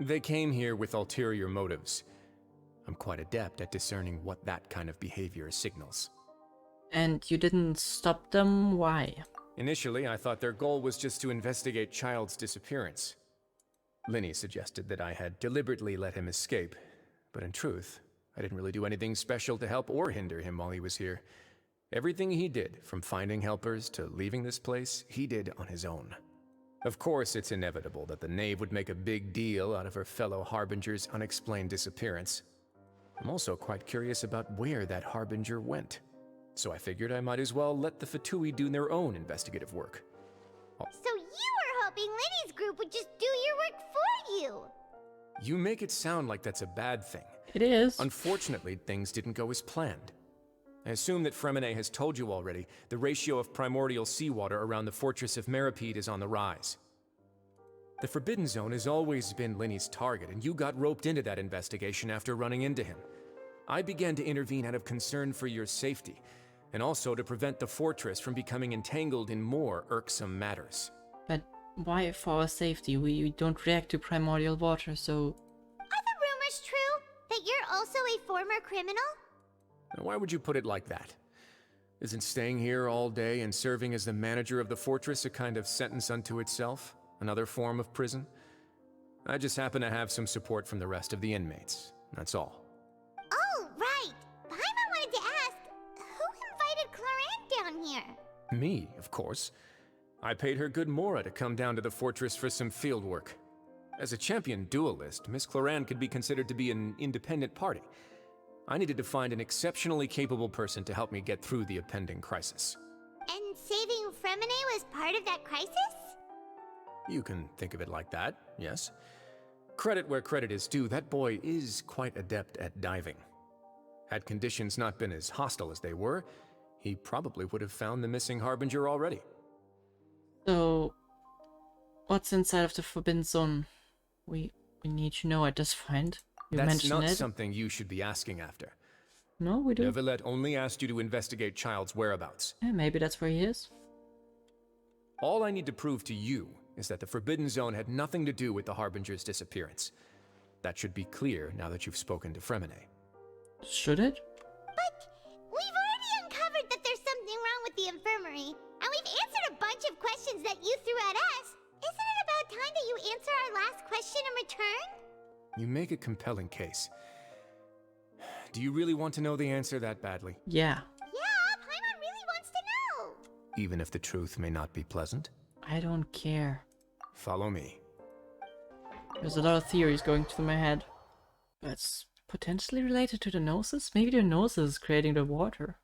They came here with ulterior motives. I'm quite adept at discerning what that kind of behavior signals. And you didn't stop them? Why? Initially, I thought their goal was just to investigate Childe's disappearance. Linny suggested that I had deliberately let him escape, but in truth, I didn't really do anything special to help or hinder him while he was here. Everything he did, from finding helpers to leaving this place, he did on his own. Of course, it's inevitable that the Knave would make a big deal out of her fellow Harbinger's unexplained disappearance. I'm also quite curious about where that Harbinger went. So I figured I might as well let the Fatui do their own investigative work. So you were hoping Lenny's group would just do your work for you? You make it sound like that's a bad thing. It is. Unfortunately, things didn't go as planned. I assume that Fremenet has told you already, the ratio of primordial seawater around the Fortress of Maripede is on the rise. The Forbidden Zone has always been Linny's target, and you got roped into that investigation after running into him. I began to intervene out of concern for your safety, and also to prevent the fortress from becoming entangled in more irksome matters. But why for our safety? We don't react to primordial water, so... Are the rumors true? That you're also a former criminal? Now, why would you put it like that? Isn't staying here all day and serving as the manager of the fortress a kind of sentence unto itself? Another form of prison? I just happen to have some support from the rest of the inmates. That's all. Oh, right. Paimon wanted to ask, who invited Cloran down here? Me, of course. I paid her good mora to come down to the fortress for some field work. As a champion duelist, Miss Cloran could be considered to be an independent party. I needed to find an exceptionally capable person to help me get through the impending crisis. And saving Fremine was part of that crisis? You can think of it like that, yes. Credit where credit is due, that boy is quite adept at diving. Had conditions not been as hostile as they were, he probably would have found the missing Harbinger already. So, what's inside of the Forbidden Zone? We need to know at this point. You That's mentioned not it. something you should be asking after. No, we do. Neuvillette only asked you to investigate Childe's whereabouts. Yeah, maybe that's where he is. All I need to prove to you is that the Forbidden Zone had nothing to do with the Harbinger's disappearance. That should be clear now that you've spoken to Fremine. Should it? But we've already uncovered that there's something wrong with the infirmary, and we've answered a bunch of questions that you threw at us. Isn't it about time that you answer our last question in return? You make a compelling case. Do you really want to know the answer that badly? Yeah. Yeah, Paimon really wants to know. Even if the truth may not be pleasant? I don't care. Follow me. There's a lot of theories going through my head. It's potentially related to the Gnosis? Maybe the Gnosis is creating the water.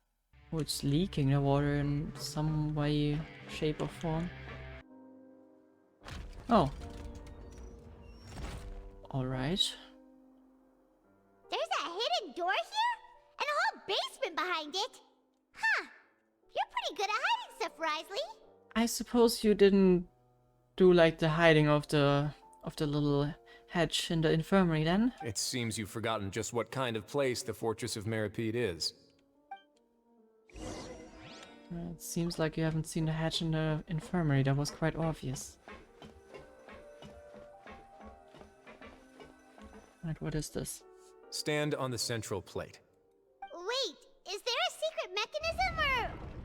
Or it's leaking the water in some way, shape or form. Oh. Alright. There's a hidden door here? And a whole basement behind it? Huh. You're pretty good at hiding stuff, Wriothesley. I suppose you didn't do like the hiding of the little hatch in the infirmary then? It seems you've forgotten just what kind of place the Fortress of Maripede is. It seems like you haven't seen the hatch in the infirmary. That was quite obvious. Right, what is this? Stand on the central plate. Wait, is there a secret mechanism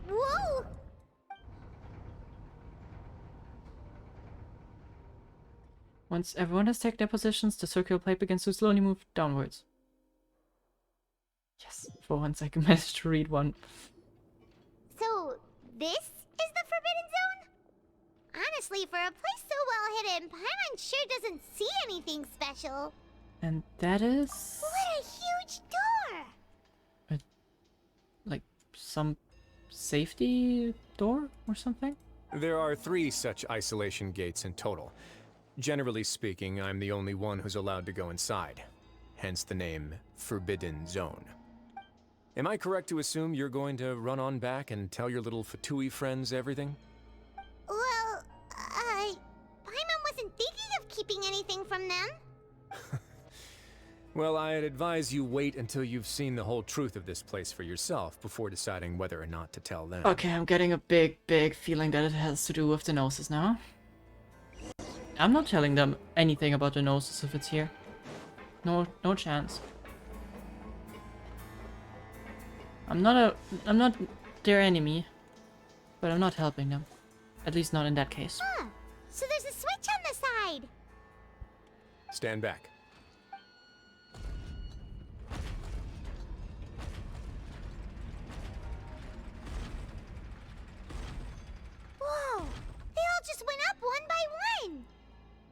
or... Whoa! Once everyone has taken their positions, the circular plate begins to slowly move downwards. Yes, for once I can manage to read one. So, this is the Forbidden Zone? Honestly, for a place so well hidden, Paimon sure doesn't see anything special. And that is... What a huge door! like some safety door or something? There are 3 such isolation gates in total. Generally speaking, I'm the only one who's allowed to go inside. Hence the name Forbidden Zone. Am I correct to assume you're going to run on back and tell your little Fatui friends everything? Well, Paimon wasn't thinking of keeping anything from them. Well, I'd advise you wait until you've seen the whole truth of this place for yourself before deciding whether or not to tell them. Okay, I'm getting a big feeling that it has to do with the Gnosis now. I'm not telling them anything about the Gnosis if it's here. No chance. I'm not their enemy, but I'm not helping them. At least not in that case. Huh. So there's a switch on the side. Stand back. Whoa! They all just went up one by one.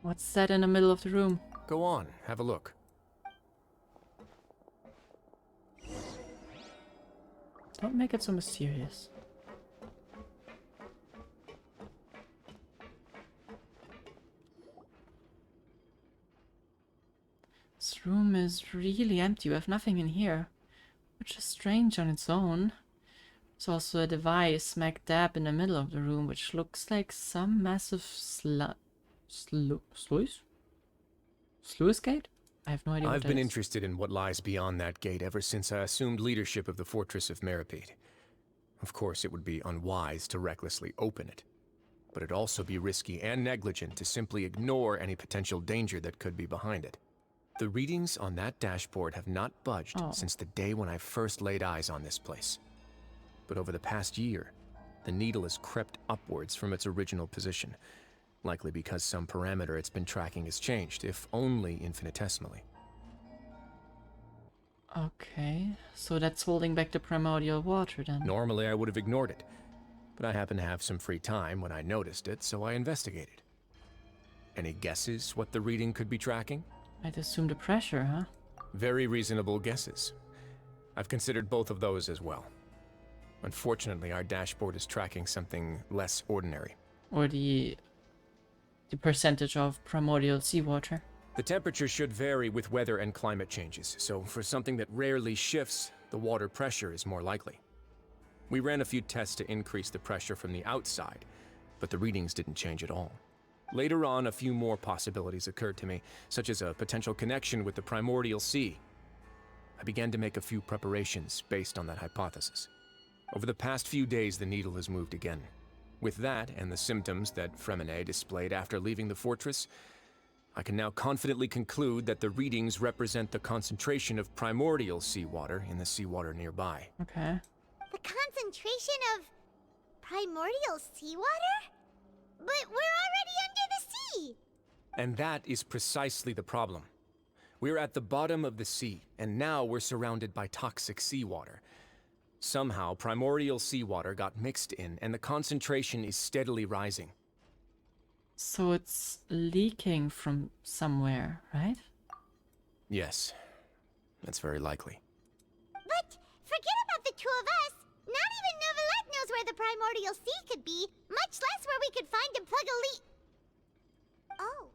What's that in the middle of the room? Go on, have a look. Don't make it so mysterious. This room is really empty. We have nothing in here, which is strange on its own. There's also a device smack dab in the middle of the room, which looks like some massive sluice gate? I have no idea what I've that been is. interested in what lies beyond that gate ever since I assumed leadership of the Fortress of Maripede. Of course, it would be unwise to recklessly open it, but it'd also be risky and negligent to simply ignore any potential danger that could be behind it. The readings on that dashboard have not budged since the day when I first laid eyes on this place. But over the past year, the needle has crept upwards from its original position, likely because some parameter it's been tracking has changed, if only infinitesimally. Okay, so that's holding back the primordial water then. Normally I would have ignored it, but I happened to have some free time when I noticed it, so I investigated. Any guesses what the reading could be tracking? I'd assume the pressure, huh? Very reasonable guesses. I've considered both of those as well. Unfortunately, our dashboard is tracking something less ordinary. Or the percentage of primordial seawater. The temperature should vary with weather and climate changes, so for something that rarely shifts, the water pressure is more likely. We ran a few tests to increase the pressure from the outside, but the readings didn't change at all. Later on, a few more possibilities occurred to me, such as a potential connection with the primordial sea. I began to make a few preparations based on that hypothesis. Over the past few days, the needle has moved again. With that, and the symptoms that Furina displayed after leaving the fortress, I can now confidently conclude that the readings represent the concentration of primordial seawater in the seawater nearby. Okay. The concentration of primordial seawater? But we're already under the sea! And that is precisely the problem. We're at the bottom of the sea, and now we're surrounded by toxic seawater. Somehow, primordial seawater got mixed in, and the concentration is steadily rising. So it's leaking from somewhere, right? Yes, that's very likely. But forget about the two of us. Not even Novelette knows where the primordial sea could be, much less where we could find and plug a leak. Oh.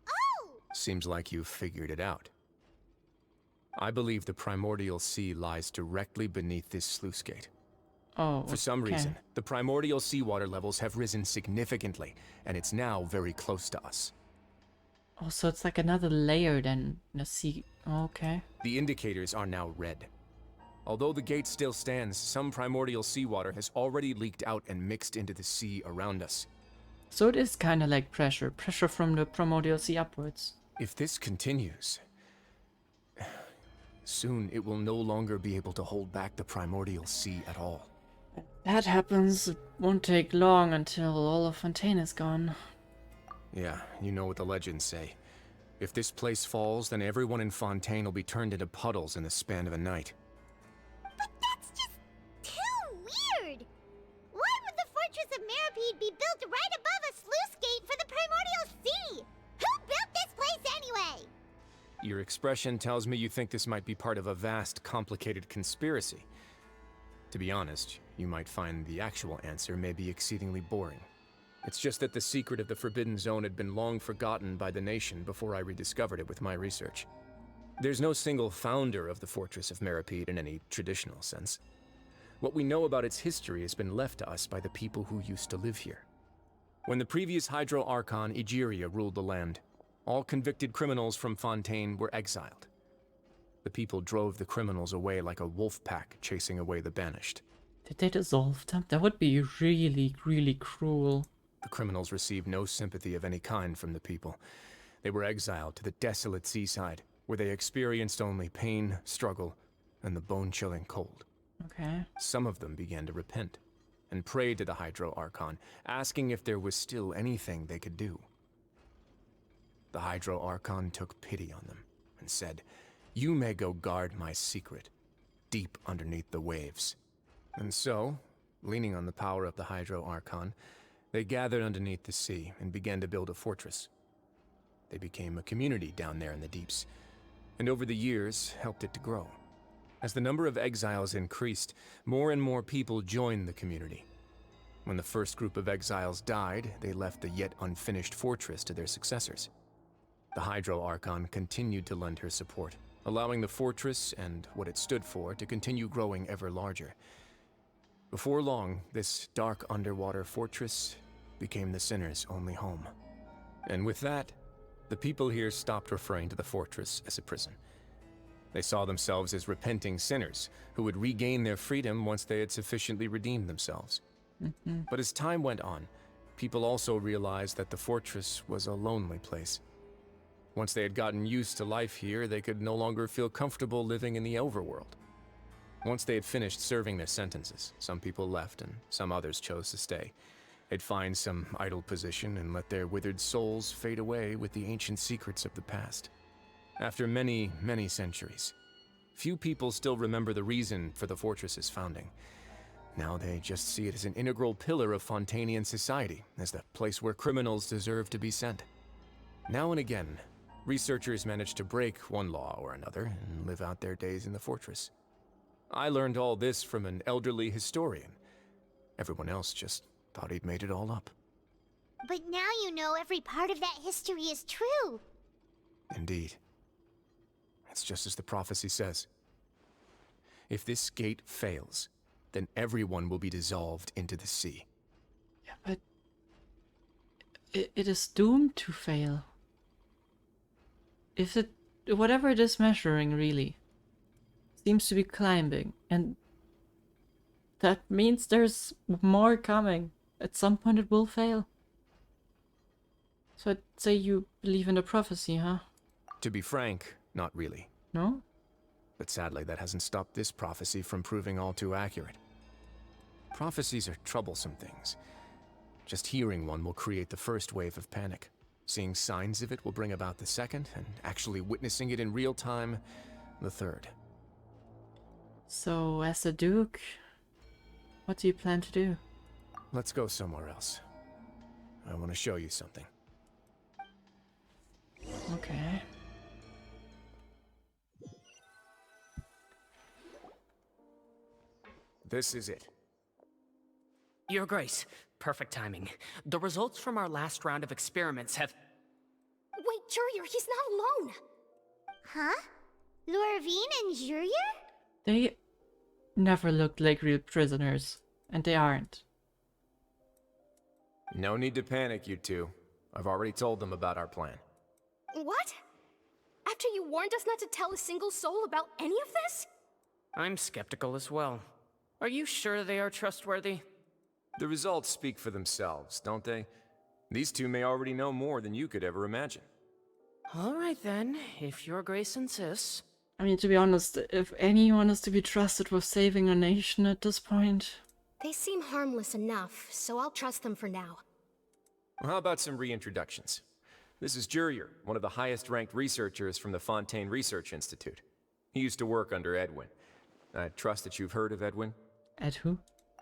Oh! Seems like you've figured it out. I believe the primordial sea lies directly beneath this sluice gate. Oh, For some reason, the primordial seawater levels have risen significantly, and it's now very close to us. Oh, so it's like another layer than the sea. Okay. The indicators are now red. Although the gate still stands, some primordial seawater has already leaked out and mixed into the sea around us. So it is kind of like pressure from the primordial sea upwards. If this continues, soon it will no longer be able to hold back the primordial sea at all. That happens, it won't take long until all of Fontaine is gone. Yeah, you know what the legends say. If this place falls, then everyone in Fontaine will be turned into puddles in the span of a night. But that's just too weird! Why would the Fortress of Maripede be built right above a sluice gate for the primordial sea? Who built this place anyway? Your expression tells me you think this might be part of a vast, complicated conspiracy. To be honest, you might find the actual answer may be exceedingly boring. It's just that the secret of the Forbidden Zone had been long forgotten by the nation before I rediscovered it with my research. There's no single founder of the Fortress of Maripede in any traditional sense. What we know about its history has been left to us by the people who used to live here. When the previous Hydro Archon Egeria ruled the land, all convicted criminals from Fontaine were exiled. The people drove the criminals away like a wolf pack chasing away the banished. Did they dissolve them? That would be really, really cruel. The criminals received no sympathy of any kind from the people. They were exiled to the desolate seaside, where they experienced only pain, struggle, and the bone-chilling cold. Okay. Some of them began to repent, and prayed to the Hydro Archon, asking if there was still anything they could do. The Hydro Archon took pity on them, and said, "You may go guard my secret, deep underneath the waves." And so, leaning on the power of the Hydro Archon, they gathered underneath the sea and began to build a fortress. They became a community down there in the deeps, and over the years helped it to grow. As the number of exiles increased, more and more people joined the community. When the first group of exiles died, they left the yet unfinished fortress to their successors. The Hydro Archon continued to lend her support, allowing the fortress and what it stood for to continue growing ever larger. Before long, this dark underwater fortress became the sinner's only home. And with that, the people here stopped referring to the fortress as a prison. They saw themselves as repenting sinners who would regain their freedom once they had sufficiently redeemed themselves. But as time went on, people also realized that the fortress was a lonely place. Once they had gotten used to life here, they could no longer feel comfortable living in the overworld. Once they had finished serving their sentences, some people left and some others chose to stay. They'd find some idle position and let their withered souls fade away with the ancient secrets of the past. After many, many centuries, few people still remember the reason for the fortress's founding. Now they just see it as an integral pillar of Fontainian society, as the place where criminals deserve to be sent. Now and again, Researchers managed to break one law or another and live out their days in the fortress. I learned all this from an elderly historian. Everyone else just thought he'd made it all up. But now you know every part of that history is true. Indeed. It's just as the prophecy says. If this gate fails, then everyone will be dissolved into the sea. Yeah, but it is doomed to fail. If it, whatever it is measuring really, seems to be climbing, and that means there's more coming. At some point it will fail. So I'd say you believe in the prophecy, huh? To be frank, not really. No? But sadly, that hasn't stopped this prophecy from proving all too accurate. Prophecies are troublesome things. Just hearing one will create the first wave of panic. Seeing signs of it will bring about the second, and actually witnessing it in real time, the third. So, as a Duke, what do you plan to do? Let's go somewhere else. I want to show you something. Okay. This is it. Your Grace, perfect timing. The results from our last round of experiments have... Wait, Jurier, he's not alone! Huh? Lorvine and Jurier? They never looked like real prisoners, and they aren't. No need to panic, you two. I've already told them about our plan. What? After you warned us not to tell a single soul about any of this? I'm skeptical as well. Are you sure they are trustworthy? The results speak for themselves, don't they? These two may already know more than you could ever imagine. Alright then, if your Grace insists. I mean, to be honest, if anyone is to be trusted with saving a nation at this point... They seem harmless enough, so I'll trust them for now. Well, how about some reintroductions? This is Jurier, one of the highest-ranked researchers from the Fontaine Research Institute. He used to work under Edwin. I trust that you've heard of Edwin? Ed who?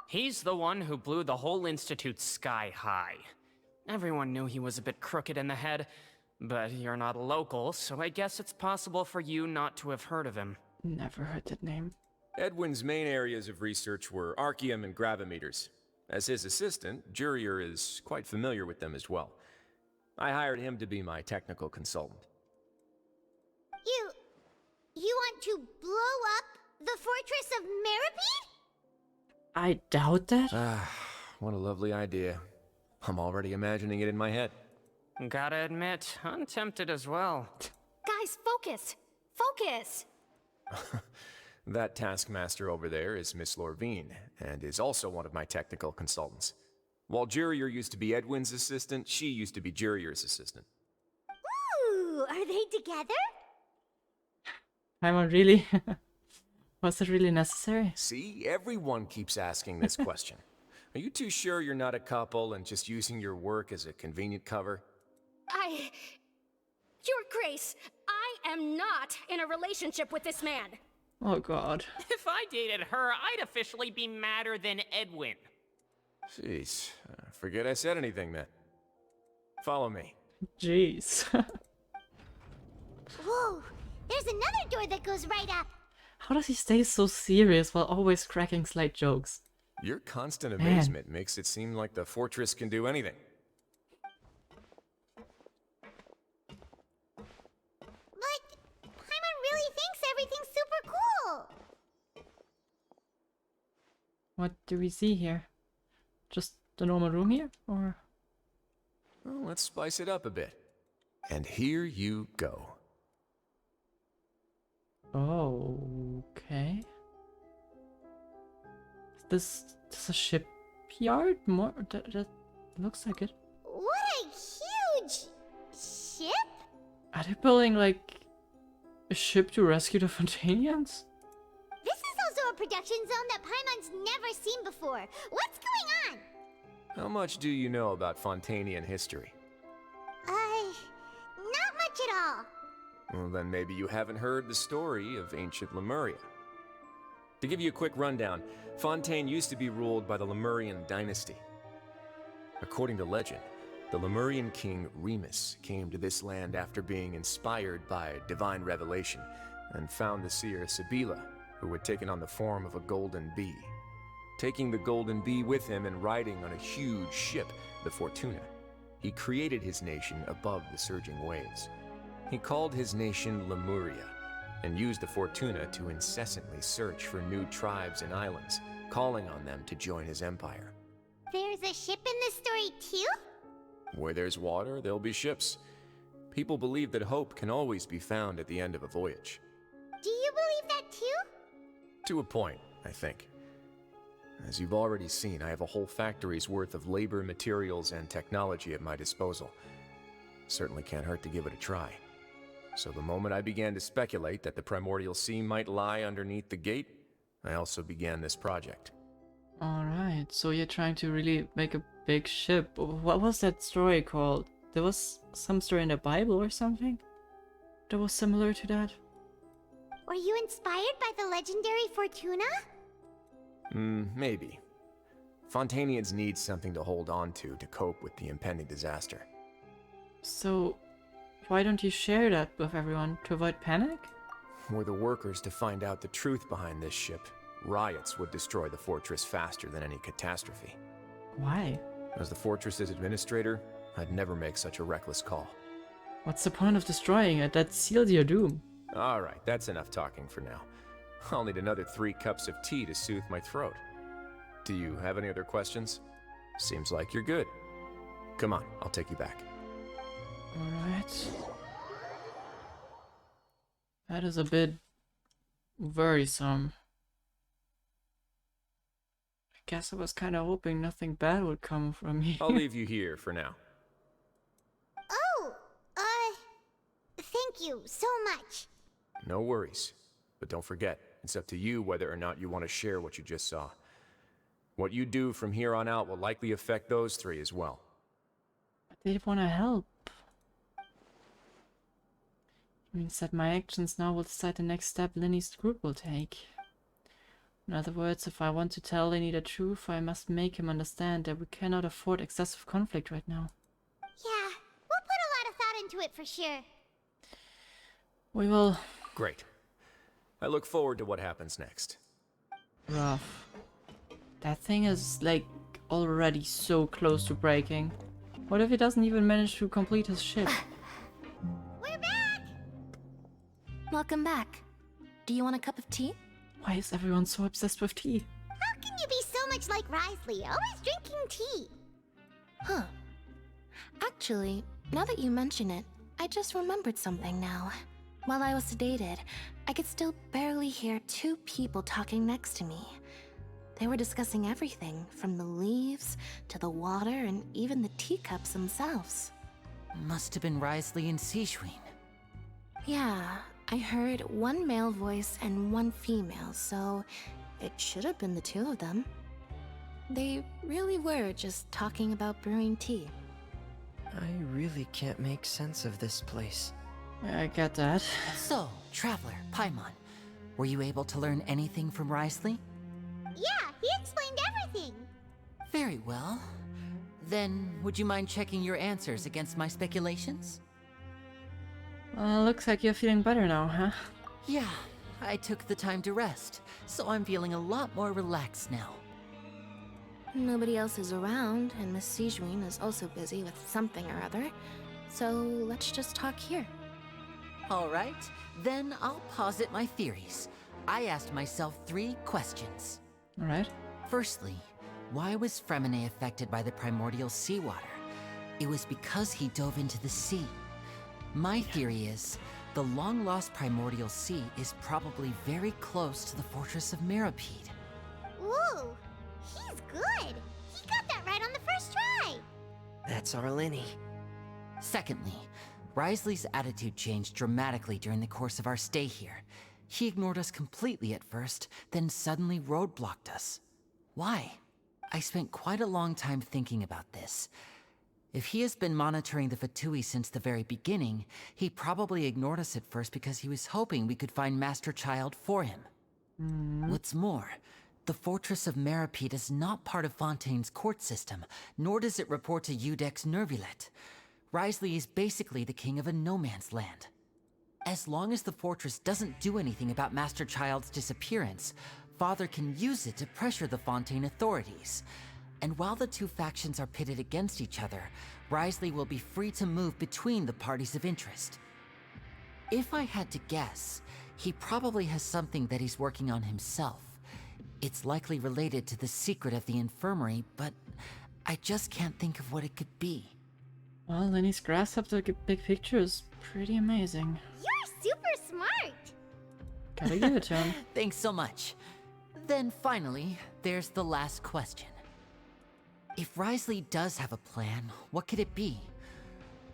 He's the one who blew the whole institute sky high. Everyone knew he was a bit crooked in the head, but you're not a local, so I guess it's possible for you not to have heard of him. Never heard that name. Edwin's main areas of research were archium and gravimeters. As his assistant, Jurier is quite familiar with them as well. I hired him to be my technical consultant. You want to blow up the Fortress of Maripede? I doubt that. What a lovely idea. I'm already imagining it in my head. Gotta admit, I'm tempted as well. Guys, focus! Focus! That taskmaster over there is Miss Lorvine, and is also one of my technical consultants. While Jurier used to be Edwin's assistant, she used to be Jurier's assistant. Ooh, are they together? Paimon, really? Was it really necessary? See, everyone keeps asking this question. Are you too sure you're not a couple and just using your work as a convenient cover? Your Grace, I am not in a relationship with this man. Oh god. If I dated her, I'd officially be madder than Edwin. Jeez, forget I said anything then. Follow me. Jeez. Whoa, there's another door that goes right up. How does he stay so serious while always cracking slight jokes? Your constant amazement makes it seem like the fortress can do anything. But Paimon really thinks everything's super cool. What do we see here? Just the normal room here, or? Well, let's spice it up a bit. And here you go. Oh, okay. Is this a shipyard? More that looks like it. What a huge ship! Are they building like a ship to rescue the Fontanians? This is also a production zone that Paimon's never seen before. What's going on? How much do you know about Fontanian history? Not much at all. Well, then maybe you haven't heard the story of ancient Lemuria. To give you a quick rundown, Fontaine used to be ruled by the Lemurian dynasty. According to legend, The Lemurian king Remus came to this land after being inspired by divine revelation and found the seer Sibila, who had taken on the form of a golden bee. Taking the golden bee with him and riding on a huge ship, the Fortuna, he created his nation above the surging waves. He called his nation Lemuria and used the Fortuna to incessantly search for new tribes and islands, calling on them to join his empire. There's a ship in this story too? Where there's water, there'll be ships. People believe that hope can always be found at the end of a voyage. Do you believe that too? To a point, I think. As you've already seen, I have a whole factory's worth of labor, materials, and technology at my disposal. Certainly can't hurt to give it a try. So the moment I began to speculate that the Primordial Sea might lie underneath the gate, I also began this project. Alright, so you're trying to really make a big ship. What was that story called? There was some story in the Bible or something that was similar to that? Were you inspired by the legendary Fortuna? Maybe. Fontanians need something to hold on to cope with the impending disaster. So, why don't you share that with everyone to avoid panic? Were the workers to find out the truth behind this ship, riots would destroy the fortress faster than any catastrophe. Why? As the fortress's administrator, I'd never make such a reckless call. What's the point of destroying it? That seals your doom. Alright, that's enough talking for now. I'll need another 3 cups of tea to soothe my throat. Do you have any other questions? Seems like you're good. Come on, I'll take you back. Alright. That is a bit worrisome. I guess I was kind of hoping nothing bad would come from me. I'll leave you here for now. Oh, thank you so much. No worries. But don't forget, it's up to you whether or not you want to share what you just saw. What you do from here on out will likely affect those 3 as well. They want to help. It means that my actions now will decide the next step Linny's group will take. In other words, if I want to tell Linny the truth, I must make him understand that we cannot afford excessive conflict right now. Yeah, we'll put a lot of thought into it for sure. We will. Great. I look forward to what happens next. Rough. That thing is, like, already so close to breaking. What if he doesn't even manage to complete his ship? We're back! Welcome back. Do you want a cup of tea? Why is everyone so obsessed with tea? How can you be so much like Wriothesley, always drinking tea? Huh. Actually, now that you mention it, I just remembered something now. While I was sedated, I could still barely hear 2 people talking next to me. They were discussing everything, from the leaves to the water and even the teacups themselves. Must have been Wriothesley and Sijuin. Yeah, I heard 1 male voice and 1 female, so it should have been the 2 of them. They really were just talking about brewing tea. I really can't make sense of this place. I get that. So, Traveler, Paimon, were you able to learn anything from Wriothesley? Yeah, he explained everything. Very well. Then, would you mind checking your answers against my speculations? Looks like you're feeling better now, huh? Yeah, I took the time to rest, so I'm feeling a lot more relaxed now. Nobody else is around, and Miss Sijuin is also busy with something or other, so let's just talk here. Alright, then I'll posit my theories. I asked myself 3 questions. Alright. Firstly, why was Fremine affected by the primordial seawater? It was because he dove into the sea. My theory is, the long-lost primordial sea is probably very close to the Fortress of Maripede. Ooh, he's good. He got that right on the first try. That's our Linny. Secondly, Wriothesley's attitude changed dramatically during the course of our stay here. He ignored us completely at first, then suddenly roadblocked us. Why? I spent quite a long time thinking about this. If he has been monitoring the Fatui since the very beginning, he probably ignored us at first because he was hoping we could find Master Childe for him. What's more, The Fortress of Maripede is not part of Fontaine's court system, nor does it report to Iudex Nervulet. Wriothesley is basically the king of a no-man's land. As long as the fortress doesn't do anything about Master Childe's disappearance, Father can use it to pressure the Fontaine authorities. And while the two factions are pitted against each other, Wriothesley will be free to move between the parties of interest. If I had to guess, he probably has something that he's working on himself. It's likely related to the secret of the infirmary, but I just can't think of what it could be. Well, Lenny's grasp of the big picture is pretty amazing. You're super smart! Gotta give it to him. Thanks so much. Then finally, there's the last question. If Wriothesley does have a plan, what could it be?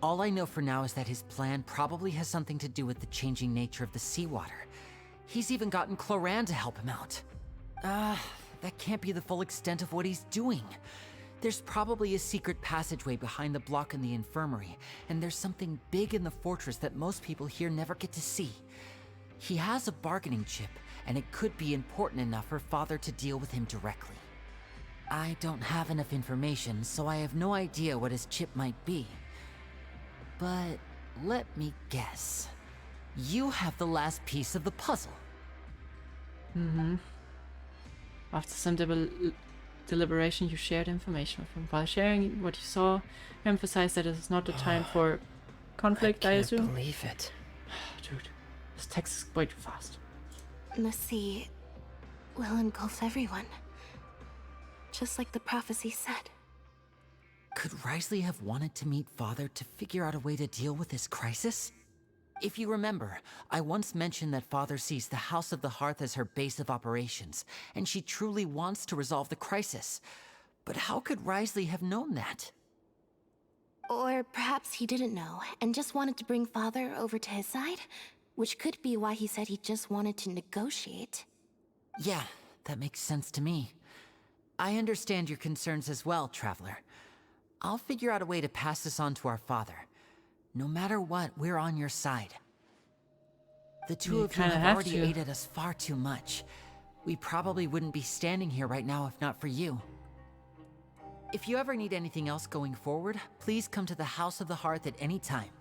All I know for now is that his plan probably has something to do with the changing nature of the seawater. He's even gotten Cloran to help him out. That can't be the full extent of what he's doing. There's probably a secret passageway behind the block in the infirmary, and there's something big in the fortress that most people here never get to see. He has a bargaining chip, and it could be important enough for Father to deal with him directly. I don't have enough information, so I have no idea what his chip might be. But let me guess. You have the last piece of the puzzle. Mm-hmm. After some deliberation, you shared information with him. While sharing what you saw, you emphasized that it is not the time for conflict, I assume? I can't believe it. Dude, this text is way too fast. The sea will engulf everyone. Just like the prophecy said. Could Wriothesley have wanted to meet Father to figure out a way to deal with this crisis? If you remember, I once mentioned that Father sees the House of the Hearth as her base of operations, and she truly wants to resolve the crisis. But how could Wriothesley have known that? Or perhaps he didn't know, and just wanted to bring Father over to his side? Which could be why he said he just wanted to negotiate. Yeah, that makes sense to me. I understand your concerns as well, Traveler. I'll figure out a way to pass this on to our father. No matter what, we're on your side. The two of you have already aided us far too much. We probably wouldn't be standing here right now if not for you. If you ever need anything else going forward, please come to the House of the Hearth at any time.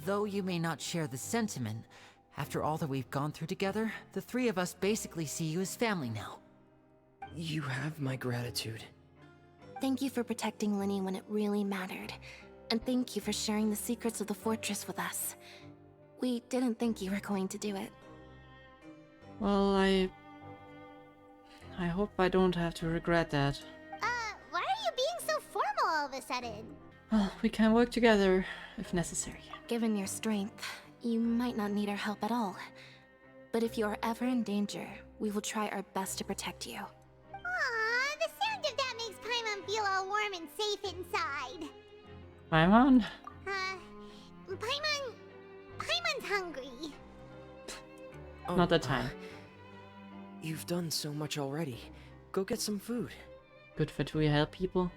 Though you may not share the sentiment, after all that we've gone through together, the three of us basically see you as family now. You have my gratitude. Thank you for protecting Lenny when it really mattered. And thank you for sharing the secrets of the fortress with us. We didn't think you were going to do it. Well, I hope I don't have to regret that. Why are you being so formal all of a sudden? Well, we can work together if necessary. Given your strength, you might not need our help at all. But if you are ever in danger, we will try our best to protect you. Aww, the sound of that makes Paimon feel all warm and safe inside. Paimon? Paimon's hungry. Not the time. You've done so much already. Go get some food. Good Fatui help people?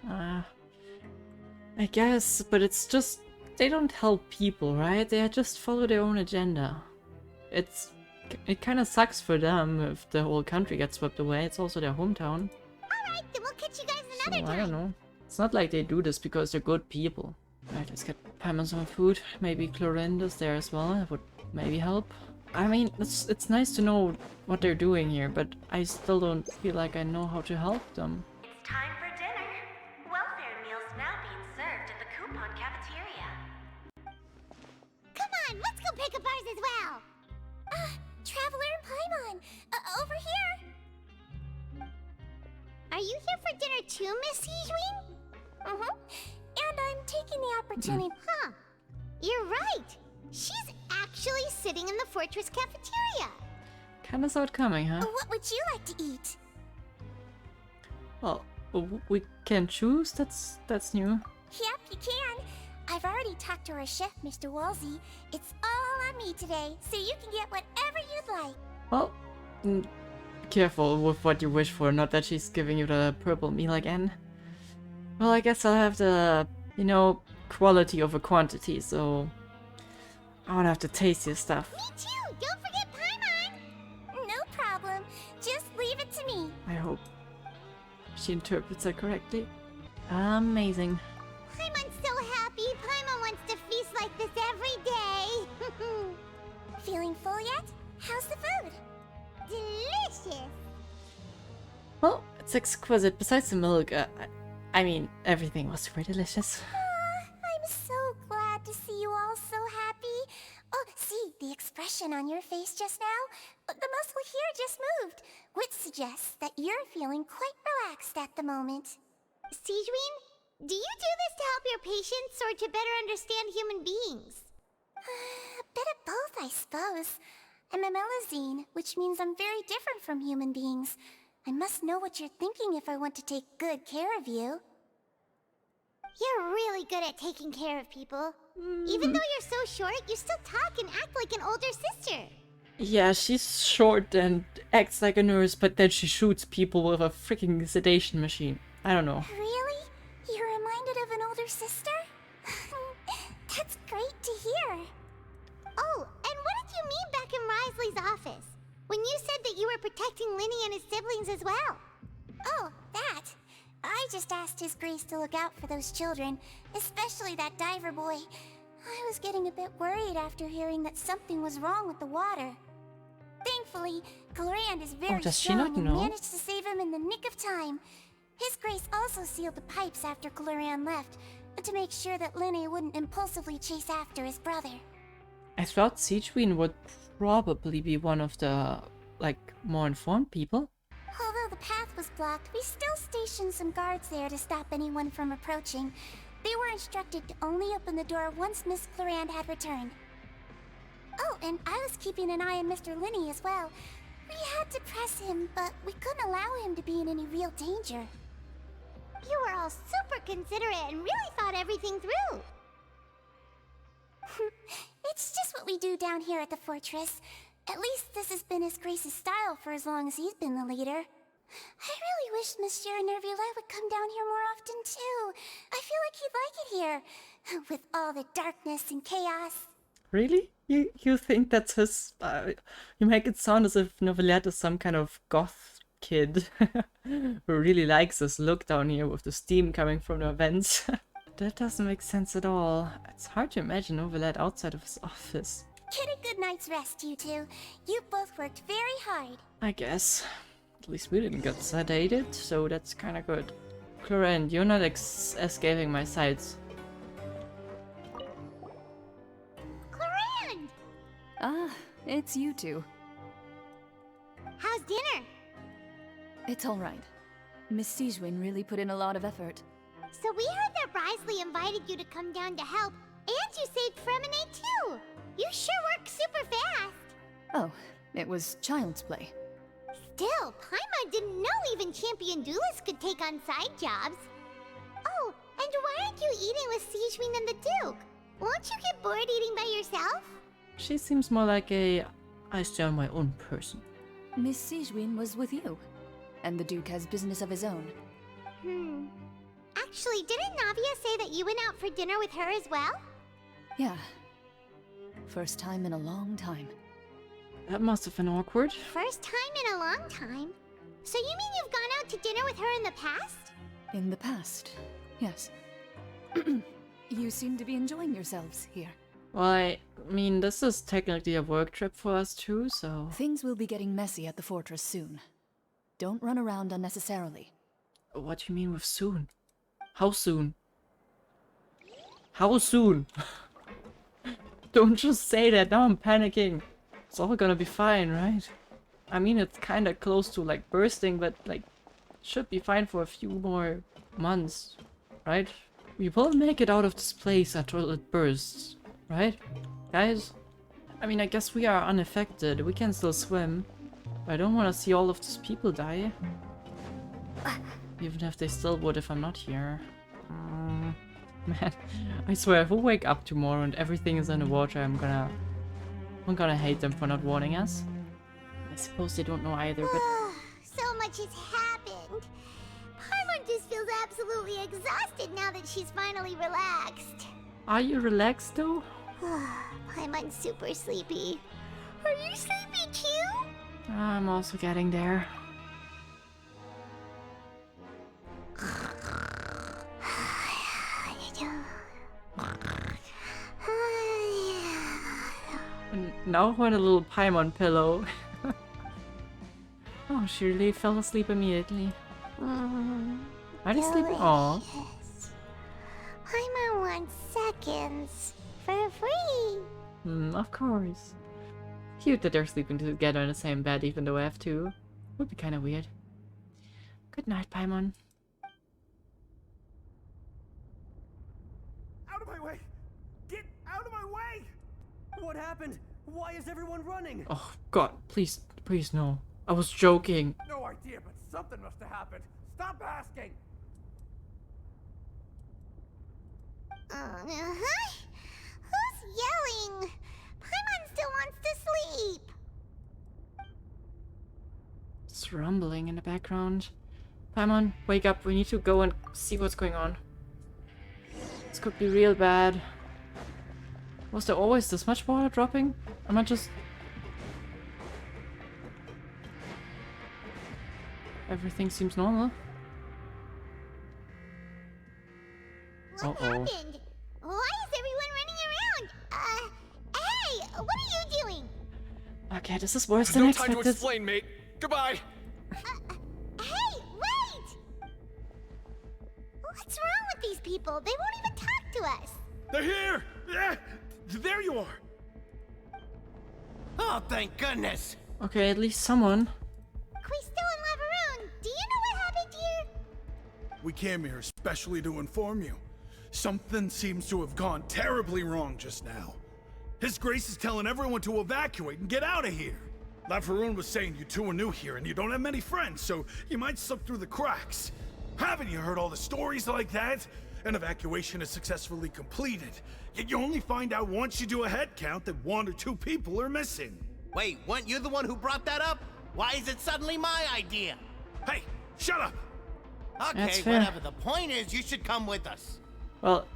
I guess, but it's just... They don't help people, right? They just follow their own agenda. It kind of sucks for them if the whole country gets swept away. It's also their hometown. Alright, then we'll catch you guys another time. I don't know. It's not like they do this because they're good people. Right, let's get Paimon some food. Maybe Clorinda's there as well. That would maybe help. I mean, it's nice to know what they're doing here, but I still don't feel like I know how to help them. It's time for dinner. Welfare meals now being served at the coupon cafeteria. Come on, let's go pick up ours as well. Traveler and Paimon, over here. Are you here for dinner too, Miss Sijween? And I'm taking the opportunity. Huh. You're right. She's actually sitting in the fortress cafeteria. Kinda saw it coming, huh? What would you like to eat? Well, we can choose? That's new. Yep, you can. I've already talked to our chef, Mr. Wolsey. It's all on me today, so you can get whatever you'd like. Well, be careful with what you wish for, not that she's giving you the purple meal again. Well, I guess I'll have the, quality over quantity, so I won't have to taste your stuff. Me too! Don't forget Paimon! No problem. Just leave she interprets it correctly. Amazing. Paimon's so happy. Paimon wants to feast like this every day. Feeling full yet? How's the food? Delicious. Well, it's exquisite. Besides the milk, I mean, everything was super delicious. I'm so glad to see you all so happy. Oh, see, the expression on your face just now? The muscle here just moved, which suggests that you're feeling quite relaxed at the moment. Sijuin, do you do this to help your patients or to better understand human beings? A bit of both, I suppose. I'm a Melusine, which means I'm very different from human beings. I must know what you're thinking if I want to take good care of you. You're really good at taking care of people. Even though you're so short, you still talk and act like an older sister. Yeah, she's short and acts like a nurse, but then she shoots people with a freaking sedation machine. I don't know. Really? You're reminded of an older sister? That's great to hear. Oh, and what did you mean back in Wriothesley's office? When you said that you were protecting Linny and his siblings as well? Oh, that. I just asked His Grace to look out for those children, especially that diver boy. I was getting a bit worried after hearing that something was wrong with the water. Thankfully, Glorand is very strong and managed to save him in the nick of time. His Grace also sealed the pipes after Glorand left, to make sure that Linny wouldn't impulsively chase after his brother. I thought Sijuin would probably be one of the, more informed people. Although the path was blocked, we still stationed some guards there to stop anyone from approaching. They were instructed to only open the door once Miss Glorand had returned. Oh, and I was keeping an eye on Mr. Linny as well. We had to press him, but we couldn't allow him to be in any real danger. You were all super considerate and really thought everything through. It's just what we do down here at the fortress. At least this has been His Grace's style for as long as he's been the leader. I really wish Monsieur Nervula would come down here more often too. I feel like he'd like it here, with all the darkness and chaos. Really? You think that's his... you make it sound as if Novelette is some kind of goth kid who really likes this look down here with the steam coming from the vents. That doesn't make sense at all. It's hard to imagine Novelette outside of his office. Get a good night's rest, you two. You both worked very hard. I guess. At least we didn't get sedated, so that's kinda good. Glorand, you're not escaping my sights. Glorand! Ah, it's you two. How's dinner? It's all right. Miss Sijuin really put in a lot of effort. So we heard that Wriothesley invited you to come down to help, and you saved Fremine too! You sure work super fast! Oh, it was child's play. Still, Paimon didn't know even champion duelists could take on side jobs. Oh, and why aren't you eating with Sijuin and the Duke? Won't you get bored eating by yourself? She seems more like a I stay on my own person. Miss Sijuin was with you, and the Duke has business of his own. Actually, didn't Navia say that you went out for dinner with her as well? Yeah. First time in a long time. That must have been awkward. First time in a long time? So you mean you've gone out to dinner with her in the past? In the past, yes. You seem to be enjoying yourselves here. Well, I mean, this is technically a work trip for us too, so... Things will be getting messy at the fortress soon. Don't run around unnecessarily. What do you mean with soon? How soon? How soon? Don't just say that, now I'm panicking. It's all gonna be fine, right? I mean, it's kinda close to, bursting, but, should be fine for a few more months, right? We will make it out of this place until it bursts, right? Guys? I mean, I guess we are unaffected. We can still swim. But I don't want to see all of these people die. Even if they still would if I'm not here. Man, I swear, if we wake up tomorrow and everything is in the water, I'm gonna hate them for not warning us. I suppose they don't know either, but... So much has happened. Paimon just feels absolutely exhausted now that she's finally relaxed. Are you relaxed, though? Paimon's super sleepy. Are you sleepy too? I'm also getting there. Now I want a little Paimon pillow. Oh, she really fell asleep immediately. Are they sleeping? Aw. Paimon wants seconds for free. Of course. Cute that they're sleeping together in the same bed, even though I have two. Would be kind of weird. Good night, Paimon. Out of my way! Get out of my way! What happened? Why is everyone running? Oh God, please, please no. I was joking. No idea, but something must have happened. Stop asking! Who's yelling? Paimon still wants to sleep. It's rumbling in the background. Paimon, wake up. We need to go and see what's going on. This could be real bad. Was there always this much water dropping? Am I just... Everything seems normal. What happened? Why is everyone running around? Hey, what are you doing? Okay, this is worse than expected. No time to explain, mate. Goodbye. Hey, wait! What's wrong with these people? They won't even talk to us. They're here! Yeah, there you are! Oh, thank goodness! Okay, at least someone. Cristo and Laveroon, do you know what happened here? We came here especially to inform you. Something seems to have gone terribly wrong just now. His Grace is telling everyone to evacuate and get out of here. Laveroon was saying you two are new here and you don't have many friends, so you might slip through the cracks. Haven't you heard all the stories like that? An evacuation is successfully completed, yet you only find out once you do a head count that 1 or 2 people are missing. Wait, weren't you the one who brought that up? Why is it suddenly my idea? Hey, shut up! Okay, whatever. The point is, you should come with us. Well,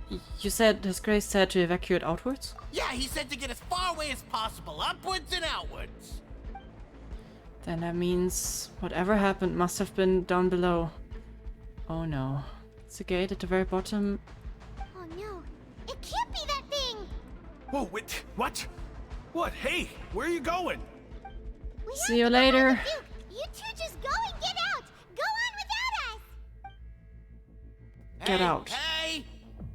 you said His Grace said to evacuate outwards? Yeah, he said to get as far away as possible, upwards and outwards. Then that means whatever happened must have been down below. Oh no. It's a gate at the very bottom. Oh no, it can't be that thing! Whoa, wait, what? What? Hey, where are you going? See you later. You two just go and get out! Go on without us! Get out. Hey!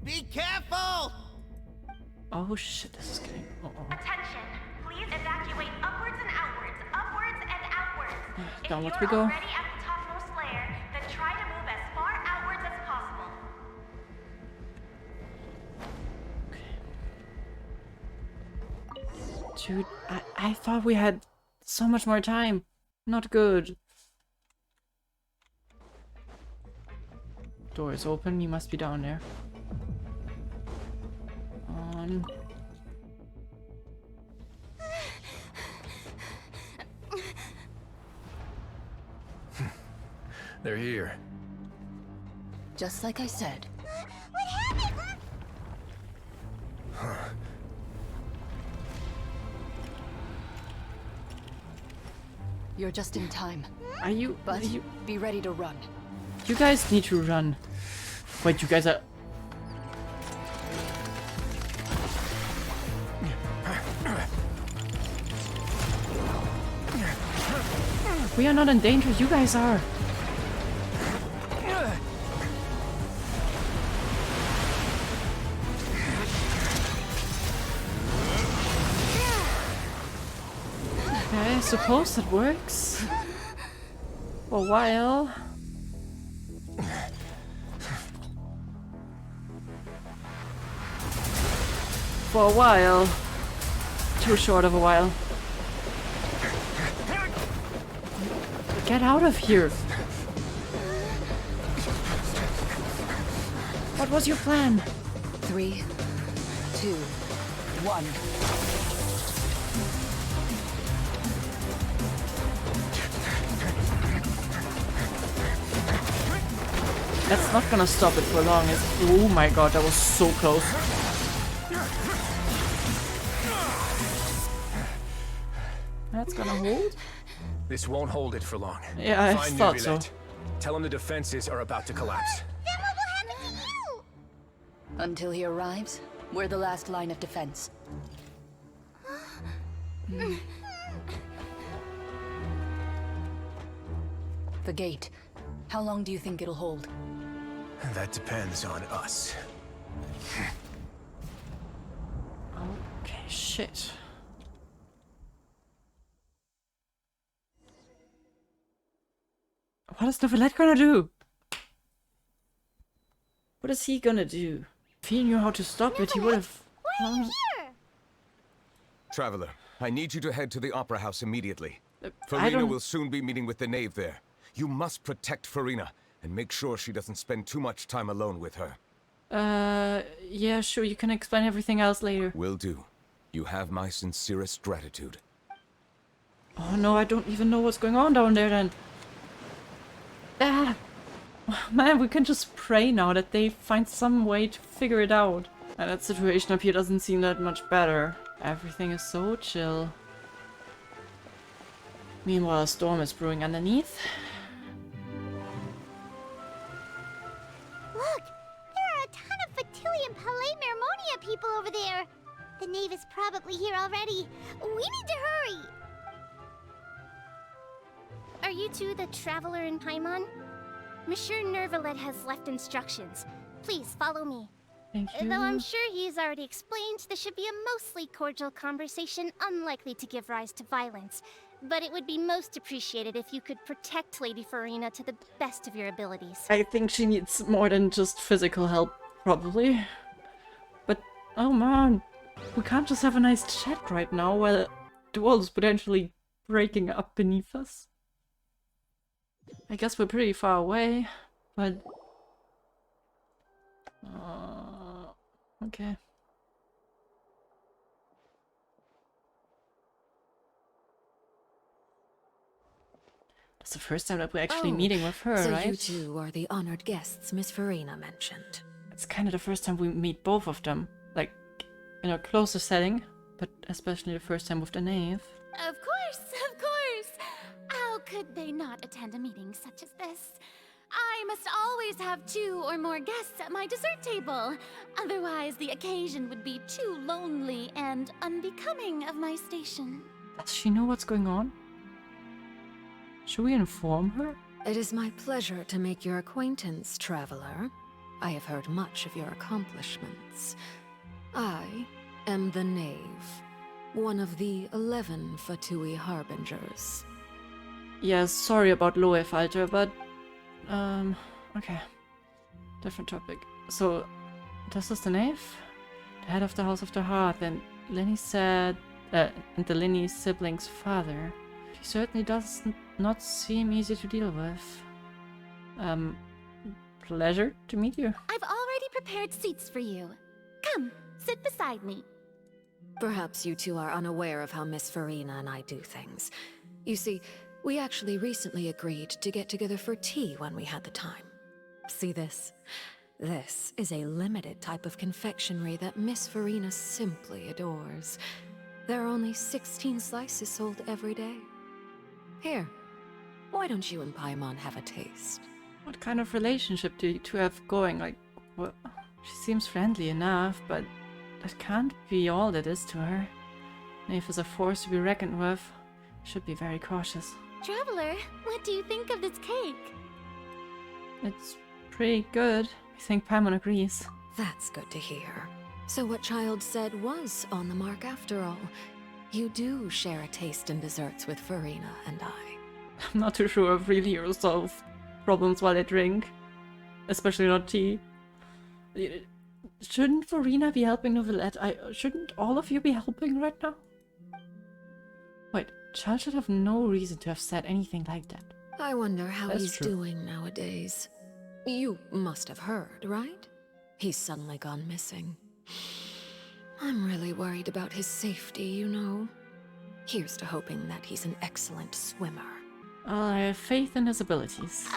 Be careful! Oh shit, this is getting... Attention! Please evacuate upwards and outwards, upwards and outwards. Downwards if we you're go. already at the topmost layer, then try to move as far outwards as possible. Dude, I thought we had so much more time. Not good. Door is open, you must be down there. On. They're here. Just like I said. What happened? You're just in time. Are you... But be ready to run. You guys need to run. Wait, you guys are... We are not in danger, you guys are. Okay, I suppose that works. For a while. For a while. Too short of a while. Get out of here! What was your plan? 3, 2, 1. That's not gonna stop it for long. Oh my god, that was so close. That's gonna hold? This won't hold it for long. Yeah, I Find thought so. Neuvillette. Tell him the defenses are about to collapse. Then what will happen to you? Until he arrives, we're the last line of defense. The gate. How long do you think it'll hold? That depends on us. Okay, shit. What is Novelette gonna do? What is he gonna do? If he knew how to stop it, he would have... Why are you here? Traveler, I need you to head to the Opera House immediately. I Furina don't- will soon be meeting with the knave there. You must protect Furina, and make sure she doesn't spend too much time alone with her. Yeah, sure, you can explain everything else later. Will do. You have my sincerest gratitude. Oh no, I don't even know what's going on down there then. Ah! Man, we can just pray now that they find some way to figure it out. And that situation up here doesn't seem that much better. Everything is so chill. Meanwhile, a storm is brewing underneath. Look! There are a ton of Fatui and Palais Mermonia people over there! The knave is probably here already. We need to hurry! Are you two the traveler in Paimon? Monsieur Nervalet has left instructions. Please follow me. Thank you. Though I'm sure he's already explained, this should be a mostly cordial conversation, unlikely to give rise to violence. But it would be most appreciated if you could protect Lady Furina to the best of your abilities. I think she needs more than just physical help, probably. But, oh man, we can't just have a nice chat right now while the world is potentially breaking up beneath us. I guess we're pretty far away, but... okay. That's the first time that we're actually meeting with her, so right? you two are the honored guests Miss Furina mentioned. It's kind of the first time we meet both of them. Like, in a closer setting, but especially the first time with the knave. Of course, of course! How could they not attend a meeting such as this? I must always have 2 or more guests at my dessert table. Otherwise, the occasion would be too lonely and unbecoming of my station. Does she know what's going on? Should we inform her? It is my pleasure to make your acquaintance, traveler. I have heard much of your accomplishments. I am the knave, one of the 11 Fatui harbingers. Yeah, sorry about Wriothesley, but... okay. Different topic. So, this is the knave? The head of the House of the Hearth, and Lenny said... and the Lenny sibling's father. He certainly does not seem easy to deal with. Pleasure to meet you. I've already prepared seats for you. Come, sit beside me. Perhaps you two are unaware of how Miss Furina and I do things. You see, we actually recently agreed to get together for tea when we had the time. See this? This is a limited type of confectionery that Miss Furina simply adores. There are only 16 slices sold every day. Here, why don't you and Paimon have a taste? What kind of relationship do you two have going? Like, well, she seems friendly enough, but that can't be all that is to her. Knave is a force to be reckoned with. Should be very cautious. Traveler, what do you think of this cake? It's pretty good. I think Paimon agrees. That's good to hear. So what Childe said was on the mark after all. You do share a taste in desserts with Furina and I. I'm not too sure if really you'll solve problems while they drink. Especially not tea. Shouldn't Furina be helping Novelette? Shouldn't all of you be helping right now? Wait, Childe should have no reason to have said anything like that. I wonder how That's he's true. doing nowadays. You must have heard, right? He's suddenly gone missing. I'm really worried about his safety, you know. Here's to hoping that he's an excellent swimmer. I have faith in his abilities.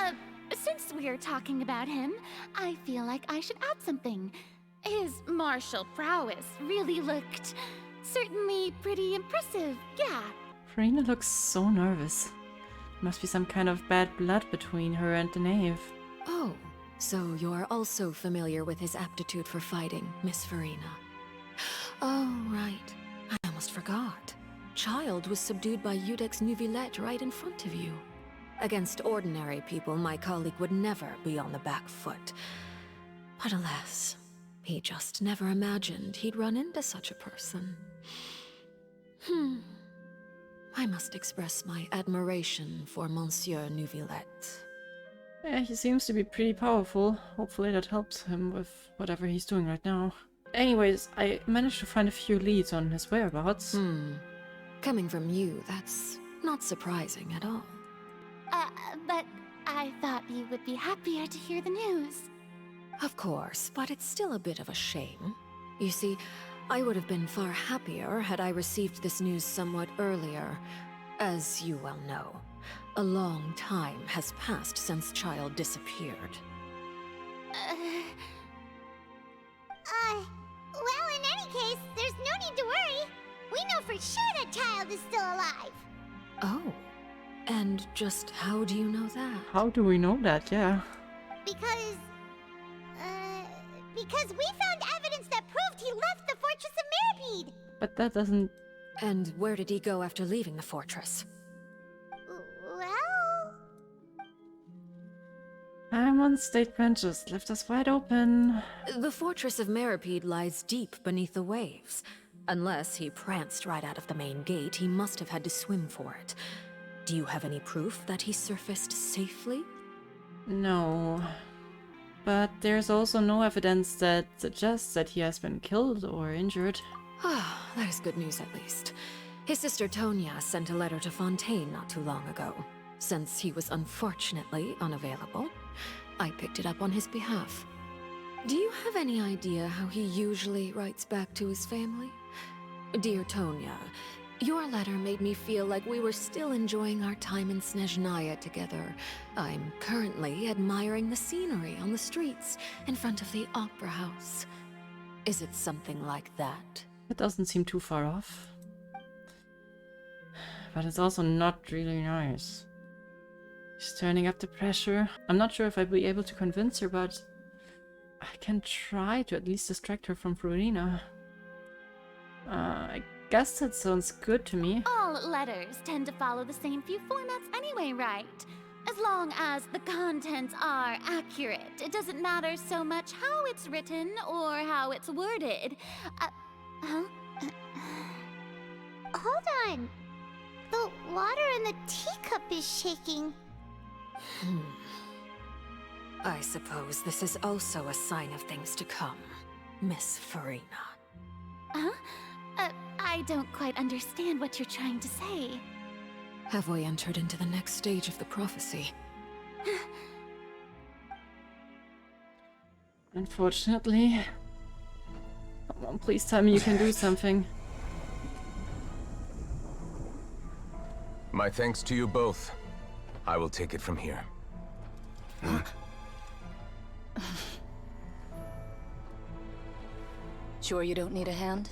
Since we're talking about him, I feel like I should add something. His martial prowess really looked certainly pretty impressive, yeah. Furina looks so nervous. Must be some kind of bad blood between her and the knave. Oh, so you're also familiar with his aptitude for fighting, Miss Furina. Oh, right. I almost forgot. Childe was subdued by Iudex Neuvillette right in front of you. Against ordinary people, my colleague would never be on the back foot. But alas, he just never imagined he'd run into such a person. I must express my admiration for Monsieur Neuvillette. Yeah, he seems to be pretty powerful. Hopefully that helps him with whatever he's doing right now. Anyways, I managed to find a few leads on his whereabouts. Coming from you, that's not surprising at all. But I thought you would be happier to hear the news. Of course, but it's still a bit of a shame. You see, I would have been far happier had I received this news somewhat earlier. As you well know, a long time has passed since Childe disappeared. Well, in any case, there's no need to worry. We know for sure that Childe is still alive. Oh, and just how do you know that? How do we know that? Yeah. Because we found evidence that proved he left the Fortress of Maripede. But that doesn't... And where did he go after leaving the fortress? Well... One statement just left us wide open. The Fortress of Maripede lies deep beneath the waves. Unless he pranced right out of the main gate, he must have had to swim for it. Do you have any proof that he surfaced safely? No. But there's also no evidence that suggests that he has been killed or injured. Ah, that is good news at least. His sister Tonya sent a letter to Fontaine not too long ago. Since he was unfortunately unavailable, I picked it up on his behalf. Do you have any idea how he usually writes back to his family? Dear Tonya, your letter made me feel like we were still enjoying our time in Snezhnaya together. I'm currently admiring the scenery on the streets in front of the Opera House. Is it something like that? It doesn't seem too far off. But it's also not really nice. She's turning up the pressure. I'm not sure if I'll be able to convince her, but I can try to at least distract her from Furina. I guess that sounds good to me. All letters tend to follow the same few formats anyway, right? As long as the contents are accurate, it doesn't matter so much how it's written or how it's worded. Hold on. The water in the teacup is shaking. I suppose this is also a sign of things to come, Miss Furina. I don't quite understand what you're trying to say. Have we entered into the next stage of the prophecy? Unfortunately. Come on, please tell me you can do something. My thanks to you both. I will take it from here. Sure you don't need a hand?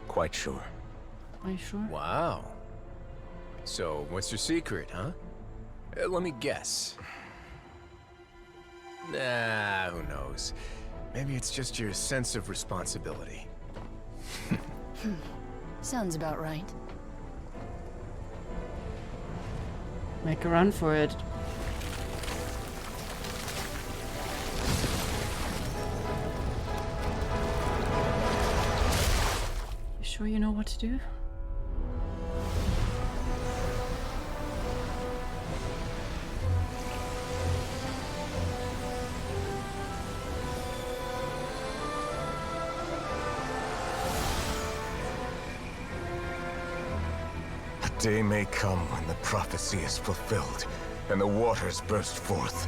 Quite sure. Are you sure? Wow. So, what's your secret, huh? Let me guess. Nah, who knows? Maybe it's just your sense of responsibility. Sounds about right. Make a run for it. You sure you know what to do? A day may come when the prophecy is fulfilled, and the waters burst forth.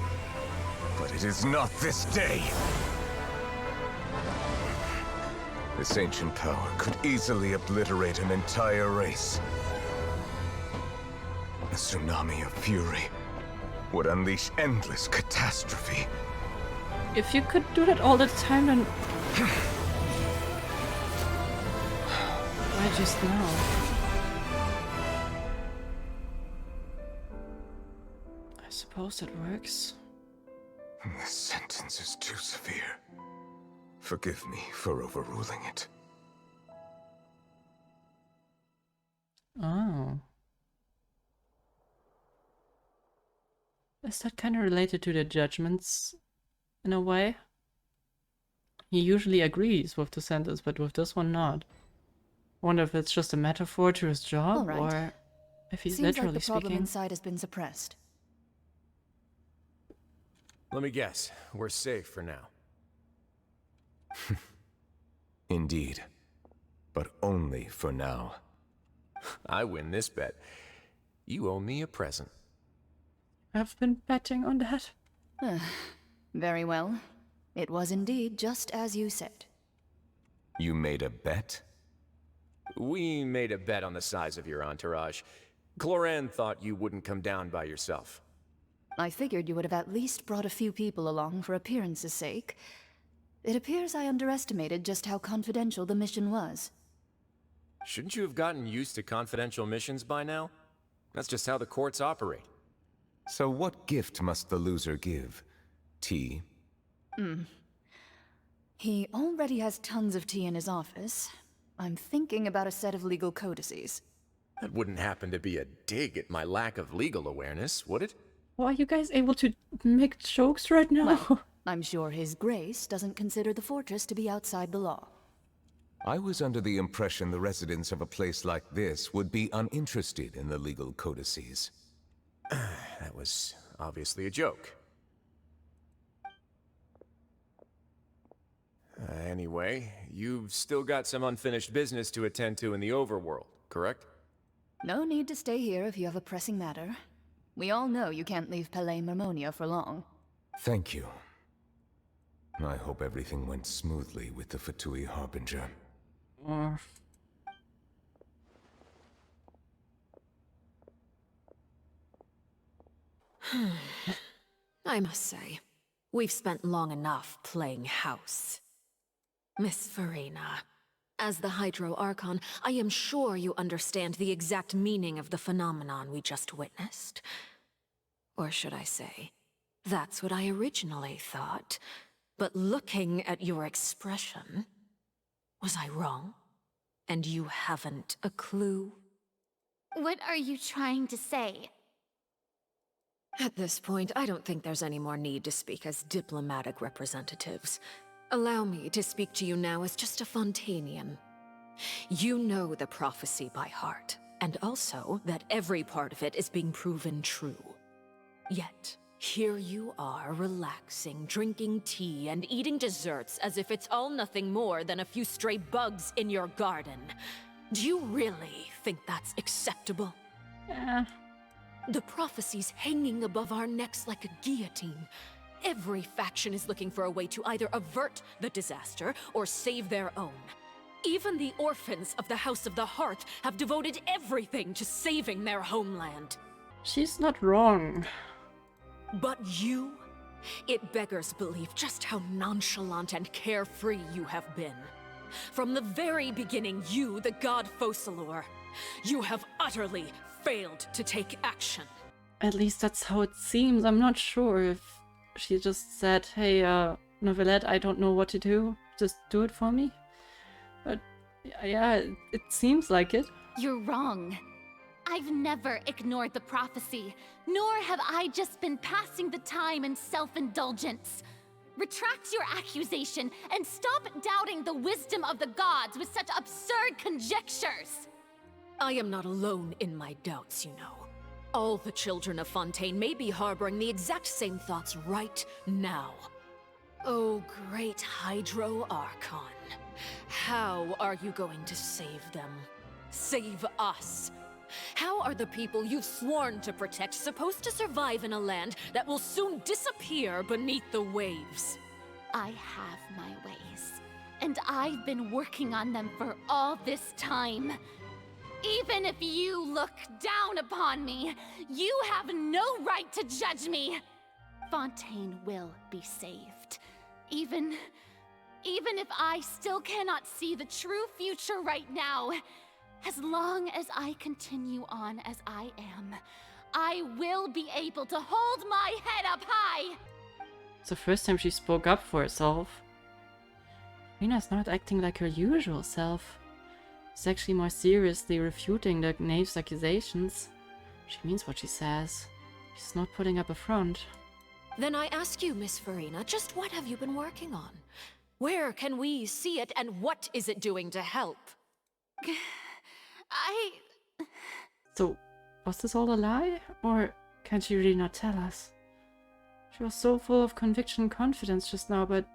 But it is not this day! This ancient power could easily obliterate an entire race. A tsunami of fury would unleash endless catastrophe. If you could do that all the time, then... Why just now? I suppose it works. The sentence is too severe. Forgive me for overruling it. Oh. Is that kind of related to the judgments in a way? He usually agrees with the sentence, but with this one not. Wonder if it's just a metaphor to his job, All right. or if he's Seems literally like the problem speaking. inside has been suppressed. Let me guess, we're safe for now. Indeed. But only for now. I win this bet. You owe me a present. I've been betting on that. Very well. It was indeed just as you said. You made a bet? We made a bet on the size of your entourage. Cloran thought you wouldn't come down by yourself. I figured you would have at least brought a few people along for appearance's sake. It appears I underestimated just how confidential the mission was. Shouldn't you have gotten used to confidential missions by now? That's just how the courts operate. So what gift must the loser give? Tea? He already has tons of tea in his office. I'm thinking about a set of legal codices. That wouldn't happen to be a dig at my lack of legal awareness, would it? Why are you guys able to make jokes right now? Well, I'm sure His Grace doesn't consider the fortress to be outside the law. I was under the impression the residents of a place like this would be uninterested in the legal codices. That was obviously a joke. Anyway, you've still got some unfinished business to attend to in the overworld, correct? No need to stay here if you have a pressing matter. We all know you can't leave Palais Marmonia for long. Thank you. I hope everything went smoothly with the Fatui Harbinger. I must say, we've spent long enough playing house. Miss Furina, as the Hydro Archon, I am sure you understand the exact meaning of the phenomenon we just witnessed. Or should I say, that's what I originally thought. But looking at your expression, was I wrong? And you haven't a clue? What are you trying to say? At this point, I don't think there's any more need to speak as diplomatic representatives. Allow me to speak to you now as just a Fontanian. You know the prophecy by heart, and also that every part of it is being proven true. Yet, here you are, relaxing, drinking tea, and eating desserts as if it's all nothing more than a few stray bugs in your garden. Do you really think that's acceptable? Yeah. The prophecy's hanging above our necks like a guillotine. Every faction is looking for a way to either avert the disaster or save their own. Even the orphans of the House of the Hearth have devoted everything to saving their homeland. She's not wrong. But you? It beggars belief just how nonchalant and carefree you have been. From the very beginning, you, the god Focalor, you have utterly failed to take action. At least that's how it seems. I'm not sure if she just said, hey, Novelette, I don't know what to do. Just do it for me. But yeah, it seems like it. You're wrong. I've never ignored the prophecy, nor have I just been passing the time in self-indulgence. Retract your accusation and stop doubting the wisdom of the gods with such absurd conjectures. I am not alone in my doubts, you know. All the children of Fontaine may be harboring the exact same thoughts right now. Oh, great Hydro Archon. How are you going to save them? Save us? How are the people you've sworn to protect supposed to survive in a land that will soon disappear beneath the waves? I have my ways, and I've been working on them for all this time. Even if you look down upon me, you have no right to judge me. Fontaine will be saved. Even if I still cannot see the true future right now, as long as I continue on as I am, I will be able to hold my head up high. It's the first time she spoke up for herself. Rina's not acting like her usual self. She's actually more seriously refuting the knave's accusations. She means what she says. She's not putting up a front. Then I ask you, Miss Furina, just what have you been working on? Where can we see it, and what is it doing to help? So, was this all a lie? Or can she really not tell us? She was so full of conviction and confidence just now, but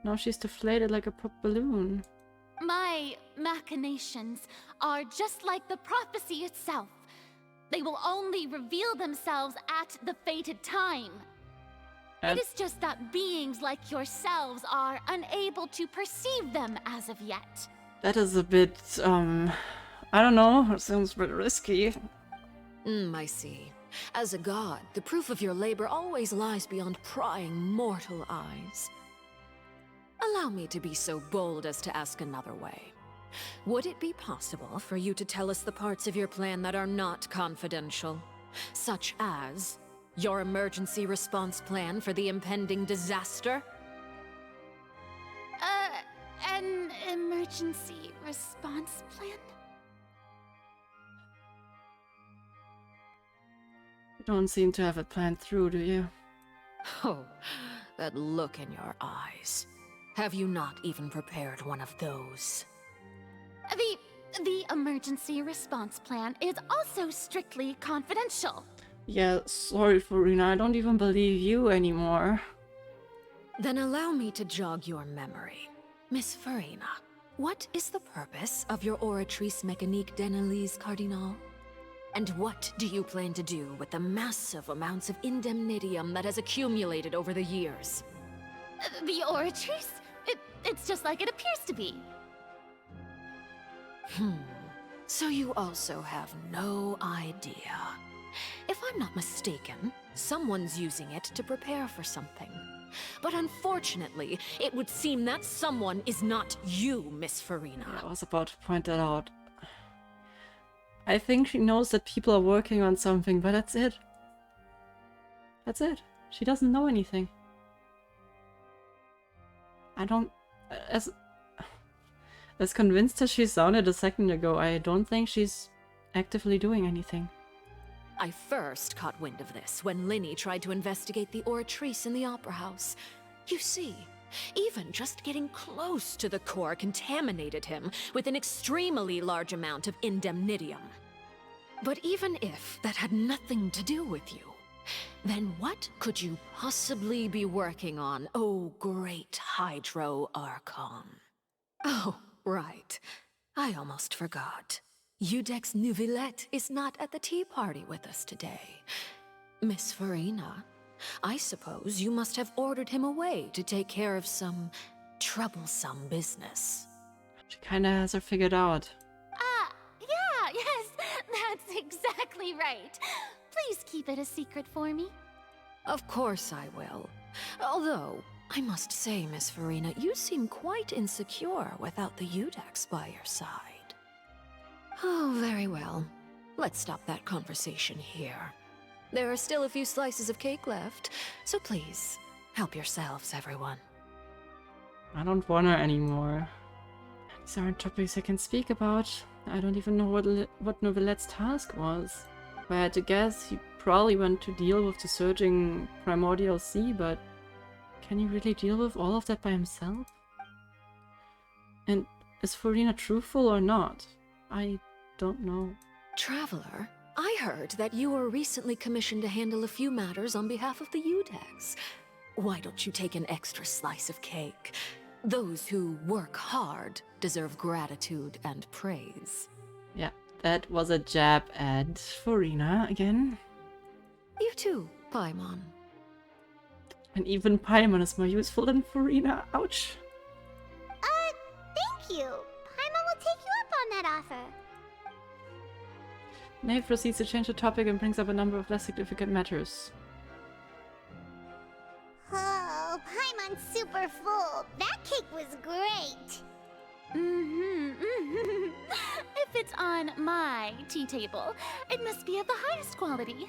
now she's deflated like a popped balloon. My machinations are just like the prophecy itself. They will only reveal themselves at the fated time. It is just that beings like yourselves are unable to perceive them as of yet. That is a bit, I don't know, it sounds a bit risky. I see. As a god, the proof of your labor always lies beyond prying mortal eyes. Allow me to be so bold as to ask another way. Would it be possible for you to tell us the parts of your plan that are not confidential? Such as your emergency response plan for the impending disaster? An emergency response plan? You don't seem to have it planned through, do you? Oh, that look in your eyes. Have you not even prepared one of those? The emergency response plan is also strictly confidential. Yeah, sorry, Furina, I don't even believe you anymore. Then allow me to jog your memory. Miss Furina, what is the purpose of your Oratrice Mécanique d'Analyse Cardinal? And what do you plan to do with the massive amounts of indemnitium that has accumulated over the years? The Oratrice? It's just like it appears to be. So you also have no idea. If I'm not mistaken, someone's using it to prepare for something. But unfortunately, it would seem that someone is not you, Miss Furina. Yeah, I was about to point that out. I think she knows that people are working on something, but that's it. That's it. She doesn't know anything. I don't... As convinced as she sounded a second ago, I don't think she's actively doing anything. I first caught wind of this when Linny tried to investigate the Oratrice in the Opera House. You see, even just getting close to the core contaminated him with an extremely large amount of indemnitium. But even if that had nothing to do with you, then what could you possibly be working on, oh great Hydro Archon? Oh, right. I almost forgot. Udex Neuvillette is not at the tea party with us today. Miss Furina, I suppose you must have ordered him away to take care of some troublesome business. She kinda has her figured out. Yeah, yes, that's exactly right. Please keep it a secret for me. Of course I will. Although, I must say, Miss Furina, you seem quite insecure without the Udex by your side. Oh, very well. Let's stop that conversation here. There are still a few slices of cake left, so please, help yourselves, everyone. I don't want her anymore. These aren't topics I can speak about. I don't even know what Neuvillette's task was. If I had to guess, he probably went to deal with the surging primordial sea, but can he really deal with all of that by himself? And is Furina truthful or not? I don't know. Traveler, I heard that you were recently commissioned to handle a few matters on behalf of the Udex. Why don't you take an extra slice of cake? Those who work hard deserve gratitude and praise. Yeah, that was a jab at Furina again. You too, Paimon. And even Paimon is more useful than Furina. Ouch. Thank you. Paimon will take you up on that offer. Nave proceeds to change the topic and brings up a number of less significant matters. Oh, Paimon's super full. That cake was great. If it's on my tea table, it must be of the highest quality.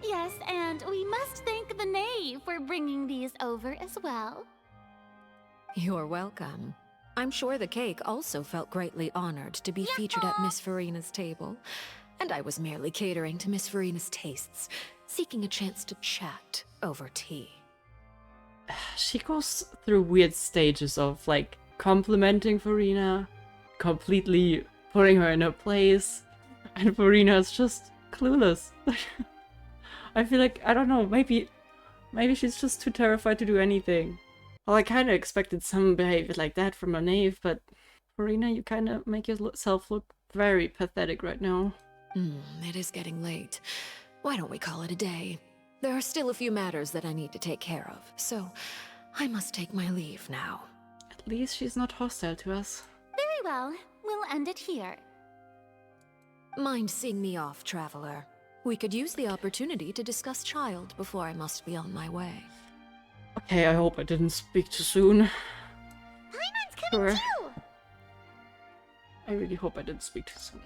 Yes, and we must thank the knave for bringing these over as well. You're welcome. I'm sure the cake also felt greatly honored to be featured at Miss Furina's table. And I was merely catering to Miss Furina's tastes, seeking a chance to chat over tea. She goes through weird stages of, like, complimenting Furina, completely putting her in her place, and Furina's just clueless. I feel like, I don't know, maybe she's just too terrified to do anything. Well, I kind of expected some behavior like that from a knave, but Furina, you kind of make yourself look very pathetic right now. It is getting late. Why don't we call it a day? There are still a few matters that I need to take care of, so I must take my leave now. At least she's not hostile to us. Very well. We'll end it here. Mind seeing me off, traveler? We could use the opportunity to discuss Childe before I must be on my way. Okay, I hope I didn't speak too soon. Paimon's coming too! I really hope I didn't speak too soon.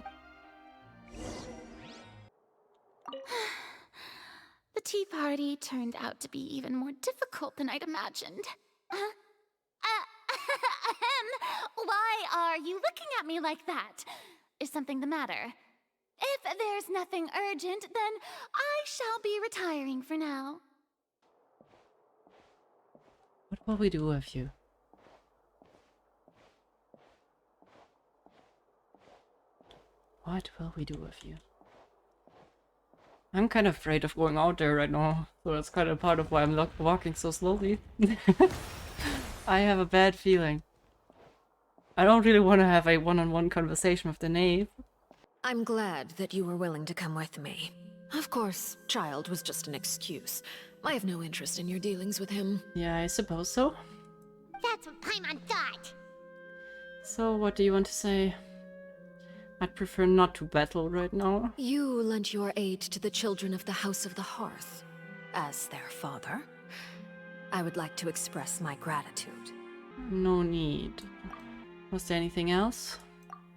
The tea party turned out to be even more difficult than I'd imagined. Why are you looking at me like that? Is something the matter? If there's nothing urgent, then I shall be retiring for now. What will we do with you? What will we do with you? I'm kind of afraid of going out there right now, so that's kind of part of why I'm walking so slowly. I have a bad feeling. I don't really want to have a one-on-one conversation with the knave. I'm glad that you were willing to come with me. Of course, Childe was just an excuse. I have no interest in your dealings with him. Yeah, I suppose so. That's what Paimon thought. So, what do you want to say? I'd prefer not to battle right now. You lent your aid to the children of the House of the Hearth. As their father, I would like to express my gratitude. No need. Was there anything else?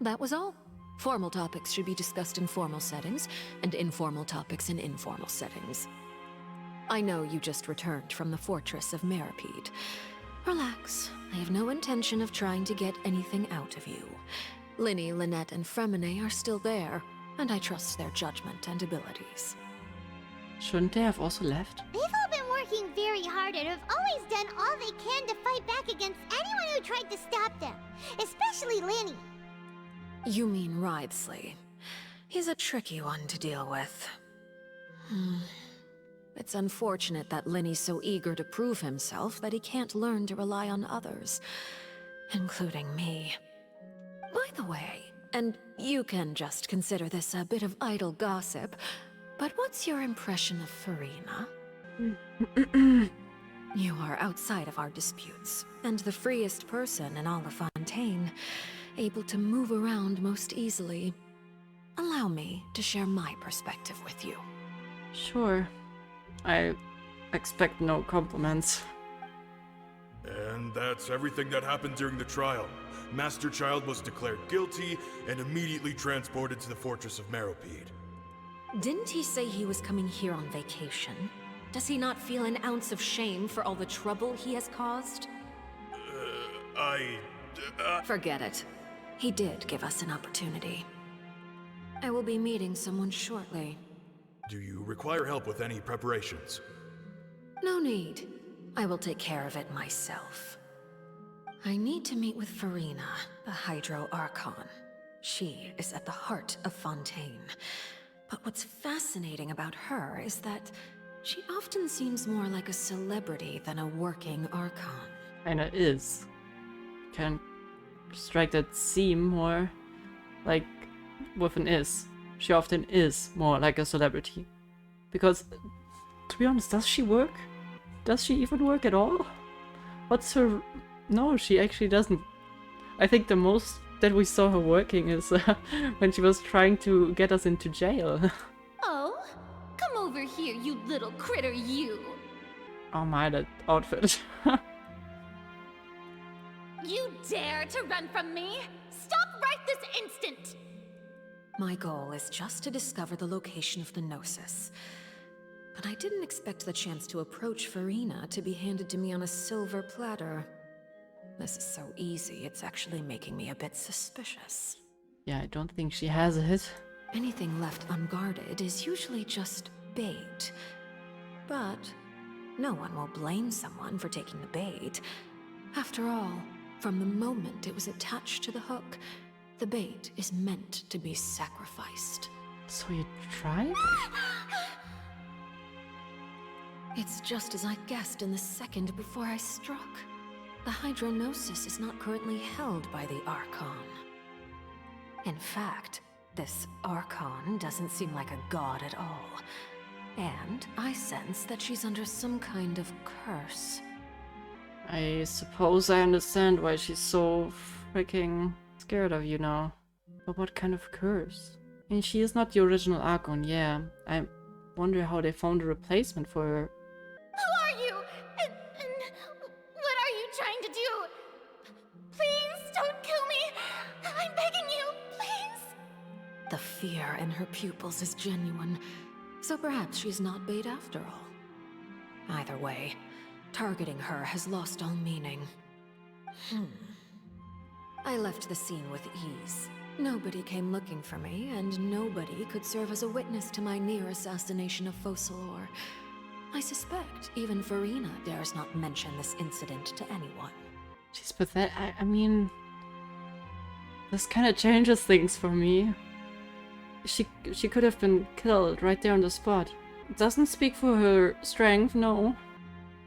That was all. Formal topics should be discussed in formal settings, and informal topics in informal settings. I know you just returned from the Fortress of Maripede. Relax. I have no intention of trying to get anything out of you. Linny, Lynette, and Fremine are still there, and I trust their judgment and abilities. Shouldn't they have also left? They've all been working very hard and have always done all they can to fight back against anyone who tried to stop them. Especially Linny. You mean Wriothesley. He's a tricky one to deal with. It's unfortunate that Linny's so eager to prove himself that he can't learn to rely on others, including me. By the way, and you can just consider this a bit of idle gossip, but what's your impression of Furina? You are outside of our disputes, and the freest person in all of Fontaine, able to move around most easily. Allow me to share my perspective with you. Sure. I expect no compliments. And that's everything that happened during the trial. Master Childe was declared guilty and immediately transported to the Fortress of Maripede. Didn't he say he was coming here on vacation? Does he not feel an ounce of shame for all the trouble he has caused? Forget it. He did give us an opportunity. I will be meeting someone shortly. Do you require help with any preparations? No need. I will take care of it myself. I need to meet with Furina, the Hydro Archon. She is at the heart of Fontaine. But what's fascinating about her is that she often seems more like a celebrity than a working Archon. Kinda is. Can strike that seem more like with an is. She often is more like a celebrity. Because, to be honest, does she work? Does she even work at all? What's her... No, she actually doesn't. I think the most that we saw her working is when she was trying to get us into jail. Oh, come over here, you little critter, you! Oh my, that outfit. You dare to run from me? Stop right this instant! My goal is just to discover the location of the Gnosis. But I didn't expect the chance to approach Furina to be handed to me on a silver platter. This is so easy, it's actually making me a bit suspicious. Yeah, I don't think she has it. Anything left unguarded is usually just bait. But no one will blame someone for taking the bait. After all, from the moment it was attached to the hook, the bait is meant to be sacrificed. So you tried? It's just as I guessed in the second before I struck. The hydronosis is not currently held by the Archon. In fact, this Archon doesn't seem like a god at all. And I sense that she's under some kind of curse. I suppose I understand why she's so freaking scared of you now. But what kind of curse? I mean, she is not the original Archon, yeah. I wonder how they found a replacement for her. Who are you? And what are you trying to do? Please don't kill me. I'm begging you, please. The fear in her pupils is genuine, so perhaps she's not bait after all. Either way, targeting her has lost all meaning. I left the scene with ease. Nobody came looking for me, and nobody could serve as a witness to my near assassination of Focalor. I suspect even Furina dares not mention this incident to anyone. She's pathetic. I mean, this kind of changes things for me. She could have been killed right there on the spot. It doesn't speak for her strength, no.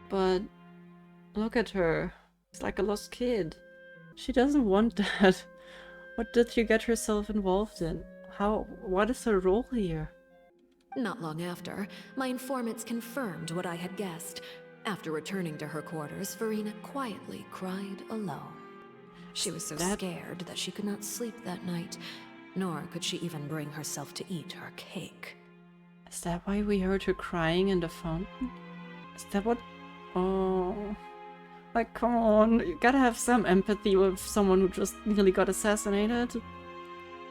But look at her. It's like a lost kid. She doesn't want that. What did she get herself involved in? What is her role here? Not long after, my informants confirmed what I had guessed. After returning to her quarters, Furina quietly cried alone. She was so scared that she could not sleep that night, nor could she even bring herself to eat her cake. Is that why we heard her crying in the fountain? Is that what... Oh... Like, come on, you gotta have some empathy with someone who just nearly got assassinated.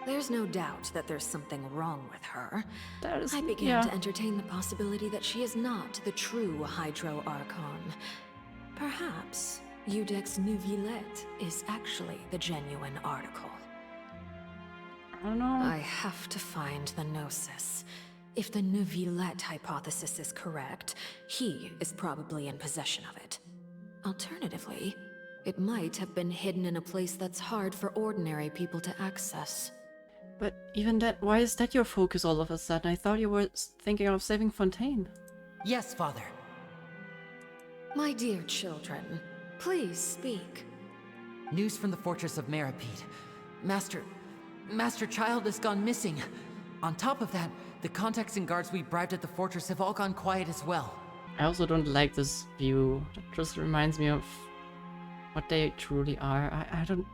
There's no doubt that there's something wrong with her. I began to entertain the possibility that she is not the true Hydro Archon. Perhaps Iudex Neuvillette is actually the genuine article. I don't know. I have to find the Gnosis. If the Neuvillette hypothesis is correct, he is probably in possession of it. Alternatively, it might have been hidden in a place that's hard for ordinary people to access. But even that, why is that your focus all of a sudden? I thought you were thinking of saving Fontaine. Yes, Father. My dear children, please speak. News from the Fortress of Maripede. Master Childe has gone missing. On top of that, the contacts and guards we bribed at the fortress have all gone quiet as well. I also don't like this view. That just reminds me of what they truly are. I don't...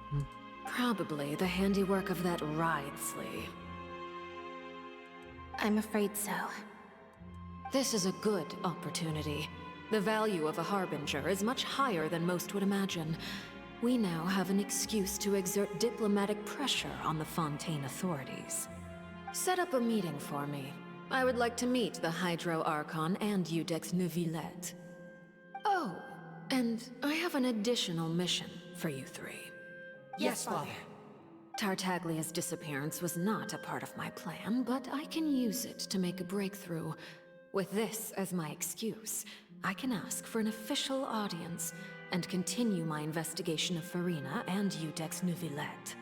Probably the handiwork of that Wriothesley. I'm afraid so. This is a good opportunity. The value of a harbinger is much higher than most would imagine. We now have an excuse to exert diplomatic pressure on the Fontaine authorities. Set up a meeting for me. I would like to meet the Hydro Archon and Iudex Neuvillette. Oh, and I have an additional mission for you three. Yes, Father. Tartaglia's disappearance was not a part of my plan, but I can use it to make a breakthrough. With this as my excuse, I can ask for an official audience and continue my investigation of Furina and Iudex Neuvillette.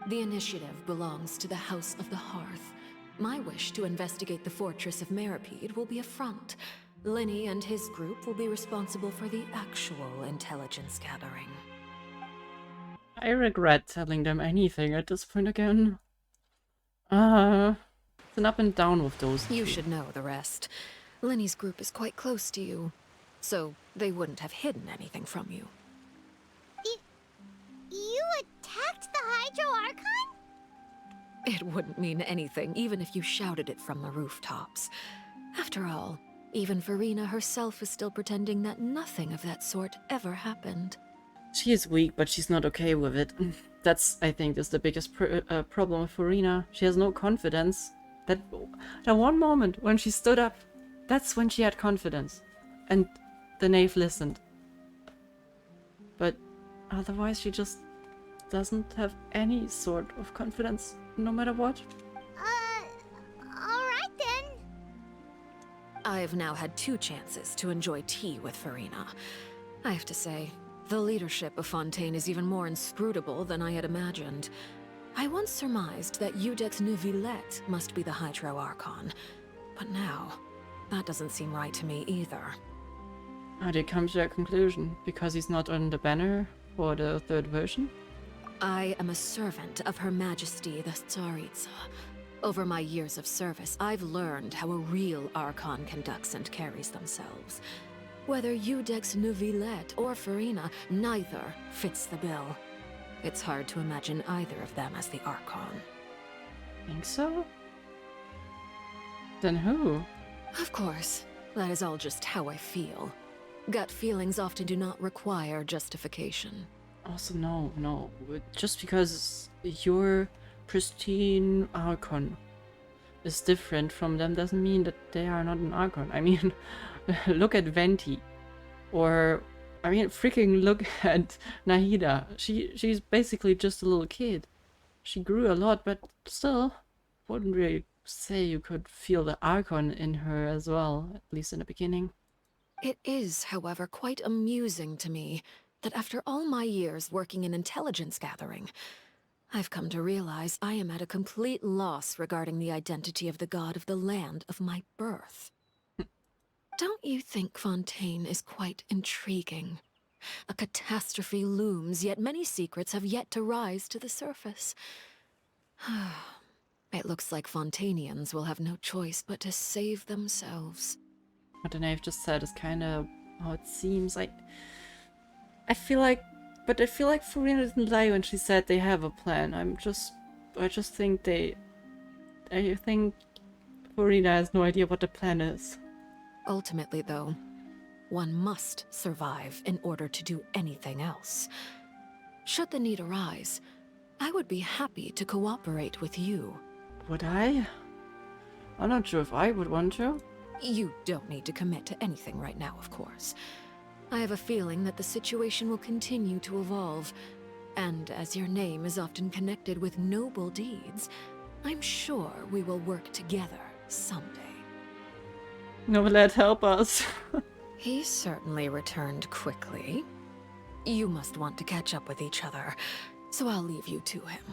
The initiative belongs to the House of the Hearth. My wish to investigate the Fortress of Maripede will be a front. Linny and his group will be responsible for the actual intelligence gathering. I regret telling them anything at this point again. It's an up and down with those two. You should know the rest. Linny's group is quite close to you, so they wouldn't have hidden anything from you. You attacked the Hydro Archon? It wouldn't mean anything, even if you shouted it from the rooftops. After all, even Furina herself is still pretending that nothing of that sort ever happened. She is weak, but she's not okay with it. That's, I think, is the biggest problem with Furina. She has no confidence. That one moment when she stood up, that's when she had confidence. And the knave listened. Otherwise, she just doesn't have any sort of confidence, no matter what. Alright then. I've now had 2 chances to enjoy tea with Furina. I have to say, the leadership of Fontaine is even more inscrutable than I had imagined. I once surmised that Iudex Neuvillette must be the Hydro Archon, but now, that doesn't seem right to me either. How did you come to that conclusion? Because he's not on the banner for the 3rd version? I am a servant of Her Majesty the Tsaritsa. Over my years of service, I've learned how a real Archon conducts and carries themselves. Whether Iudex Neuvillette or Furina, neither fits the bill. It's hard to imagine either of them as the Archon. Think so? Then who? Of course, that is all just how I feel. Gut feelings often do not require justification. Also, no. Just because your pristine Archon is different from them doesn't mean that they are not an Archon. I mean, look at Venti. Or, I mean, freaking look at Nahida. She's basically just a little kid. She grew a lot, but still, wouldn't really say you could feel the Archon in her as well, at least in the beginning. It is, however, quite amusing to me that after all my years working in intelligence gathering, I've come to realize I am at a complete loss regarding the identity of the god of the land of my birth. Don't you think Fontaine is quite intriguing? A catastrophe looms, yet many secrets have yet to rise to the surface. It looks like Fontainians will have no choice but to save themselves. What the knave just said is kind of how it seems. I feel like Furina didn't lie when she said they have a plan. I just think I think Furina has no idea what the plan is. Ultimately, though, one must survive in order to do anything else. Should the need arise, I would be happy to cooperate with you. Would I? I'm not sure if I would want to. You don't need to commit to anything right now, of course. I have a feeling that the situation will continue to evolve, and as your name is often connected with noble deeds, I'm sure we will work together someday. Novelet, help us. He certainly returned quickly. You must want to catch up with each other, so I'll leave you to him.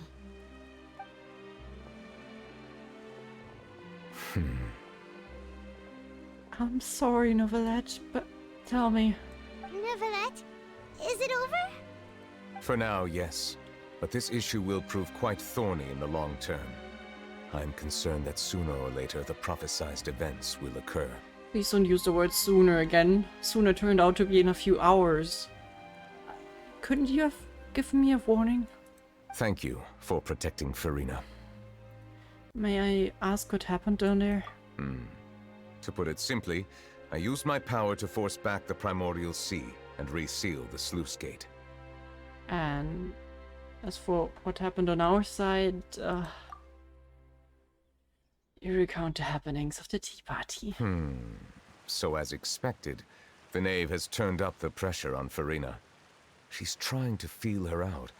I'm sorry, Novelet, but tell me. Novelet, is it over? For now, yes. But this issue will prove quite thorny in the long term. I'm concerned that sooner or later the prophesized events will occur. Please don't use the word sooner again. Sooner turned out to be in a few hours. Couldn't you have given me a warning? Thank you for protecting Furina. May I ask what happened down there? To put it simply, I used my power to force back the primordial sea and reseal the sluice gate. And as for what happened on our side, you recount the happenings of the tea party. So as expected, the knave has turned up the pressure on Furina. She's trying to feel her out,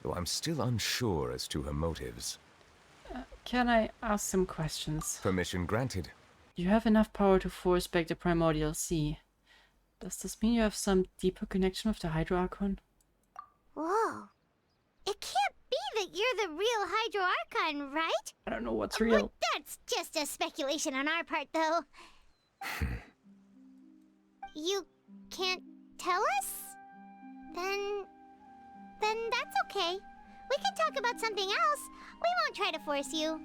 though I'm still unsure as to her motives. Can I ask some questions? Permission granted. You have enough power to force back the primordial sea. Does this mean you have some deeper connection with the Hydro Archon? Whoa. It can't be that you're the real Hydro Archon, right? I don't know what's real. But that's just a speculation on our part, though. You can't tell us? Then that's okay. We can talk about something else. We won't try to force you.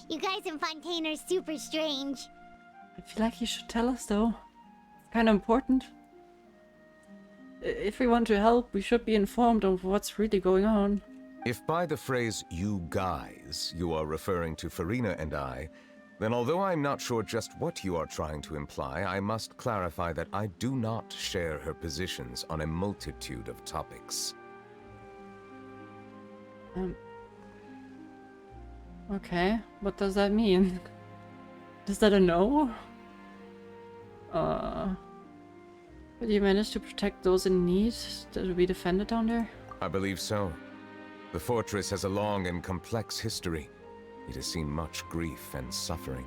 You guys in Fontaine are super strange. I feel like you should tell us, though. It's kind of important. If we want to help, we should be informed of what's really going on. If by the phrase, you guys, you are referring to Furina and I, then although I'm not sure just what you are trying to imply, I must clarify that I do not share her positions on a multitude of topics. Okay, what does that mean? Is that a no? But you managed to protect those in need to be defended down there? I believe so. The fortress has a long and complex history. It has seen much grief and suffering.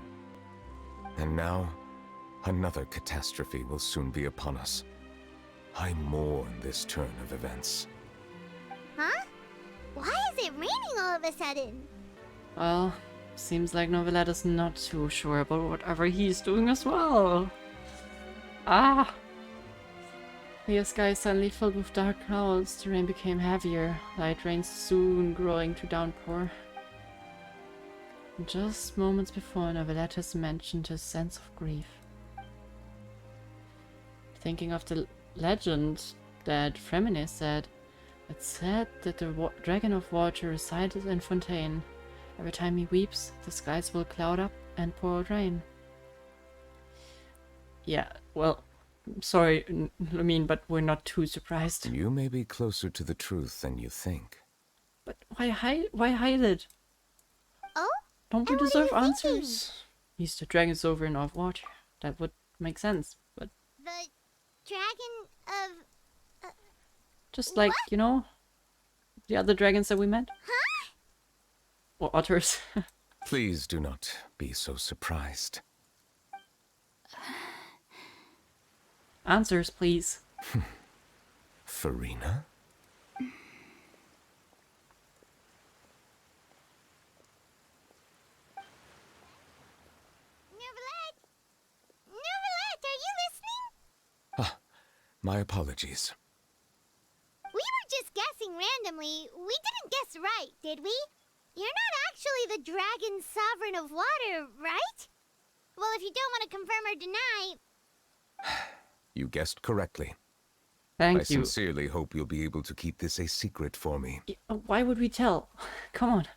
And now, another catastrophe will soon be upon us. I mourn this turn of events. Huh? Why is it raining all of a sudden? Well, seems like Novelette is not too sure about whatever he's doing as well. Ah! The sky is suddenly filled with dark clouds. The rain became heavier. Light rain soon growing to downpour. Just moments before, Novelette has mentioned his sense of grief. Thinking of the legend that Fremine said, it said that the dragon of water resided in Fontaine. Every time he weeps, the skies will cloud up and pour out rain. Yeah, well, sorry, Lumine, but we're not too surprised. You may be closer to the truth than you think. But why hide it? Oh? Don't we deserve answers? He's the dragon sovereign of water. That would make sense, but... The dragon of... just like, what? you know, the other dragons that we met? Huh? Or otters. Please do not be so surprised. Answers, please. Furina? Novelette, are you listening? Ah, my apologies. We were just guessing randomly. We didn't guess right, did we? You're not actually the dragon sovereign of water, right? Well, if you don't want to confirm or deny... You guessed correctly. Thank I you. sincerely hope you'll be able to keep this a secret for me. Why would we tell? Come on.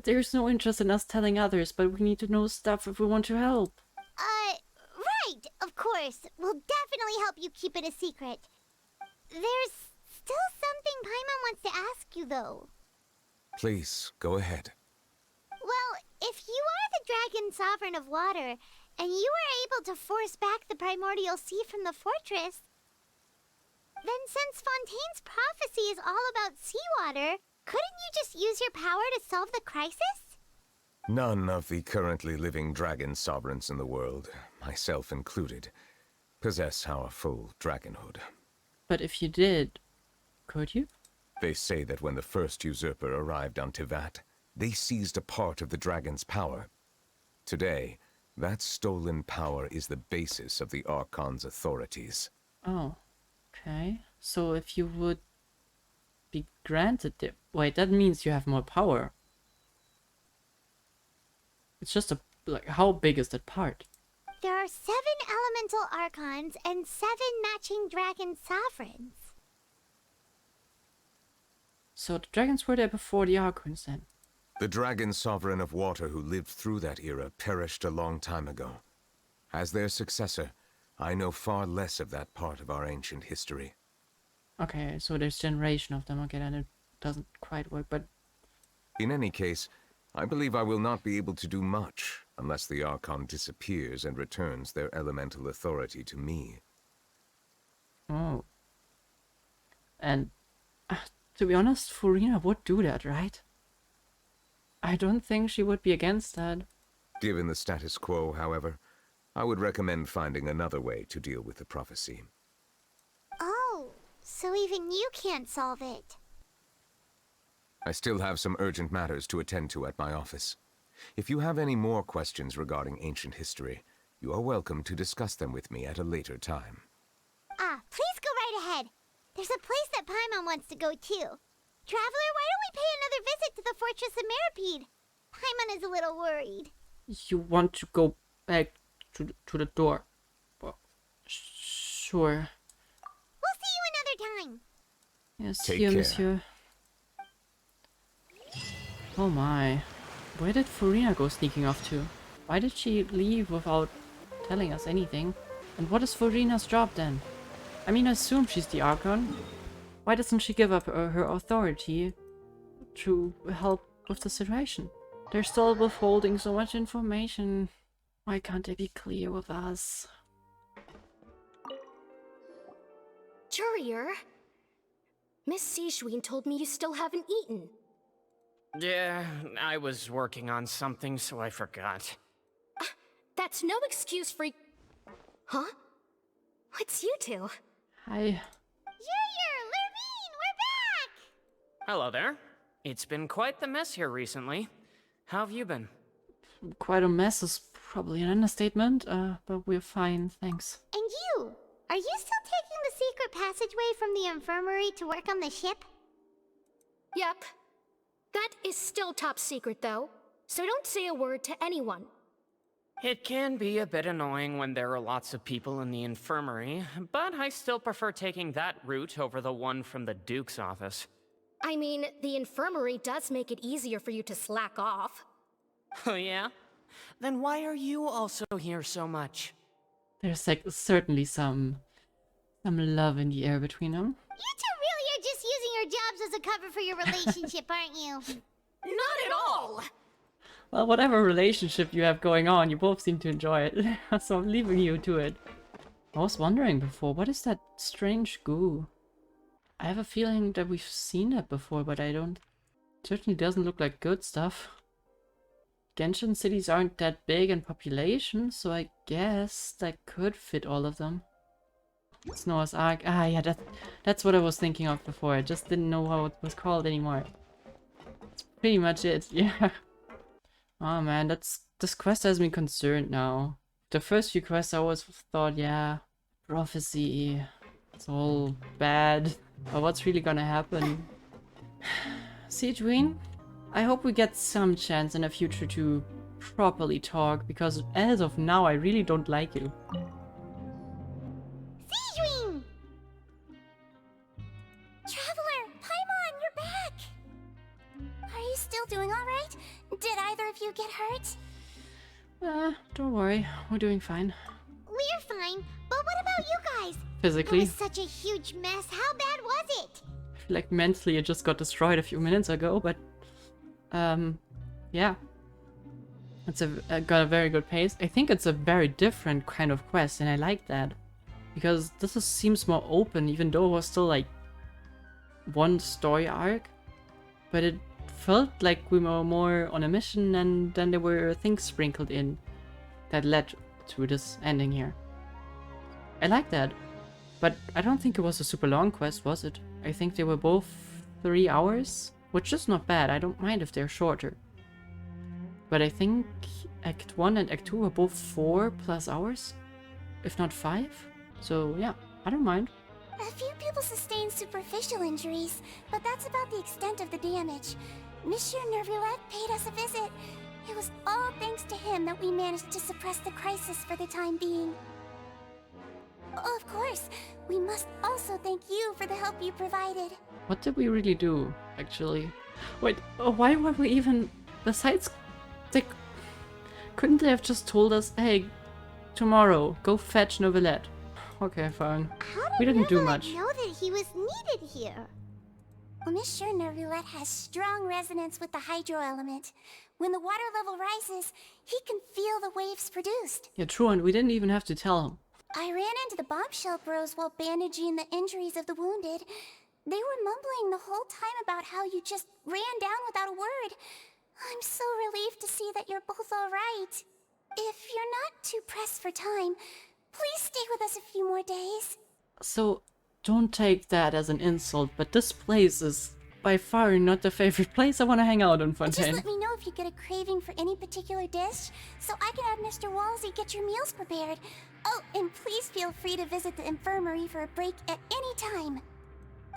There's no interest in us telling others, but we need to know stuff if we want to help. Right, of course. We'll definitely help you keep it a secret. There's still something Paimon wants to ask you, though. Please, go ahead. Well, if you are the dragon sovereign of water, and you were able to force back the primordial sea from the fortress, then since Fontaine's prophecy is all about seawater, couldn't you just use your power to solve the crisis? None of the currently living dragon sovereigns in the world, myself included, possess our full dragonhood. But if you did, could you? They say that when the first usurper arrived on Tivat, they seized a part of the dragon's power. Today, that stolen power is the basis of the Archon's authorities. Oh, okay. So if you would be granted it... Wait, that means you have more power. It's just a... like, how big is that part? There are 7 elemental archons and 7 matching dragon sovereigns. So the dragons were there before the Archons then? The dragon sovereign of water who lived through that era perished a long time ago. As their successor, I know far less of that part of our ancient history. Okay, so there's generation of them, okay, and it doesn't quite work, but... In any case, I believe I will not be able to do much unless the Archon disappears and returns their elemental authority to me. Oh. And, to be honest, Furina would do that, right? I don't think she would be against that. Given the status quo, however, I would recommend finding another way to deal with the prophecy. Oh, so even you can't solve it. I still have some urgent matters to attend to at my office. If you have any more questions regarding ancient history, you are welcome to discuss them with me at a later time. Please go right ahead. There's a place that Paimon wants to go too. Traveler, why don't we pay another visit to the Fortress of Maripede? Paimon is a little worried. You want to go back to the door? Well, sure. We'll see you another time. Yes, Take here, care. monsieur. Oh my. Where did Furina go sneaking off to? Why did she leave without telling us anything? And what is Furina's job then? I mean, I assume she's the Archon. Why doesn't she give up her authority to help with the situation? They're still withholding so much information. Why can't they be clear with us? Courier? Miss Sijween told me you still haven't eaten. Yeah, I was working on something, so I forgot. That's no excuse for... Huh? What's you two? Hi. Courier, Lurvine, we're back! Hello there. It's been quite the mess here recently. How have you been? Quite a mess is probably an understatement, but we're fine, thanks. And you? Are you still taking the secret passageway from the infirmary to work on the ship? Yep. That is still top secret, though. So don't say a word to anyone. It can be a bit annoying when there are lots of people in the infirmary, but I still prefer taking that route over the one from the Duke's office. I mean, the infirmary does make it easier for you to slack off. Oh yeah? Then why are you also here so much? There's like certainly some love in the air between them. You two really are just using your jobs as a cover for your relationship, aren't you? Not at all! Well, whatever relationship you have going on, you both seem to enjoy it, so I'm leaving you to it. I was wondering before, what is that strange goo? I have a feeling that we've seen it before, but I don't... Certainly doesn't look like good stuff. Genshin cities aren't that big in population, so I guess that could fit all of them. It's Noah's Ark. Ah, yeah, that's what I was thinking of before. I just didn't know how it was called anymore. That's pretty much it, yeah. Oh man, this quest has me concerned now. The first few quests I always thought, yeah, prophecy, it's all bad. But what's really gonna happen? Sijween? I hope we get some chance in the future to properly talk, because as of now I really don't like you. Sijween! Traveler, Paimon, you're back! Are you still doing alright? Did either of you get hurt? Don't worry, we're doing fine. We're fine, but what about you guys? Physically? It was such a huge mess. How bad was it? I feel like mentally it just got destroyed a few minutes ago, but yeah. It's got a very good pace. I think it's a very different kind of quest, and I like that. Because seems more open, even though it was still like one story arc. But it felt like we were more on a mission, and then there were things sprinkled in that led to this ending here. I like that. But I don't think it was a super long quest, was it? I think they were both 3 hours, which is not bad. I don't mind if they're shorter. But I think Act 1 and Act 2 were both 4+ hours, if not 5. So yeah, I don't mind. A few people sustained superficial injuries, but that's about the extent of the damage. Monsieur Nervulette paid us a visit. It was all thanks to him that we managed to suppress the crisis for the time being. Of course, we must also thank you for the help you provided. What did we really do, actually? Wait, why were we even... Besides, couldn't they have just told us, hey, tomorrow, go fetch Novelette? Okay, fine. We didn't do much. How did Novelette know that he was needed here? Well, Monsieur Nervulette has strong resonance with the hydro element. When the water level rises, he can feel the waves produced. Yeah, true, and we didn't even have to tell him. I ran into the bombshell bros while bandaging the injuries of the wounded. They were mumbling the whole time about how you just ran down without a word. I'm so relieved to see that you're both alright. If you're not too pressed for time, please stay with us a few more days. So, don't take that as an insult, but this place is by far not the favorite place I want to hang out in Fontaine. Just let me know if you get a craving for any particular dish, so I can have Mr. Walsey get your meals prepared. Oh, and please feel free to visit the infirmary for a break at any time.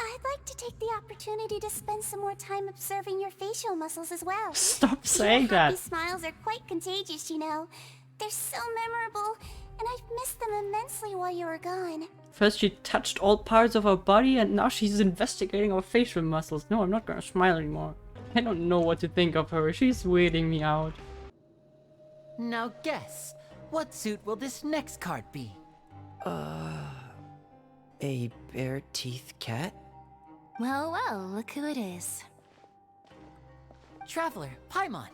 I'd like to take the opportunity to spend some more time observing your facial muscles as well. Stop saying your that. Happy smiles are quite contagious, you know. They're so memorable, and I've missed them immensely while you were gone. First she touched all parts of our body, and now she's investigating our facial muscles. No, I'm not gonna smile anymore. I don't know what to think of her. She's weirding me out. Now guess, what suit will this next card be? A bare-teeth cat? Well, well, look who it is. Traveler, Paimon.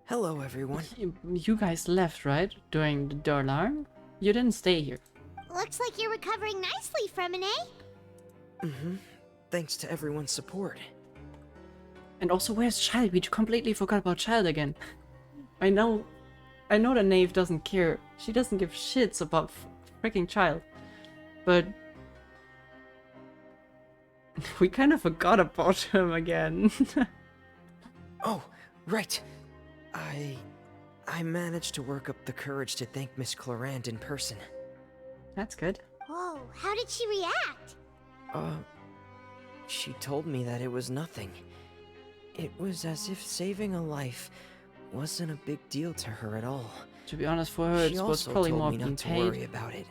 Hello, everyone. You guys left, right? During the alarm? You didn't stay here. Looks like you're recovering nicely from it, eh? Mm-hmm. Thanks to everyone's support. And also, where's Childe? We completely forgot about Childe again. I know the knave doesn't care. She doesn't give shits about freaking Childe. But we kind of forgot about him again. Oh, right. I managed to work up the courage to thank Miss Clorand in person. That's good. Whoa, how did she react? She told me that it was nothing. It was as if saving a life wasn't a big deal to her at all. To be honest, for her, it was probably more being not to paid. worry about it.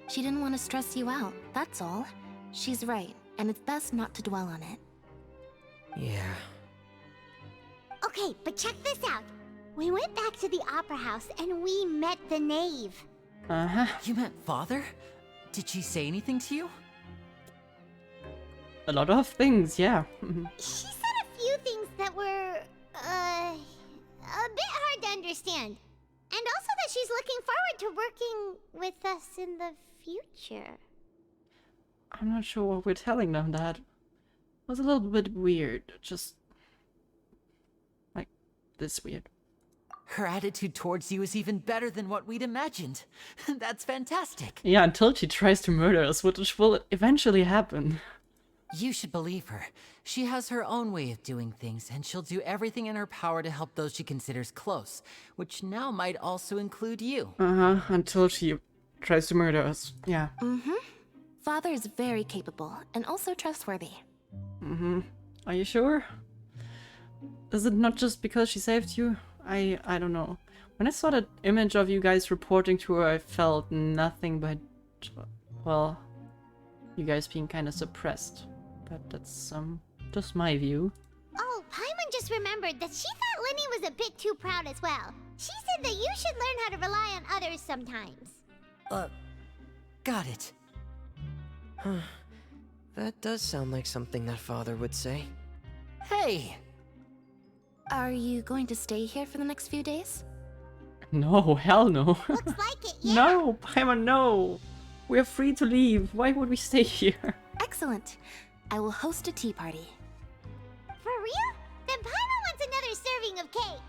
She didn't want to stress you out, that's all. She's right, and it's best not to dwell on it. Yeah. Okay, but check this out. We went back to the opera house and we met the knave. Uh-huh. You met Father? Did she say anything to you? A lot of things, yeah. She said a few things that were, a bit hard to understand. And also that she's looking forward to working with us in the future. I'm not sure what we're telling them. That was a little bit weird. Just like this weird. Her attitude towards you is even better than what we'd imagined. That's fantastic. Yeah, until she tries to murder us, which will eventually happen. You should believe her. She has her own way of doing things, and she'll do everything in her power to help those she considers close, which now might also include you. Uh-huh, until she tries to murder us. Yeah. Mm-hmm. Father is very capable, and also trustworthy. Mm-hmm. Are you sure? Is it not just because she saved you? I don't know. When I saw that image of you guys reporting to her, I felt nothing but, well, you guys being kind of suppressed. But that's, just my view. Oh, Paimon just remembered that she thought Linny was a bit too proud as well. She said that you should learn how to rely on others sometimes. Got it. Huh. That does sound like something that Father would say. Hey! Are you going to stay here for the next few days? No, hell no. Looks like it, yeah. No, Paimon, no. We're free to leave. Why would we stay here? Excellent. I will host a tea party. For real? Then Paimon wants another serving of cake.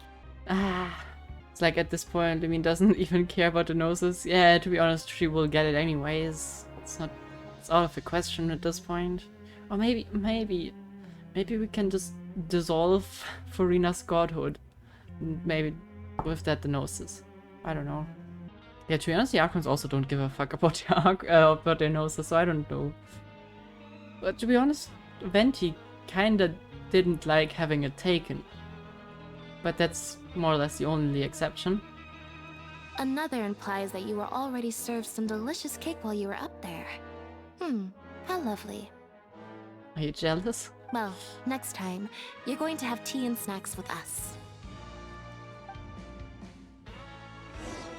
Ah. It's like at this point, I mean, doesn't even care about the noses. Yeah, to be honest, she will get it anyways. It's not... It's out of the question at this point. Or maybe we can just dissolve Furina's godhood. Maybe with that the noses. I don't know. Yeah, to be honest, the Archons also don't give a fuck about their noses, so I don't know. But to be honest, Venti kinda didn't like having it taken. But that's more or less the only exception. Another implies that you were already served some delicious cake while you were up there. How lovely. Are you jealous? Well, next time, you're going to have tea and snacks with us.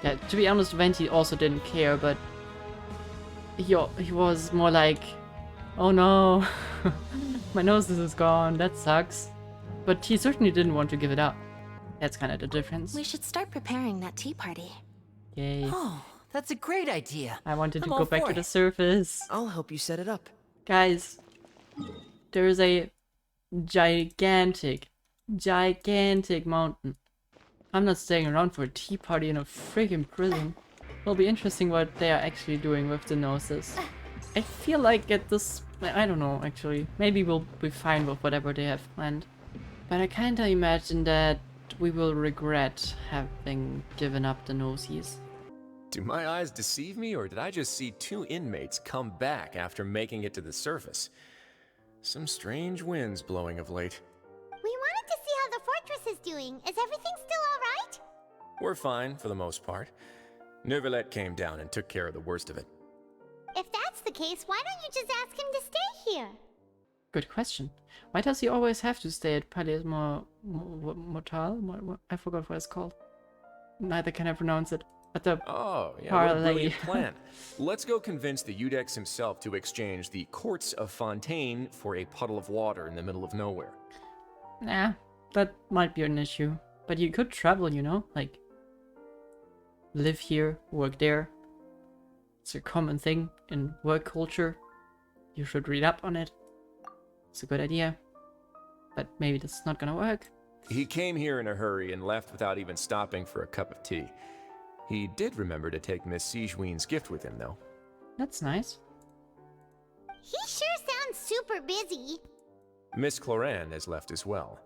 Yeah, to be honest, Venti also didn't care, but he was more like, oh no, my nose is gone, that sucks. But he certainly didn't want to give it up. That's kind of the difference. We should start preparing that tea party. Yay. Oh, that's a great idea. I wanted to I'm go all back for to it. the surface. I'll help you set it up. Guys, there is a gigantic mountain. I'm not staying around for a tea party in a friggin' prison. It'll be interesting what they are actually doing with the noses. I feel like at this... I don't know, actually. Maybe we'll be fine with whatever they have planned. But I kinda imagine that we will regret having given up the nosies. Do my eyes deceive me, or did I just see two inmates come back after making it to the surface? Some strange winds blowing of late. We wanted to see how the fortress is doing. Is everything still alright? We're fine, for the most part. Neuvillette came down and took care of the worst of it. If that's the case, why don't you just ask him to stay here? Good question. Why does he always have to stay at Palais Mortal? I forgot what it's called. Neither can I pronounce it. At the Oh, yeah, what a brilliant plan. Let's go convince the Udex himself to exchange the courts of Fontaine for a puddle of water in the middle of nowhere. Nah, that might be an issue. But you could travel, you know? Like, live here, work there. It's a common thing in work culture. You should read up on it. It's a good idea. But maybe this is not gonna work. He came here in a hurry and left without even stopping for a cup of tea. He did remember to take Miss Sigewin's gift with him, though. That's nice. He sure sounds super busy. Miss Cloran has left as well.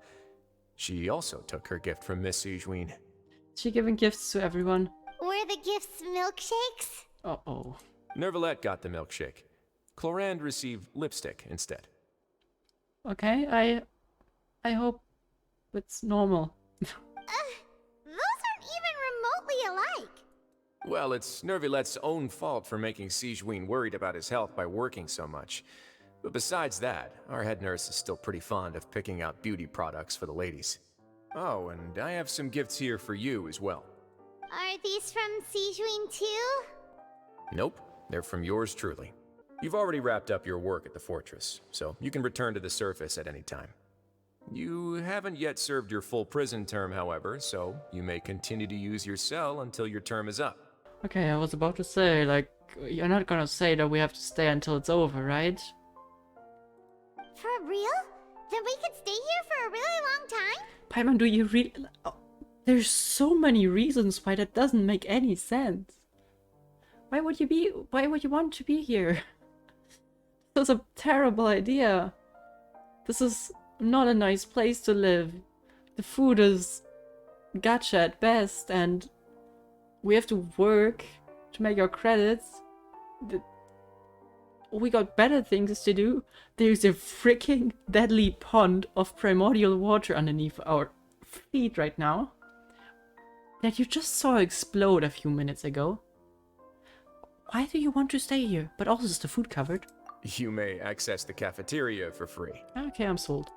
She also took her gift from Miss Sigewin. Is she giving gifts to everyone? Were the gifts milkshakes? Uh-oh. Nervalette got the milkshake. Cloran received lipstick instead. Okay, I hope it's normal. Those aren't even remotely alike. Well, it's Nervalette's own fault for making Sigewin worried about his health by working so much. But besides that, our head nurse is still pretty fond of picking out beauty products for the ladies. Oh, and I have some gifts here for you as well. Are these from Sigewin too? Nope, they're from yours truly. You've already wrapped up your work at the fortress, so you can return to the surface at any time. You haven't yet served your full prison term, however, so you may continue to use your cell until your term is up. Okay, I was about to say, like, you're not gonna say that we have to stay until it's over, right? For real? Then we could stay here for a really long time? Paimon, do you really... Oh, there's so many reasons why that doesn't make any sense. Why would you want to be here? This is a terrible idea. This is not a nice place to live. The food is gacha at best, and we have to work to make our credits. We got better things to do. There's a freaking deadly pond of primordial water underneath our feet right now that you just saw explode a few minutes ago. Why do you want to stay here? But also is the food covered? You may access the cafeteria for free. Okay, I'm sold.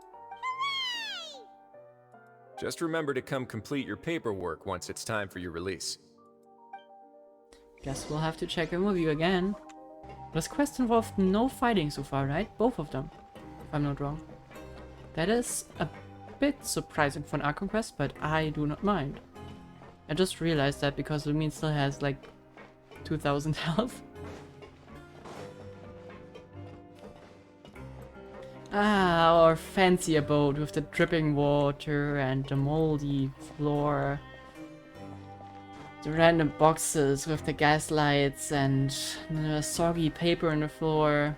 Just remember to come complete your paperwork once it's time for your release. Guess we'll have to check in with you again. This quest involved no fighting so far, right? Both of them, if I'm not wrong. That is a bit surprising for an Archon quest, but I do not mind. I just realized that because Lumine still has like 2000 health. Ah, our fancy abode with the dripping water and the moldy floor. The random boxes with the gas lights and the soggy paper on the floor.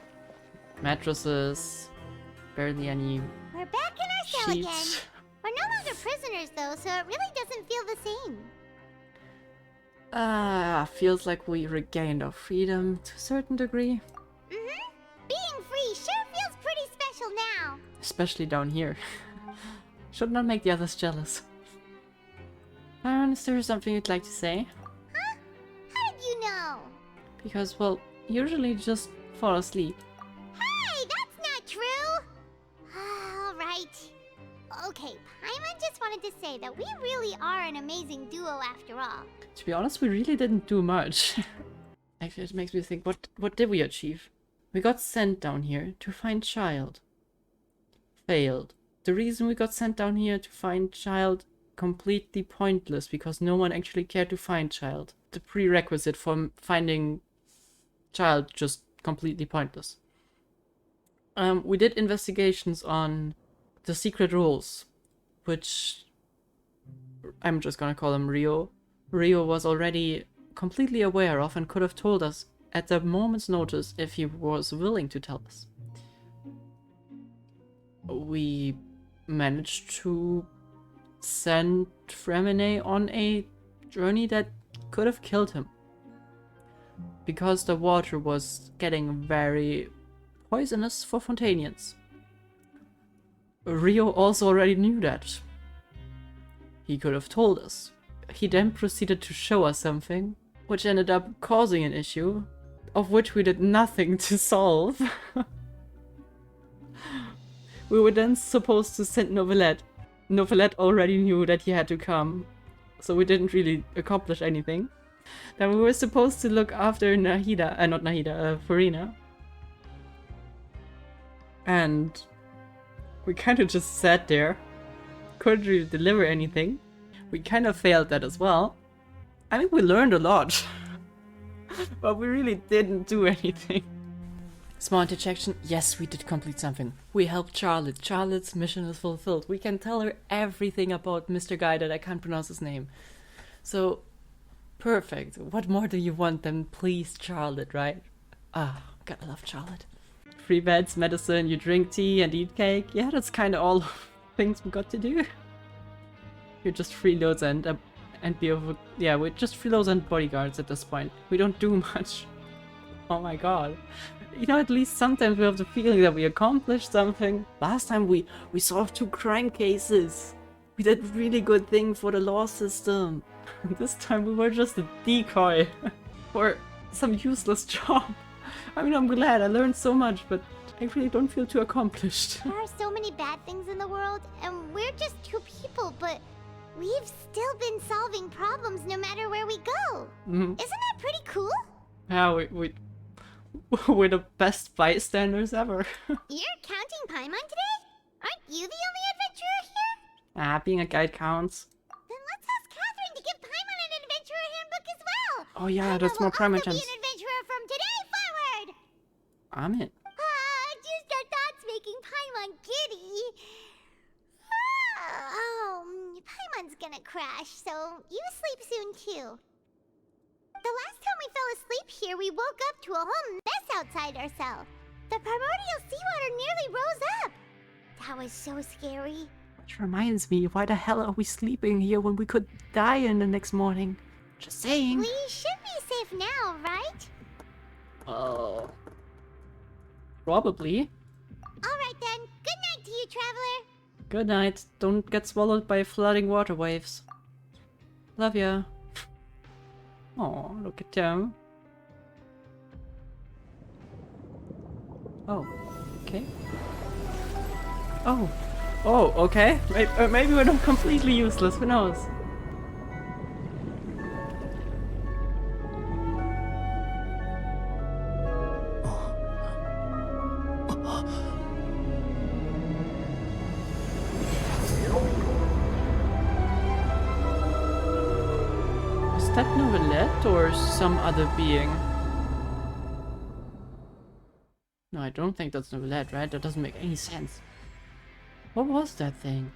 Mattresses. Barely any We're back in our cell again. sheets. We're no longer prisoners though, so it really doesn't feel the same. Ah, feels like we regained our freedom to a certain degree. Being free sure feels pretty special now. Especially down here. Should not make the others jealous. Aaron, is there something you'd like to say? Huh? How did you know? Because, well, usually just fall asleep. Hey, that's not true! Alright. Okay, Paimon just wanted to say that we really are an amazing duo after all. To be honest, we really didn't do much. Actually, it makes me think, what did we achieve? We got sent down here to find Childe. Failed. The reason we got sent down here to find Childe, completely pointless, because no one actually cared to find Childe. The prerequisite for finding Childe, just completely pointless. We did investigations on the secret rules, which I'm just gonna call him Rio. Rio was already completely aware of and could have told us at the moment's notice if he was willing to tell us. We managed to send Fremine on a journey that could have killed him. Because the water was getting very poisonous for Fontanians. Rio also already knew that. He could have told us. He then proceeded to show us something, which ended up causing an issue, of which we did nothing to solve. We were then supposed to send Novelette. Novelette already knew that he had to come, so we didn't really accomplish anything. Then we were supposed to look after Furina. And we kind of just sat there, couldn't really deliver anything. We kind of failed that as well. I mean, we learned a lot. But we really didn't do anything. Small interjection. Yes, we did complete something. We helped Charlotte. Charlotte's mission is fulfilled. We can tell her everything about Mr. Guy that I can't pronounce his name. So, perfect. What more do you want than please Charlotte, right? Ah, gotta love Charlotte. Free beds, medicine, you drink tea and eat cake. Yeah, that's kind of all things we got to do. You're just freeloads we're just freeloads and bodyguards at this point. We don't do much. Oh my god. You know, at least sometimes we have the feeling that we accomplished something. Last time we solved 2 crime cases. We did really good thing for the law system. This time we were just a decoy for some useless job. I mean, I'm glad I learned so much, but I really don't feel too accomplished. There are so many bad things in the world, and we're just 2 people, but we've still been solving problems no matter where we go. Isn't that pretty cool? Yeah, we're the best bystanders ever. You're counting Paimon today? Aren't you the only adventurer here? Ah, being a guide counts. Then let's ask Catherine to give Paimon an adventurer handbook as well. Oh yeah, that's more Paimon Paimon will also gems. be an adventurer from today forward. I'm in. Just our thoughts making Paimon giddy. Paimon's gonna crash, so you sleep soon too. The last time we fell asleep here, we woke up to a whole mess outside our cell. The primordial seawater nearly rose up. That was so scary. Which reminds me, why the hell are we sleeping here when we could die in the next morning? Just saying. We should be safe now, right? Oh. Probably. Alright then, good night to you, traveler. Good night. Don't get swallowed by flooding water waves. Love ya. Oh, look at them. Oh, okay. Oh, okay. Maybe we're not completely useless. Who knows? Is that Novelette or some other being? No, I don't think that's Novelette, right? That doesn't make any sense. What was that thing?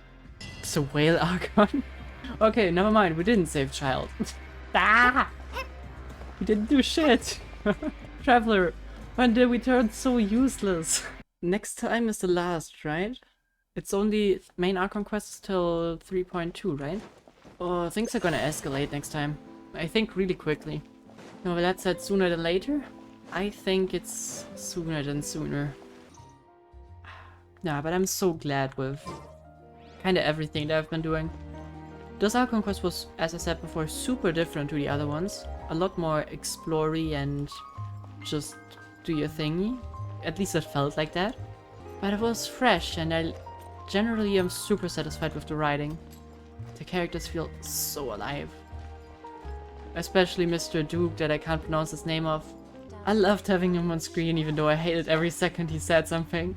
It's a whale Archon? Okay, never mind. We didn't save Childe. Ah! We didn't do shit. Traveler, when did we turn so useless? Next time is the last, right? It's only main Archon quests till 3.2, right? Oh, things are gonna escalate next time. I think really quickly. Novelette said sooner than later. I think it's sooner than sooner. Nah, but I'm so glad with kinda everything that I've been doing. This Archon quest was, as I said before, super different to the other ones. A lot more explory and just do your thingy. At least it felt like that. But it was fresh and I generally am super satisfied with the writing. The characters feel so alive. Especially Mr. Duke that I can't pronounce his name of. I loved having him on screen even though I hated every second he said something.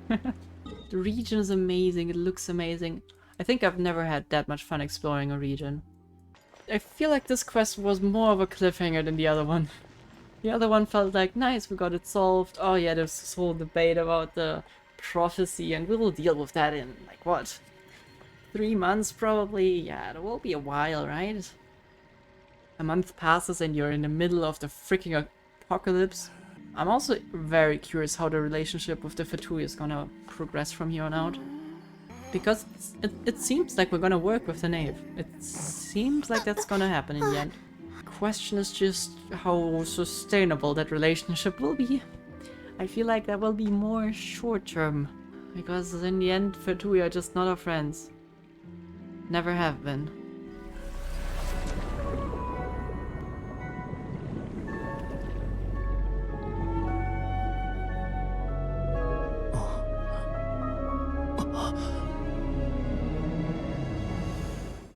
The region is amazing, it looks amazing. I think I've never had that much fun exploring a region. I feel like this quest was more of a cliffhanger than the other one. The other one felt like, nice, we got it solved. Oh yeah, there's this whole debate about the prophecy and we will deal with that in, like, what? 3 months probably? Yeah, it will be a while, right? A month passes and you're in the middle of the freaking apocalypse. I'm also very curious how the relationship with the Fatui is gonna progress from here on out. Because it seems like we're gonna work with the Knave. It seems like that's gonna happen in the end. Question is just how sustainable that relationship will be. I feel like that will be more short-term. Because in the end, Fatui are just not our friends. Never have been.